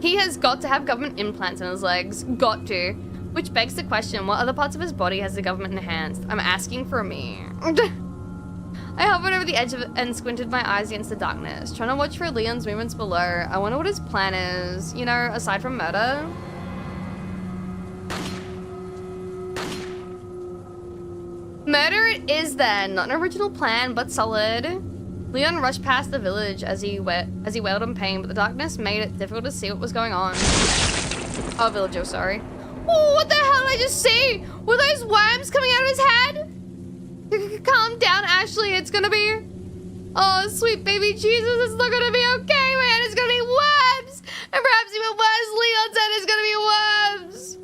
He has got to have government implants in his legs. Got to. Which begs the question, what other parts of his body has the government enhanced? I'm asking for me. I hovered over the edge of it and squinted my eyes against the darkness, trying to watch for Leon's movements below. I wonder what his plan is, you know, aside from murder. Murder it is then. Not an original plan, but solid. Leon rushed past the village as he wailed in pain, but the darkness made it difficult to see what was going on. Oh, villager, sorry. Oh, what the hell did I just see? Were those worms coming out of his head? Calm down, Ashley. It's gonna be... Oh, sweet baby Jesus, it's not gonna be okay, man. It's gonna be worms. And perhaps even worse, Leon said it's gonna be worms.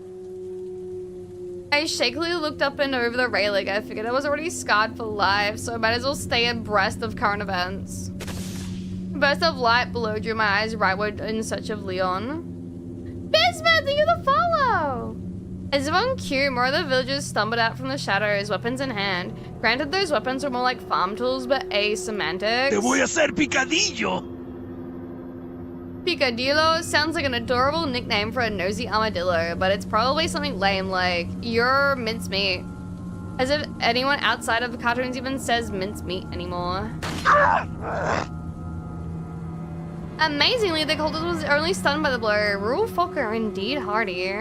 I shakily looked up and over the railing. I figured I was already scarred for life, so I might as well stay abreast of current events. A burst of light below drew my eyes rightward in search of Leon. Bismuth, are you the follow? As if on cue, more of the villagers stumbled out from the shadows, weapons in hand. Granted, those weapons were more like farm tools, but semantics. Te voy a hacer picadillo. Picadillo sounds like an adorable nickname for a nosy armadillo, but it's probably something lame like, you're mincemeat. As if anyone outside of the cartoons even says mincemeat anymore. Amazingly, the cultist was only stunned by the blow. Rural folk are indeed hardy.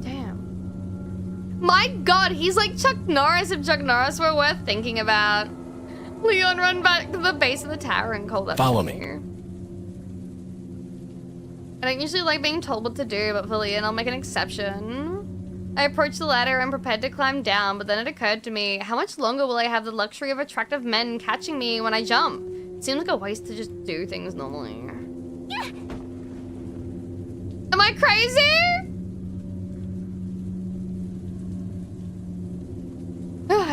Damn. My god, he's like Chuck Norris if Chuck Norris were worth thinking about. Leon ran back to the base of the tower and called up. Follow me. I don't usually like being told what to do, but for Leon, I'll make an exception. I approached the ladder and prepared to climb down, but then it occurred to me, how much longer will I have the luxury of attractive men catching me when I jump? It seems like a waste to just do things normally. Am I crazy?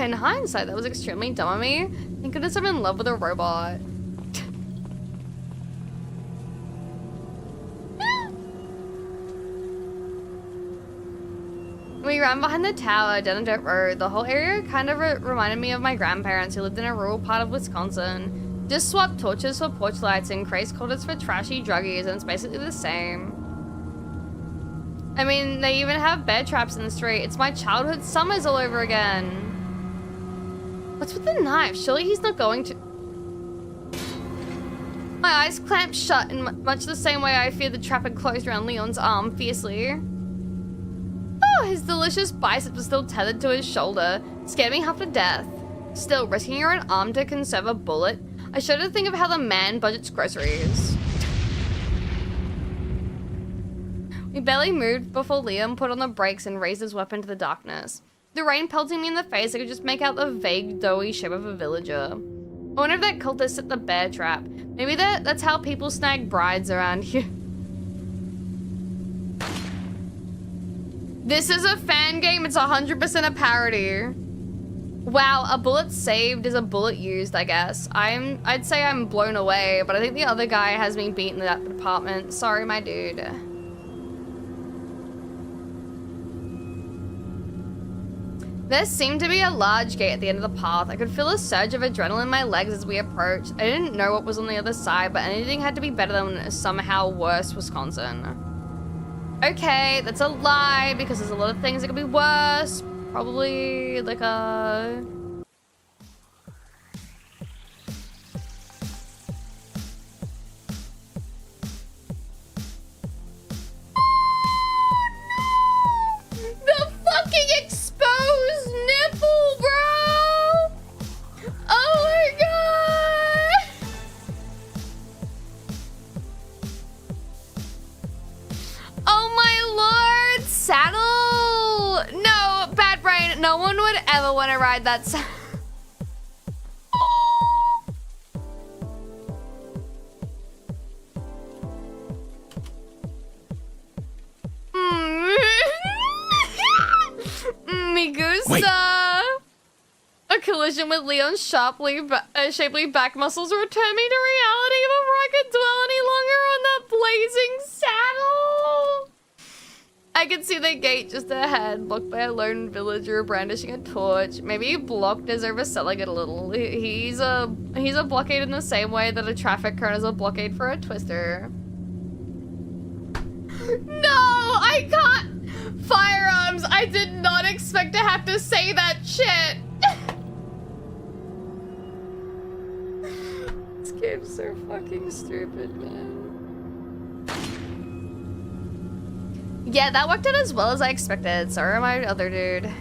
In hindsight, that was extremely dumb of me. Thank goodness I'm in love with a robot. We ran behind the tower down a dirt road. The whole area kind of reminded me of my grandparents who lived in a rural part of Wisconsin. Just swap torches for porch lights and craze quarters for trashy druggies, and it's basically the same. I mean, they even have bear traps in the street. It's my childhood summers all over again. What's with the knife? Surely he's not going to... My eyes clamped shut in much the same way I feared the trap had closed around Leon's arm fiercely. Oh, his delicious bicep was still tethered to his shoulder. Scared me half to death. Still, risking your own arm to conserve a bullet? I shudder to think of how the man budgets groceries. We barely moved before Liam put on the brakes and raised his weapon to the darkness. The rain pelting me in the face, I could just make out the vague, doughy shape of a villager. I wonder if that cultist set the bear trap. Maybe that's how people snag brides around here. This is a fan game, it's 100% a parody. Wow, a bullet saved is a bullet used, I guess. I'd say I'm blown away, but I think the other guy has me beaten in that department. Sorry, my dude. There seemed to be a large gate at the end of the path. I could feel a surge of adrenaline in my legs as we approached. I didn't know what was on the other side, but anything had to be better than somehow worse Wisconsin. Okay, that's a lie because there's a lot of things that could be worse. Probably like a... The fucking exposed nipple, bro! Oh my god! Oh my lord! Saddle! No, bad brain. No one would ever want to ride that saddle. Migusa! Wait. A collision with Leon's shapely back muscles returned me to reality before I could dwell any longer on that blazing saddle. I could see the gate just ahead, blocked by a lone villager brandishing a torch. Maybe he blocked is overselling it a little. He's a blockade in the same way that a traffic cone is a blockade for a twister. No, I can't. Firearms. I did not expect to have to say that shit. This game's so fucking stupid, man. Yeah, that worked out as well as I expected. Sorry, my other dude.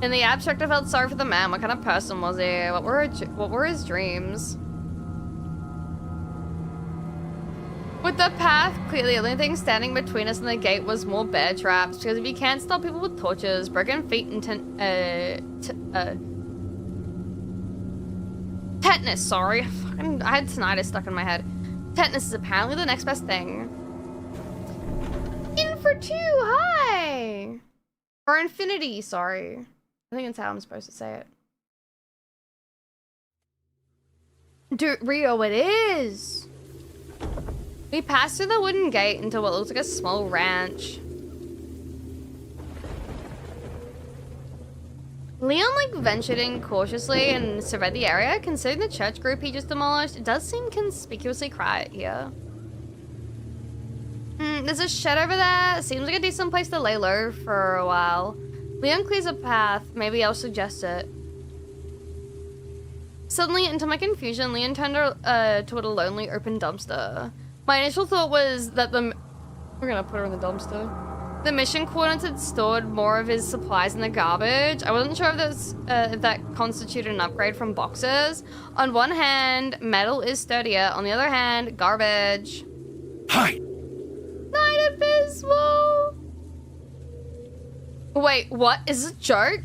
In the abstract, I felt sorry for the man. What kind of person was he? What were his dreams? With the path, clearly the only thing standing between us and the gate was more bear traps, because if you can't stop people with torches, broken feet and tetanus, sorry. I had tinnitus stuck in my head. Tetanus is apparently the next best thing. In for 2, hi! Or infinity, sorry. I think that's how I'm supposed to say it. Dude, Rio, it is! We passed through the wooden gate into what looks like a small ranch. Leon, ventured in cautiously and surveyed the area. Considering the church group he just demolished, it does seem conspicuously quiet here. There's a shed over there. Seems like a decent place to lay low for a while. Leon clears a path. Maybe I'll suggest it. Suddenly, into my confusion, Leon turned toward a lonely open dumpster. My initial thought was that we're gonna put her in the dumpster. The mission coordinates had stored more of his supplies in the garbage. I wasn't sure if that constituted an upgrade from boxes. On one hand, metal is sturdier. On the other hand, garbage. Hi. Night Abysmal! Wait, what? Is this a joke?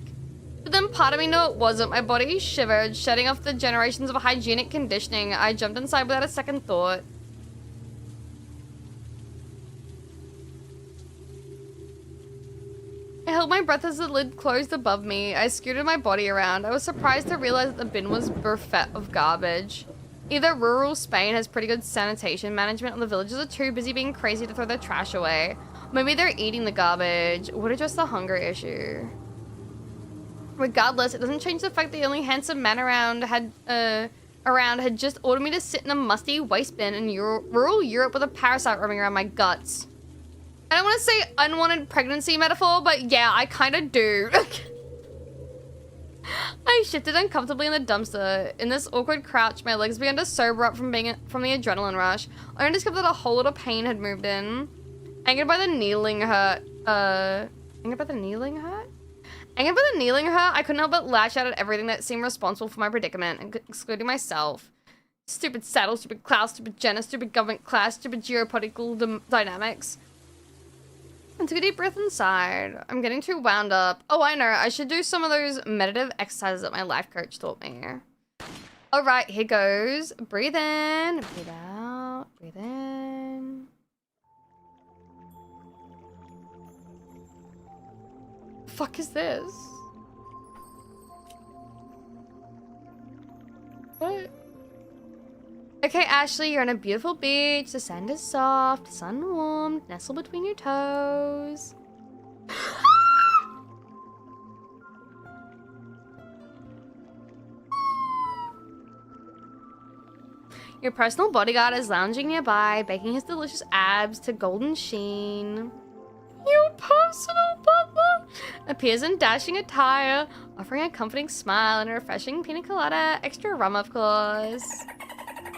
But then part of me knew it wasn't. My body shivered, shutting off the generations of hygienic conditioning. I jumped inside without a second thought. I held my breath as the lid closed above me. I scooted my body around. I was surprised to realize that the bin was buffet of garbage. Either rural Spain has pretty good sanitation management, or the villagers are too busy being crazy to throw their trash away. Maybe they're eating the garbage. Would address the hunger issue. Regardless, it doesn't change the fact that the only handsome man around had just ordered me to sit in a musty waste bin in rural Europe with a parasite roaming around my guts. I don't want to say unwanted pregnancy metaphor, but yeah, I kind of do. I shifted uncomfortably in the dumpster. In this awkward crouch, my legs began to sober up from the adrenaline rush. I only discovered that a whole lot of pain had moved in. Angered by the kneeling hurt, I couldn't help but lash out at everything that seemed responsible for my predicament, excluding myself. Stupid saddle, stupid cloud, stupid Jenna, stupid government class, stupid geopolitical dynamics. I took a deep breath inside. I'm getting too wound up. Oh, I know. I should do some of those meditative exercises that my life coach taught me. All right, here goes. Breathe in, breathe out, breathe in. The fuck is this? What? Okay, Ashley, you're on a beautiful beach. The sand is soft, sun warmed, nestle between your toes. Your personal bodyguard is lounging nearby, baking his delicious abs to golden sheen. Your personal butler appears in dashing attire, offering a comforting smile and a refreshing pina colada, extra rum of course.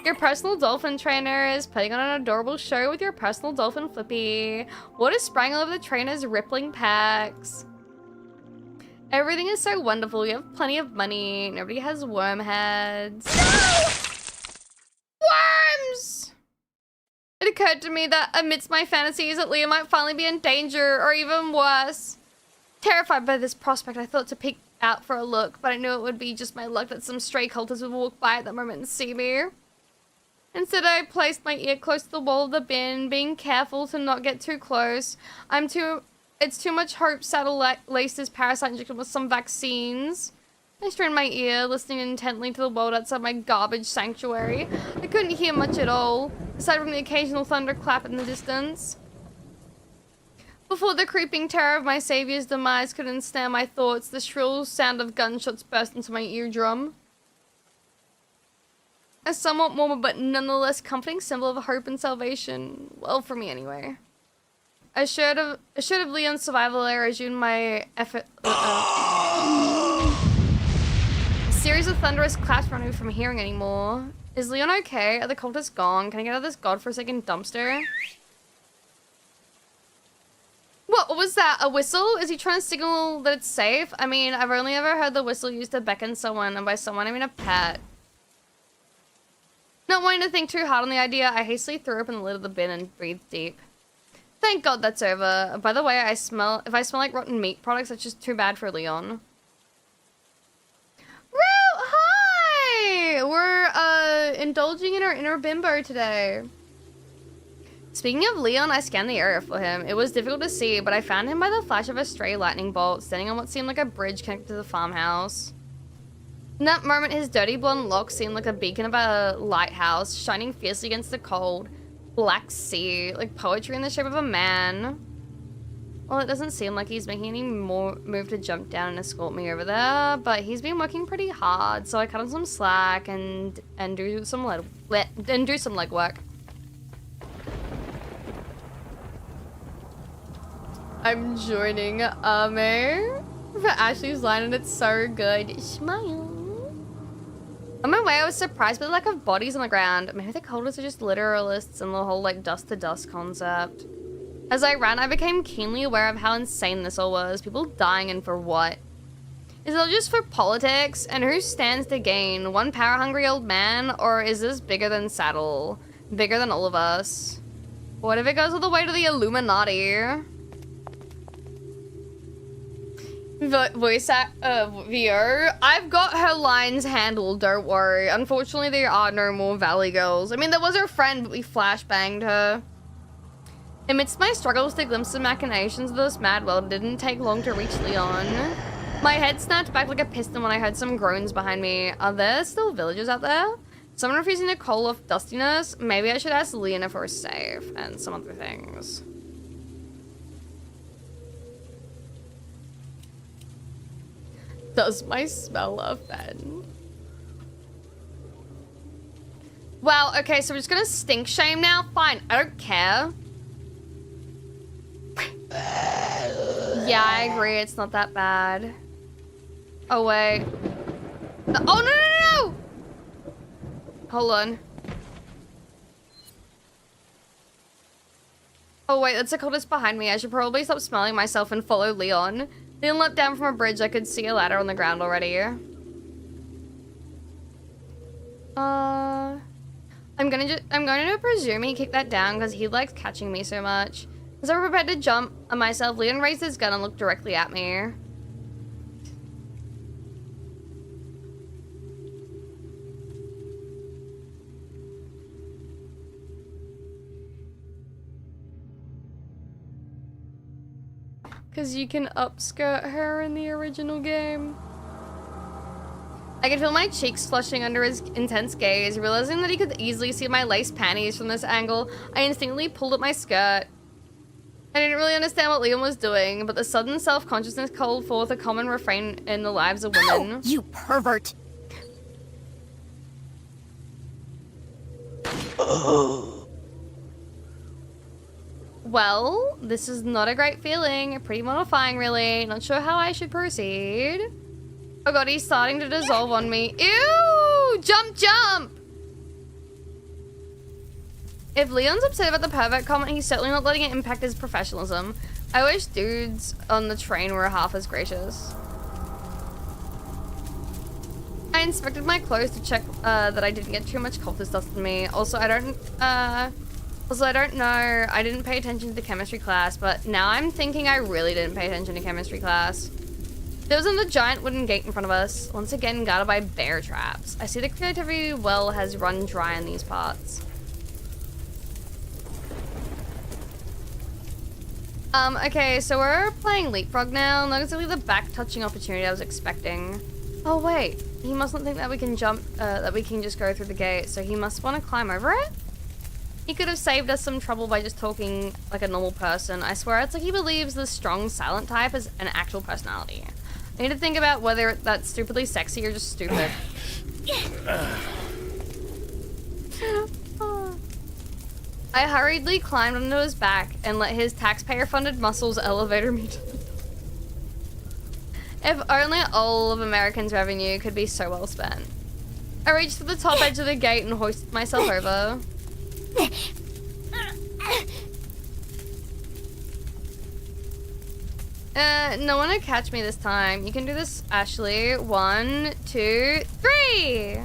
Your personal dolphin trainer is putting on an adorable show with your personal dolphin flippy. Water spraying all over the trainer's rippling pecs. Everything is so wonderful. You have plenty of money. Nobody has worm heads. No! Worms! It occurred to me that amidst my fantasies that Leah might finally be in danger, or even worse. Terrified by this prospect, I thought to peek out for a look, but I knew it would be just my luck that some stray cultists would walk by at that moment and see me. Instead, I placed my ear close to the wall of the bin, being careful to not get too close. It's too much hope Saddle laced his parasite injection with some vaccines. I strained my ear, listening intently to the world outside my garbage sanctuary. I couldn't hear much at all, aside from the occasional thunderclap in the distance. Before the creeping terror of my savior's demise could ensnare my thoughts, the shrill sound of gunshots burst into my eardrum. A somewhat warmer but nonetheless comforting symbol of hope and salvation. Well, for me anyway. Assured of Leon's survival, I resumed my effort. A series of thunderous claps prevent me from hearing anymore. Is Leon okay? Are the cultists gone? Can I get out of this godforsaken dumpster? What was that? A whistle? Is he trying to signal that it's safe? I mean, I've only ever heard the whistle used to beckon someone, and by someone I mean a pet. Not wanting to think too hard on the idea, I hastily threw open the lid of the bin and breathed deep. Thank God that's over. By the way, if I smell like rotten meat products, that's just too bad for Leon. Hi! We're, indulging in our inner bimbo today. Speaking of Leon, I scanned the area for him. It was difficult to see, but I found him by the flash of a stray lightning bolt, standing on what seemed like a bridge connected to the farmhouse. In that moment, his dirty blonde locks seemed like a beacon of a lighthouse, shining fiercely against the cold black sea, like poetry in the shape of a man. Well, it doesn't seem like he's making any more move to jump down and escort me over there, but he's been working pretty hard, so I cut him some slack and do some legwork. I'm joining Ame for Ashley's line, and it's so good. Smile. On my way, I was surprised by the lack of bodies on the ground. Maybe the cultists are just literalists and the whole, like, dust-to-dust concept. As I ran, I became keenly aware of how insane this all was. People dying, and for what? Is it just for politics? And who stands to gain? One power-hungry old man? Or is this bigger than Saddle? Bigger than all of us? What if it goes all the way to the Illuminati? VO, I've got her lines handled, don't worry. Unfortunately, there are no more Valley Girls. I mean, there was her friend, but we flashbanged her. Amidst my struggles to glimpse the machinations of this mad world, it didn't take long to reach Leon. My head snapped back like a piston when I heard some groans behind me. Are there still villagers out there? Someone refusing to call off dustiness? Maybe I should ask Leon if we're safe, and some other things. Does my smell offend? Wow, okay, so we're just gonna stink shame now? Fine, I don't care. Yeah, I agree, it's not that bad. Oh, wait. Oh, no! Hold on. Oh, wait, that's a cultist behind me. I should probably stop smelling myself and follow Leon. Leon leapt down from a bridge. I could see a ladder on the ground already. I'm going to presume he kicked that down because he likes catching me so much. As I prepared to jump on myself, Leon raised his gun and looked directly at me. Because you can upskirt her in the original game. I could feel my cheeks flushing under his intense gaze. Realizing that he could easily see my lace panties from this angle, I instinctively pulled at my skirt. I didn't really understand what Leon was doing, but the sudden self-consciousness called forth a common refrain in the lives of women. Oh, you pervert! Well, this is not a great feeling. Pretty mortifying, really. Not sure how I should proceed. Oh god, he's starting to dissolve on me. Ew! Jump, jump! If Leon's upset about the pervert comment, he's certainly not letting it impact his professionalism. I wish dudes on the train were half as gracious. I inspected my clothes to check that I didn't get too much cultist dust on me. Also, I don't know. I didn't pay attention to the chemistry class, but now I'm thinking I really didn't pay attention to chemistry class. There wasn't a giant wooden gate in front of us, once again guarded by bear traps. I see the creativity well has run dry in these parts. Okay, so we're playing Leapfrog now. Not exactly the back-touching opportunity I was expecting. Oh wait, he mustn't think that we can jump, that we can just go through the gate, so he must want to climb over it? He could have saved us some trouble by just talking like a normal person. I swear, it's like he believes the strong, silent type is an actual personality. I need to think about whether that's stupidly sexy or just stupid. I hurriedly climbed onto his back and let his taxpayer-funded muscles elevator me to the door. If only all of Americans' revenue could be so well spent. I reached to the top edge of the gate and hoisted myself over. No one will catch me this time. You can do this, Ashley. 1, 2, 3!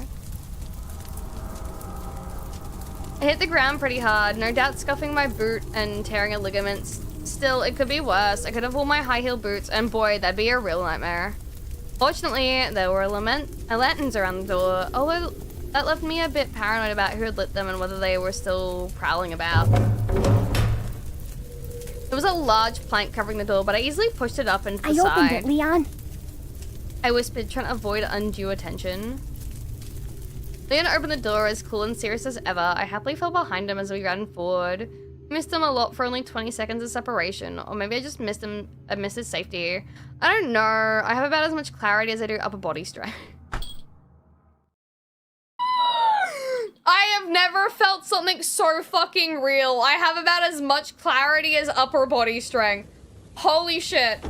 I hit the ground pretty hard, no doubt scuffing my boot and tearing a ligament. Still, it could be worse. I could have worn my high heel boots, and boy, that'd be a real nightmare. Fortunately, there were lanterns around the door, although that left me a bit paranoid about who had lit them and whether they were still prowling about. There was a large plank covering the door, but I easily pushed it up into the side. I opened it, Leon. I whispered, trying to avoid undue attention. Leon opened the door as cool and serious as ever. I happily fell behind him as we ran forward. I missed him a lot for only 20 seconds of separation, or maybe I just missed him. I missed his safety. I don't know. I have about as much clarity as I do upper body strength. I have never felt something so fucking real. I have about as much clarity as upper body strength. Holy shit.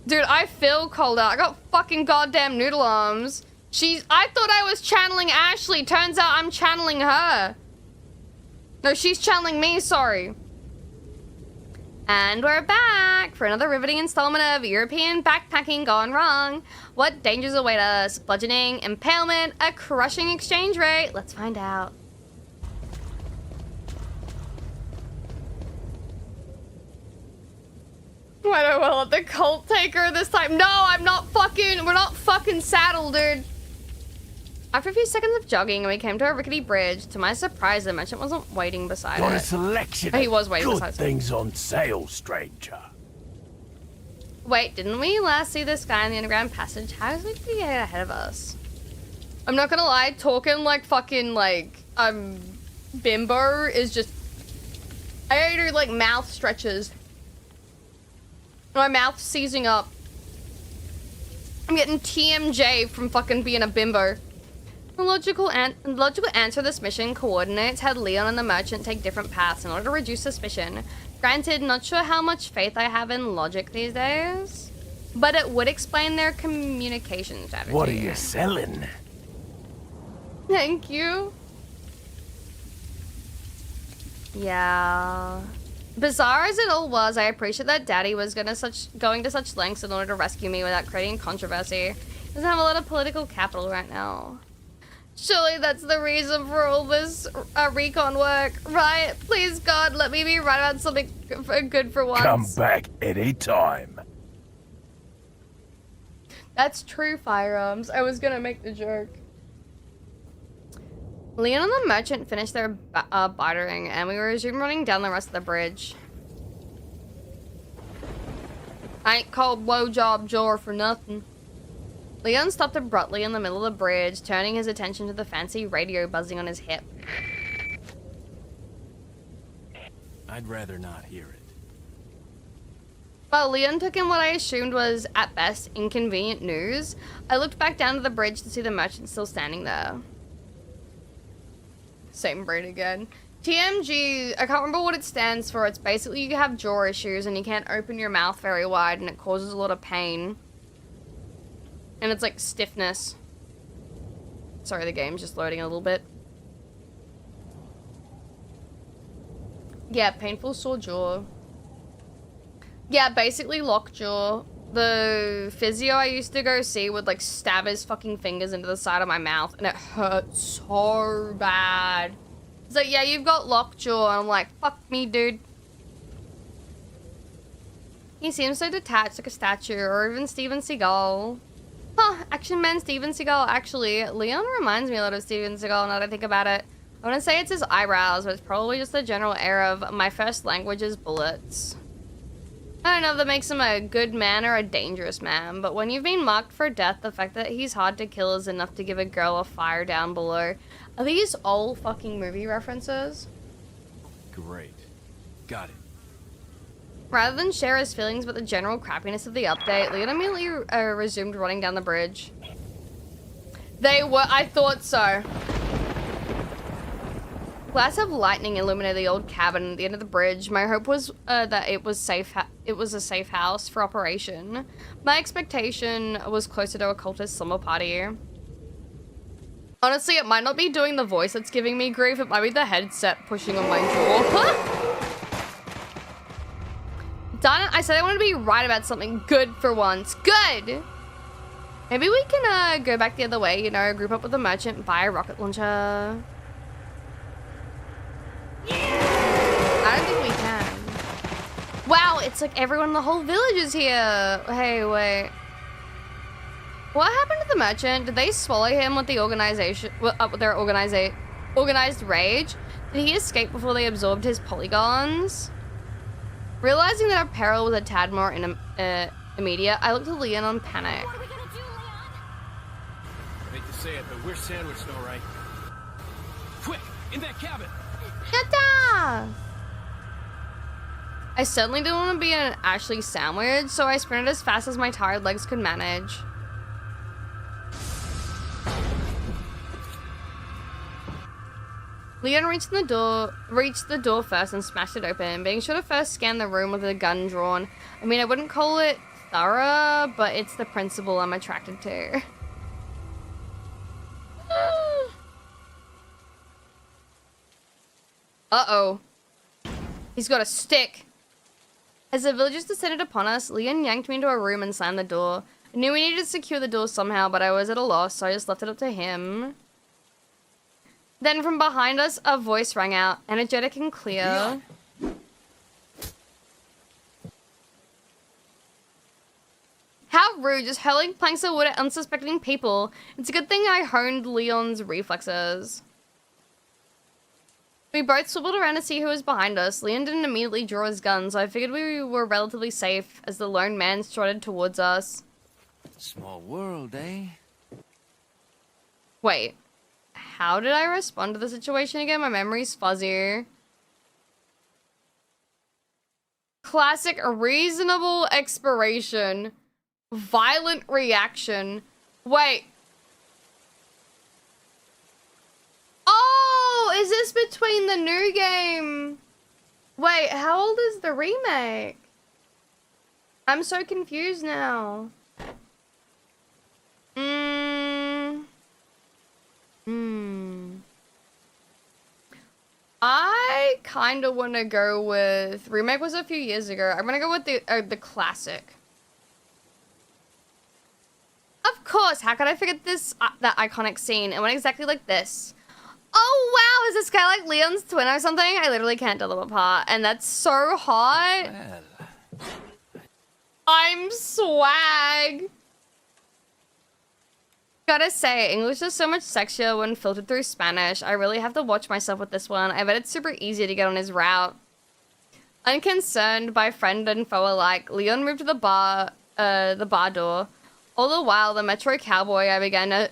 Dude, I feel cold out. I got fucking goddamn noodle arms. I thought I was channeling Ashley. Turns out I'm channeling her. No, she's channeling me, sorry. And we're back for another riveting installment of European backpacking gone wrong. What dangers await us? Bludgeoning, impalement, a crushing exchange rate. Let's find out. Why do I let the cult take her this time? No, I'm not fucking, we're not fucking saddled, dude. After a few seconds of jogging, we came to a rickety bridge. To my surprise, the merchant wasn't waiting beside Got a it. selection Oh, he was waiting good beside it. things on sale, stranger. Wait, didn't we last see this guy in the underground passage? How is he get ahead of us? I'm not gonna lie, talking like fucking like, bimbo is just... I do like mouth stretches. My mouth's seizing up. I'm getting TMJ from fucking being a bimbo. The logical answer to this mission coordinates had Leon and the merchant take different paths in order to reduce suspicion. Granted, not sure how much faith I have in logic these days, but it would explain their communication strategy. What are you selling? Thank you. Yeah. Bizarre as it all was, I appreciate that Daddy was going to such lengths in order to rescue me without creating controversy. He doesn't have a lot of political capital right now. Surely that's the reason for all this recon work, right? Please, God, let me be right about something good for once. Come back anytime. That's true, Firearms. I was gonna make the joke. Leon and the merchant finished their bartering, and we resumed running down the rest of the bridge. I ain't called blowjob Jor for nothing. Leon stopped abruptly in the middle of the bridge, turning his attention to the fancy radio buzzing on his hip. I'd rather not hear it. While Leon took in what I assumed was, at best, inconvenient news, I looked back down to the bridge to see the merchant still standing there. Same brain again. TMG, I can't remember what it stands for. It's basically you have jaw issues and you can't open your mouth very wide and it causes a lot of pain. And it's like stiffness. Sorry, the game's just loading a little bit. Yeah, painful sore jaw. Yeah, basically lockjaw. The physio I used to go see would like stab his fucking fingers into the side of my mouth and it hurt so bad. It's like, yeah, you've got lockjaw. And I'm like, fuck me, dude. He seems so detached, like a statue, or even Steven Seagal. Huh, Action Man Steven Seagal. Actually, Leon reminds me a lot of Steven Seagal now that I think about it. I want to say it's his eyebrows, but it's probably just the general air of my first language is bullets. I don't know if that makes him a good man or a dangerous man, but when you've been marked for death, the fact that he's hard to kill is enough to give a girl a fire down below. Are these old fucking movie references? Great. Got it. Rather than share his feelings about the general crappiness of the update, Leon immediately resumed running down the bridge. They were- I thought so. Glass of lightning illuminated the old cabin at the end of the bridge. My hope was that it was safe. It was a safe house for operation. My expectation was closer to a cultist slumber party. Honestly, it might not be doing the voice that's giving me grief. It might be the headset pushing on my jaw. Darn it! I said I wanted to be right about something good for once. Good. Maybe we can go back the other way. You know, group up with the merchant, buy a rocket launcher. I don't think we can. Wow, it's like everyone in the whole village is here. Hey, wait. What happened to the merchant? Did they swallow him with the organization? With their organized rage? Did he escape before they absorbed his polygons? Realizing that our peril was a tad more immediate, I looked at Leon on panic. What are we gonna do, Leon? I hate to say it, but we're sandwiched, all right. Quick, in that cabin. Yatta! I certainly didn't want to be an Ashley sandwich, so I sprinted as fast as my tired legs could manage. Leon reached the door first and smashed it open, being sure to first scan the room with a gun drawn. I mean, I wouldn't call it thorough, but it's the principle I'm attracted to. Uh-oh. He's got a stick. As the villagers descended upon us, Leon yanked me into a room and slammed the door. I knew we needed to secure the door somehow, but I was at a loss, so I just left it up to him. Then from behind us, a voice rang out, energetic and clear. How rude, just hurling planks of wood at unsuspecting people. It's a good thing I honed Leon's reflexes. We both swiveled around to see who was behind us. Leon didn't immediately draw his gun, so I figured we were relatively safe as the lone man strutted towards us. Small world, eh? Wait, how did I respond to the situation again? My memory's fuzzy. Classic reasonable expiration. Violent reaction. Wait. Oh, is this between the new game? Wait, how old is the remake? I'm so confused now. I kind of want to go with... Remake was a few years ago. I'm going to go with the classic. Of course, how could I forget this, that iconic scene? It went exactly like this. Oh, wow, is this guy like Leon's twin or something? I literally can't tell them apart, and that's so hot. Well, I'm swag. Gotta say, English is so much sexier when filtered through Spanish. I really have to watch myself with this one. I bet it's super easy to get on his route. Unconcerned by friend and foe alike, Leon moved to the bar door. All the while, the Metro Cowboy, I began to...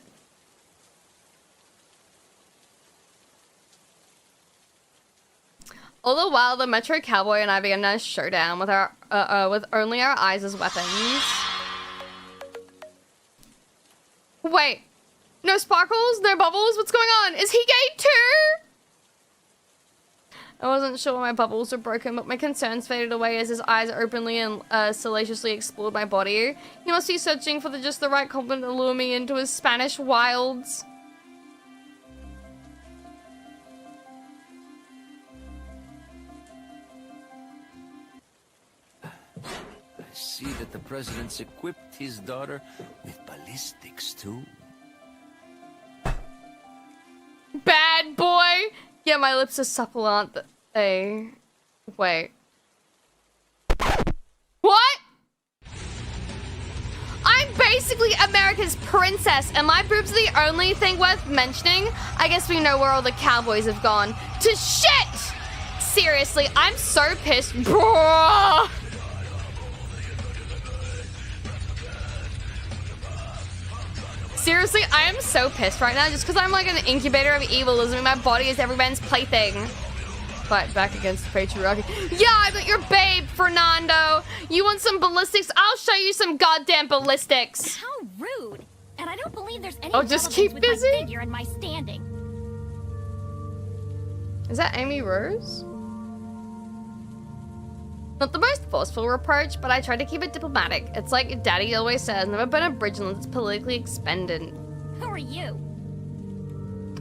All the while, the Metro Cowboy and I began a showdown with our, with only our eyes as weapons. Wait, no sparkles, no bubbles, what's going on? Is he gay too? I wasn't sure my bubbles were broken, but my concerns faded away as his eyes openly and salaciously explored my body. He must be searching for just the right compliment to lure me into his Spanish wilds. I see that the president's equipped his daughter with ballistics, too. Bad boy! Yeah, my lips are supple, aren't they? Wait. What? I'm basically America's princess, and my boobs are the only thing worth mentioning. I guess we know where all the cowboys have gone. To shit! Seriously, I'm so pissed. Bruh. Seriously, I am so pissed right now. Just because I'm like an incubator of evil doesn't mean my body is every man's plaything. Fight back against the patriarchy. Yeah, I'm not your babe, Fernando. You want some ballistics? I'll show you some goddamn ballistics. How rude! And I don't believe there's any Oh, just relevance keep with busy? my figure and my standing. Is that Amy Rose? Not the most forceful reproach, but I tried to keep it diplomatic. It's like Daddy always says, never burn a bridge unless it's politically expended. Who are you?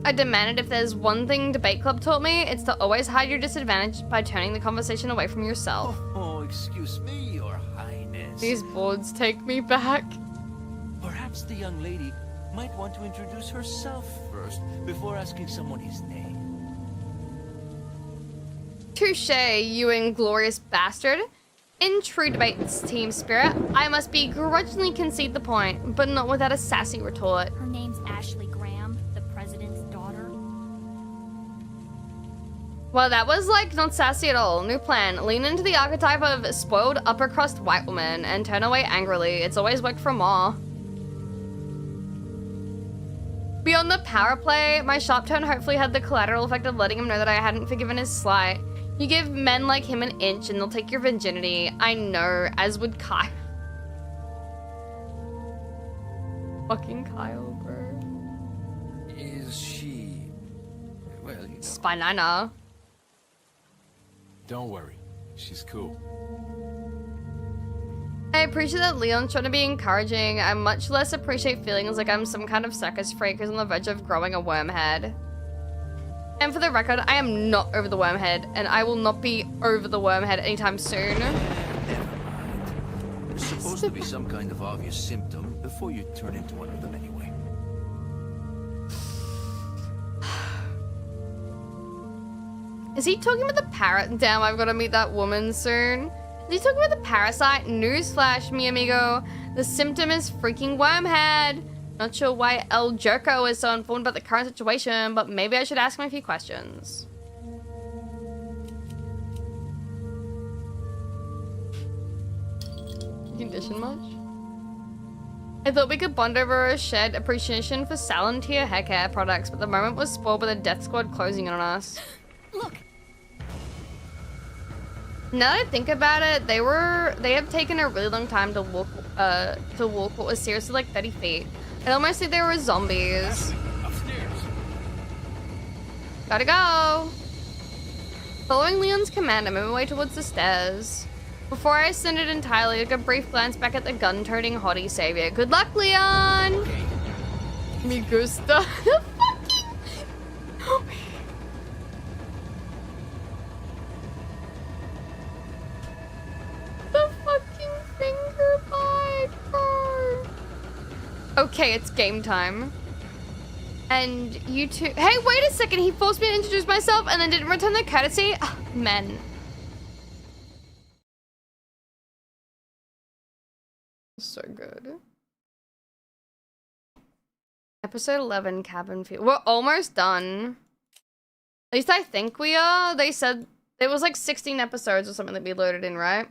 I demanded if there's one thing Debate Club taught me, it's to always hide your disadvantage by turning the conversation away from yourself. Oh, excuse me, Your Highness. These boards take me back. Perhaps the young lady might want to introduce herself first before asking someone his name. Touche, you inglorious bastard. In true Debate's team spirit, I must begrudgingly concede the point, but not without a sassy retort. Her name's Ashley Graham, the president's daughter. Well, that was like not sassy at all. New plan. Lean into the archetype of spoiled upper crust white woman and turn away angrily. It's always worked for more. Beyond the power play, my sharp tone hopefully had the collateral effect of letting him know that I hadn't forgiven his slight. You give men like him an inch and they'll take your virginity. I know, as would Kyle. Fucking Kyle, bro. Is she... well, you know... Spinina. Don't worry. She's cool. I appreciate that Leon's trying to be encouraging. I much less appreciate feelings like I'm some kind of circus freak who's on the verge of growing a worm head. And for the record, I am not over the worm head, and I will not be over the worm head anytime soon. Never mind. There's supposed to be some kind of obvious symptom before you turn into one of them anyway. Is he talking about the parrot? Damn, I've got to meet that woman soon. Is he talking about the parasite? Newsflash, mi amigo. The symptom is freaking wormhead. Not sure why El Jerko is so informed about the current situation, but maybe I should ask him a few questions. Condition much? I thought we could bond over a shared appreciation for Salantier hair care products, but the moment was spoiled by the Death Squad closing in on us. Look, Now that I think about it, they have taken a really long time to walk what was seriously like 30 feet. I almost think they were zombies. Upstairs. Gotta go. Following Leon's command, I move my way towards the stairs. Before I ascended entirely, I took a brief glance back at the gun-toting hottie savior. Good luck, Leon! Okay. Me gusta. The fucking... The fucking finger bite, bro. Okay, it's game time. And you two... Hey, wait a second. He forced me to introduce myself and then didn't return the courtesy. Ugh, men. So good. Episode 11, Cabin Fever. We're almost done. At least I think we are. They said it was like 16 episodes or something that we loaded in, right?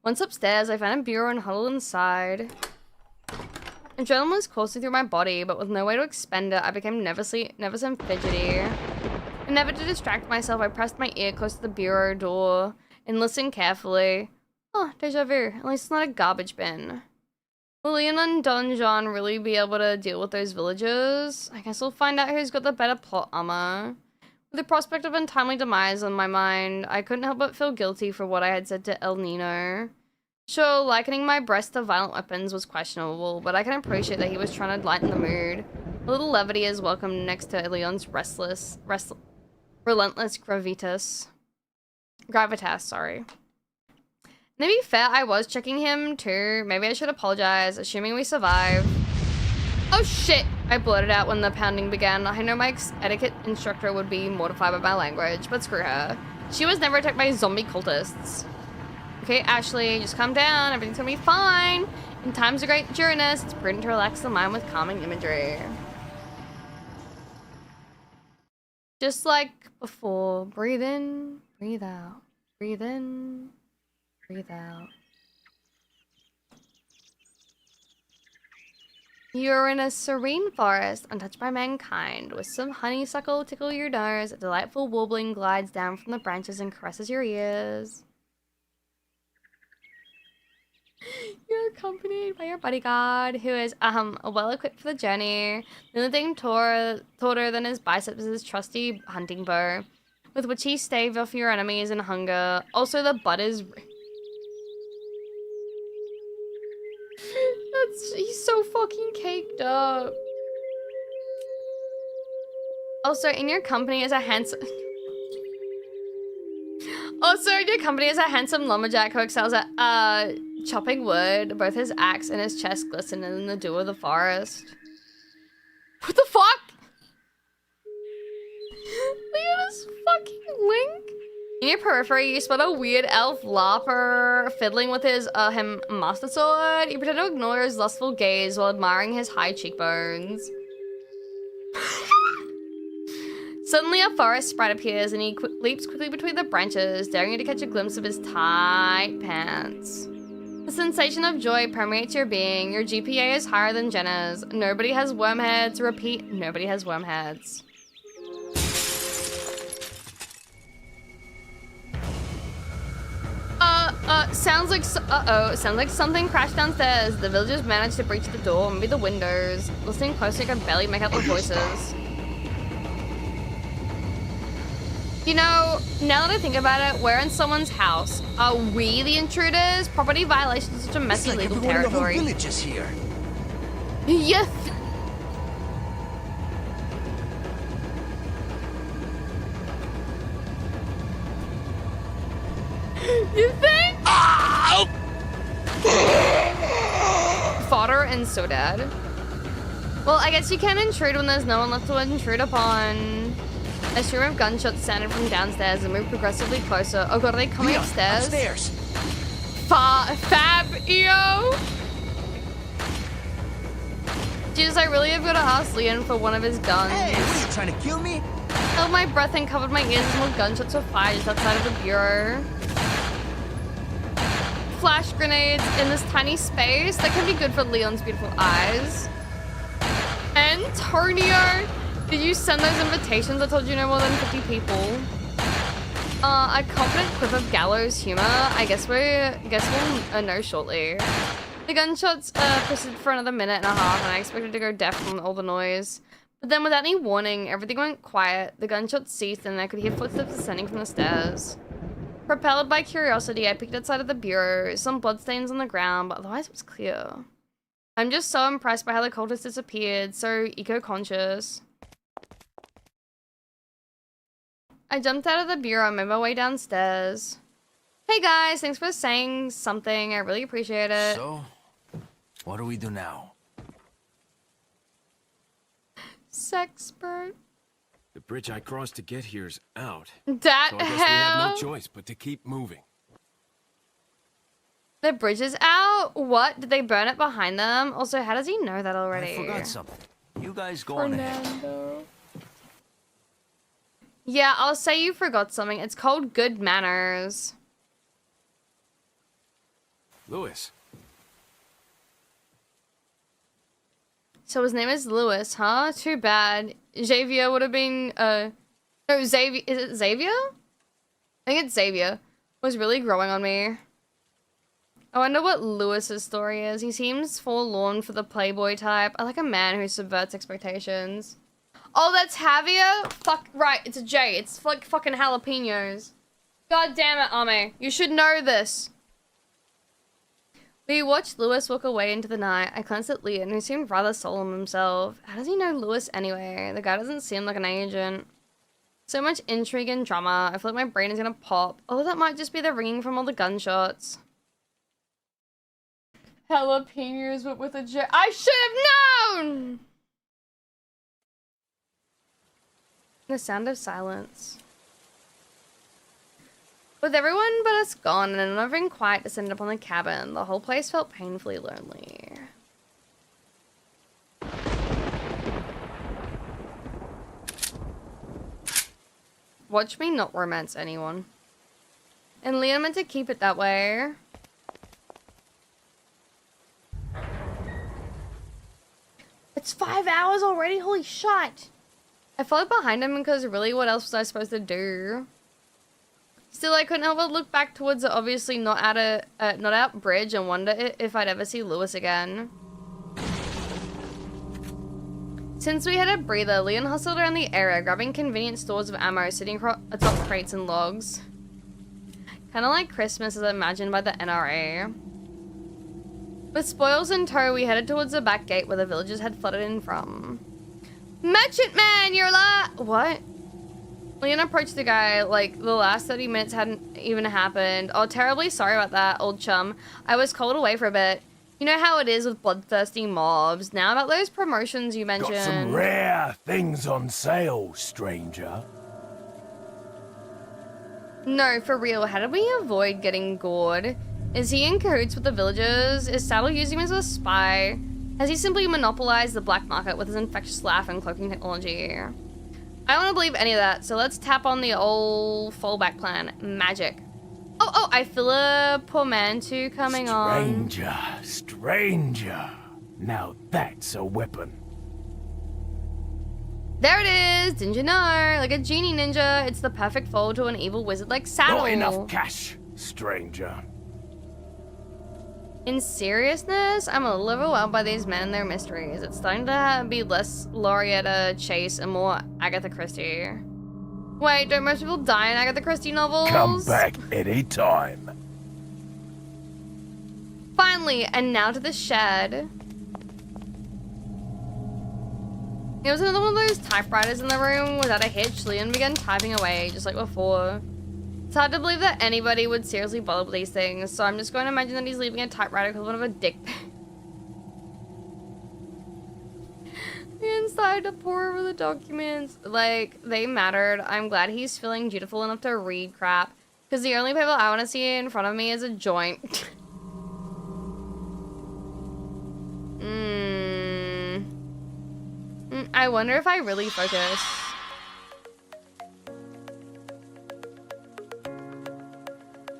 Once upstairs, I found a bureau and huddled inside. Adrenaline was coursing through my body, but with no way to expend it, I became nervous and fidgety. And never to distract myself, I pressed my ear close to the bureau door and listened carefully. Oh, deja vu. At least it's not a garbage bin. Will Leon and Don John really be able to deal with those villagers? I guess we'll find out who's got the better plot armor. With the prospect of untimely demise on my mind, I couldn't help but feel guilty for what I had said to El Nino. Sure, likening my breast to violent weapons was questionable, but I can appreciate that he was trying to lighten the mood. A little levity is welcome next to Leon's relentless gravitas, sorry. To be fair, I was checking him too. Maybe I should apologize, assuming we survive. Oh shit! I blurted out when the pounding began. I know my etiquette instructor would be mortified by my language, but screw her. She was never attacked by zombie cultists. Okay, Ashley, just calm down. Everything's gonna be fine. In times of great journess, it's prudent to relax the mind with calming imagery. Just like before, breathe in, breathe out, breathe in, breathe out. You're in a serene forest, untouched by mankind. With some honeysuckle tickle your nose, a delightful warbling glides down from the branches and caresses your ears. You're accompanied by your bodyguard, who is well equipped for the journey. The only thing taller than his biceps is his trusty hunting bow, with which he stave off your enemies in hunger. Also, the butt is. He's so fucking caked up. Also, in your company is a handsome. Lumberjack who excels at chopping wood. Both his axe and his chest glisten in the dew of the forest. What the fuck? Look at this fucking Link. In your periphery, you spot a weird elf larper fiddling with his master sword. You pretend to ignore his lustful gaze while admiring his high cheekbones. Suddenly, a forest sprite appears and he leaps quickly between the branches, daring you to catch a glimpse of his tight pants. The sensation of joy permeates your being. Your GPA is higher than Jenna's. Nobody has worm heads. Repeat, nobody has worm heads. Sounds like something crashed downstairs. The villagers managed to breach the door, maybe the windows. Listening closely, I could barely make out the voices. You know, now that I think about it, we're in someone's house. Are we the intruders? Property violation is such a messy legal territory. The village is here. Yes. You think? Fodder and so dead. Well, I guess you can't intrude when there's no one left to intrude upon. A stream of gunshots sounded from downstairs and moved progressively closer. Oh god, are they coming upstairs? Upstairs. Fab, EO! Jesus, I really have got to ask Leon for one of his guns. Hey, what are you trying to kill me? Held my breath and covered my ears as more gunshots were fired just outside of the bureau. Flash grenades in this tiny space. That can be good for Leon's beautiful eyes. Antonio! Did you send those invitations? I told you no more than 50 people. A confident quip of gallows humor. I guess we'll know shortly. The gunshots persisted for another minute and a half, and I expected to go deaf from all the noise. But then, without any warning, everything went quiet. The gunshots ceased, and I could hear footsteps descending from the stairs. Propelled by curiosity, I peeked outside of the bureau. Some bloodstains on the ground, but otherwise it was clear. I'm just so impressed by how the cultists disappeared. So eco-conscious. I jumped out of the bureau and made my way downstairs. Hey guys, thanks for saying something. I really appreciate it. So, what do we do now? Sexpert. The bridge I crossed to get here's out. That So I guess we have no hell? choice but to keep moving. The bridge is out? What? Did they burn it behind them? Also, how does he know that already? I forgot something. You guys go on ahead. Fernando. Yeah, I'll say you forgot something. It's called good manners. Lewis. So his name is Lewis, huh? Too bad. Xavier would have been, no, Xavier, is it Xavier? I think it's Xavier. Was really growing on me. I wonder what Lewis's story is. He seems forlorn for the playboy type. I like a man who subverts expectations. Oh, that's Javier? Fuck, right, it's a J. It's like fucking jalapenos. God damn it, Ame. You should know this. We watched Lewis walk away into the night. I glanced at Leon, who seemed rather solemn himself. How does he know Lewis anyway? The guy doesn't seem like an agent. So much intrigue and drama. I feel like my brain is gonna pop. Oh, that might just be the ringing from all the gunshots. Jalapenos, but with a J. I should have known! The sound of silence. With everyone but us gone and an unnerving quiet descended upon the cabin, the whole place felt painfully lonely. Watch me not romance anyone. And Leon meant to keep it that way. It's 5 hours already? Holy shit! I followed behind him because really what else was I supposed to do? Still, I couldn't help but look back towards the obviously not out bridge and wonder if I'd ever see Lewis again. Since we had a breather, Leon hustled around the area, grabbing convenient stores of ammo sitting atop crates and logs. Kinda like Christmas as imagined by the NRA. With spoils in tow, we headed towards the back gate where the villagers had flooded in from. Merchant man, you're what? Leon approached the guy like the last 30 minutes hadn't even happened. Oh, terribly sorry about that, old chum. I was called away for a bit. You know how it is with bloodthirsty mobs. Now about those promotions you mentioned. Got some rare things on sale, stranger. No, for real, how did we avoid getting gored? Is he in cahoots with the villagers? Is Saddle using him as a spy? Has he simply monopolized the black market with his infectious laugh and cloaking technology? I don't want to believe any of that, so let's tap on the old fallback plan. Magic. Oh, I feel a portmanteau coming on. Stranger. Now that's a weapon. There it is! Didn't you know? Like a genie ninja, it's the perfect foil to an evil wizard like Saddle. Not enough cash, stranger. In seriousness, I'm a little overwhelmed by these men and their mysteries. It's starting to be less Laureata Chase and more Agatha Christie. Wait, don't most people die in Agatha Christie novels? Come back anytime. Finally, and now to the shed. There was another one of those typewriters in the room without a hitch. Leon began typing away, just like before. It's hard to believe that anybody would seriously bother with these things, so I'm just going to imagine that he's leaving a typewriter equivalent of a dick pic. Leon started to pour over the documents. Like, they mattered. I'm glad he's feeling dutiful enough to read crap, because the only paper I want to see in front of me is a joint. I wonder if I really focus.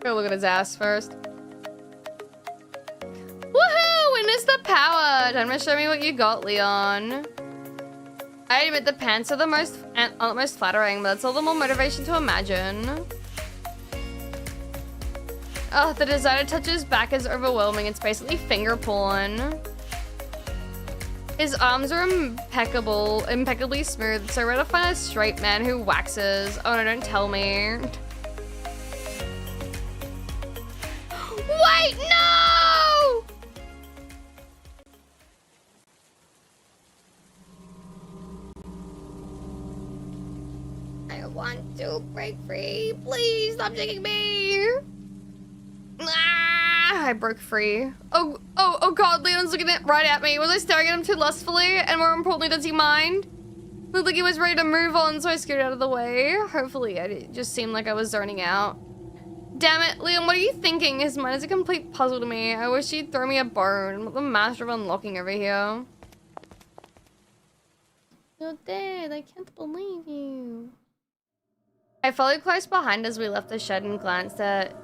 Go look at his ass first. Woohoo! Witness the power! Time to show me what you got, Leon. I admit the pants are the most flattering, but that's all the more motivation to imagine. Oh, the desire to touch his back is overwhelming. It's basically finger porn. His arms are impeccably smooth, so rare to find a straight man who waxes. Oh no, don't tell me. Wait, no! I want to break free. Please stop shaking me. I broke free. Oh god, Leon's looking right at me. Was I staring at him too lustfully? And more importantly, does he mind? Looked like he was ready to move on, so I scooted out of the way. Hopefully, it just seemed like I was zoning out. Damn it, Leon, what are you thinking? His mind is a complete puzzle to me. I wish he'd throw me a bone. I'm the master of unlocking over here. You're dead. I can't believe you. I followed close behind as we left the shed and glanced at,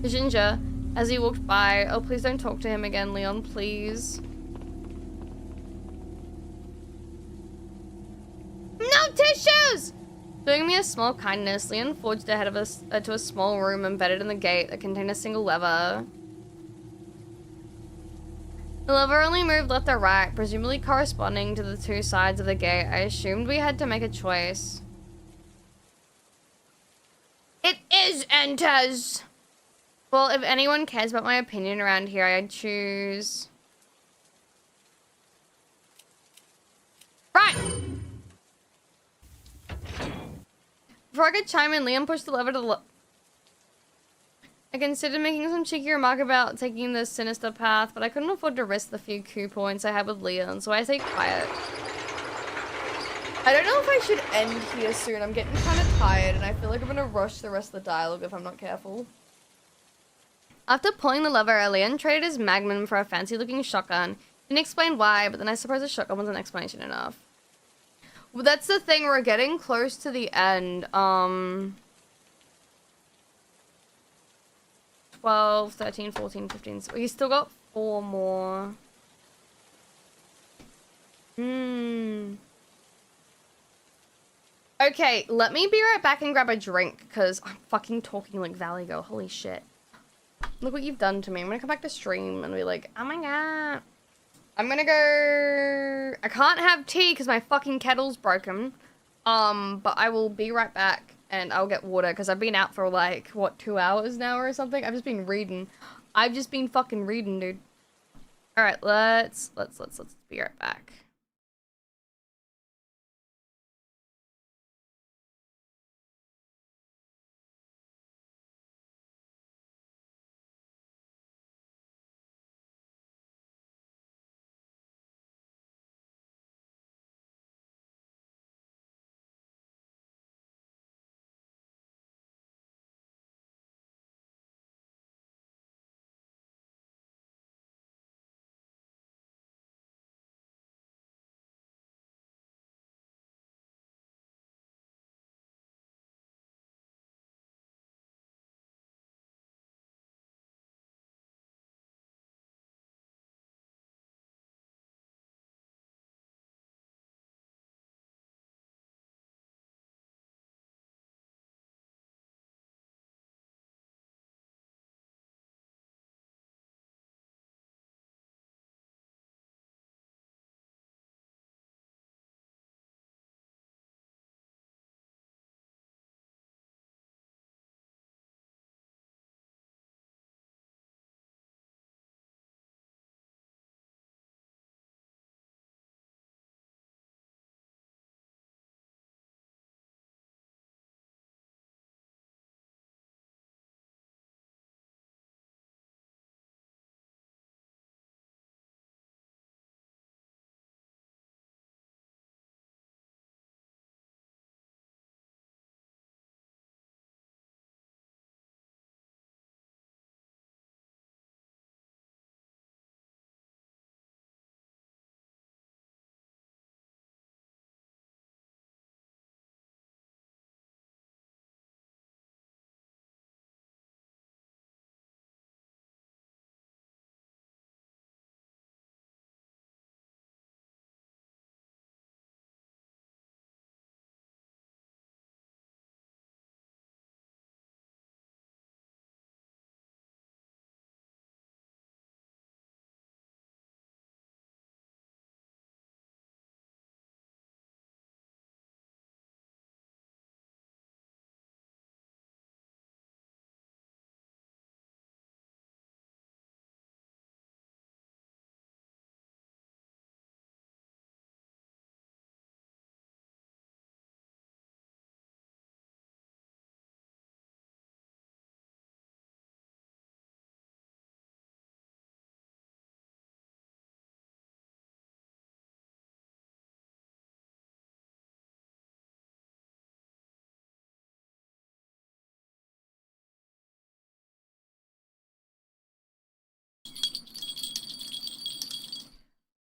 Jinja, as he walked by. Oh, please don't talk to him again, Leon, please. No tissues! Doing me a small kindness, Leon forged ahead of us to a small room embedded in the gate that contained a single lever. The lever only moved left or right, presumably corresponding to the two sides of the gate. I assumed we had to make a choice. It is enters! Well, if anyone cares about my opinion around here, I'd choose... Right! Before I could chime in, Liam pushed the lever to the I considered making some cheeky remark about taking the sinister path, but I couldn't afford to risk the few coup points I had with Leon, so I stayed quiet. I don't know if I should end here soon. I'm getting kind of tired, and I feel like I'm gonna rush the rest of the dialogue if I'm not careful. After pulling the lever, Leon traded his Magnum for a fancy-looking shotgun. Didn't explain why, but then I suppose a shotgun was an explanation enough. Well, that's the thing, we're getting close to the end. 12, 13, 14, 15. So we still got 4 more. Okay, let me be right back and grab a drink, because I'm fucking talking like Valley Girl. Holy shit. Look what you've done to me. I'm gonna come back to stream and be like, oh my god. I'm gonna go... I can't have tea because my fucking kettle's broken. But I will be right back. And I'll get water, because I've been out for, like, what, 2 hours now or something? I've just been reading. I've just been fucking reading, dude. Alright, let's be right back.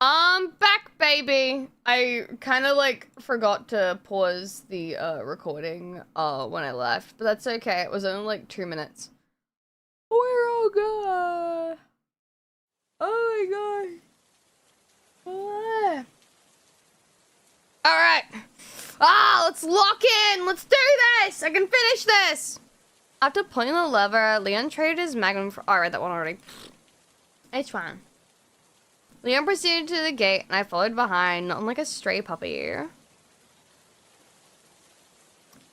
I'm back, baby. I kind of like forgot to pause the recording when I left, but that's okay. It was only like 2 minutes. We're all good. Oh my god. All right. Let's lock in. Let's do this. I can finish this. After pulling the lever, Leon traded his Magnum for. Oh, I read that one already. It's fine. Leon proceeded to the gate, and I followed behind, not like a stray puppy.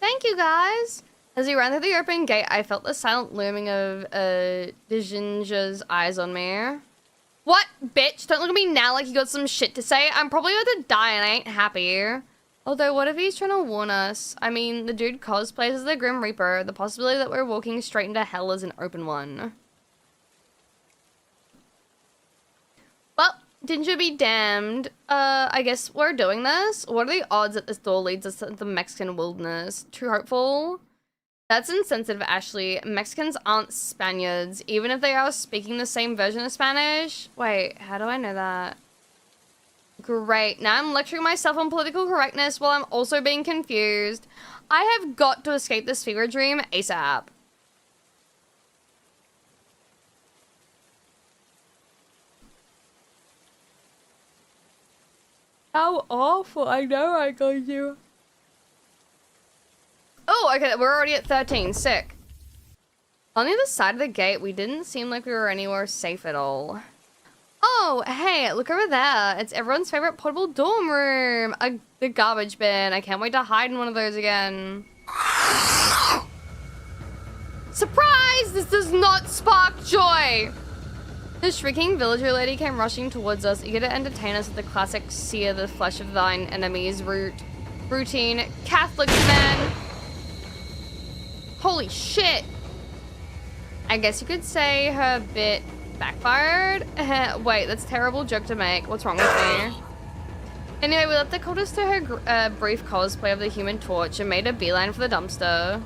Thank you, guys! As he ran through the open gate, I felt the silent looming of Dijinja's eyes on me. What? Bitch, don't look at me now like you got some shit to say. I'm probably about to die and I ain't happy. Although, what if he's trying to warn us? I mean, the dude cosplays as the Grim Reaper. The possibility that we're walking straight into hell is an open one. Well, Dinja be damned. I guess we're doing this. What are the odds that this door leads us to the Mexican wilderness? Too hopeful? That's insensitive, Ashley. Mexicans aren't Spaniards, even if they are speaking the same version of Spanish. Wait, how do I know that? Great. Now I'm lecturing myself on political correctness while I'm also being confused. I have got to escape this fever dream ASAP. How awful. I know I got you. Oh, okay, we're already at 13. Sick. On the other side of the gate, we didn't seem like we were anywhere safe at all. Oh, hey, look over there. It's everyone's favorite portable dorm room. The garbage bin. I can't wait to hide in one of those again. Surprise! This does not spark joy! The shrieking villager lady came rushing towards us, eager to entertain us with the classic sear the flesh of thine enemies routine. Catholics, man! Holy shit! I guess you could say her bit backfired. Wait, that's a terrible joke to make. What's wrong with me? Anyway, we left the cultist to her brief cosplay of the Human Torch and made a beeline for the dumpster.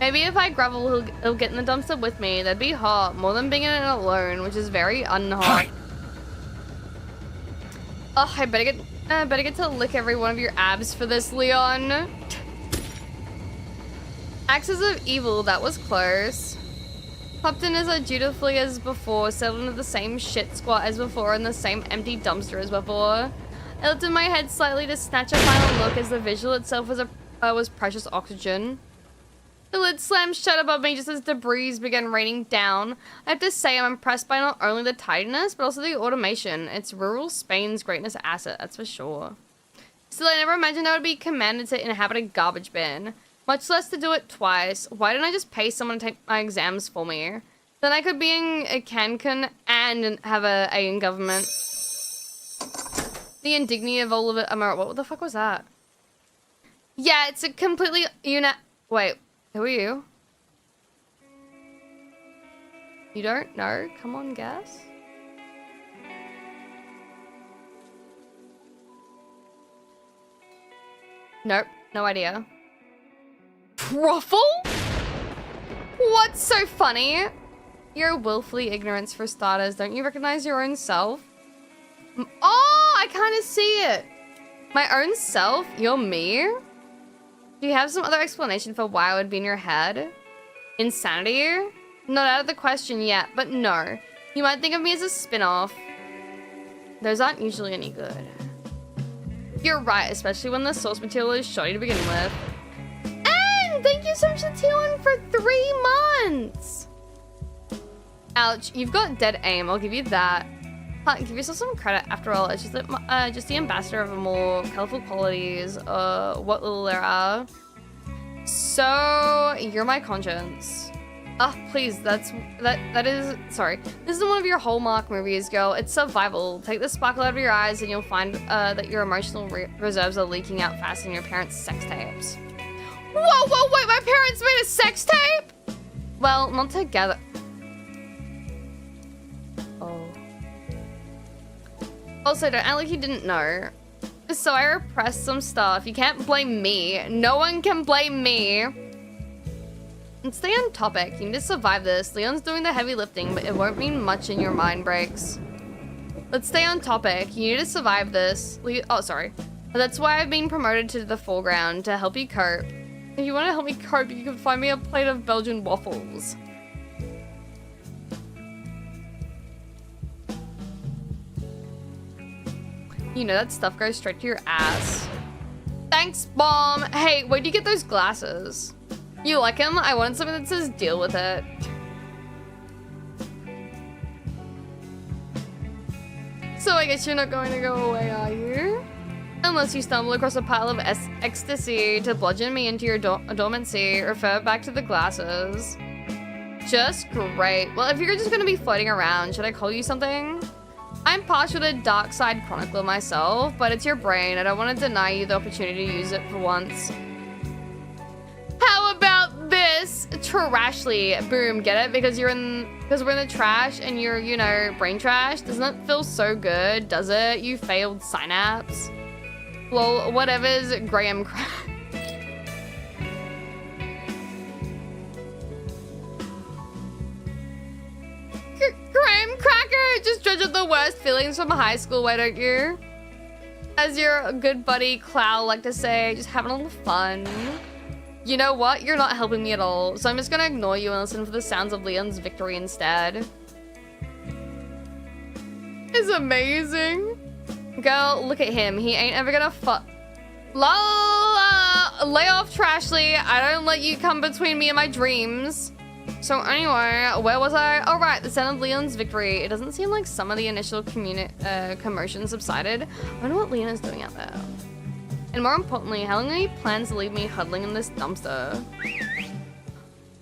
Maybe if I grovel, he'll get in the dumpster with me. That'd be hot, more than being in it alone, which is very unhot. Oh, I better get to lick every one of your abs for this, Leon. Axes of evil, that was close. Popped in as dutifully as before, settled into the same shit squat as before, and the same empty dumpster as before. I lifted my head slightly to snatch a final look as the visual itself was precious oxygen. The lid slammed shut above me just as debris began raining down. I have to say I'm impressed by not only the tidiness, but also the automation. It's rural Spain's greatest asset, that's for sure. Still, I never imagined I would be commanded to inhabit a garbage bin. Much less to do it twice. Why didn't I just pay someone to take my exams for me? Then I could be in Cancun and have a A in government. The indignity of all of it. What the fuck was that? Yeah, it's a completely Wait, who are you? You don't know? Come on, guess. Nope, no idea. Truffle? What's so funny? You're willfully ignorant for starters. Don't you recognize your own self? Oh, I kind of see it. My own self? You're me? Do you have some other explanation for why I would be in your head? Insanity? Not out of the question yet, but no. You might think of me as a spin-off. Those aren't usually any good. You're right, especially when the source material is shoddy to begin with. Thank you so much to T1 for 3 months! Ouch, you've got dead aim, I'll give you that. Give yourself some credit, after all, it's just the ambassador of more colourful qualities, what little there are. So, you're my conscience. Ah, please, that is, sorry. This isn't one of your Hallmark movies, girl, it's survival. Take the sparkle out of your eyes and you'll find that your emotional reserves are leaking out fast in your parents' sex tapes. Whoa, wait, my parents made a sex tape? Well, not together. Oh. Also, don't act like you didn't know. So I repressed some stuff. You can't blame me. No one can blame me. And stay on topic. You need to survive this. Leon's doing the heavy lifting, but it won't mean much in your mind breaks. Let's stay on topic. You need to survive this. Oh, sorry. That's why I've been promoted to the foreground, to help you cope. If you want to help me cope, you can find me a plate of Belgian waffles. You know that stuff goes straight to your ass. Thanks, Bomb. Hey, where'd you get those glasses? You like them? I wanted something that says deal with it. So I guess you're not going to go away, are you? Unless you stumble across a pile of ecstasy to bludgeon me into your dormancy, refer back to the glasses. Just great. Well, if you're just gonna be floating around, should I call you something? I'm partial to Dark Side Chronicler myself, but it's your brain. I don't want to deny you the opportunity to use it for once. How about this? Trashly. Boom, get it? Because we're in the trash and you're, you know, brain trash. Doesn't that feel so good, does it? You failed synapse. Well, whatever's Graham Graham Cracker! Just judge up the worst feelings from high school, why don't you? As your good buddy Clow like to say, just having a little fun. You know what? You're not helping me at all, so I'm just gonna ignore you and listen for the sounds of Leon's victory instead. It's amazing. Girl, look at him. He ain't ever gonna lay off, Trashly. I don't let you come between me and my dreams. So anyway, where was I? Oh right, the sound of Leon's victory. It doesn't seem like some of the initial commotion subsided. I wonder what Leon is doing out there. And more importantly, how long he plans to leave me huddling in this dumpster?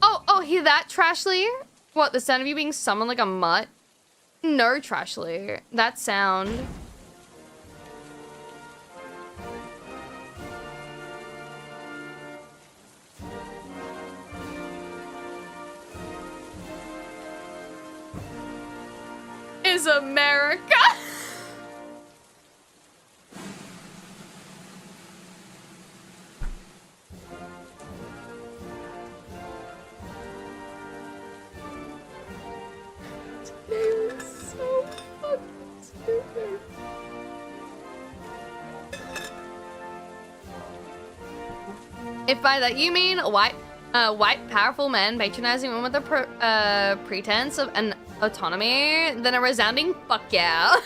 Oh, hear that, Trashly? What, the sound of you being summoned like a mutt? No, Trashly. That sound. Is America. So fucking stupid. If by that you mean white powerful men patronizing women with a pretense of an autonomy, then a resounding fuck yeah.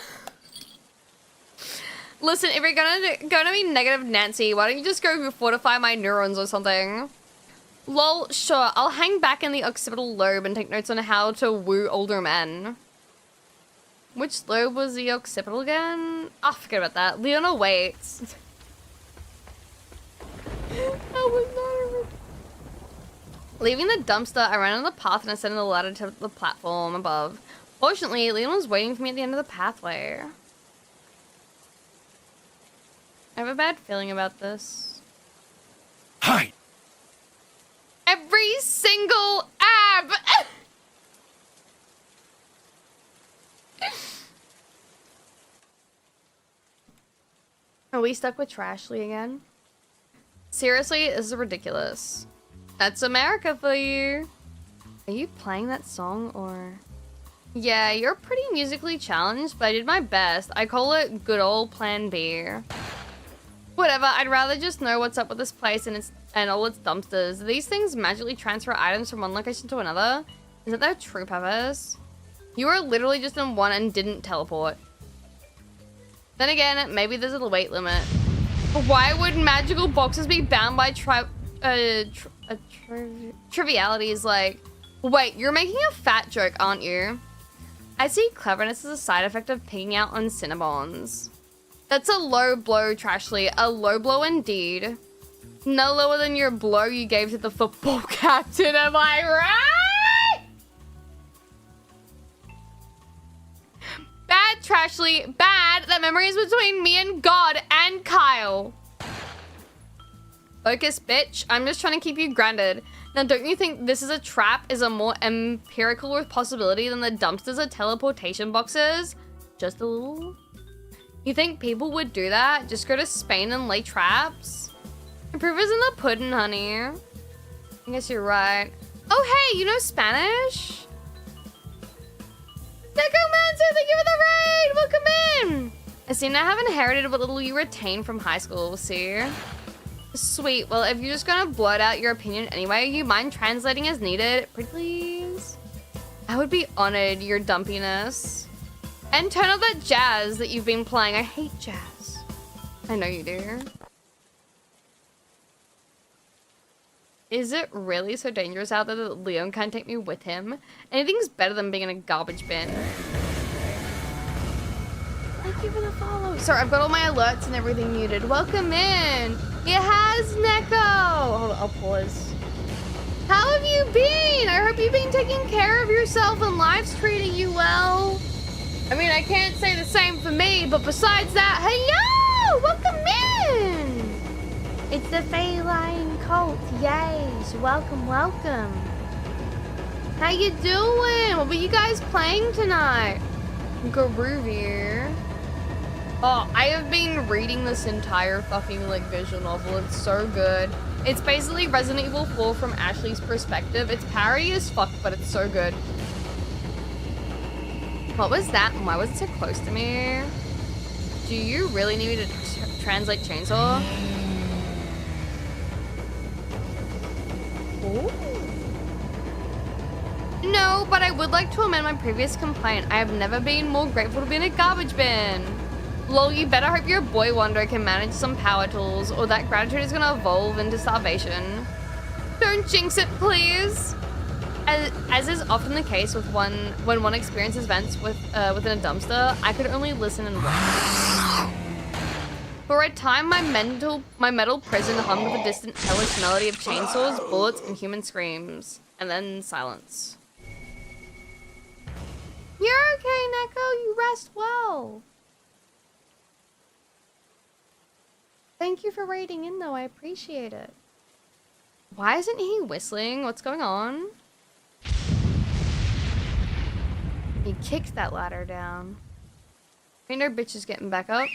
Listen, if you're gonna be negative Nancy, why don't you just go fortify my neurons or something? Lol, sure, I'll hang back in the occipital lobe and take notes on how to woo older men. Which lobe was the occipital again? Oh, forget about that. Leona waits. That was not a... Leaving the dumpster, I ran on the path and ascended the ladder to the platform above. Fortunately, Leon was waiting for me at the end of the pathway. I have a bad feeling about this. Hi! Every single ab! Are we stuck with Trashly again? Seriously, this is ridiculous. That's America for you. Are you playing that song or... Yeah, you're pretty musically challenged, but I did my best. I call it good old Plan B. Whatever, I'd rather just know what's up with this place and all its dumpsters. Do these things magically transfer items from one location to another? Is that their true purpose? You were literally just in one and didn't teleport. Then again, maybe there's a weight limit. Why would magical boxes be bound by trivialities like... Wait, you're making a fat joke, aren't you? I see cleverness as a side effect of picking out on Cinnabons. That's a low blow, Trashly. A low blow indeed. No lower than your blow you gave to the football captain, am I right? Bad, Trashly. Bad. That memory is between me and God and Kyle. Focus, bitch. I'm just trying to keep you grounded. Now, don't you think this is a trap is a more empirical possibility than the dumpsters are teleportation boxes? Just a little? You think people would do that? Just go to Spain and lay traps? The proof is in the pudding, honey. I guess you're right. Oh, hey, you know Spanish? Decomancer, thank you for the raid! Welcome in! I seem to have inherited what little you retained from high school, see? Sweet, well, if you're just gonna blurt out your opinion anyway, you mind translating as needed? Pretty please? I would be honored, your dumpiness. And turn up that jazz that you've been playing. I hate jazz. I know you do. Is it really so dangerous out there that Leon can't take me with him? Anything's better than being in a garbage bin. follow. Sorry, I've got all my alerts and everything muted. Welcome in. It has Neko. Hold on, I'll pause. How have you been? I hope you've been taking care of yourself and life's treating you well. I mean, I can't say the same for me, but besides that, hello! Welcome in! It's the feline cult, yes. Welcome, welcome. How you doing? What were you guys playing tonight? Groovy. Oh, I have been reading this entire fucking like visual novel. It's so good. It's basically Resident Evil 4 from Ashley's perspective. It's parody as fuck, but it's so good. What was that? Why was it so close to me? Do you really need me to translate chainsaw? Ooh. No, but I would like to amend my previous complaint. I have never been more grateful to be in a garbage bin. Lol, you better hope your boy Wonder can manage some power tools, or that gratitude is gonna evolve into starvation. Don't jinx it, please. As is often the case with when one experiences events within a dumpster, I could only listen and wait. For a time, my metal prison hummed with a distant, hellish melody of chainsaws, bullets, and human screams, and then silence. You're okay, Neko. You rest well. Thank you for raiding in, though. I appreciate it. Why isn't he whistling? What's going on? He kicked that ladder down. Ain't our bitches getting back up.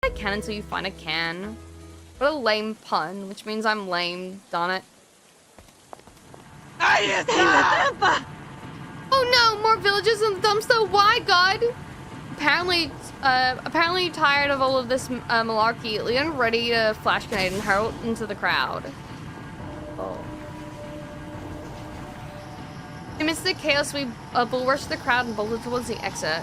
I can until you find a can. What a lame pun, which means I'm lame, darn it. Oh no, more villagers in the dumpster, why, God? apparently tired of all of this malarkey, Leon ready to flash grenade and hurl into the crowd. Oh. Amidst the chaos, we bull rushed the crowd and bolted towards the exit.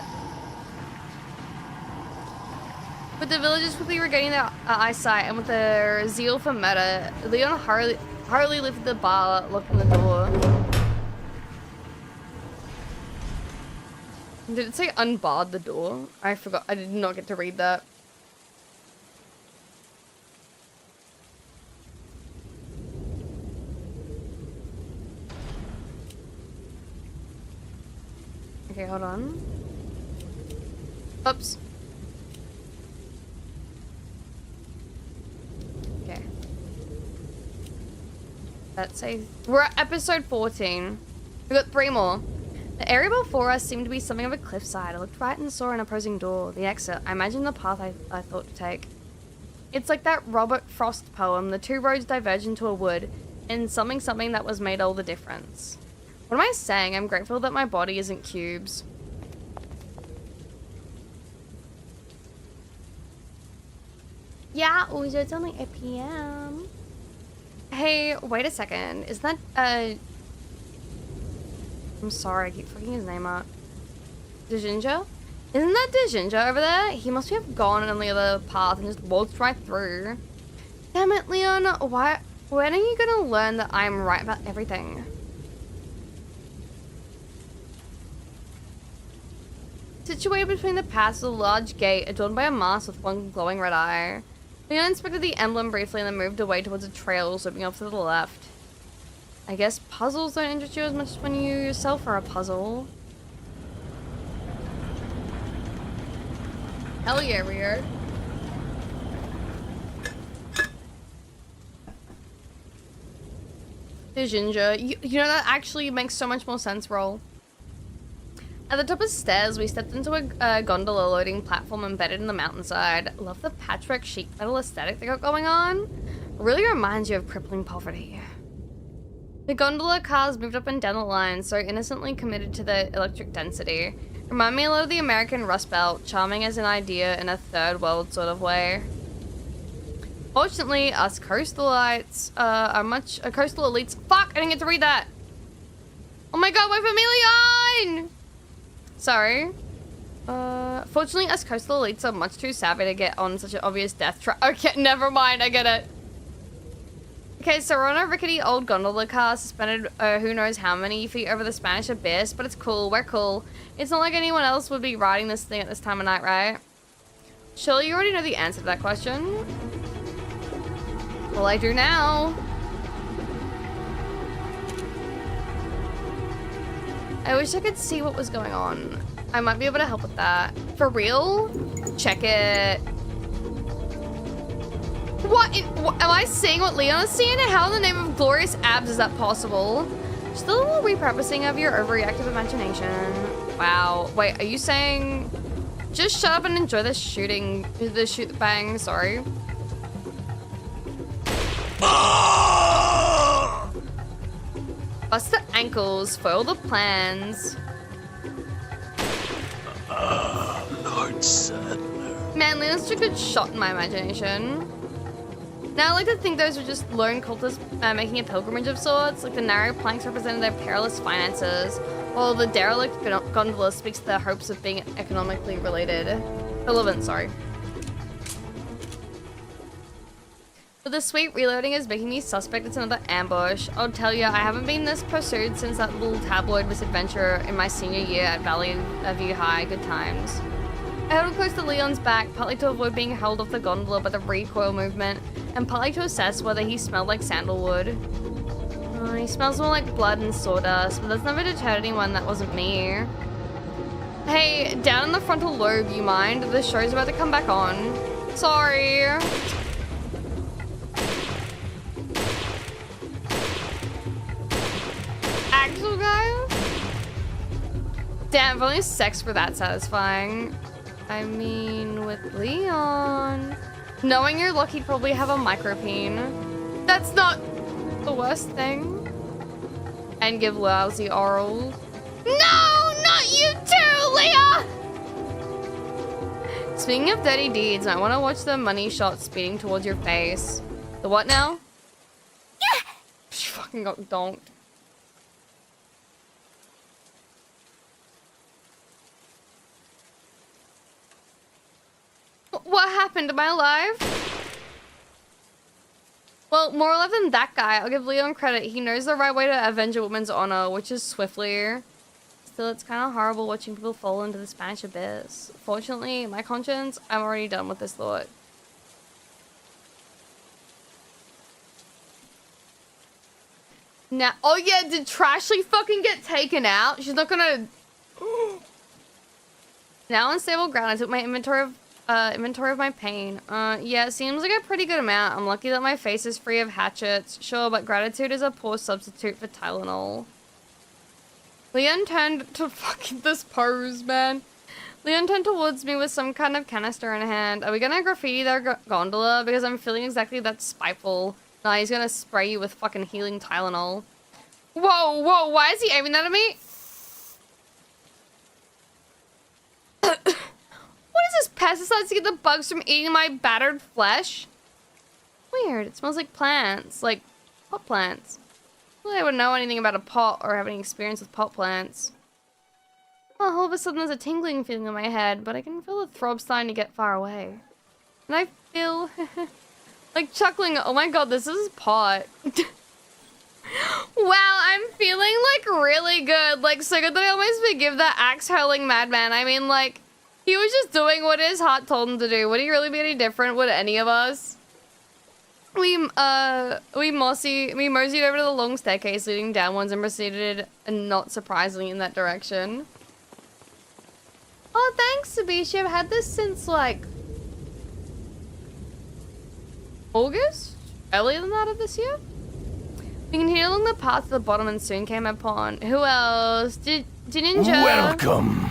With the villagers quickly regaining their eyesight and with their zeal for murder, Leon hurriedly lifted the bar, locking the door. Did it say unbarred the door? I forgot. I did not get to read that. Okay, hold on. Oops. Okay. Let's say we're at episode 14. We got 3 more. The area before us seemed to be something of a cliffside. I looked right and saw an opposing door, the exit. I imagined the path I thought to take. It's like that Robert Frost poem, the 2 roads diverge into a wood, and something that was made all the difference. What am I saying? I'm grateful that my body isn't cubes. Yeah, also it's only 8 PM. Hey, wait a second. Is that, I'm sorry, I keep fucking his name up. Dejinja? Isn't that Dejinja over there? He must have gone on the other path and just waltzed right through. Damn it, Leon. When are you gonna learn that I'm right about everything? Situated between the paths is a large gate adorned by a mast with one glowing red eye. Leon inspected the emblem briefly and then moved away towards a trail sweeping off to the left. I guess puzzles don't interest you as much as when you yourself are a puzzle. Hell yeah, Rio. Ginger, you know that actually makes so much more sense, Roll. At the top of the stairs, we stepped into a gondola loading platform embedded in the mountainside. Love the patchwork sheet metal aesthetic they got going on. Really reminds you of crippling poverty. The gondola cars moved up and down the line, so innocently committed to the electric density. Remind me a lot of the American Rust Belt, charming as an idea in a third world sort of way. Fortunately, us coastal elites coastal elites. Fuck! I didn't get to read that. Oh my god, wait for me, Leon! Sorry. Fortunately, us coastal elites are much too savvy to get on such an obvious death trap. Okay, never mind. I get it. Okay, so we're on a rickety old gondola car suspended who knows how many feet over the Spanish abyss, but it's cool. We're cool. It's not like anyone else would be riding this thing at this time of night, right? Surely you already know the answer to that question. Well, I do now. I wish I could see what was going on. I might be able to help with that. For real? Check it. What? Am I seeing what Leon is seeing? And how in the name of glorious abs is that possible? Just a little repurposing of your overreactive imagination. Wow. Wait, are you saying... Just shut up and enjoy the shooting. The shoot bang, sorry. Bust the ankles, foil the plans. Lord Sadler. Man, Leon's such a good shot in my imagination. Now I like to think those were just lone cultists making a pilgrimage of sorts, like the narrow planks represented their perilous finances, while the derelict gondola speaks to their hopes of being economically relevant, sorry. But the sweet reloading is making me suspect it's another ambush. I'll tell you, I haven't been this pursued since that little tabloid misadventure in my senior year at Valley View High. Good times. I held close to Leon's back, partly to avoid being held off the gondola by the recoil movement, and partly to assess whether he smelled like sandalwood. He smells more like blood and sawdust, but that's never deterred anyone that wasn't me. Hey, down in the frontal lobe, you mind? The show's about to come back on. Sorry. Actual guy? Damn, if only sex were that satisfying. I mean, with Leon. Knowing you're lucky, probably have a micropene. That's not the worst thing. And give lousy oral. No, not you too, Leah! Speaking of dirty deeds, I want to watch the money shot speeding towards your face. The what now? She fucking got donked. What happened? Am I alive? Well, more alive than that guy. I'll give Leon credit. He knows the right way to avenge a woman's honor, which is swiftly. Still, it's kind of horrible watching people fall into the Spanish abyss. Fortunately, my conscience, I'm already done with this thought. Now, oh yeah, did Trashley fucking get taken out? She's not gonna... Now on stable ground, I took my inventory of my pain. Yeah, it seems like a pretty good amount. I'm lucky that my face is free of hatchets. Sure, but gratitude is a poor substitute for Tylenol. Leon turned to fucking this pose, man. Leon turned towards me with some kind of canister in hand. Are we gonna graffiti their gondola? Because I'm feeling exactly that spiteful. Nah, he's gonna spray you with fucking healing Tylenol. Whoa, whoa, why is he aiming that at me? What is this pesticides to get the bugs from eating my battered flesh? Weird, it smells like plants, like pot plants. Well, I wouldn't know anything about a pot or have any experience with pot plants. Well, all of a sudden there's a tingling feeling in my head, but I can feel the throb starting to get far away. And I feel like chuckling, oh my god, this is pot. Wow, I'm feeling like really good. Like so good that I almost forgive that axe-hurling madman. I mean, like, he was just doing what his heart told him to do. Would he really be any different? Would any of us? We moseyed over to the long staircase leading downwards and proceeded, not surprisingly, in that direction. Oh, thanks, Sabishi. I've had this since, like, August? Earlier than that of this year? We continued along the path to the bottom and soon came upon... Who else? Ninja? Welcome.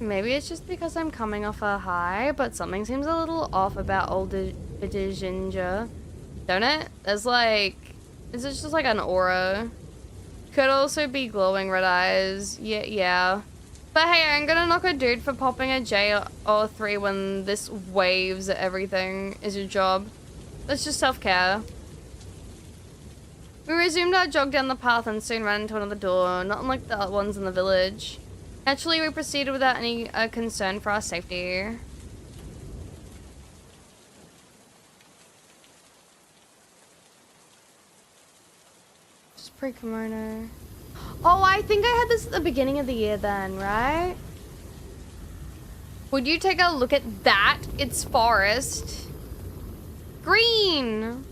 Maybe it's just because I'm coming off a high, but something seems a little off about old Ginger. Don't it? There's like... Is it just like an aura? Could also be glowing red eyes. Yeah. But hey, I'm gonna knock a dude for popping a J or 3 when this waves at everything is your job. That's just self-care. We resumed our jog down the path and soon ran into another door, not unlike the ones in the village. Naturally, we proceeded without any concern for our safety. Just pre-kimono. Oh, I think I had this at the beginning of the year then, right? Would you take a look at that? It's forest. Green!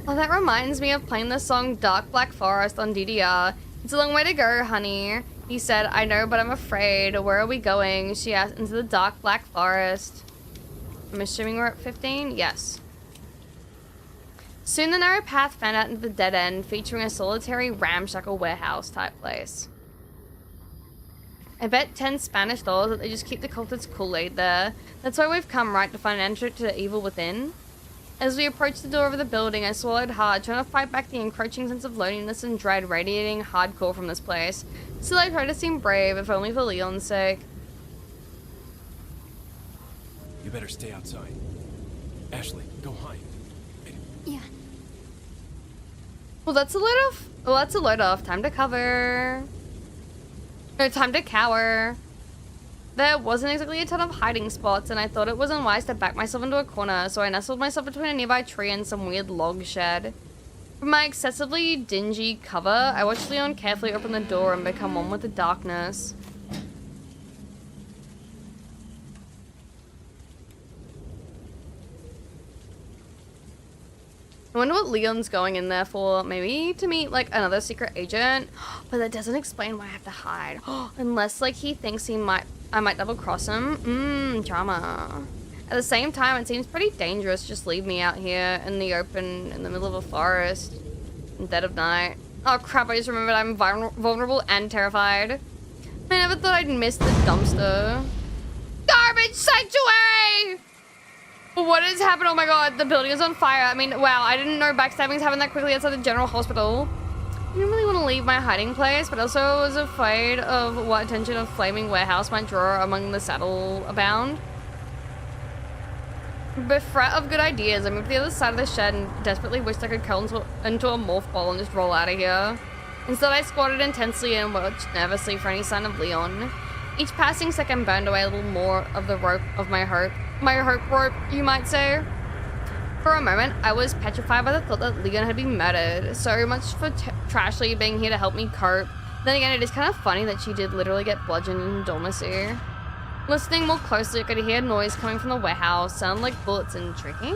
Oh, that reminds me of playing the song Dark Black Forest on DDR. It's a long way to go, honey. He said, I know, but I'm afraid. Where are we going? She asked. Into the dark black forest. I'm assuming we're at 15? Yes. Soon the narrow path found out into the dead end, featuring a solitary ramshackle warehouse type place. I bet 10 Spanish dollars that they just keep the cultists' Kool-Aid there. That's why we've come, right, to find an entrance to the evil within. As we approached the door of the building, I swallowed hard, trying to fight back the encroaching sense of loneliness and dread radiating hardcore from this place. Still, I tried to seem brave, if only for Leon's sake. You better stay outside. Ashley, go hide. Yeah. Well, that's a load off. Time to cover. No, time to cower. There wasn't exactly a ton of hiding spots, and I thought it wasn't wise to back myself into a corner, so I nestled myself between a nearby tree and some weird log shed. From my excessively dingy cover, I watched Leon carefully open the door and become one with the darkness. I wonder what Leon's going in there for. Maybe to meet, like, another secret agent? But that doesn't explain why I have to hide. Unless, like, he thinks I might double cross him. Drama. At the same time, it seems pretty dangerous to just leave me out here in the open, in the middle of a forest, in dead of night. Oh crap, I just remembered I'm vulnerable and terrified. I never thought I'd miss the dumpster. Garbage sanctuary! What has happened? Oh my god, the building is on fire. I mean, wow, I didn't know backstabbing's happened that quickly outside the general hospital. didn't really want to leave my hiding place, but also was afraid of what attention a flaming warehouse might draw among the saddle abound. Bereft of good ideas, I moved to the other side of the shed and desperately wished I could curl into a morph ball and just roll out of here. Instead, I squatted intensely and watched nervously for any sign of Leon. Each passing second burned away a little more of the rope of my hope. My hope rope, you might say. For a moment, I was petrified by the thought that Leon had been murdered. So much for Trashley being here to help me cope. Then again, it is kind of funny that she did literally get bludgeoned in dormancy. Listening more closely, I could hear noise coming from the warehouse, sound like bullets and shrieking.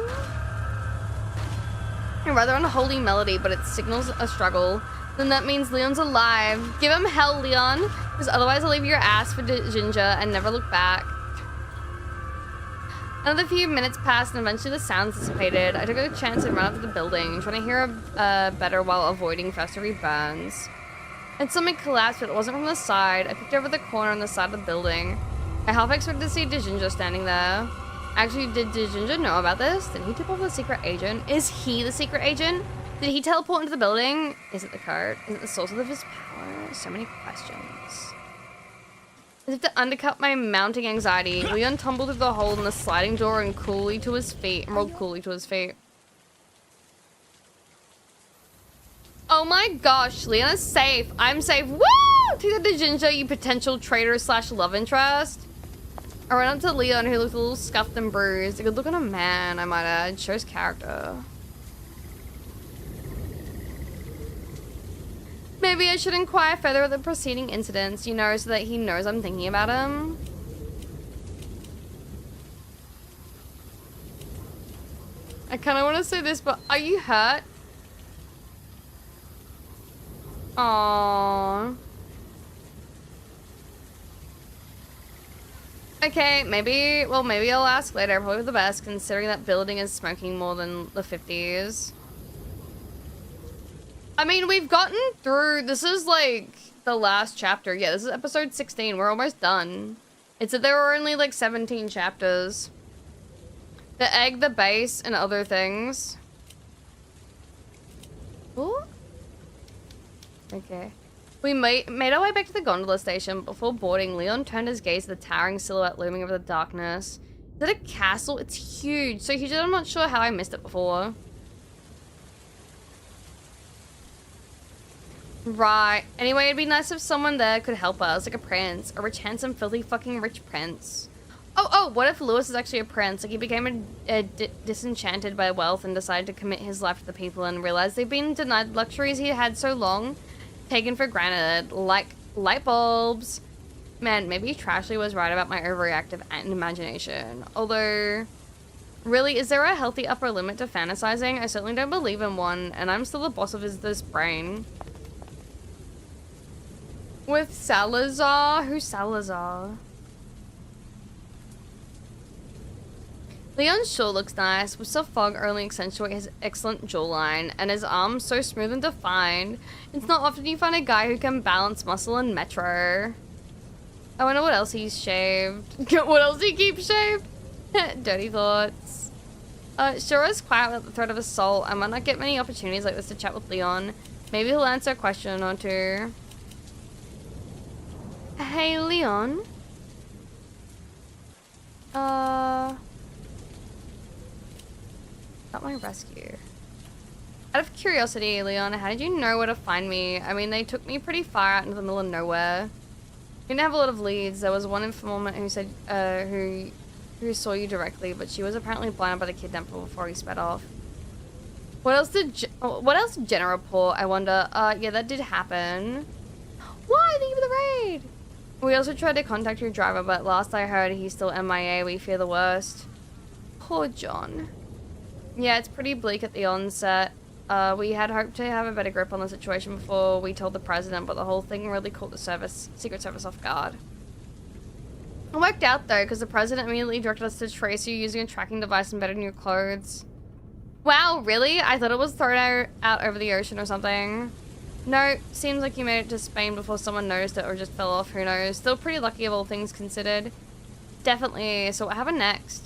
A rather unholy melody, but it signals a struggle. Then that means Leon's alive. Give him hell, Leon, because otherwise I'll leave your ass for Ginger and never look back. Another few minutes passed and eventually the sounds dissipated. I took a chance and ran up to the building, trying to hear better while avoiding first-degree burns. And something collapsed, but it wasn't from the side. I peeked over the corner on the side of the building. I half expected to see Ginger standing there. Actually, did Ginger know about this? Did he tip off the secret agent? Is he the secret agent? Did he teleport into the building? Is it the card? Is it the source of his power? So many questions. As if to undercut my mounting anxiety, Leon tumbled through the hole in the sliding door and rolled coolly to his feet. Oh my gosh, Leon is safe. I'm safe. Woo! Take that to Ginger, you potential traitor slash love interest. I ran up to Leon, who looked a little scuffed and bruised. A good look on a man, I might add. Shows character. Maybe I should inquire further at the preceding incidents, you know, so that he knows I'm thinking about him. I kind of want to say this, but are you hurt? Aww. Okay, maybe I'll ask later. Probably the best, considering that building is smoking more than the 50s. I mean, we've gotten through, this is like the last chapter. Yeah, this is episode 16. We're almost done. It said there were only like 17 chapters. The egg, the base, and other things. Ooh. Okay. We made our way back to the gondola station. Before boarding, Leon turned his gaze to the towering silhouette looming over the darkness. Is that a castle? It's huge. So huge that I'm not sure how I missed it before. Right. Anyway, it'd be nice if someone there could help us, like a prince. A rich, handsome, filthy, fucking rich prince. Oh, what if Lewis is actually a prince? Like, he became disenchanted by wealth and decided to commit his life to the people and realized they've been denied luxuries he had so long, taken for granted, like light bulbs. Man, maybe Trashley was right about my overreactive imagination. Although, really, is there a healthy upper limit to fantasizing? I certainly don't believe in one, and I'm still the boss of this brain. With Salazar? Who's Salazar? Leon sure looks nice, with soft fog only accentuate his excellent jawline, and his arms so smooth and defined. It's not often you find a guy who can balance muscle and metro. I wonder what else he's shaved. What else he keeps shaved? Dirty thoughts. Sure is quiet without the threat of assault. I might not get many opportunities like this to chat with Leon. Maybe he'll answer a question or two. Hey, Leon. Not my rescue. Out of curiosity, Leon, how did you know where to find me? I mean, they took me pretty far out into the middle of nowhere. You didn't have a lot of leads. There was one informant who said, who saw you directly, but she was apparently blinded by the kidnapper before he sped off. What else did Jenna report? I wonder. Yeah, that did happen. Why? Thank you for the raid. We also tried to contact your driver, but last I heard, he's still MIA. We fear the worst. Poor John. Yeah, it's pretty bleak at the onset. We had hoped to have a better grip on the situation before we told the president, but the whole thing really caught the Secret Service off guard. It worked out though, because the president immediately directed us to trace you using a tracking device embedded in your clothes. Wow, really? I thought it was thrown out over the ocean or something. No, seems like you made it to Spain before someone noticed it or just fell off, who knows. Still pretty lucky of all things considered. Definitely. So what happened next?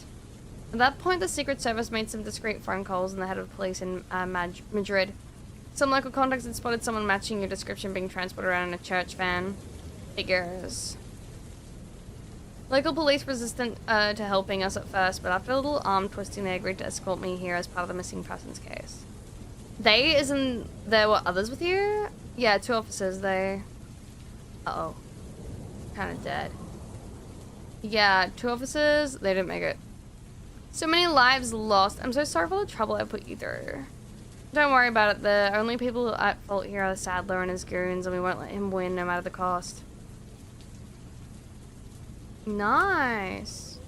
At that point, the Secret Service made some discreet phone calls and the head of police in Madrid. Some local contacts had spotted someone matching your description being transported around in a church van. Figures. Local police resistant to helping us at first, but after a little arm twisting, they agreed to escort me here as part of the missing persons case. They, isn't there were others with you? Yeah, 2 officers, they... Uh-oh. Kinda dead. Yeah, 2 officers, they didn't make it. So many lives lost. I'm so sorry for the trouble I put you through. Don't worry about it, the only people at fault here are the Sadler and his goons, and we won't let him win no matter the cost. Nice.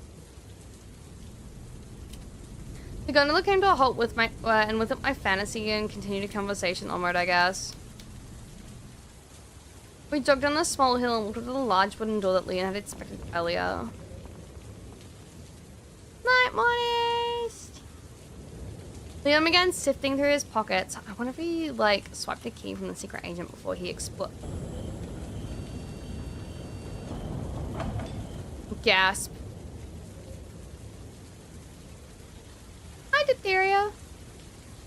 The gondola came to a halt with my and with it my fantasy and continued a conversation onward, I guess. We jogged down the small hill and walked up to the large wooden door that Leon had inspected earlier. Night, Modest! Leon began sifting through his pockets. I wonder if he, like, swiped a key from the secret agent before he exploded. Gasp. Hi, Diphtheria.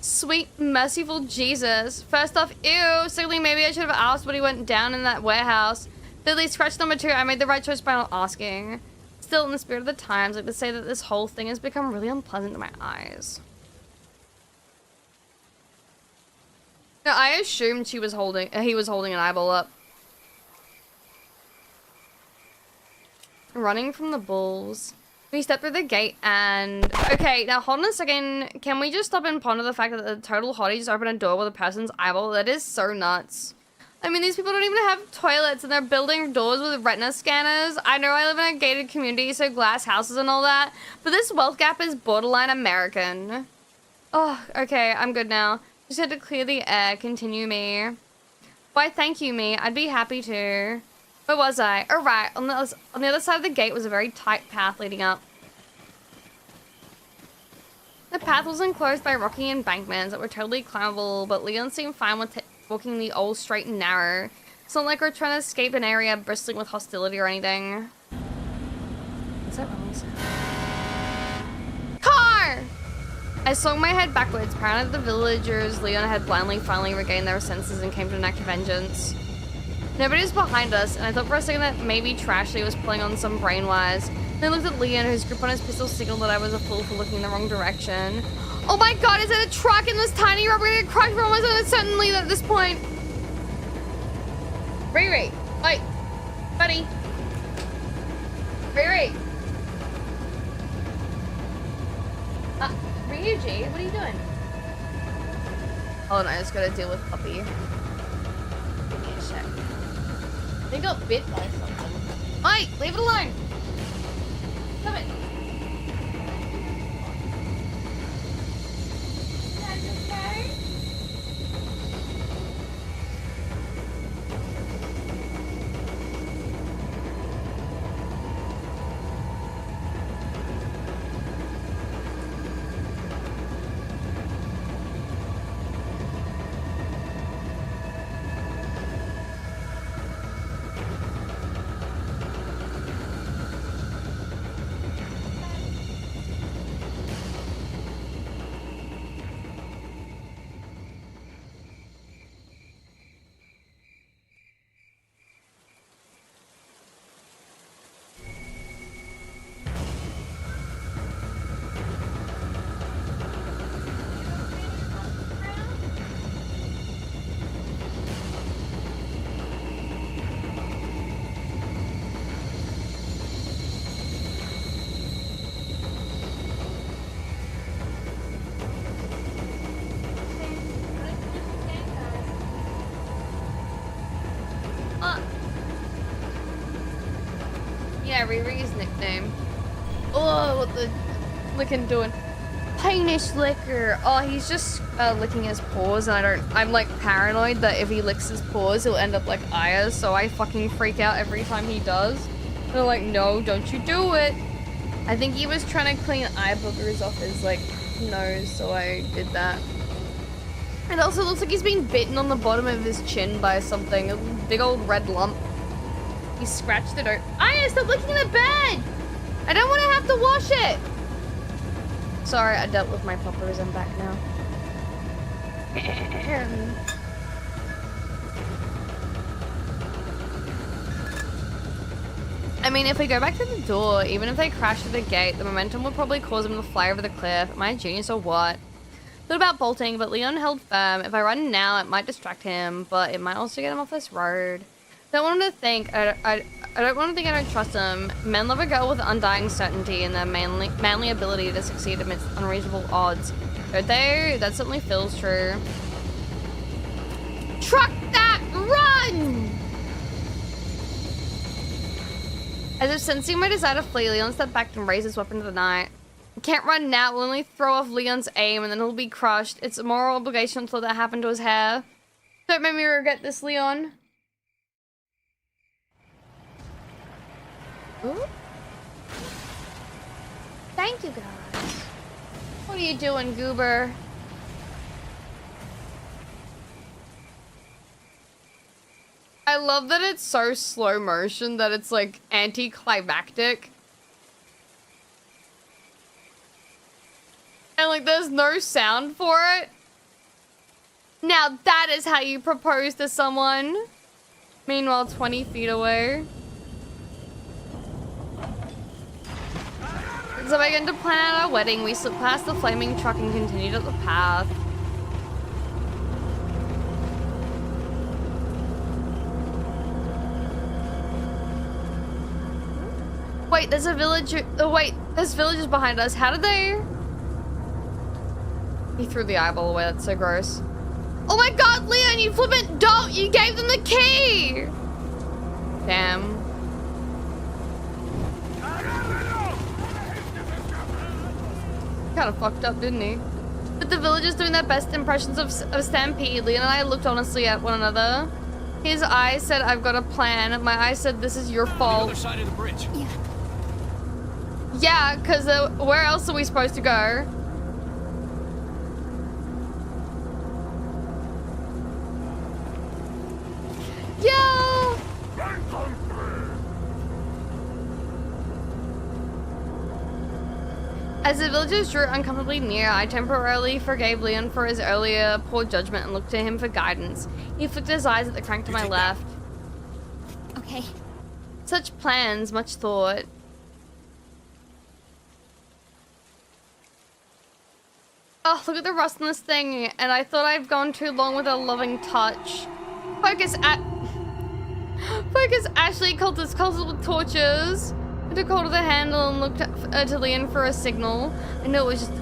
Sweet, merciful Jesus. First off, ew. Secondly, maybe I should have asked what he went down in that warehouse. Thirdly, scratch number 2, I made the right choice by not asking. Still, in the spirit of the times, I'd like to say that this whole thing has become really unpleasant to my eyes. No, I assumed he was holding an eyeball up. Running from the bulls. We step through the gate and... Okay, now hold on a second. Can we just stop and ponder the fact that the total hottie just opened a door with a person's eyeball? That is so nuts. I mean, these people don't even have toilets and they're building doors with retina scanners. I know I live in a gated community, so glass houses and all that, but this wealth gap is borderline American. Oh, okay, I'm good now. Just had to clear the air. Continue, me. Why, thank you, me. I'd be happy to. Where was I? Oh, right. On the other side of the gate was a very tight path leading up. The path was enclosed by rocky embankments that were totally climbable, but Leon seemed fine with walking the old straight and narrow. It's not like we're trying to escape an area bristling with hostility or anything. Is that wrong? Car! I swung my head backwards, paranoid that the villagers Leon had blindly finally regained their senses and came to enact vengeance. Nobody was behind us, and I thought for a second that maybe Trashley was pulling on some brainwise. Then I looked at Leon, whose grip on his pistol signaled that I was a fool for looking in the wrong direction. Oh my god, is it a truck in this tiny rubber gonna get crushed? We're almost certainly at this point. Riri, wait, buddy. Riri. Ryuji, what are you doing? Oh no, I just gotta deal with Puppy. Give me a sec. They got bit by something. Mike, leave it alone. Come in. Yeah, Riri's nickname. Oh, what the licking doing? Painish licker. Oh, he's just licking his paws, and I'm like paranoid that if he licks his paws, he'll end up like Aya, so I fucking freak out every time he does. And I'm like, no, don't you do it. I think he was trying to clean eye boogers off his like nose, so I did that. And also looks like he's being bitten on the bottom of his chin by something, a big old red lump. He scratched it out. Aya, stop licking the bed! I don't want to have to wash it! Sorry, I dealt with my poppers. I'm back now. I mean, if we go back to the door, even if they crash through the gate, the momentum will probably cause them to fly over the cliff. Am I a genius or what? Thought about bolting, but Leon held firm. If I run now, it might distract him, but it might also get him off this road. Don't want him to think. I don't want to think I don't trust him. Men love a girl with undying certainty and their manly ability to succeed amidst unreasonable odds. Don't they? That certainly feels true. Truck that! Run! As if sensing my desire to flee, Leon stepped back and raised his weapon to the night. Can't run now, we'll only throw off Leon's aim and then he'll be crushed. It's a moral obligation to let that happen to his hair. Don't make me regret this, Leon. Ooh. Thank you, guys. What are you doing, Goober? I love that it's so slow motion that it's like anticlimactic. And like there's no sound for it. Now that is how you propose to someone. Meanwhile, 20 feet away. So we begin to plan out our wedding. We slipped past the flaming truck and continued up the path. Wait, there's a villager. Oh wait, there's villagers behind us. How did they? He threw the eyeball away. That's so gross. Oh my God, Leon, you flippant dolt! You gave them the key. Damn. Kind of fucked up, didn't he? With the villagers doing their best impressions of Stampede, Leon and I looked honestly at one another. His eyes said, "I've got a plan." My eyes said, "This is your fault." The other side of the bridge. Yeah. Yeah, because where else are we supposed to go? Yeah. As the villagers drew uncomfortably near, I temporarily forgave Leon for his earlier poor judgment and looked to him for guidance. He flicked his eyes at the crank to my left. Okay. Such plans, much thought. Oh, look at the rust on this thing, and I thought I've gone too long with a loving touch. Focus, Ashley, cultists with torches. I took hold of the handle and looked to Leon for a signal. I know it was just,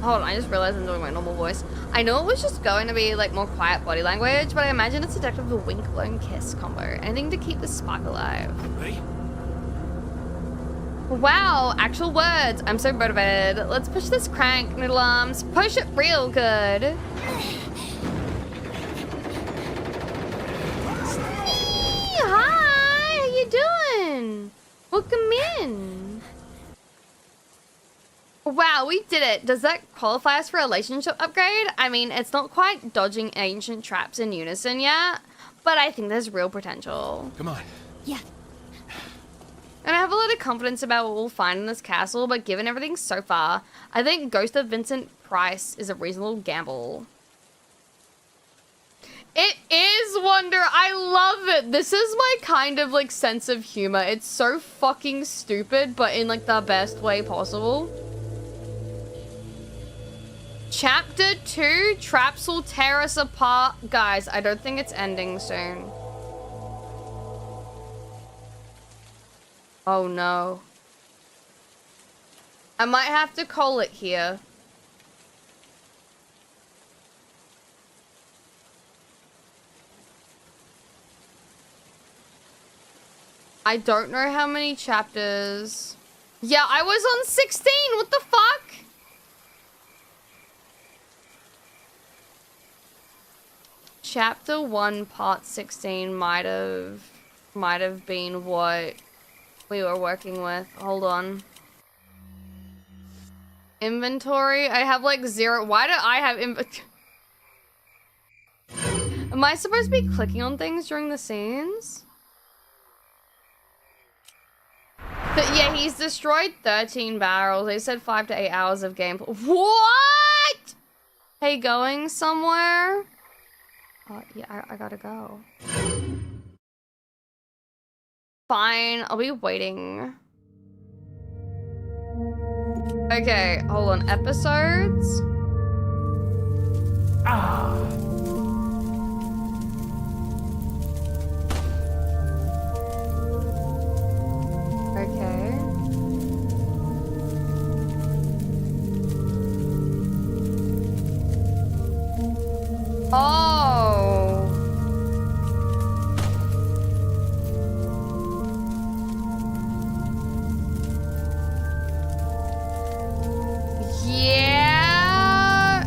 hold on, I just realized I'm doing my normal voice. I know it was just going to be, like, more quiet body language, but I imagine it's seductive with a wink, blow, and kiss combo. Anything to keep the spark alive. Ready? Wow, actual words. I'm so motivated. Let's push this crank, noodle arms. Push it real good. Hi, how you doing? Welcome in. Wow, we did it. Does that qualify us for a relationship upgrade? I mean, it's not quite dodging ancient traps in unison yet, but I think there's real potential. Come on. Yeah. And I have a lot of confidence about what we'll find in this castle, but given everything so far, I think Ghost of Vincent Price is a reasonable gamble. It is Wonder. I love it. This is my kind of like sense of humor. It's so fucking stupid, but in like the best way possible. Chapter 2, traps will tear us apart. Guys, I don't think it's ending soon. Oh no. I might have to call it here. I don't know how many chapters. Yeah, I was on 16. What the fuck? Chapter 1, part 16 might have been what we were working with. Hold on. Inventory? I have like 0. Why do I have inventory? Am I supposed to be clicking on things during the scenes? But yeah, he's destroyed 13 barrels. They said 5 to 8 hours of gameplay. What? Hey, going somewhere? Yeah, I gotta go. Fine, I'll be waiting. Okay, hold on. Episodes? Okay. Oh. Yeah.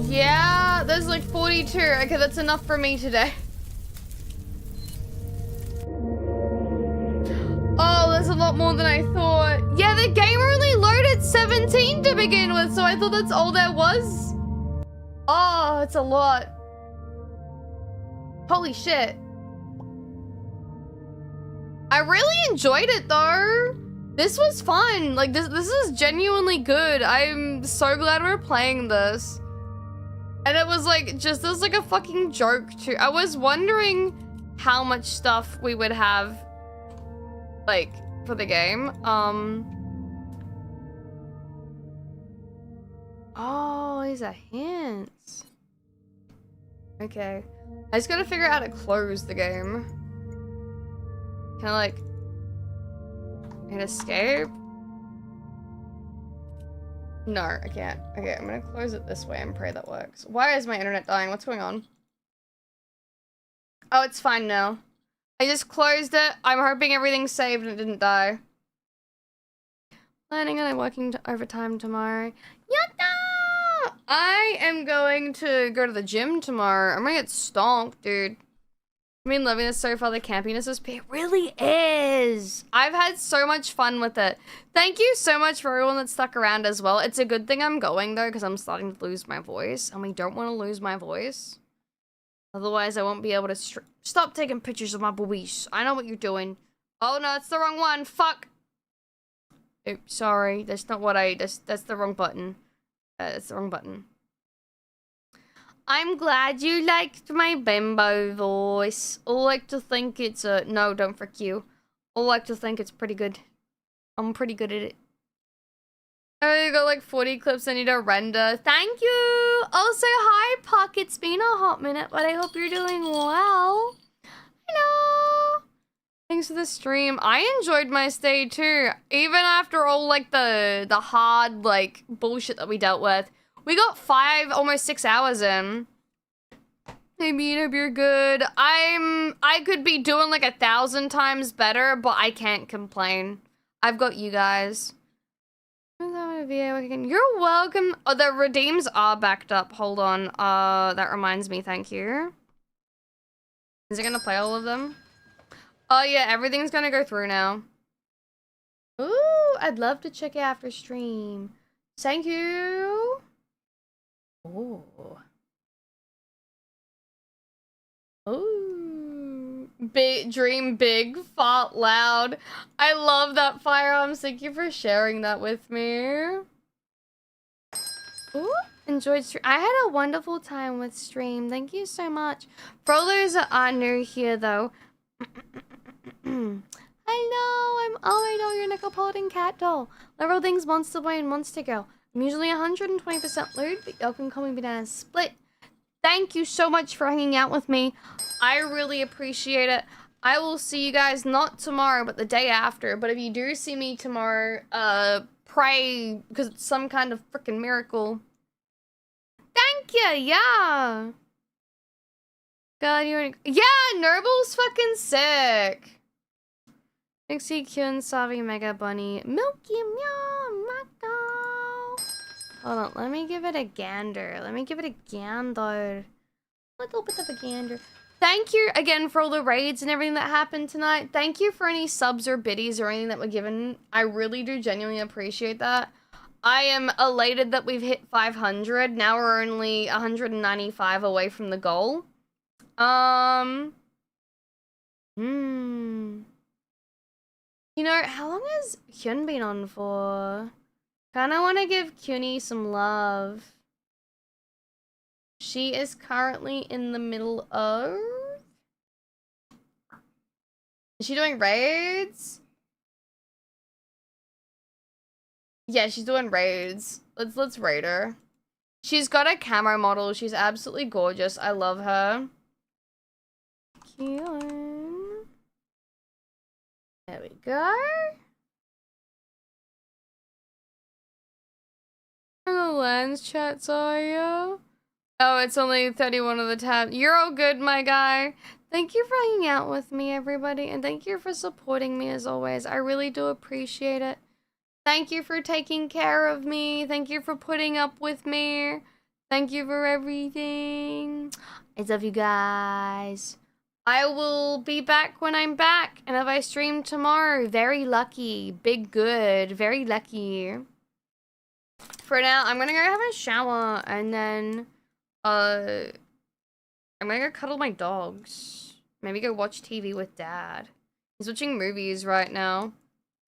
Yeah, there's like 42. Okay, that's enough for me today. Oh, there's a lot more than I thought. Yeah, the game only loaded 17 to begin with, so I thought that's all there was. Oh, it's a lot. Holy shit. I really enjoyed it though. This was fun. Like this is genuinely good. I'm so glad we're playing this. And it was like just as like a fucking joke too. I was wondering how much stuff we would have like for the game. Oh, these are hints. Okay. I just gotta figure out how to close the game. Can I like hit escape? No, I can't. Okay, I'm gonna close it this way and pray that works. Why is my internet dying? What's going on? Oh, it's fine now. I just closed it. I'm hoping everything's saved and it didn't die. Planning on working overtime tomorrow. Yatta! I am going to go to the gym tomorrow. I'm gonna get stonked, dude. I mean, loving this so far. The campiness is it really is. I've had so much fun with it. Thank you so much for everyone that stuck around as well. It's a good thing I'm going though, because I'm starting to lose my voice, and we don't want to lose my voice. Otherwise, I won't be able to stop taking pictures of my boobies. I know what you're doing. Oh no, it's the wrong one. Fuck. Oops, sorry. That's not what that's the wrong button. That's the wrong button. I'm glad you liked my bimbo voice. I like to think it's no, don't frick you. I like to think it's pretty good. I'm pretty good at it. I got like 40 clips I need to render. Thank you! Also, hi Puck, it's been a hot minute, but I hope you're doing well. Hello! Thanks for the stream. I enjoyed my stay too. Even after all like the hard like bullshit that we dealt with. We got 5, almost 6 hours in. Hey, Mean, hope you're good. I could be doing like 1,000 times better, but I can't complain. I've got you guys. You're welcome. Oh, the redeems are backed up. Hold on. That reminds me. Thank you. Is it gonna play all of them? Oh yeah, everything's gonna go through now. Ooh, I'd love to check it after stream. Thank you. Ooh. Ooh. Big dream big, fought loud. I love that, Firearms. Thank you for sharing that with me. Ooh, enjoyed stream. I had a wonderful time with stream. Thank you so much. Froller's new here though. Hello, I'm AmeDoll, your Nickelodeon cat doll. Level things Monster Boy and Monster Girl. I'm usually 120% lewd, but y'all can call me Banana Split. Thank you so much for hanging out with me. I really appreciate it. I will see you guys not tomorrow, but the day after. But if you do see me tomorrow, pray, because it's some kind of freaking miracle. Thank you, yeah. God, yeah, Nurble's fucking sick. Pixie, Kyun, Savi, Mega Bunny, Milky Meow, Mako. Hold on, let me give it a gander. Let me give it a gander. A little bit of a gander. Thank you again for all the raids and everything that happened tonight. Thank you for any subs or biddies or anything that were given. I really do genuinely appreciate that. I am elated that we've hit 500. Now we're only 195 away from the goal. You know, how long has Hyun been on for? Kinda wanna give CUNY some love. She is currently in the middle of... Is she doing raids? Yeah, she's doing raids. Let's raid her. She's got a camo model. She's absolutely gorgeous. I love her. Cute. There we go. And the lens chats are you? Oh, it's only 31 of the tab. You're all good, my guy. Thank you for hanging out with me, everybody. And thank you for supporting me as always. I really do appreciate it. Thank you for taking care of me. Thank you for putting up with me. Thank you for everything. I love you guys. I will be back when I'm back. And if I stream tomorrow, very lucky. Big good. Very lucky. For now, I'm gonna go have a shower and then I'm gonna go cuddle my dogs. Maybe go watch TV with Dad. He's watching movies right now.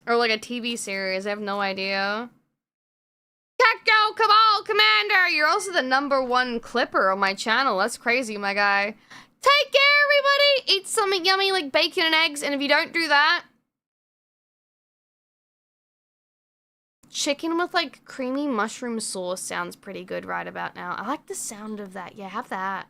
Or like a TV series, I have no idea. Cacto Cabal Commander! You're also the #1 clipper on my channel. That's crazy, my guy. Take care, everybody! Eat something yummy like bacon and eggs, and if you don't do that... Chicken with like creamy mushroom sauce sounds pretty good right about now. I like the sound of that. Yeah, have that.